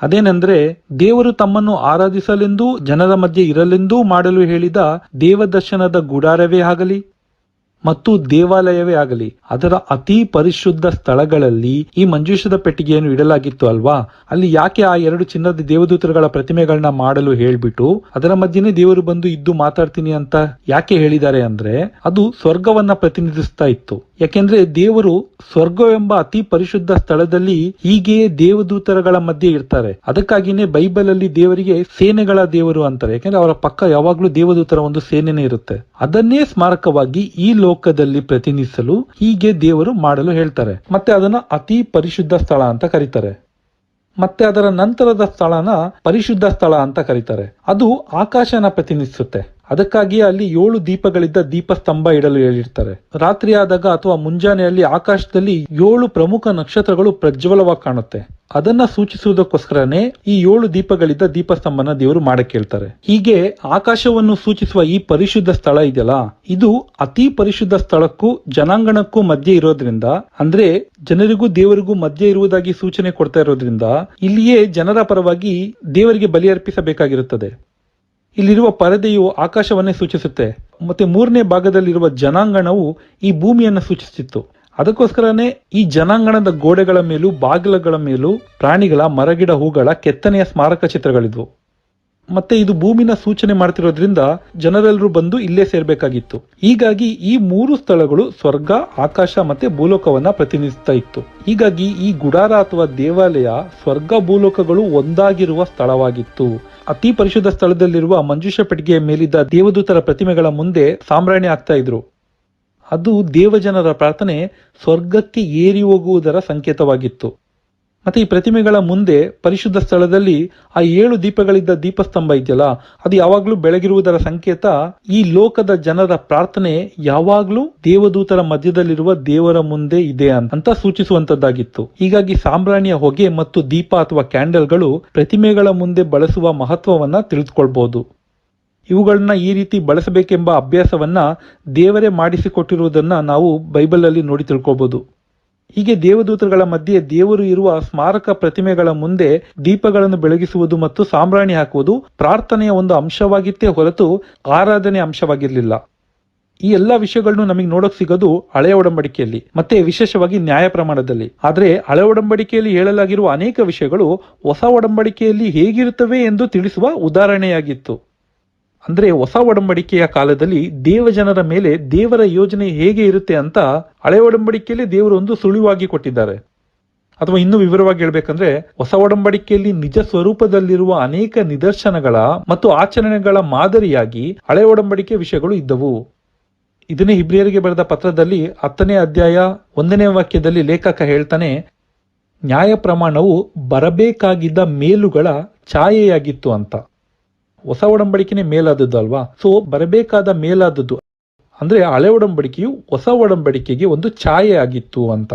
ಅದೇನೆಂದ್ರೆ, ದೇವರು ತಮ್ಮನ್ನು ಆರಾಧಿಸಲೆಂದೂ ಜನರ ಮಧ್ಯೆ ಇರಲೆಂದೂ ಮಾಡಲು ಹೇಳಿದ ದೇವದರ್ಶನದ ಗುಡಾರವೇ ಆಗಲಿ ಮತ್ತು ದೇವಾಲಯವೇ ಆಗಲಿ ಅದರ ಅತಿ ಪರಿಶುದ್ಧ ಸ್ಥಳಗಳಲ್ಲಿ ಈ ಮಂಜೂಷದ ಪೆಟ್ಟಿಗೆಯನ್ನು ಇಡಲಾಗಿತ್ತು ಅಲ್ವಾ. ಅಲ್ಲಿ ಯಾಕೆ ಆ 2 ಚಿನ್ನದ ದೇವದೂತರುಗಳ ಪ್ರತಿಮೆಗಳನ್ನ ಮಾಡಲು ಹೇಳ್ಬಿಟ್ಟು ಅದರ ಮಧ್ಯೆನೇ ದೇವರು ಬಂದು ಇದ್ದು ಮಾತಾಡ್ತೀನಿ ಅಂತ ಯಾಕೆ ಹೇಳಿದ್ದಾರೆ ಅಂದ್ರೆ, ಅದು ಸ್ವರ್ಗವನ್ನ ಪ್ರತಿನಿಧಿಸ್ತಾ ಇತ್ತು. ಯಾಕೆಂದ್ರೆ ದೇವರು ಸ್ವರ್ಗವೆಂಬ ಅತಿ ಪರಿಶುದ್ಧ ಸ್ಥಳದಲ್ಲಿ ಹೀಗೆಯೇ ದೇವದೂತರುಗಳ ಮಧ್ಯೆ ಇರ್ತಾರೆ. ಅದಕ್ಕಾಗಿನೇ ಬೈಬಲ್ ಅಲ್ಲಿ ದೇವರಿಗೆ ಸೇನೆಗಳ ದೇವರು ಅಂತಾರೆ. ಯಾಕೆಂದ್ರೆ ಅವರ ಪಕ್ಕ ಯಾವಾಗ್ಲೂ ದೇವದೂತರ ಒಂದು ಸೇನೆನೇ ಇರುತ್ತೆ. ಅದನ್ನೇ ಸ್ಮಾರಕವಾಗಿ ಈ ಲೋಕದಲ್ಲಿ ಪ್ರತಿನಿಧಿಸಲು ಹೀಗೆ ದೇವರು ಮಾಡಲು ಹೇಳ್ತಾರೆ. ಮತ್ತೆ ಅದನ್ನ ಅತಿ ಪರಿಶುದ್ಧ ಸ್ಥಳ ಅಂತ ಕರೀತಾರೆ. ಮತ್ತೆ ಅದರ ನಂತರದ ಸ್ಥಳನ ಪರಿಶುದ್ಧ ಸ್ಥಳ ಅಂತ ಕರೀತಾರೆ. ಅದು ಆಕಾಶನ ಪ್ರತಿನಿಧಿಸುತ್ತೆ. ಅದಕ್ಕಾಗಿ ಅಲ್ಲಿ 7 ದೀಪಗಳಿದ್ದ ದೀಪಸ್ತಂಭ ಇಡಲು ಹೇಳಿರ್ತಾರೆ. ರಾತ್ರಿ ಆದಾಗ ಅಥವಾ ಮುಂಜಾನೆಯಲ್ಲಿ ಆಕಾಶದಲ್ಲಿ 7 ಪ್ರಮುಖ ನಕ್ಷತ್ರಗಳು ಪ್ರಜ್ವಲವಾಗಿ ಕಾಣುತ್ತೆ. ಅದನ್ನ ಸೂಚಿಸುವುದಕ್ಕೋಸ್ಕರನೇ ಈ 7 ದೀಪಗಳಿದ್ದ ದೀಪಸ್ತಂಭನ ದೇವರು ಮಾಡಕ್ಕೆ ಹೇಳ್ತಾರೆ. ಹೀಗೆ ಆಕಾಶವನ್ನು ಸೂಚಿಸುವ ಈ ಪರಿಶುದ್ಧ ಸ್ಥಳ ಇದೆಯಲ್ಲ, ಇದು ಅತಿ ಪರಿಶುದ್ಧ ಸ್ಥಳಕ್ಕೂ ಜನಾಂಗಣಕ್ಕೂ ಮಧ್ಯೆ ಇರೋದ್ರಿಂದ, ಅಂದ್ರೆ ಜನರಿಗೂ ದೇವರಿಗೂ ಮಧ್ಯೆ ಇರುವುದಾಗಿ ಸೂಚನೆ ಕೊಡ್ತಾ ಇರೋದ್ರಿಂದ ಇಲ್ಲಿಯೇ ಜನರ ಪರವಾಗಿ ದೇವರಿಗೆ ಬಲಿ ಅರ್ಪಿಸಬೇಕಾಗಿರುತ್ತದೆ. ಇಲ್ಲಿರುವ ಪರದೆಯು ಆಕಾಶವನ್ನೇ ಸೂಚಿಸುತ್ತೆ. ಮತ್ತೆ 3ನೇ ಭಾಗದಲ್ಲಿರುವ ಜನಾಂಗಣವು ಈ ಭೂಮಿಯನ್ನು ಸೂಚಿಸುತ್ತಿತ್ತು. ಅದಕ್ಕೋಸ್ಕರನೇ ಈ ಜನಾಂಗಣದ ಗೋಡೆಗಳ ಮೇಲೂ ಬಾಗಿಲುಗಳ ಮೇಲೂ ಪ್ರಾಣಿಗಳ, ಮರಗಿಡ, ಹೂಗಳ ಕೆತ್ತನೆಯ ಸ್ಮಾರಕ ಚಿತ್ರಗಳಿದ್ವು. ಮತ್ತೆ ಇದು ಭೂಮಿನ ಸೂಚನೆ ಮಾಡ್ತಿರೋದ್ರಿಂದ ಜನರೆಲ್ಲರೂ ಬಂದು ಇಲ್ಲೇ ಸೇರ್ಬೇಕಾಗಿತ್ತು. ಹೀಗಾಗಿ ಈ 3 ಸ್ಥಳಗಳು ಸ್ವರ್ಗ, ಆಕಾಶ ಮತ್ತೆ ಭೂಲೋಕವನ್ನ ಪ್ರತಿನಿಧಿಸ್ತಾ ಇತ್ತು. ಹೀಗಾಗಿ ಈ ಗುಡಾರ ಅಥವಾ ದೇವಾಲಯ ಸ್ವರ್ಗ ಭೂಲೋಕಗಳು ಒಂದಾಗಿರುವ ಸ್ಥಳವಾಗಿತ್ತು. ಅತಿ ಪರಿಶುದ್ಧ ಸ್ಥಳದಲ್ಲಿರುವ ಮಂಜೂಷ ಪೆಟ್ಟಿಗೆಯ ಮೇಲಿದ್ದ ದೇವದೂತರ ಪ್ರತಿಮೆಗಳ ಮುಂದೆ ಸಾಂಬ್ರಾಣಿ ಆಗ್ತಾ ಇದ್ರು. ಅದು ದೇವಜನರ ಪ್ರಾರ್ಥನೆ ಸ್ವರ್ಗಕ್ಕೆ ಏರಿ ಹೋಗುವುದರ ಸಂಕೇತವಾಗಿತ್ತು. ಮತ್ತೆ ಈ ಪ್ರತಿಮೆಗಳ ಮುಂದೆ ಪರಿಶುದ್ಧ ಸ್ಥಳದಲ್ಲಿ ಆ 7 ದೀಪಗಳಿದ್ದ ದೀಪಸ್ತಂಭ ಇದೆಯಲ್ಲ, ಅದು ಯಾವಾಗ್ಲೂ ಬೆಳಗಿರುವುದರ ಸಂಕೇತ ಈ ಲೋಕದ ಜನರ ಪ್ರಾರ್ಥನೆ ಯಾವಾಗ್ಲೂ ದೇವದೂತರ ಮಧ್ಯದಲ್ಲಿರುವ ದೇವರ ಮುಂದೆ ಇದೆ ಅಂತ ಸೂಚಿಸುವಂತದ್ದಾಗಿತ್ತು. ಹೀಗಾಗಿ ಸಾಂಬ್ರಾಣಿಯ ಹೊಗೆ ಮತ್ತು ದೀಪ ಅಥವಾ ಕ್ಯಾಂಡಲ್ಗಳು ಪ್ರತಿಮೆಗಳ ಮುಂದೆ ಬಳಸುವ ಮಹತ್ವವನ್ನ ತಿಳಿದುಕೊಳ್ಬಹುದು. ಇವುಗಳನ್ನ ಈ ರೀತಿ ಬಳಸಬೇಕೆಂಬ ಅಭ್ಯಾಸವನ್ನ ದೇವರೇ ಮಾಡಿಸಿಕೊಟ್ಟಿರುವುದನ್ನ ನಾವು ಬೈಬಲ್ ಅಲ್ಲಿ ನೋಡಿ ತಿಳ್ಕೊಬಹುದು. ಹೀಗೆ ದೇವದೂತರುಗಳ ಮಧ್ಯೆ ದೇವರು ಇರುವ ಸ್ಮಾರಕ ಪ್ರತಿಮೆಗಳ ಮುಂದೆ ದೀಪಗಳನ್ನು ಬೆಳಗಿಸುವುದು ಮತ್ತು ಸಾಂಬ್ರಾಣಿ ಹಾಕುವುದು ಪ್ರಾರ್ಥನೆಯ ಒಂದು ಅಂಶವಾಗಿತ್ತೇ ಹೊರತು ಆರಾಧನೆ ಅಂಶವಾಗಿರಲಿಲ್ಲ. ಈ ಎಲ್ಲಾ ವಿಷಯಗಳನ್ನು ನಮಗೆ ನೋಡಕ್ ಸಿಗೋದು ಹಳೆಯ ಒಡಂಬಡಿಕೆಯಲ್ಲಿ, ಮತ್ತೆ ವಿಶೇಷವಾಗಿ ನ್ಯಾಯ ಪ್ರಮಾಣದಲ್ಲಿ. ಆದ್ರೆ ಹಳೆ ಒಡಂಬಡಿಕೆಯಲ್ಲಿ ಹೇಳಲಾಗಿರುವ ಅನೇಕ ವಿಷಯಗಳು ಹೊಸ ಒಡಂಬಡಿಕೆಯಲ್ಲಿ ಹೇಗಿರುತ್ತವೆ ಎಂದು ತಿಳಿಸುವ ಉದಾಹರಣೆಯಾಗಿತ್ತು. ಅಂದ್ರೆ ಹೊಸ ಒಡಂಬಡಿಕೆಯ ಕಾಲದಲ್ಲಿ ದೇವಜನರ ಮೇಲೆ ದೇವರ ಯೋಜನೆ ಹೇಗೆ ಇರುತ್ತೆ ಅಂತ ಹಳೆ ಒಡಂಬಡಿಕೆಯಲ್ಲಿ ದೇವರು ಒಂದು ಸುಳಿವಾಗಿ ಕೊಟ್ಟಿದ್ದಾರೆ. ಅಥವಾ ಇನ್ನೂ ವಿವರವಾಗಿ ಹೇಳ್ಬೇಕಂದ್ರೆ, ಹೊಸ ಒಡಂಬಡಿಕೆಯಲ್ಲಿ ನಿಜ ಸ್ವರೂಪದಲ್ಲಿರುವ ಅನೇಕ ನಿದರ್ಶನಗಳ ಮತ್ತು ಆಚರಣೆಗಳ ಮಾದರಿಯಾಗಿ ಹಳೆ ಒಡಂಬಡಿಕೆ ವಿಷಯಗಳು ಇದ್ದವು. ಇದನ್ನೇ ಇಬ್ರಿಯರಿಗೆ ಬರೆದ ಪತ್ರದಲ್ಲಿ 10ನೇ ಅಧ್ಯಾಯ 1ನೇ ವಾಕ್ಯದಲ್ಲಿ ಲೇಖಕ ಹೇಳ್ತಾನೆ, ನ್ಯಾಯ ಪ್ರಮಾಣವು ಬರಬೇಕಾಗಿದ್ದ ಮೇಲುಗಳ ಛಾಯೆಯಾಗಿತ್ತು ಅಂತ. ಹೊಸ ಒಡಂಬಡಿಕೆನೇ ಮೇಲಾದದ್ದು ಅಲ್ವಾ. ಸೊ ಬರಬೇಕಾದ ಮೇಲಾದದ್ದು ಅಂದ್ರೆ ಹಳೆ ಒಡಂಬಡಿಕೆಯು ಹೊಸ ಒಡಂಬಡಿಕೆಗೆ ಒಂದು ಛಾಯೆ ಆಗಿತ್ತು ಅಂತ.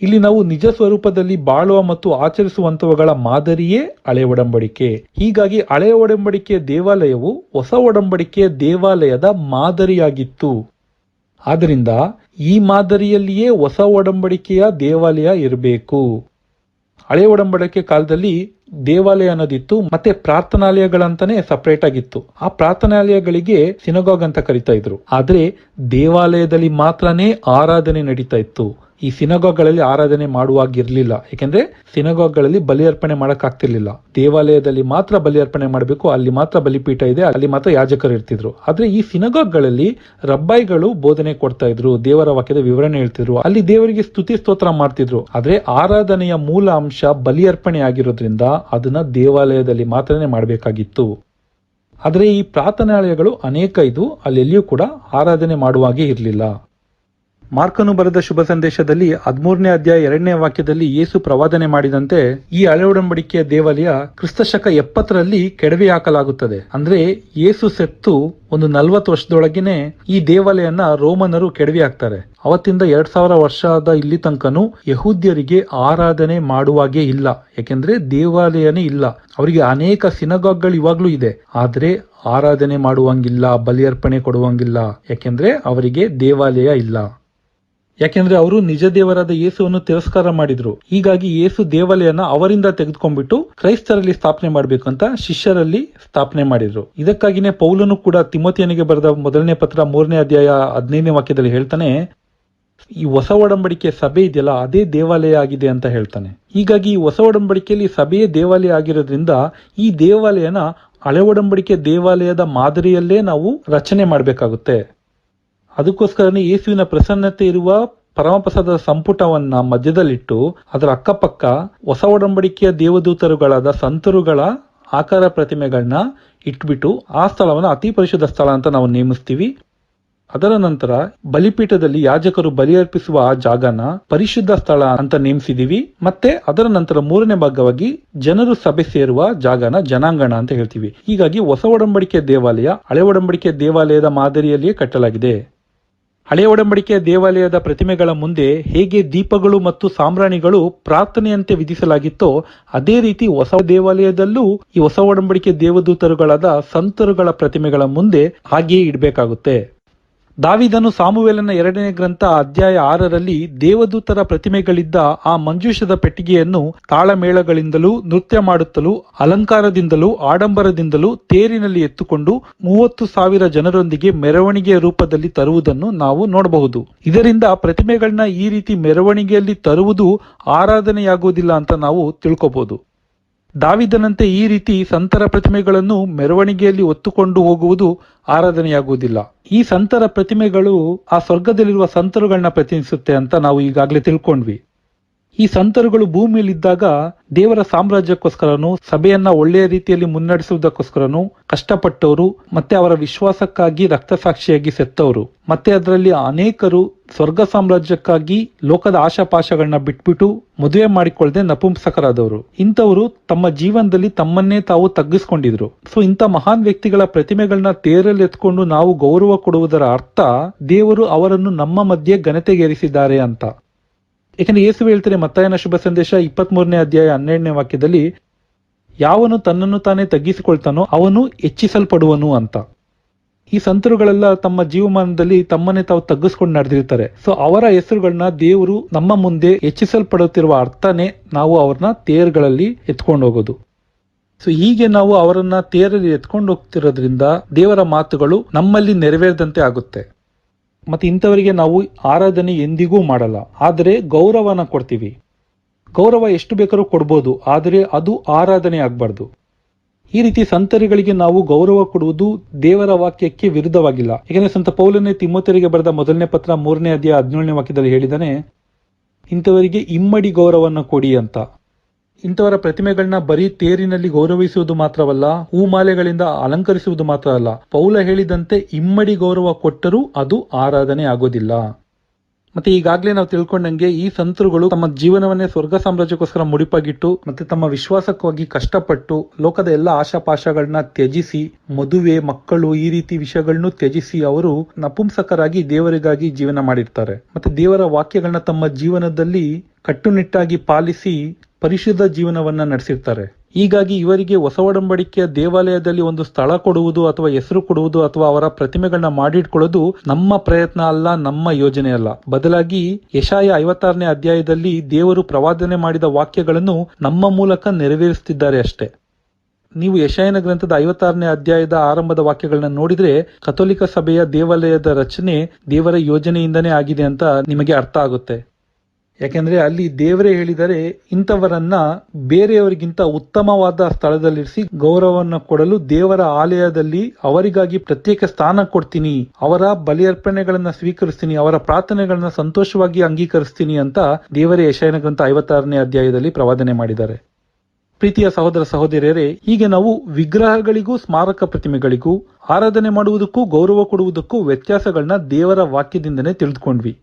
ಇಲ್ಲಿ ನಾವು ನಿಜ ಸ್ವರೂಪದಲ್ಲಿ ಬಾಳುವ ಮತ್ತು ಆಚರಿಸುವಂತವುಗಳ ಮಾದರಿಯೇ ಹಳೆ ಒಡಂಬಡಿಕೆ. ಹೀಗಾಗಿ ಹಳೆಯ ಒಡಂಬಡಿಕೆಯ ದೇವಾಲಯವು ಹೊಸ ಒಡಂಬಡಿಕೆಯ ದೇವಾಲಯದ ಮಾದರಿಯಾಗಿತ್ತು. ಆದ್ರಿಂದ ಈ ಮಾದರಿಯಲ್ಲಿಯೇ ಹೊಸ ಒಡಂಬಡಿಕೆಯ ದೇವಾಲಯ ಇರಬೇಕು. ಹಳೆಯ ಒಡಂಬಡಿಕೆ ಕಾಲದಲ್ಲಿ ದೇವಾಲಯ ಅನ್ನೋದಿತ್ತು, ಮತ್ತೆ ಪ್ರಾರ್ಥನಾಲಯಗಳಂತಾನೆ ಸಪರೇಟ್ ಆಗಿತ್ತು. ಆ ಪ್ರಾರ್ಥನಾಲಯಗಳಿಗೆ ಸಿನಗಾಗ್ ಅಂತ ಕರಿತಾ ಇದ್ರು. ಆದ್ರೆ ದೇವಾಲಯದಲ್ಲಿ ಮಾತ್ರನೇ ಆರಾಧನೆ ನಡೀತಾ ಇತ್ತು. ಈ ಸಿನಗಾಗ್ಗಳಲ್ಲಿ ಆರಾಧನೆ ಮಾಡುವಾಗಿರ್ಲಿಲ್ಲ. ಯಾಕೆಂದ್ರೆ ಸಿನಗಾಗ್ಗಳಲ್ಲಿ ಬಲಿ ಅರ್ಪಣೆ ಮಾಡಕ್ ಆಗ್ತಿರ್ಲಿಲ್ಲ. ದೇವಾಲಯದಲ್ಲಿ ಮಾತ್ರ ಬಲಿ ಅರ್ಪಣೆ ಮಾಡಬೇಕು, ಅಲ್ಲಿ ಮಾತ್ರ ಬಲಿಪೀಠ ಇದೆ, ಅಲ್ಲಿ ಮಾತ್ರ ಯಾಜಕರು ಇರ್ತಿದ್ರು. ಆದ್ರೆ ಈ ಸಿನಗಾಗ್ಗಳಲ್ಲಿ ರಬ್ಬೈಗಳು ಬೋಧನೆ ಕೊಡ್ತಾ ಇದ್ರು, ದೇವರ ವಾಕ್ಯದ ವಿವರಣೆ ಹೇಳ್ತಿದ್ರು, ಅಲ್ಲಿ ದೇವರಿಗೆ ಸ್ತುತಿ ಸ್ತೋತ್ರ ಮಾಡ್ತಿದ್ರು. ಆದ್ರೆ ಆರಾಧನೆಯ ಮೂಲ ಅಂಶ ಬಲಿ ಅರ್ಪಣೆ ಆಗಿರೋದ್ರಿಂದ ಅದನ್ನ ದೇವಾಲಯದಲ್ಲಿ ಮಾತ್ರನೇ ಮಾಡಬೇಕಾಗಿತ್ತು. ಆದ್ರೆ ಈ ಪ್ರಾರ್ಥನಾಲಯಗಳು ಅನೇಕ ಇದ್ವು, ಅಲ್ಲೆಲ್ಲಿಯೂ ಕೂಡ ಆರಾಧನೆ ಮಾಡುವಾಗೆ ಇರಲಿಲ್ಲ. ಮಾರ್ಕನು ಬರೆದ ಶುಭ ಸಂದೇಶದಲ್ಲಿ 13ನೇ ಅಧ್ಯಾಯ 2ನೇ ವಾಕ್ಯದಲ್ಲಿ ಯೇಸು ಪ್ರವಾದನೆ ಮಾಡಿದಂತೆ ಈ ಹಳೆ ಒಡಂಬಡಿಕೆಯ ದೇವಾಲಯ ಕ್ರಿಸ್ತಶಕ 70ರಲ್ಲಿ ಕೆಡವಿ ಹಾಕಲಾಗುತ್ತದೆ. ಅಂದ್ರೆ ಯೇಸು ಸತ್ತು ಒಂದು 40 ವರ್ಷದೊಳಗೇನೆ ಈ ದೇವಾಲಯನ ರೋಮನರು ಕೆಡವಿ ಹಾಕ್ತಾರೆ. ಅವತ್ತಿಂದ 2000 ವರ್ಷದ ಇಲ್ಲಿ ತನಕನೂ ಯಹೂದ್ಯರಿಗೆ ಆರಾಧನೆ ಮಾಡುವಾಗೆ ಇಲ್ಲ. ಯಾಕೆಂದ್ರೆ ದೇವಾಲಯನೇ ಇಲ್ಲ. ಅವರಿಗೆ ಅನೇಕ ಸಿನಗಾಗ್ಗಳು ಇವಾಗ್ಲೂ ಇದೆ, ಆದ್ರೆ ಆರಾಧನೆ ಮಾಡುವಂಗಿಲ್ಲ, ಬಲಿ ಅರ್ಪಣೆ ಕೊಡುವಂಗಿಲ್ಲ. ಯಾಕೆಂದ್ರೆ ಅವರಿಗೆ ದೇವಾಲಯ ಇಲ್ಲ. ಯಾಕೆಂದ್ರೆ ಅವರು ನಿಜ ದೇವರಾದ ಯೇಸುವನ್ನು ತಿರಸ್ಕಾರ ಮಾಡಿದ್ರು. ಹೀಗಾಗಿ ಯೇಸು ದೇವಾಲಯನ ಅವರಿಂದ ತೆಗೆದುಕೊಂಡ್ಬಿಟ್ಟು ಕ್ರೈಸ್ತರಲ್ಲಿ ಸ್ಥಾಪನೆ ಮಾಡ್ಬೇಕು ಅಂತ ಶಿಷ್ಯರಲ್ಲಿ ಸ್ಥಾಪನೆ ಮಾಡಿದ್ರು. ಇದಕ್ಕಾಗಿನೇ ಪೌಲನು ಕೂಡ ತಿಮೋಥಿಯನಿಗೆ ಬರೆದ ಮೊದಲನೇ ಪತ್ರ 3ನೇ ಅಧ್ಯಾಯ 15ನೇ ವಾಕ್ಯದಲ್ಲಿ ಹೇಳ್ತಾನೆ, ಈ ಹೊಸ ಒಡಂಬಡಿಕೆ ಸಭೆ ಇದೆಯಲ್ಲ ಅದೇ ದೇವಾಲಯ ಆಗಿದೆ ಅಂತ ಹೇಳ್ತಾನೆ. ಹೀಗಾಗಿ ಈ ಹೊಸ ಒಡಂಬಡಿಕೆಯಲ್ಲಿ ಸಭೆಯೇ ದೇವಾಲಯ ಆಗಿರೋದ್ರಿಂದ ಈ ದೇವಾಲಯನ ಹಳೆ ಒಡಂಬಡಿಕೆ ದೇವಾಲಯದ ಮಾದರಿಯಲ್ಲೇ ನಾವು ರಚನೆ ಮಾಡಬೇಕಾಗುತ್ತೆ. ಅದಕ್ಕೋಸ್ಕರನೇ ಯೇಸುವಿನ ಪ್ರಸನ್ನತೆ ಇರುವ ಪರಮಪ್ರಸಾದದ ಸಂಪುಟವನ್ನ ಮಧ್ಯದಲ್ಲಿಟ್ಟು ಅದರ ಅಕ್ಕಪಕ್ಕ ಹೊಸ ಒಡಂಬಡಿಕೆಯ ದೇವದೂತರುಗಳಾದ ಸಂತರುಗಳ ಆಕಾರ ಪ್ರತಿಮೆಗಳನ್ನ ಇಟ್ಬಿಟ್ಟು ಆ ಸ್ಥಳವನ್ನ ಅತಿ ಪರಿಶುದ್ಧ ಸ್ಥಳ ಅಂತ ನಾವು ನೇಮಿಸ್ತೀವಿ. ಅದರ ನಂತರ ಬಲಿಪೀಠದಲ್ಲಿ ಯಾಜಕರು ಬಲಿ ಅರ್ಪಿಸುವ ಆ ಜಾಗನ ಪರಿಶುದ್ಧ ಸ್ಥಳ ಅಂತ ನೇಮಿಸಿದೀವಿ. ಮತ್ತೆ ಅದರ ನಂತರ 3ನೇ ಭಾಗವಾಗಿ ಜನರು ಸಭೆ ಸೇರುವ ಜಾಗನ ಜನಾಂಗಣ ಅಂತ ಹೇಳ್ತೀವಿ. ಹೀಗಾಗಿ ಹೊಸ ಒಡಂಬಡಿಕೆಯ ದೇವಾಲಯ ಹಳೆ ಒಡಂಬಡಿಕೆಯ ದೇವಾಲಯದ ಮಾದರಿಯಲ್ಲಿಯೇ ಕಟ್ಟಲಾಗಿದೆ. ಹಳೆಯ ಒಡಂಬಡಿಕೆಯ ದೇವಾಲಯದ ಪ್ರತಿಮೆಗಳ ಮುಂದೆ ಹೇಗೆ ದೀಪಗಳು ಮತ್ತು ಸಾಂಬ್ರಾಣಿಗಳು ಪ್ರಾರ್ಥನೆಯಂತೆ ವಿಧಿಸಲಾಗಿತ್ತೋ ಅದೇ ರೀತಿ ಹೊಸ ದೇವಾಲಯದಲ್ಲೂ ಈ ಹೊಸ ಒಡಂಬಡಿಕೆ ದೇವದೂತರುಗಳಾದ ಸಂತರುಗಳ ಪ್ರತಿಮೆಗಳ ಮುಂದೆ ಹಾಗೆಯೇ ಇಡಬೇಕಾಗುತ್ತೆ. ದಾವಿದನು ಸಾಮುವೇಲನ 2ನೇ ಗ್ರಂಥ ಅಧ್ಯಾಯ 6ರಲ್ಲಿ ದೇವದೂತರ ಪ್ರತಿಮೆಗಳಿದ್ದ ಆ ಮಂಜೂಷದ ಪೆಟ್ಟಿಗೆಯನ್ನು ತಾಳಮೇಳಗಳಿಂದಲೂ ನೃತ್ಯ ಮಾಡುತ್ತಲೂ ಅಲಂಕಾರದಿಂದಲೂ ಆಡಂಬರದಿಂದಲೂ ತೇರಿನಲ್ಲಿ ಎತ್ತುಕೊಂಡು 30,000 ಜನರೊಂದಿಗೆ ಮೆರವಣಿಗೆಯ ರೂಪದಲ್ಲಿ ತರುವುದನ್ನು ನಾವು ನೋಡಬಹುದು. ಇದರಿಂದ ಪ್ರತಿಮೆಗಳನ್ನ ಈ ರೀತಿ ಮೆರವಣಿಗೆಯಲ್ಲಿ ತರುವುದು ಆರಾಧನೆಯಾಗುವುದಿಲ್ಲ ಅಂತ ನಾವು ತಿಳ್ಕೋಬಹುದು. ದಾವಿದನಂತೆ ಈ ರೀತಿ ಸಂತರ ಪ್ರತಿಮೆಗಳನ್ನು ಮೆರವಣಿಗೆಯಲ್ಲಿ ಹೊತ್ತುಕೊಂಡು ಹೋಗುವುದು ಆರಾಧನೆಯಾಗುವುದಿಲ್ಲ. ಈ ಸಂತರ ಪ್ರತಿಮೆಗಳು ಆ ಸ್ವರ್ಗದಲ್ಲಿರುವ ಸಂತರುಗಳನ್ನ ಪ್ರತಿನಿಧಿಸುತ್ತೆ ಅಂತ ನಾವು ಈಗಾಗಲೇ ತಿಳ್ಕೊಂಡ್ವಿ. ಈ ಸಂತರುಗಳು ಭೂಮಿಯಲ್ಲಿದ್ದಾಗ ದೇವರ ಸಾಮ್ರಾಜ್ಯಕ್ಕೋಸ್ಕರನು ಸಭೆಯನ್ನ ಒಳ್ಳೆಯ ರೀತಿಯಲ್ಲಿ ಮುನ್ನಡೆಸುವುದಕ್ಕೋಸ್ಕರನು ಕಷ್ಟಪಟ್ಟವರು, ಮತ್ತೆ ಅವರ ವಿಶ್ವಾಸಕ್ಕಾಗಿ ರಕ್ತಸಾಕ್ಷಿಯಾಗಿ ಸತ್ತವರು, ಮತ್ತೆ ಅದರಲ್ಲಿ ಅನೇಕರು ಸ್ವರ್ಗ ಸಾಮ್ರಾಜ್ಯಕ್ಕಾಗಿ ಲೋಕದ ಆಶಾಪಾಶಗಳನ್ನ ಬಿಟ್ಬಿಟ್ಟು ಮದುವೆ ಮಾಡಿಕೊಳ್ಳದೆ ನಪುಂಸಕರಾದವರು. ಇಂಥವರು ತಮ್ಮ ಜೀವನದಲ್ಲಿ ತಮ್ಮನ್ನೇ ತಾವು ತಗ್ಗಿಸ್ಕೊಂಡಿದ್ರು. ಸೊ ಇಂಥ ಮಹಾನ್ ವ್ಯಕ್ತಿಗಳ ಪ್ರತಿಮೆಗಳನ್ನ ತೇರಲ್ಲಿ ಎತ್ಕೊಂಡು ನಾವು ಗೌರವ ಕೊಡುವುದರ ಅರ್ಥ ದೇವರು ಅವರನ್ನು ನಮ್ಮ ಮಧ್ಯೆ ಘನತೆಗೇರಿಸಿದ್ದಾರೆ ಅಂತ. ಯಾಕಂದ್ರೆ ಯೇಸು ಹೇಳ್ತಾರೆ ಮತ್ತಾಯನ ಶುಭ ಸಂದೇಶ 23ನೇ ಅಧ್ಯಾಯ 12ನೇ ವಾಕ್ಯದಲ್ಲಿ, ಯಾವನು ತನ್ನನ್ನು ತಾನೇ ತಗ್ಗಿಸಿಕೊಳ್ತಾನೋ ಅವನು ಹೆಚ್ಚಿಸಲ್ಪಡುವನು ಅಂತ. ಈ ಸಂತರುಗಳೆಲ್ಲ ತಮ್ಮ ಜೀವಮಾನದಲ್ಲಿ ತಮ್ಮನ್ನೇ ತಾವು ತಗ್ಗಿಸ್ಕೊಂಡು ನಡೆದಿರ್ತಾರೆ. ಸೊ ಅವರ ಹೆಸರುಗಳನ್ನ ದೇವರು ನಮ್ಮ ಮುಂದೆ ಹೆಚ್ಚಿಸಲ್ಪಡುತ್ತಿರುವ ಅರ್ಥನೇ ನಾವು ಅವ್ರನ್ನ ತೇರ್ಗಳಲ್ಲಿ ಎತ್ಕೊಂಡು ಹೋಗೋದು. ಸೊ ಹೀಗೆ ನಾವು ಅವರನ್ನ ತೇರಲ್ಲಿ ಎತ್ಕೊಂಡು ಹೋಗ್ತಿರೋದ್ರಿಂದ ದೇವರ ಮಾತುಗಳು ನಮ್ಮಲ್ಲಿ ನೆರವೇರದಂತೆ ಆಗುತ್ತೆ. ಮತ್ತೆ ಇಂಥವರಿಗೆ ನಾವು ಆರಾಧನೆ ಎಂದಿಗೂ ಮಾಡಲ್ಲ, ಆದರೆ ಗೌರವನ ಕೊಡ್ತೀವಿ. ಗೌರವ ಎಷ್ಟು ಬೇಕಾದ್ರೂ ಕೊಡ್ಬೋದು, ಆದರೆ ಅದು ಆರಾಧನೆ ಆಗ್ಬಾರ್ದು. ಈ ರೀತಿ ಸಂತರಿಗಳಿಗೆ ನಾವು ಗೌರವ ಕೊಡುವುದು ದೇವರ ವಾಕ್ಯಕ್ಕೆ ವಿರುದ್ಧವಾಗಿಲ್ಲ. ಯಾಕಂದ್ರೆ ಸಂತ ಪೌಲನೇ ತಿಮೋಥಿಯರಿಗೆ ಬರೆದ ಮೊದಲನೇ ಪತ್ರ 3ನೇ ಅಧ್ಯಾಯ 17ನೇ ವಾಕ್ಯದಲ್ಲಿ ಹೇಳಿದಾನೆ, ಇಂಥವರಿಗೆ ಇಮ್ಮಡಿ ಗೌರವವನ್ನು ಕೊಡಿ ಅಂತ. ಇಂಥವರ ಪ್ರತಿಮೆಗಳನ್ನ ಬರೀ ತೇರಿನಲ್ಲಿ ಗೌರವಿಸುವುದು ಮಾತ್ರವಲ್ಲ, ಹೂಮಾಲೆಗಳಿಂದ ಅಲಂಕರಿಸುವುದು ಮಾತ್ರ ಅಲ್ಲ, ಪೌಲ ಹೇಳಿದಂತೆ ಇಮ್ಮಡಿ ಗೌರವ ಕೊಟ್ಟರೂ ಅದು ಆರಾಧನೆ ಆಗೋದಿಲ್ಲ. ಮತ್ತೆ ಈಗಾಗಲೇ ನಾವು ತಿಳ್ಕೊಂಡಂಗೆ ಈ ಸಂತರುಗಳು ತಮ್ಮ ಜೀವನವನ್ನೇ ಸ್ವರ್ಗ ಸಾಮ್ರಾಜ್ಯಕ್ಕೋಸ್ಕರ ಮುಡಿಪಾಗಿಟ್ಟು ಮತ್ತೆ ತಮ್ಮ ವಿಶ್ವಾಸಕ್ಕಾಗಿ ಕಷ್ಟಪಟ್ಟು ಲೋಕದ ಎಲ್ಲ ಆಶಾಪಾಶಗಳನ್ನ ತ್ಯಜಿಸಿ, ಮದುವೆ, ಮಕ್ಕಳು ಈ ರೀತಿ ವಿಷಯಗಳನ್ನು ತ್ಯಜಿಸಿ ಅವರು ನಪುಂಸಕರಾಗಿ ದೇವರಿಗಾಗಿ ಜೀವನ ಮಾಡಿರ್ತಾರೆ. ಮತ್ತೆ ದೇವರ ವಾಕ್ಯಗಳನ್ನ ತಮ್ಮ ಜೀವನದಲ್ಲಿ ಕಟ್ಟುನಿಟ್ಟಾಗಿ ಪಾಲಿಸಿ ಪರಿಶುದ್ಧ ಜೀವನವನ್ನ ನಡೆಸಿರ್ತಾರೆ. ಹೀಗಾಗಿ ಇವರಿಗೆ ಹೊಸ ಒಡಂಬಡಿಕೆಯ ದೇವಾಲಯದಲ್ಲಿ ಒಂದು ಸ್ಥಳ ಕೊಡುವುದು ಅಥವಾ ಹೆಸರು ಕೊಡುವುದು ಅಥವಾ ಅವರ ಪ್ರತಿಮೆಗಳನ್ನ ಮಾಡಿಟ್ಕೊಳ್ಳೋದು ನಮ್ಮ ಪ್ರಯತ್ನ ಅಲ್ಲ, ನಮ್ಮ ಯೋಜನೆ ಅಲ್ಲ. ಬದಲಾಗಿ ಯೆಶಾಯ 56ನೇ ಅಧ್ಯಾಯದಲ್ಲಿ ದೇವರು ಪ್ರವಾದನೆ ಮಾಡಿದ ವಾಕ್ಯಗಳನ್ನು ನಮ್ಮ ಮೂಲಕ ನೆರವೇರಿಸುತ್ತಿದ್ದಾರೆ ಅಷ್ಟೇ. ನೀವು ಯೆಶಾಯನ ಗ್ರಂಥದ 56ನೇ ಅಧ್ಯಾಯದ ಆರಂಭದ ವಾಕ್ಯಗಳನ್ನ ನೋಡಿದ್ರೆ ಕಥೋಲಿಕ ಸಭೆಯ ದೇವಾಲಯದ ರಚನೆ ದೇವರ ಯೋಜನೆಯಿಂದನೇ ಆಗಿದೆ ಅಂತ ನಿಮಗೆ ಅರ್ಥ ಆಗುತ್ತೆ. ಯಾಕೆಂದ್ರೆ ಅಲ್ಲಿ ದೇವರೇ ಹೇಳಿದರೆ ಇಂಥವರನ್ನ ಬೇರೆಯವರಿಗಿಂತ ಉತ್ತಮವಾದ ಸ್ಥಳದಲ್ಲಿರಿಸಿ ಗೌರವವನ್ನು ಕೊಡಲು ದೇವರ ಆಲಯದಲ್ಲಿ ಅವರಿಗಾಗಿ ಪ್ರತ್ಯೇಕ ಸ್ಥಾನ ಕೊಡ್ತೀನಿ, ಅವರ ಬಲಿಯರ್ಪಣೆಗಳನ್ನ ಸ್ವೀಕರಿಸ್ತೀನಿ, ಅವರ ಪ್ರಾರ್ಥನೆಗಳನ್ನ ಸಂತೋಷವಾಗಿ ಅಂಗೀಕರಿಸ್ತೀನಿ ಅಂತ ದೇವರೇ ಯೆಶಾಯನ ಗ್ರಂಥ 56ನೇ ಅಧ್ಯಾಯದಲ್ಲಿ ಪ್ರವಾದನೆ ಮಾಡಿದ್ದಾರೆ. ಪ್ರೀತಿಯ ಸಹೋದರ ಸಹೋದರಿಯರೇ, ಹೀಗೆ ನಾವು ವಿಗ್ರಹಗಳಿಗೂ ಸ್ಮಾರಕ ಪ್ರತಿಮೆಗಳಿಗೂ ಆರಾಧನೆ ಮಾಡುವುದಕ್ಕೂ ಗೌರವ ಕೊಡುವುದಕ್ಕೂ ವ್ಯತ್ಯಾಸಗಳನ್ನ ದೇವರ ವಾಕ್ಯದಿಂದನೇ ತಿಳಿದುಕೊಂಡ್ವಿ.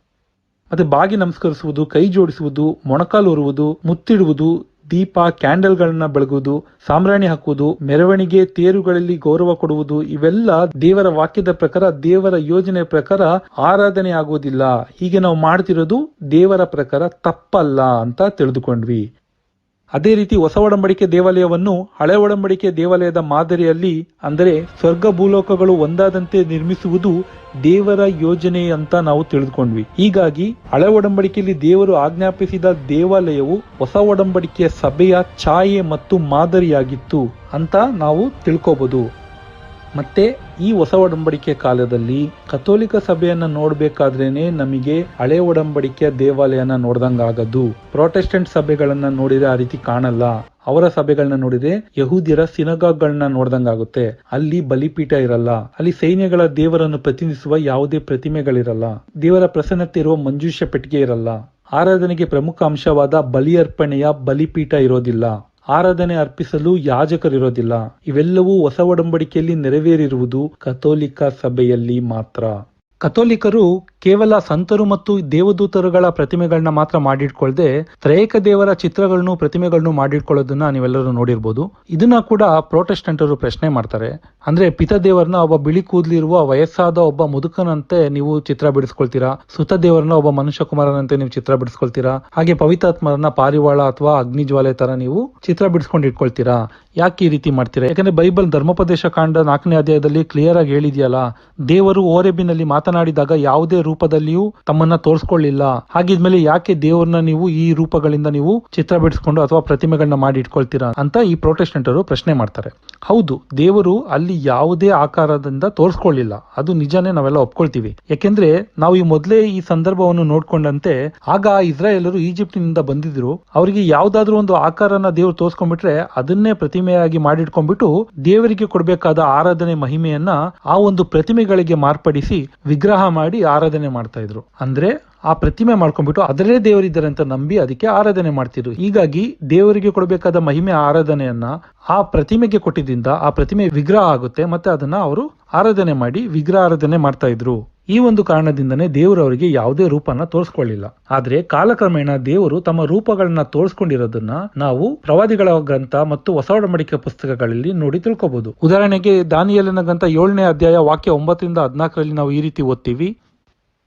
ಮತ್ತೆ ಬಾಗಿ ನಮಸ್ಕರಿಸುವುದು, ಕೈ ಜೋಡಿಸುವುದು, ಮೊಣಕಾಲು ಹೊರುವುದು, ಮುತ್ತಿಡುವುದು, ದೀಪ ಕ್ಯಾಂಡಲ್ಗಳನ್ನ ಬೆಳಗುವುದು, ಸಾಂಬ್ರಾಣಿ ಹಾಕುವುದು, ಮೆರವಣಿಗೆ ತೇರುಗಳಲ್ಲಿ ಗೌರವ ಕೊಡುವುದು, ಇವೆಲ್ಲ ದೇವರ ವಾಕ್ಯದ ಪ್ರಕಾರ, ದೇವರ ಯೋಜನೆ ಪ್ರಕಾರ ಆರಾಧನೆ ಆಗುವುದಿಲ್ಲ. ಹೀಗೆ ನಾವು ಮಾಡ್ತಿರೋದು ದೇವರ ಪ್ರಕಾರ ತಪ್ಪಲ್ಲ ಅಂತ ತಿಳಿದುಕೊಂಡ್ವಿ. ಅದೇ ರೀತಿ ಹೊಸ ಒಡಂಬಡಿಕೆ ದೇವಾಲಯವನ್ನು ಹಳೆ ಒಡಂಬಡಿಕೆ ದೇವಾಲಯದ ಮಾದರಿಯಲ್ಲಿ, ಅಂದರೆ ಸ್ವರ್ಗ ಭೂಲೋಕಗಳು ಒಂದಾದಂತೆ ನಿರ್ಮಿಸುವುದು ದೇವರ ಯೋಜನೆ ಅಂತ ನಾವು ತಿಳಿದುಕೊಂಡ್ವಿ. ಹೀಗಾಗಿ ಹಳೆ ಒಡಂಬಡಿಕೆಯಲ್ಲಿ ದೇವರು ಆಜ್ಞಾಪಿಸಿದ ದೇವಾಲಯವು ಹೊಸ ಒಡಂಬಡಿಕೆಯ ಸಭೆಯ ಛಾಯೆ ಮತ್ತು ಮಾದರಿಯಾಗಿತ್ತು ಅಂತ ನಾವು ತಿಳ್ಕೋಬಹುದು. ಮತ್ತೆ ಈ ಹೊಸ ಒಡಂಬಡಿಕೆಯ ಕಾಲದಲ್ಲಿ ಕಥೋಲಿಕ ಸಭೆಯನ್ನ ನೋಡ್ಬೇಕಾದ್ರೇನೆ ನಮಗೆ ಹಳೆ ಒಡಂಬಡಿಕೆಯ ದೇವಾಲಯನ ನೋಡ್ದಂಗಾಗದು. ಪ್ರೊಟೆಸ್ಟೆಂಟ್ ಸಭೆಗಳನ್ನ ನೋಡಿದ್ರೆ ಆ ರೀತಿ ಕಾಣಲ್ಲ. ಅವರ ಸಭೆಗಳನ್ನ ನೋಡಿದ್ರೆ ಯಹೂದ್ಯರ ಸಿನಗಾಗ್ಗಳನ್ನ ನೋಡ್ದಂಗಾಗುತ್ತೆ. ಅಲ್ಲಿ ಬಲಿಪೀಠ ಇರಲ್ಲ, ಅಲ್ಲಿ ಸೈನ್ಯಗಳ ದೇವರನ್ನು ಪ್ರತಿನಿಧಿಸುವ ಯಾವುದೇ ಪ್ರತಿಮೆಗಳಿರಲ್ಲ, ದೇವರ ಪ್ರಸನ್ನತೆ ಇರುವ ಮಂಜೂಷ ಪೆಟ್ಟಿಗೆ ಇರಲ್ಲ, ಆರಾಧನೆಗೆ ಪ್ರಮುಖ ಅಂಶವಾದ ಬಲಿಯರ್ಪಣೆಯ ಬಲಿಪೀಠ ಇರೋದಿಲ್ಲ, ಆರಾಧನೆ ಅರ್ಪಿಸಲು ಯಾಜಕರಿರೋದಿಲ್ಲ. ಇವೆಲ್ಲವೂ ಹೊಸ ಒಡಂಬಡಿಕೆಯಲ್ಲಿ ನೆರವೇರಿರುವುದು ಕಥೋಲಿಕ ಸಭೆಯಲ್ಲಿ ಮಾತ್ರ. ಕಥೋಲಿಕರು ಕೇವಲ ಸಂತರು ಮತ್ತು ದೇವದೂತರುಗಳ ಪ್ರತಿಮೆಗಳನ್ನ ಮಾತ್ರ ಮಾಡಿಟ್ಕೊಳ್ದೆ ತ್ರೈಕ ದೇವರ ಚಿತ್ರಗಳನ್ನು ಪ್ರತಿಮೆಗಳನ್ನು ಮಾಡಿಟ್ಕೊಳ್ಳೋದನ್ನ ನೀವೆಲ್ಲರೂ ನೋಡಿರ್ಬೋದು. ಇದನ್ನ ಕೂಡ ಪ್ರೊಟೆಸ್ಟೆಂಟರು ಪ್ರಶ್ನೆ ಮಾಡ್ತಾರೆ. ಅಂದ್ರೆ ಪಿತ ದೇವರನ್ನ ಒಬ್ಬ ಬಿಳಿ ಕೂದಲಿರುವ ವಯಸ್ಸಾದ ಒಬ್ಬ ಮುದುಕನಂತೆ ನೀವು ಚಿತ್ರ ಬಿಡಿಸ್ಕೊಳ್ತೀರಾ, ಸುತ ದೇವರನ್ನ ಒಬ್ಬ ಮನುಷ್ಯ ಕುಮಾರನಂತೆ ನೀವು ಚಿತ್ರ ಬಿಡಿಸ್ಕೊಳ್ತೀರಾ, ಹಾಗೆ ಪವಿತ್ರಾತ್ಮರನ್ನ ಪಾರಿವಾಳ ಅಥವಾ ಅಗ್ನಿಜ್ವಾಲೆ ತರ ನೀವು ಚಿತ್ರ ಬಿಡಿಸ್ಕೊಂಡು ಇಟ್ಕೊಳ್ತೀರಾ. ಯಾಕೆ ಈ ರೀತಿ ಮಾಡ್ತೀರಾ? ಯಾಕಂದ್ರೆ ಬೈಬಲ್ ಧರ್ಮೋಪದೇಶ ಕಾಂಡ 4ನೇ ಅಧ್ಯಾಯದಲ್ಲಿ ಕ್ಲಿಯರ್ ಆಗಿ ಹೇಳಿದೆಯಲ್ಲ, ದೇವರು ಓರೆಬಿನಲ್ಲಿ ಮಾತನಾಡಿದಾಗ ಯಾವುದೇ ರೂಪದಲ್ಲಿಯೂ ತಮ್ಮನ್ನ ತೋರಿಸ್ಕೊಳ್ಳಿಲ್ಲ. ಹಾಗಿದ್ಮೇಲೆ ಯಾಕೆ ದೇವರನ್ನ ನೀವು ಈ ರೂಪಗಳಿಂದ ನೀವು ಚಿತ್ರ ಬಿಡಿಸ್ಕೊಂಡು ಅಥವಾ ಪ್ರತಿಮೆಗಳನ್ನ ಮಾಡಿ ಇಟ್ಕೊಳ್ತೀರಾ ಅಂತ ಈ ಪ್ರೊಟೆಸ್ಟೆಂಟರು ಪ್ರಶ್ನೆ ಮಾಡ್ತಾರೆ. ಹೌದು, ದೇವರು ಅಲ್ಲಿ ಯಾವುದೇ ಆಕಾರದಿಂದ ತೋರಿಸ್ಕೊಳ್ಳಿಲ್ಲ, ಅದು ನಿಜಾನೇ, ನಾವೆಲ್ಲ ಒಪ್ಕೊಳ್ತೀವಿ. ಯಾಕೆಂದ್ರೆ ನಾವು ಈ ಮೊದಲೇ ಈ ಸಂದರ್ಭವನ್ನು ನೋಡ್ಕೊಂಡಂತೆ ಆಗ ಇಸ್ರಾಯೇಲರು ಈಜಿಪ್ಟಿನಿಂದ ಬಂದಿದ್ರು. ಅವರಿಗೆ ಯಾವ್ದಾದ್ರು ಒಂದು ಆಕಾರನ ದೇವರು ತೋರಿಸ್ಕೊಂಡ್ಬಿಟ್ರೆ ಅದನ್ನೇ ಪ್ರತಿಮೆಯಾಗಿ ಮಾಡಿಟ್ಕೊಂಡ್ಬಿಟ್ಟು ದೇವರಿಗೆ ಕೊಡಬೇಕಾದ ಆರಾಧನೆ ಮಹಿಮೆಯನ್ನ ಆ ಒಂದು ಪ್ರತಿಮೆಗಳಿಗೆ ಮಾರ್ಪಡಿಸಿ ವಿಗ್ರಹ ಮಾಡಿ ಆರಾಧನೆ ಮಾಡ್ತಾ ಇದ್ರು. ಅಂದ್ರೆ ಆ ಪ್ರತಿಮೆ ಮಾಡ್ಕೊಂಡ್ಬಿಟ್ಟು ಅದರೇ ದೇವರಿದ್ದಾರೆ ಅಂತ ನಂಬಿ ಅದಕ್ಕೆ ಆರಾಧನೆ ಮಾಡ್ತಿದ್ರು. ಹೀಗಾಗಿ ದೇವರಿಗೆ ಕೊಡಬೇಕಾದ ಮಹಿಮೆ ಆರಾಧನೆಯನ್ನ ಆ ಪ್ರತಿಮೆಗೆ ಕೊಟ್ಟಿದ್ದರಿಂದ ಆ ಪ್ರತಿಮೆ ವಿಗ್ರಹ ಆಗುತ್ತೆ, ಮತ್ತೆ ಅದನ್ನ ಅವರು ಆರಾಧನೆ ಮಾಡಿ ವಿಗ್ರಹ ಆರಾಧನೆ ಮಾಡ್ತಾ ಇದ್ರು. ಈ ಒಂದು ಕಾರಣದಿಂದನೇ ದೇವರು ಅವರಿಗೆ ಯಾವುದೇ ರೂಪನ ತೋರಿಸ್ಕೊಳ್ಳಿಲ್ಲ. ಆದ್ರೆ ಕಾಲಕ್ರಮೇಣ ದೇವರು ತಮ್ಮ ರೂಪಗಳನ್ನ ತೋರಿಸ್ಕೊಂಡಿರೋದನ್ನ ನಾವು ಪ್ರವಾದಿಗಳ ಗ್ರಂಥ ಮತ್ತು ಹೊಸ ಒಡಂಬಡಿಕೆ ಪುಸ್ತಕಗಳಲ್ಲಿ ನೋಡಿ ತಿಳ್ಕೊಬಹುದು. ಉದಾಹರಣೆಗೆ ದಾನಿಯೇಲನ ಗ್ರಂಥ 7ನೇ ಅಧ್ಯಾಯ ವಾಕ್ಯ 9ರಿಂದ 14ರಲ್ಲಿ ನಾವು ಈ ರೀತಿ ಓದ್ತೀವಿ.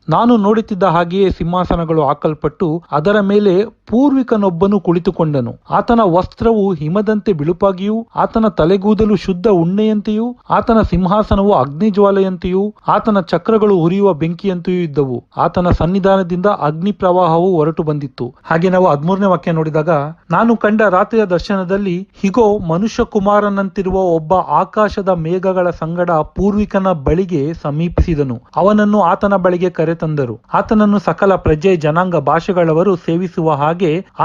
ನಾನು ನೋಡುತ್ತಿದ್ದ ಹಾಗೆಯೇ ಸಿಂಹಾಸನಗಳು ಹಾಕಲ್ಪಟ್ಟು ಅದರ ಮೇಲೆ ಪೂರ್ವಿಕನೊಬ್ಬನು ಕುಳಿತುಕೊಂಡನು. ಆತನ ವಸ್ತ್ರವು ಹಿಮದಂತೆ ಬಿಳುಪಾಗಿಯೂ ಆತನ ತಲೆಗೂದಲು ಶುದ್ಧ ಉಣ್ಣೆಯಂತೆಯೂ ಆತನ ಸಿಂಹಾಸನವು ಅಗ್ನಿಜ್ವಾಲೆಯಂತೆಯೂ ಆತನ ಚಕ್ರಗಳು ಉರಿಯುವ ಬೆಂಕಿಯಂತೆಯೂ ಇದ್ದವು. ಆತನ ಸನ್ನಿಧಾನದಿಂದ ಅಗ್ನಿ ಪ್ರವಾಹವು ಹೊರಟು ಬಂದಿತ್ತು. ಹಾಗೆ ನಾವು 13ನೇ ವಾಕ್ಯ ನೋಡಿದಾಗ, ನಾನು ಕಂಡ ರಾತ್ರಿಯ ದರ್ಶನದಲ್ಲಿ ಹಿಗೋ ಮನುಷ್ಯ ಕುಮಾರನಂತಿರುವ ಒಬ್ಬ ಆಕಾಶದ ಮೇಘಗಳ ಸಂಗಡ ಪೂರ್ವಿಕನ ಬಳಿಗೆ ಸಮೀಪಿಸಿದನು. ಅವನನ್ನು ಆತನ ಬಳಿಗೆ ಕರೆತಂದರು. ಆತನನ್ನು ಸಕಲ ಪ್ರಜೆ ಜನಾಂಗ ಭಾಷೆಗಳವರು ಸೇವಿಸುವ ಹಾಗೆ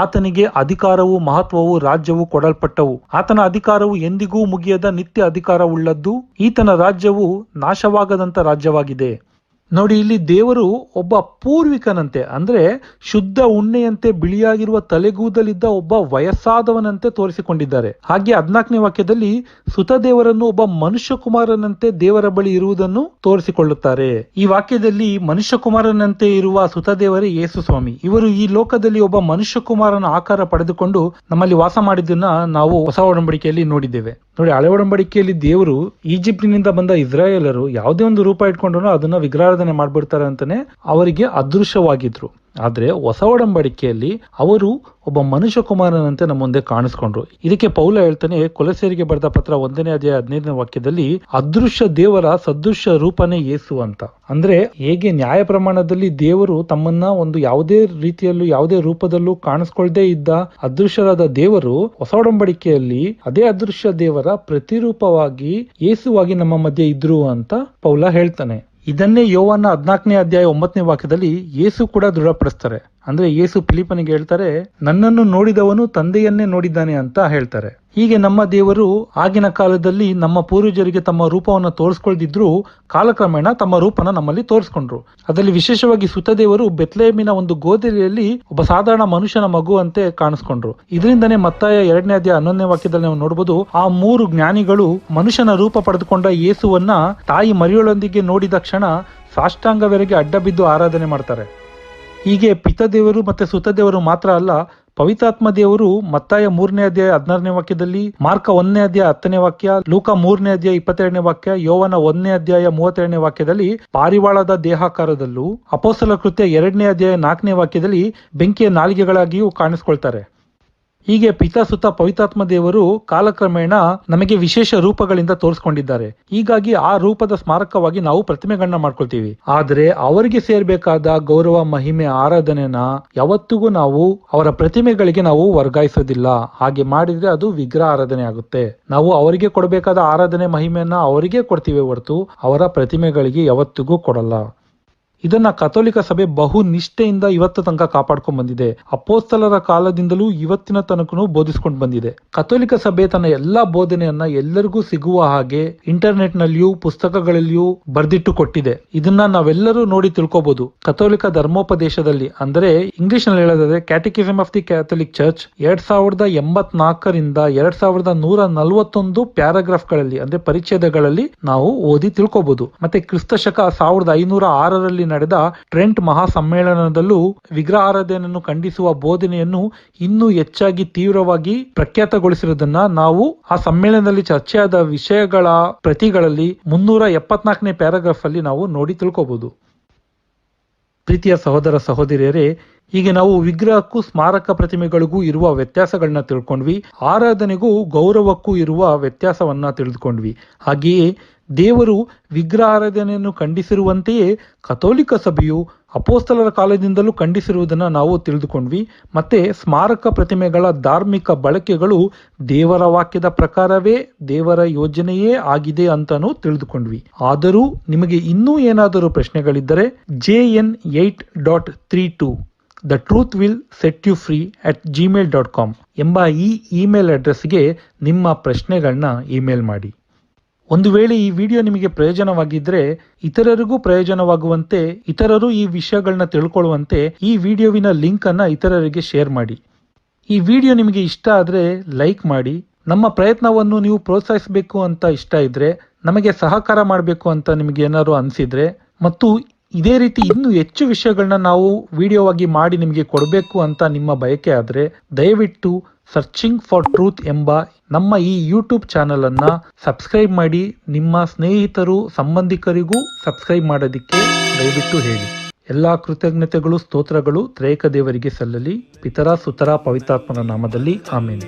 ಆತನಿಗೆ ಅಧಿಕಾರವು ಮಹತ್ವವು ರಾಜ್ಯವು ಕೊಡಲ್ಪಟ್ಟವು. ಆತನ ಅಧಿಕಾರವು ಎಂದಿಗೂ ಮುಗಿಯದ ನಿತ್ಯ ಅಧಿಕಾರವುಳ್ಳದ್ದು. ಈತನ ರಾಜ್ಯವು ನಾಶವಾಗದಂತ ರಾಜ್ಯವಾಗಿದೆ. ನೋಡಿ, ಇಲ್ಲಿ ದೇವರು ಒಬ್ಬ ಪೂರ್ವಿಕನಂತೆ, ಅಂದ್ರೆ ಶುದ್ಧ ಉಣ್ಣೆಯಂತೆ ಬಿಳಿಯಾಗಿರುವ ತಲೆಗೂದಲಿದ್ದ ಒಬ್ಬ ವಯಸ್ಸಾದವನಂತೆ ತೋರಿಸಿಕೊಂಡಿದ್ದಾರೆ. ಹಾಗೆ 14ನೇ ವಾಕ್ಯದಲ್ಲಿ ಸುತ ದೇವರನ್ನು ಒಬ್ಬ ಮನುಷ್ಯ ಕುಮಾರನಂತೆ ದೇವರ ಬಳಿ ಇರುವುದನ್ನು ತೋರಿಸಿಕೊಳ್ಳುತ್ತಾರೆ. ಈ ವಾಕ್ಯದಲ್ಲಿ ಮನುಷ್ಯ ಕುಮಾರನಂತೆ ಇರುವ ಸುತ ದೇವರೇ ಯೇಸು ಸ್ವಾಮಿ. ಇವರು ಈ ಲೋಕದಲ್ಲಿ ಒಬ್ಬ ಮನುಷ್ಯ ಕುಮಾರನ ಆಕಾರ ಪಡೆದುಕೊಂಡು ನಮ್ಮಲ್ಲಿ ವಾಸ ಮಾಡಿದ್ದನ್ನ ನಾವು ಹೊಸ ಒಡಂಬಡಿಕೆಯಲ್ಲಿ ನೋಡಿದ್ದೇವೆ. ನೋಡಿ, ಹಳೆ ಒಡಂಬಡಿಕೆಯಲ್ಲಿ ದೇವರು ಈಜಿಪ್ಟಿನಿಂದ ಬಂದ ಇಸ್ರಾಯೇಲರು ಯಾವುದೇ ಒಂದು ರೂಪ ಇಟ್ಕೊಂಡ್ರು ಅದನ್ನ ವಿಗ್ರಹಾರಾಧನೆ ಮಾಡ್ಬಿಡ್ತಾರೆ ಅಂತಾನೆ ಅವರಿಗೆ ಅದೃಶ್ಯವಾಗಿದ್ರು. ಆದ್ರೆ ಹೊಸ ಒಡಂಬಡಿಕೆಯಲ್ಲಿ ಅವರು ಒಬ್ಬ ಮನುಷ್ಯ ಕುಮಾರನಂತೆ ನಮ್ಮ ಮುಂದೆ ಕಾಣಿಸ್ಕೊಂಡ್ರು. ಇದಕ್ಕೆ ಪೌಲ ಹೇಳ್ತಾನೆ, ಕೊಲೊಸ್ಸೆಯರಿಗೆ ಬರೆದ ಪತ್ರ 1ನೇ ಅಧ್ಯಾಯ 15ನೇ ವಾಕ್ಯದಲ್ಲಿ, ಅದೃಶ್ಯ ದೇವರ ಸದೃಶ್ಯ ರೂಪನೇ ಯೇಸು ಅಂತ. ಅಂದ್ರೆ ಹೇಗೆ ನ್ಯಾಯ ಪ್ರಮಾಣದಲ್ಲಿ ದೇವರು ತಮ್ಮನ್ನ ಒಂದು ಯಾವುದೇ ರೀತಿಯಲ್ಲೂ ಯಾವುದೇ ರೂಪದಲ್ಲೂ ಕಾಣಿಸ್ಕೊಳ್ದೇ ಇದ್ದ ಅದೃಶ್ಯರಾದ ದೇವರು ಹೊಸ ಒಡಂಬಡಿಕೆಯಲ್ಲಿ ಅದೇ ಅದೃಶ್ಯ ದೇವರ ಪ್ರತಿರೂಪವಾಗಿ ಯೇಸುವಾಗಿ ನಮ್ಮ ಮಧ್ಯೆ ಇದ್ರು ಅಂತ ಪೌಲ ಹೇಳ್ತಾನೆ. ಇದನ್ನೇ ಯೋವಾನ 14ನೇ ಅಧ್ಯಾಯ 9ನೇ ವಾಕ್ಯದಲ್ಲಿ ಯೇಸು ಕೂಡ ದೃಢಪಡಿಸ್ತಾರೆ. ಅಂದ್ರೆ ಯೇಸು ಫಿಲಿಪ್ಪನಿಗೆ ಹೇಳ್ತಾರೆ, ನನ್ನನ್ನು ನೋಡಿದವನು ತಂದೆಯನ್ನೇ ನೋಡಿದ್ದಾನೆ ಅಂತ ಹೇಳ್ತಾರೆ. ಹೀಗೆ ನಮ್ಮ ದೇವರು ಆಗಿನ ಕಾಲದಲ್ಲಿ ನಮ್ಮ ಪೂರ್ವಜರಿಗೆ ತಮ್ಮ ರೂಪವನ್ನು ತೋರಿಸ್ಕೊಳ್ದಿದ್ರು ಕಾಲಕ್ರಮೇಣ ತಮ್ಮ ರೂಪನ ನಮ್ಮಲ್ಲಿ ತೋರಿಸ್ಕೊಂಡ್ರು. ಅದರಲ್ಲಿ ವಿಶೇಷವಾಗಿ ಸುತದೇವರು ಬೆತ್ಲೆಹೇಮಿನ ಒಂದು ಗೋದಲಿಯಲ್ಲಿ ಒಬ್ಬ ಸಾಧಾರಣ ಮನುಷ್ಯನ ಮಗು ಅಂತೆ ಕಾಣಿಸ್ಕೊಂಡ್ರು. ಇದರಿಂದನೇ ಮತ್ತಾಯ 2ನೇ ಅಧ್ಯಾಯ 11ನೇ ವಾಕ್ಯದಲ್ಲಿ ನಾವು ನೋಡಬಹುದು, ಆ 3 ಜ್ಞಾನಿಗಳು ಮನುಷ್ಯನ ರೂಪ ಪಡೆದುಕೊಂಡ ಯೇಸುವನ್ನ ತಾಯಿ ಮರಿಯಳೊಂದಿಗೆ ನೋಡಿದ ಕ್ಷಣ ಸಾಷ್ಟಾಂಗವರೆಗೆ ಅಡ್ಡ ಬಿದ್ದು ಆರಾಧನೆ ಮಾಡ್ತಾರೆ. ಹೀಗೆ ಪಿತದೇವರು ಮತ್ತೆ ಸುತದೇವರು ಮಾತ್ರ ಅಲ್ಲ, ಪವಿತ್ರಾತ್ಮ ದೇವರು ಮತ್ತಾಯ 3ನೇ ಅಧ್ಯಾಯ 16ನೇ ವಾಕ್ಯದಲ್ಲಿ, ಮಾರ್ಕ 1ನೇ ಅಧ್ಯಾಯ 10ನೇ ವಾಕ್ಯ, ಲೂಕ 3ನೇ ಅಧ್ಯಾಯ 22ನೇ ವಾಕ್ಯ, ಯೋವನ 1ನೇ ಅಧ್ಯಾಯ 32ನೇ ವಾಕ್ಯದಲ್ಲಿ ಪಾರಿವಾಳದ ದೇಹಾಕಾರದಲ್ಲೂ, ಅಪೊಸ್ತಲರ ಕೃತ್ಯ 2ನೇ ಅಧ್ಯಾಯ 4ನೇ ವಾಕ್ಯದಲ್ಲಿ ಬೆಂಕಿಯ ನಾಲಿಗೆಗಳಾಗಿಯೂ ಕಾಣಿಸ್ಕೊಳ್ತಾರೆ. ಹೀಗೆ ಪಿತಾ ಸುತ ಪವಿತ್ರಾತ್ಮ ದೇವರು ಕಾಲಕ್ರಮೇಣ ನಮಗೆ ವಿಶೇಷ ರೂಪಗಳಿಂದ ತೋರಿಸ್ಕೊಂಡಿದ್ದಾರೆ. ಹೀಗಾಗಿ ಆ ರೂಪದ ಸ್ಮಾರಕವಾಗಿ ನಾವು ಪ್ರತಿಮೆಗಳನ್ನ ಮಾಡ್ಕೊಳ್ತೀವಿ. ಆದ್ರೆ ಅವರಿಗೆ ಸೇರ್ಬೇಕಾದ ಗೌರವ, ಮಹಿಮೆ, ಆರಾಧನೆನ ಯಾವತ್ತಿಗೂ ನಾವು ಅವರ ಪ್ರತಿಮೆಗಳಿಗೆ ನಾವು ವರ್ಗಾಯಿಸೋದಿಲ್ಲ. ಹಾಗೆ ಮಾಡಿದ್ರೆ ಅದು ವಿಗ್ರಹ ಆರಾಧನೆ ಆಗುತ್ತೆ. ನಾವು ಅವರಿಗೆ ಕೊಡಬೇಕಾದ ಆರಾಧನೆ, ಮಹಿಮೆಯನ್ನ ಅವರಿಗೆ ಕೊಡ್ತೀವಿ ಹೊರತು ಅವರ ಪ್ರತಿಮೆಗಳಿಗೆ ಯಾವತ್ತಿಗೂ ಕೊಡಲ್ಲ. ಇದನ್ನ ಕಥೋಲಿಕ ಸಭೆ ಬಹು ನಿಷ್ಠೆಯಿಂದ ಇವತ್ತು ತನಕ ಕಾಪಾಡ್ಕೊಂಡ್ ಬಂದಿದೆ. ಅಪೊಸ್ತಲರ ಕಾಲದಿಂದಲೂ ಇವತ್ತಿನ ತನಕನೂ ಬೋಧಿಸ್ಕೊಂಡು ಬಂದಿದೆ. ಕಥೋಲಿಕ ಸಭೆ ತನ್ನ ಎಲ್ಲಾ ಬೋಧನೆಯನ್ನ ಎಲ್ಲರಿಗೂ ಸಿಗುವ ಹಾಗೆ ಇಂಟರ್ನೆಟ್ ನಲ್ಲಿಯೂ ಪುಸ್ತಕಗಳಲ್ಲಿಯೂ ಬರ್ದಿಟ್ಟು ಕೊಟ್ಟಿದೆ. ಇದನ್ನ ನಾವೆಲ್ಲರೂ ನೋಡಿ ತಿಳ್ಕೊಬಹುದು. ಕಥೋಲಿಕ ಧರ್ಮೋಪದೇಶದಲ್ಲಿ, ಅಂದ್ರೆ ಇಂಗ್ಲಿಷ್ ನಲ್ಲಿ ಹೇಳೋದಾದ್ರೆ catechism of the Catholic church 2084ರಿಂದ 2141 ಪ್ಯಾರಾಗ್ರಾಫ್ ಗಳಲ್ಲಿ, ಅಂದ್ರೆ ಪರಿಚ್ಛೇದಗಳಲ್ಲಿ ನಾವು ಓದಿ ತಿಳ್ಕೊಬಹುದು. ಮತ್ತೆ ಕ್ರಿಸ್ತ ಶಕ 1506ರಲ್ಲಿ ನಡೆದ ಟ್ರೆಂಟ್ ಮಹಾ ಸಮ್ಮೇಳನದಲ್ಲೂ ವಿಗ್ರಹಾರಾಧನೆಯನ್ನು ಖಂಡಿಸುವ ಬೋಧನೆಯನ್ನು ಇನ್ನೂ ಹೆಚ್ಚಾಗಿ ತೀವ್ರವಾಗಿ ಪ್ರಖ್ಯಾತಗೊಳಿಸಿರುವುದನ್ನ ನಾವು ಆ ಸಮ್ಮೇಳನದಲ್ಲಿ ಚರ್ಚೆಯಾದ ವಿಷಯಗಳ ಪ್ರತಿಗಳಲ್ಲಿ 374ನೇ ಪ್ಯಾರಾಗ್ರಾಫ್ ಅಲ್ಲಿ ನಾವು ನೋಡಿ ತಿಳ್ಕೋಬಹುದು. ಪ್ರೀತಿಯ ಸಹೋದರ ಸಹೋದರಿಯರೇ, ಹೀಗೆ ನಾವು ವಿಗ್ರಹಕ್ಕೂ ಸ್ಮಾರಕ ಪ್ರತಿಮೆಗಳಿಗೂ ಇರುವ ವ್ಯತ್ಯಾಸಗಳನ್ನ ತಿಳ್ಕೊಂಡ್ವಿ. ಆರಾಧನೆಗೂ ಗೌರವಕ್ಕೂ ಇರುವ ವ್ಯತ್ಯಾಸವನ್ನ ತಿಳಿದುಕೊಂಡ್ವಿ. ಹಾಗೆಯೇ ದೇವರು ವಿಗ್ರಹಾರಾಧನೆಯನ್ನು ಖಂಡಿಸಿರುವಂತೆಯೇ ಕಥೋಲಿಕ ಸಭೆಯು ಅಪೋಸ್ತಲರ ಕಾಲದಿಂದಲೂ ಖಂಡಿಸಿರುವುದನ್ನು ನಾವು ತಿಳಿದುಕೊಂಡ್ವಿ. ಮತ್ತೆ ಸ್ಮಾರಕ ಪ್ರತಿಮೆಗಳ ಧಾರ್ಮಿಕ ಬಳಕೆಗಳು ದೇವರ ವಾಕ್ಯದ ಪ್ರಕಾರವೇ ದೇವರ ಯೋಜನೆಯೇ ಆಗಿದೆ ಅಂತಾನೂ ತಿಳಿದುಕೊಂಡ್ವಿ. ಆದರೂ ನಿಮಗೆ ಇನ್ನೂ ಏನಾದರೂ ಪ್ರಶ್ನೆಗಳಿದ್ದರೆ JN8.32 The truth will set you free @gmail.com ಎಂಬ ಈ ಇಮೇಲ್ ಅಡ್ರೆಸ್ಗೆ ನಿಮ್ಮ ಪ್ರಶ್ನೆಗಳನ್ನ ಇಮೇಲ್ ಮಾಡಿ. ಒಂದು ವೇಳೆ ಈ ವಿಡಿಯೋ ನಿಮಗೆ ಪ್ರಯೋಜನವಾಗಿದ್ರೆ, ಇತರರಿಗೂ ಪ್ರಯೋಜನವಾಗುವಂತೆ, ಇತರರು ಈ ವಿಷಯಗಳನ್ನ ತಿಳ್ಕೊಳ್ಳುವಂತೆ ಈ ವಿಡಿಯೋವಿನ ಲಿಂಕ್ ಅನ್ನ ಇತರರಿಗೆ ಶೇರ್ ಮಾಡಿ. ಈ ವಿಡಿಯೋ ನಿಮಗೆ ಇಷ್ಟ ಆದ್ರೆ ಲೈಕ್ ಮಾಡಿ. ನಮ್ಮ ಪ್ರಯತ್ನವನ್ನು ನೀವು ಪ್ರೋತ್ಸಾಹಿಸಬೇಕು ಅಂತ ಇಷ್ಟ ಇದ್ರೆ, ನಮಗೆ ಸಹಕಾರ ಮಾಡಬೇಕು ಅಂತ ನಿಮಗೆ ಏನಾದ್ರು ಅನಿಸಿದ್ರೆ, ಮತ್ತು ಇದೇ ರೀತಿ ಇನ್ನೂ ಹೆಚ್ಚು ವಿಷಯಗಳನ್ನ ನಾವು ವಿಡಿಯೋವಾಗಿ ಮಾಡಿ ನಿಮಗೆ ಕೊಡಬೇಕು ಅಂತ ನಿಮ್ಮ ಬಯಕೆ ಆದ್ರೆ, ದಯವಿಟ್ಟು ಸರ್ಚಿಂಗ್ ಫಾರ್ ಟ್ರೂತ್ ಎಂಬ ನಮ್ಮ ಈ ಯೂಟ್ಯೂಬ್ ಚಾನಲ್ ಅನ್ನ ಸಬ್ಸ್ಕ್ರೈಬ್ ಮಾಡಿ. ನಿಮ್ಮ ಸ್ನೇಹಿತರು, ಸಂಬಂಧಿಕರಿಗೂ ಸಬ್ಸ್ಕ್ರೈಬ್ ಮಾಡೋದಿಕ್ಕೆ ದಯವಿಟ್ಟು ಹೇಳಿ. ಎಲ್ಲಾ ಕೃತಜ್ಞತೆಗಳು, ಸ್ತೋತ್ರಗಳು ತ್ರೇಕ ದೇವರಿಗೆ ಸಲ್ಲಲಿ. ಪಿತರ ಸುತರ ಪವಿತ್ರಾತ್ಮನ ನಾಮದಲ್ಲಿ ಆಮೇಲೆ.